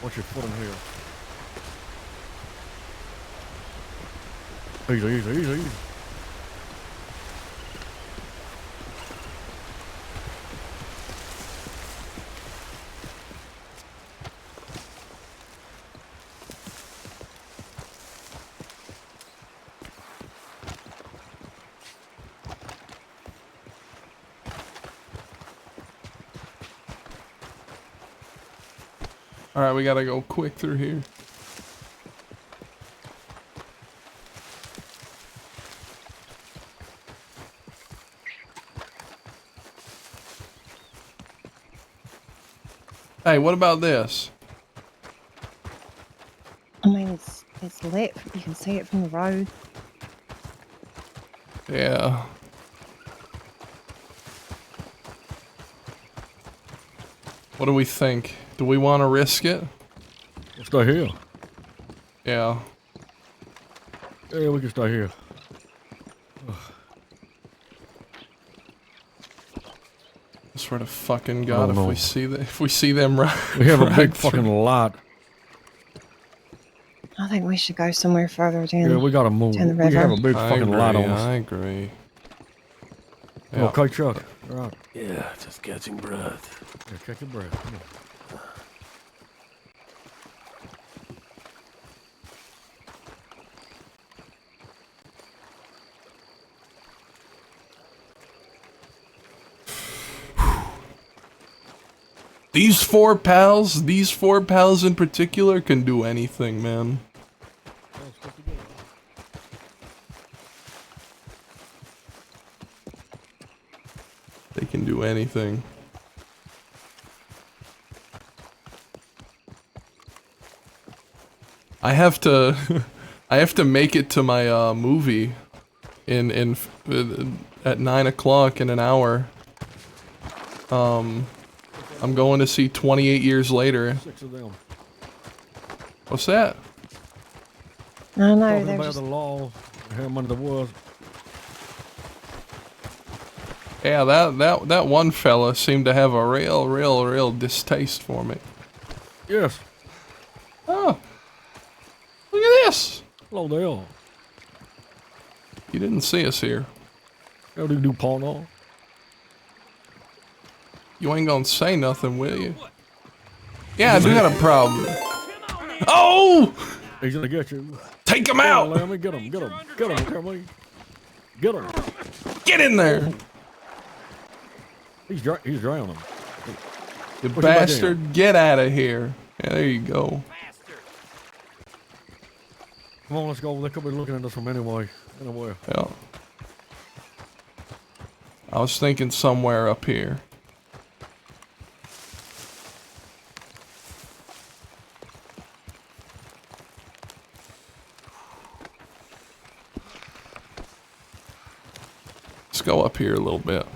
What's your foot in here? Easy, easy, easy, easy. Alright, we gotta go quick through here. Hey, what about this? I mean, it's lit. You can see it from the road. Yeah. What do we think? Do we want to risk it? Let's stay here. Yeah. Yeah, we can stay here. I swear to fucking God, no. if we see them right, We have a right big through- fucking lot. I think we should go somewhere further down. Yeah, we gotta move. Down the We river. have a big I fucking agree, lot on us. I agree. Yeah. Okay, Chuck. All right. Yeah, just catching breath. Yeah, catch your breath. Come on. These four pals in particular can do anything, man. They can do anything. I have to I have to make it to my movie at 9 o'clock in an hour. I'm going to see 28 Years Later. 6 of them. What's that? No, Talking they're about just... the law, how many there was. Yeah, that one fella seemed to have a real distaste for me. Yes. Oh. Look at this. Hello there. You didn't see us here. How do you do porno? You ain't gonna say nothing, will you? Yeah, I do got a problem. Oh! He's gonna get you. Take him Get out! him, Laramie. Get him, get him, get him, Laramie. Get him. Get in there! He's drowning. You Push him back bastard, get out of here. Yeah, there you go. Come on, let's go. They could be looking at us from anywhere. Yeah. I was thinking somewhere up here. Let's go up here a little bit.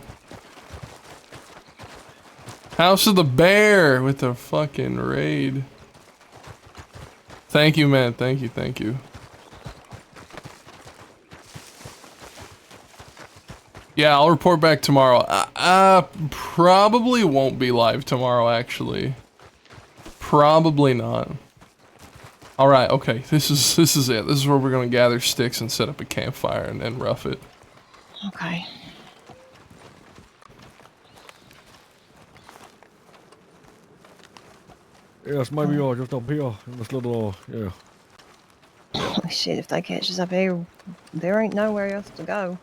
House of the Bear with the fucking raid. Thank you, man. Thank you, thank you. Yeah, I'll report back tomorrow. Probably won't be live tomorrow, actually. Probably not. Alright, okay. This is it. This is where we're gonna gather sticks and set up a campfire and rough it. Okay. Yes, maybe you're just up here in this little, yeah. Oh, shit, if they catch us up here, there ain't nowhere else to go.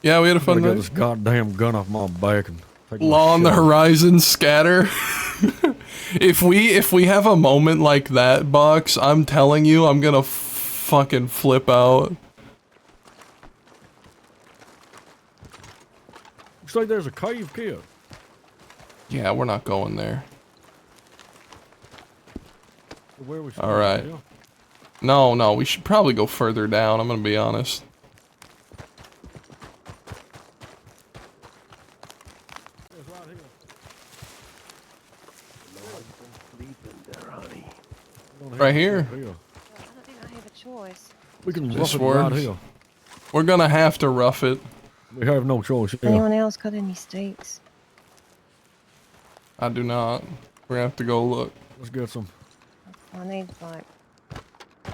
Yeah, we had a fun I'm gonna night. get this goddamn gun off my back and take my Law on the shit. horizon, scatter. If we have a moment like that, Box, I'm telling you, I'm gonna fucking flip out. You say there's a cave, kid? Yeah, we're not going there. Where we All right. Yeah. No, we should probably go further down. I'm gonna be honest. Right here. I don't think I have a choice. We can This rough it right works. here. We're gonna have to rough it. We have no choice. Yeah. Anyone else got any stakes? I do not. We're gonna have to go look. Let's get some. I need like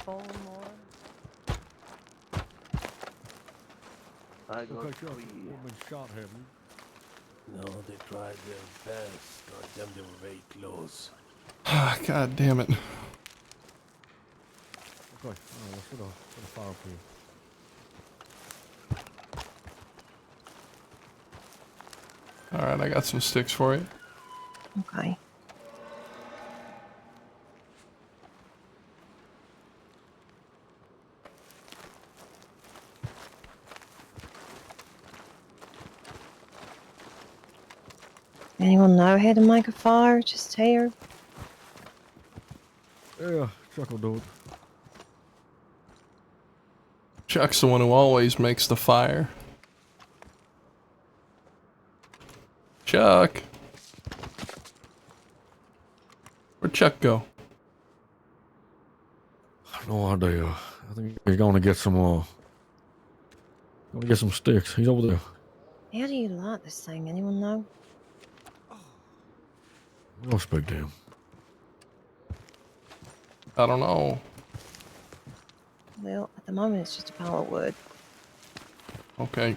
4 more. I got Okay, Chuck, 3. you've been shot, haven't you? No, they tried their best. God damn, they were very close. God damn it. Okay, let's put a fire for you. Alright, I got some sticks for you. Okay. Anyone know how to make a fire? Just here? Yeah, Chuck will do it. Chuck's the one who always makes the fire. Chuck! Where'd Chuck go? No idea. I think he's going to get some. Gonna get some sticks. He's over there. How do you light this thing? Anyone know? We don't speak to him. I don't know. Well, at the moment it's just a pile of wood. Okay.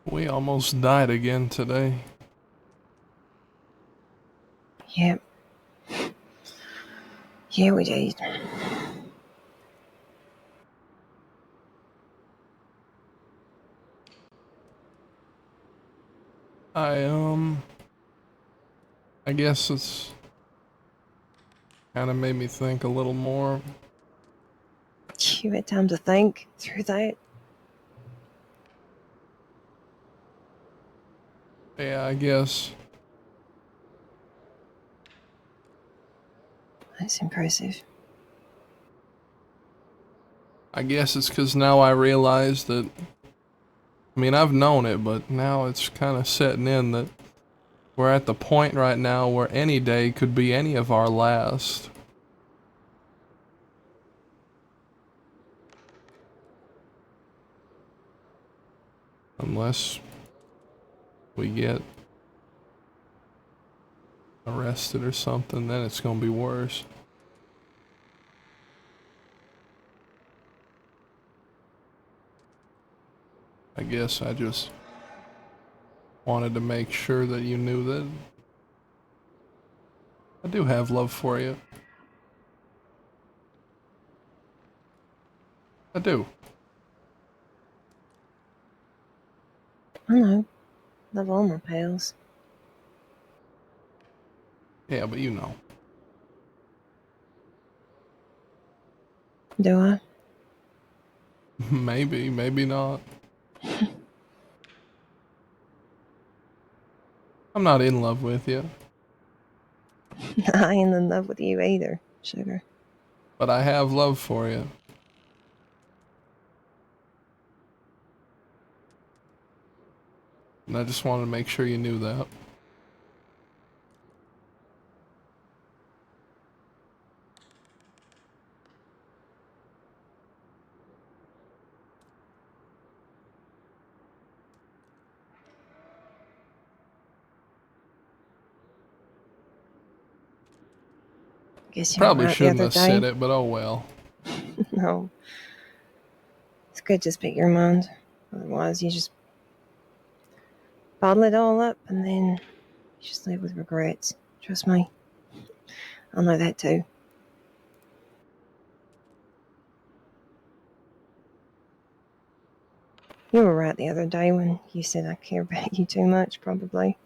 We almost died again today. Yep. Yeah, we did. I guess it's kind of made me think a little more. You had time to think through that? Yeah, I guess. That's impressive. I guess it's because now I realize that, I mean, I've known it, but now it's kind of setting in that we're at the point right now where any day could be any of our last. Unless we get arrested or something, then it's gonna be worse. I guess I just wanted to make sure that you knew that I do have love for you. I do. I know. Love all my pals. Yeah, but you know. Do I? Maybe, maybe not. I'm not in love with you, I ain't in love with you either, sugar. but I have love for you. And I just wanted to make sure you knew that. Guess you Probably were right shouldn't the have other said day. it, but oh well. No. It's good to speak your mind. Otherwise, you just bottle it all up, and then you just live with regrets. Trust me. I know that too. You were right the other day when you said I care about you too much, probably.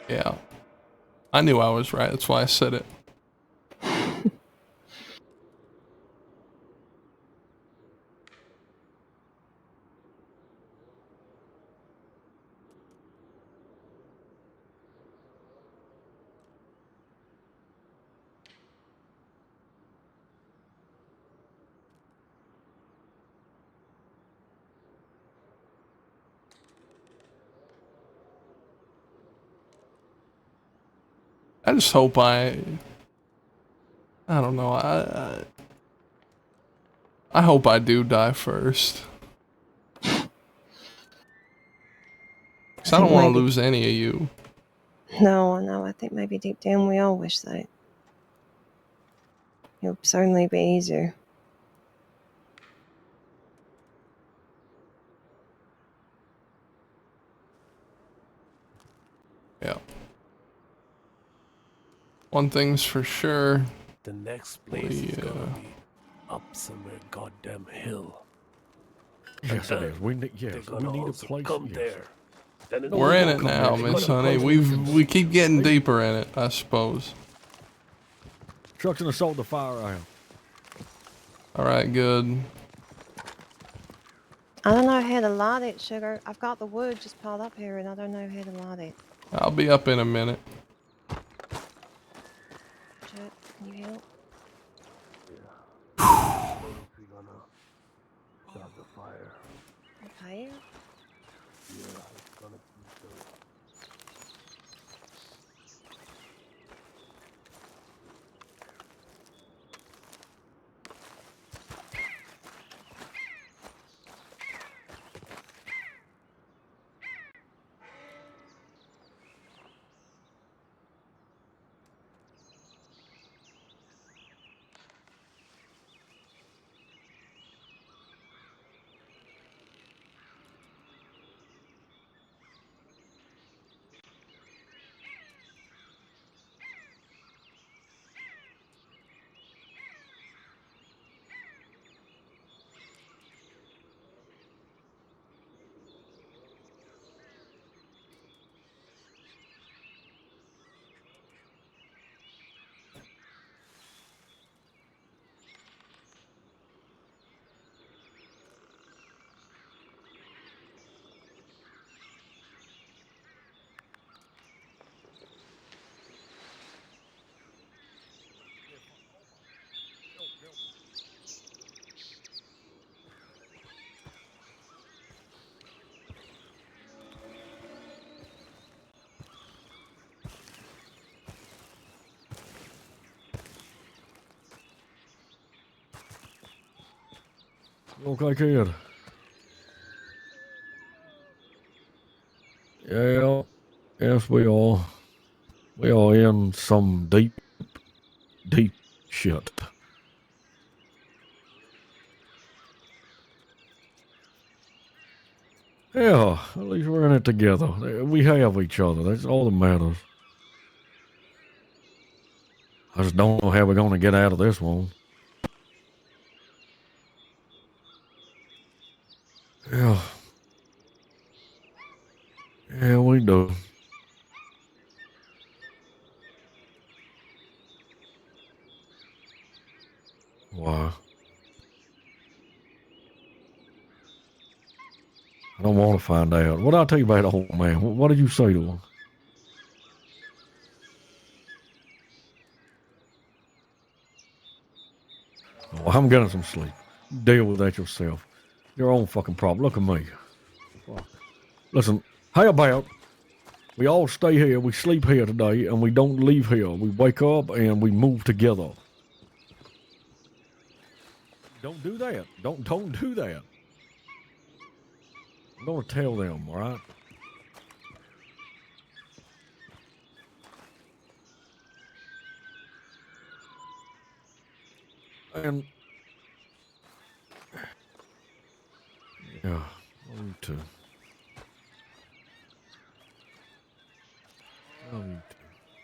Yeah. I knew I was right. That's why I said it. I just hope I don't know. I hope I do die first. 'Cause I don't want to lose any of you. No, I think maybe deep down we all wish that. It would certainly be easier. Yeah. One thing's for sure. The next place is gonna be up somewhere goddamn hill. Yes, it is. We need a place. Come yes. there. Then We're in it now, Miss Honey. We keep getting deeper in it, I suppose. Truck's gonna sort the fire out. All right, good. I don't know how to light it, Sugar. I've got the wood just piled up here, and I don't know how to light it. I'll be up in a minute. Chuck, can you help? We're gonna start the fire. The fire? Yeah, it's gonna be so. Okay, kid. Yeah. Yes, we are. We are in some deep shit. Yeah, at least we're in it together. We have each other. That's all that matters. I just don't know how we're going to get out of this one. Yeah. Yeah, we do. Why? I don't want to find out. What did I tell you about the old man? What did you say to him? Oh, I'm getting some sleep. Deal with that yourself. Your own fucking problem. Look at me. Listen, how about we all stay here, we sleep here today, and we don't leave here. We wake up and we move together. Don't do that. Don't do that. I'm gonna tell them, all right? And yeah, I need to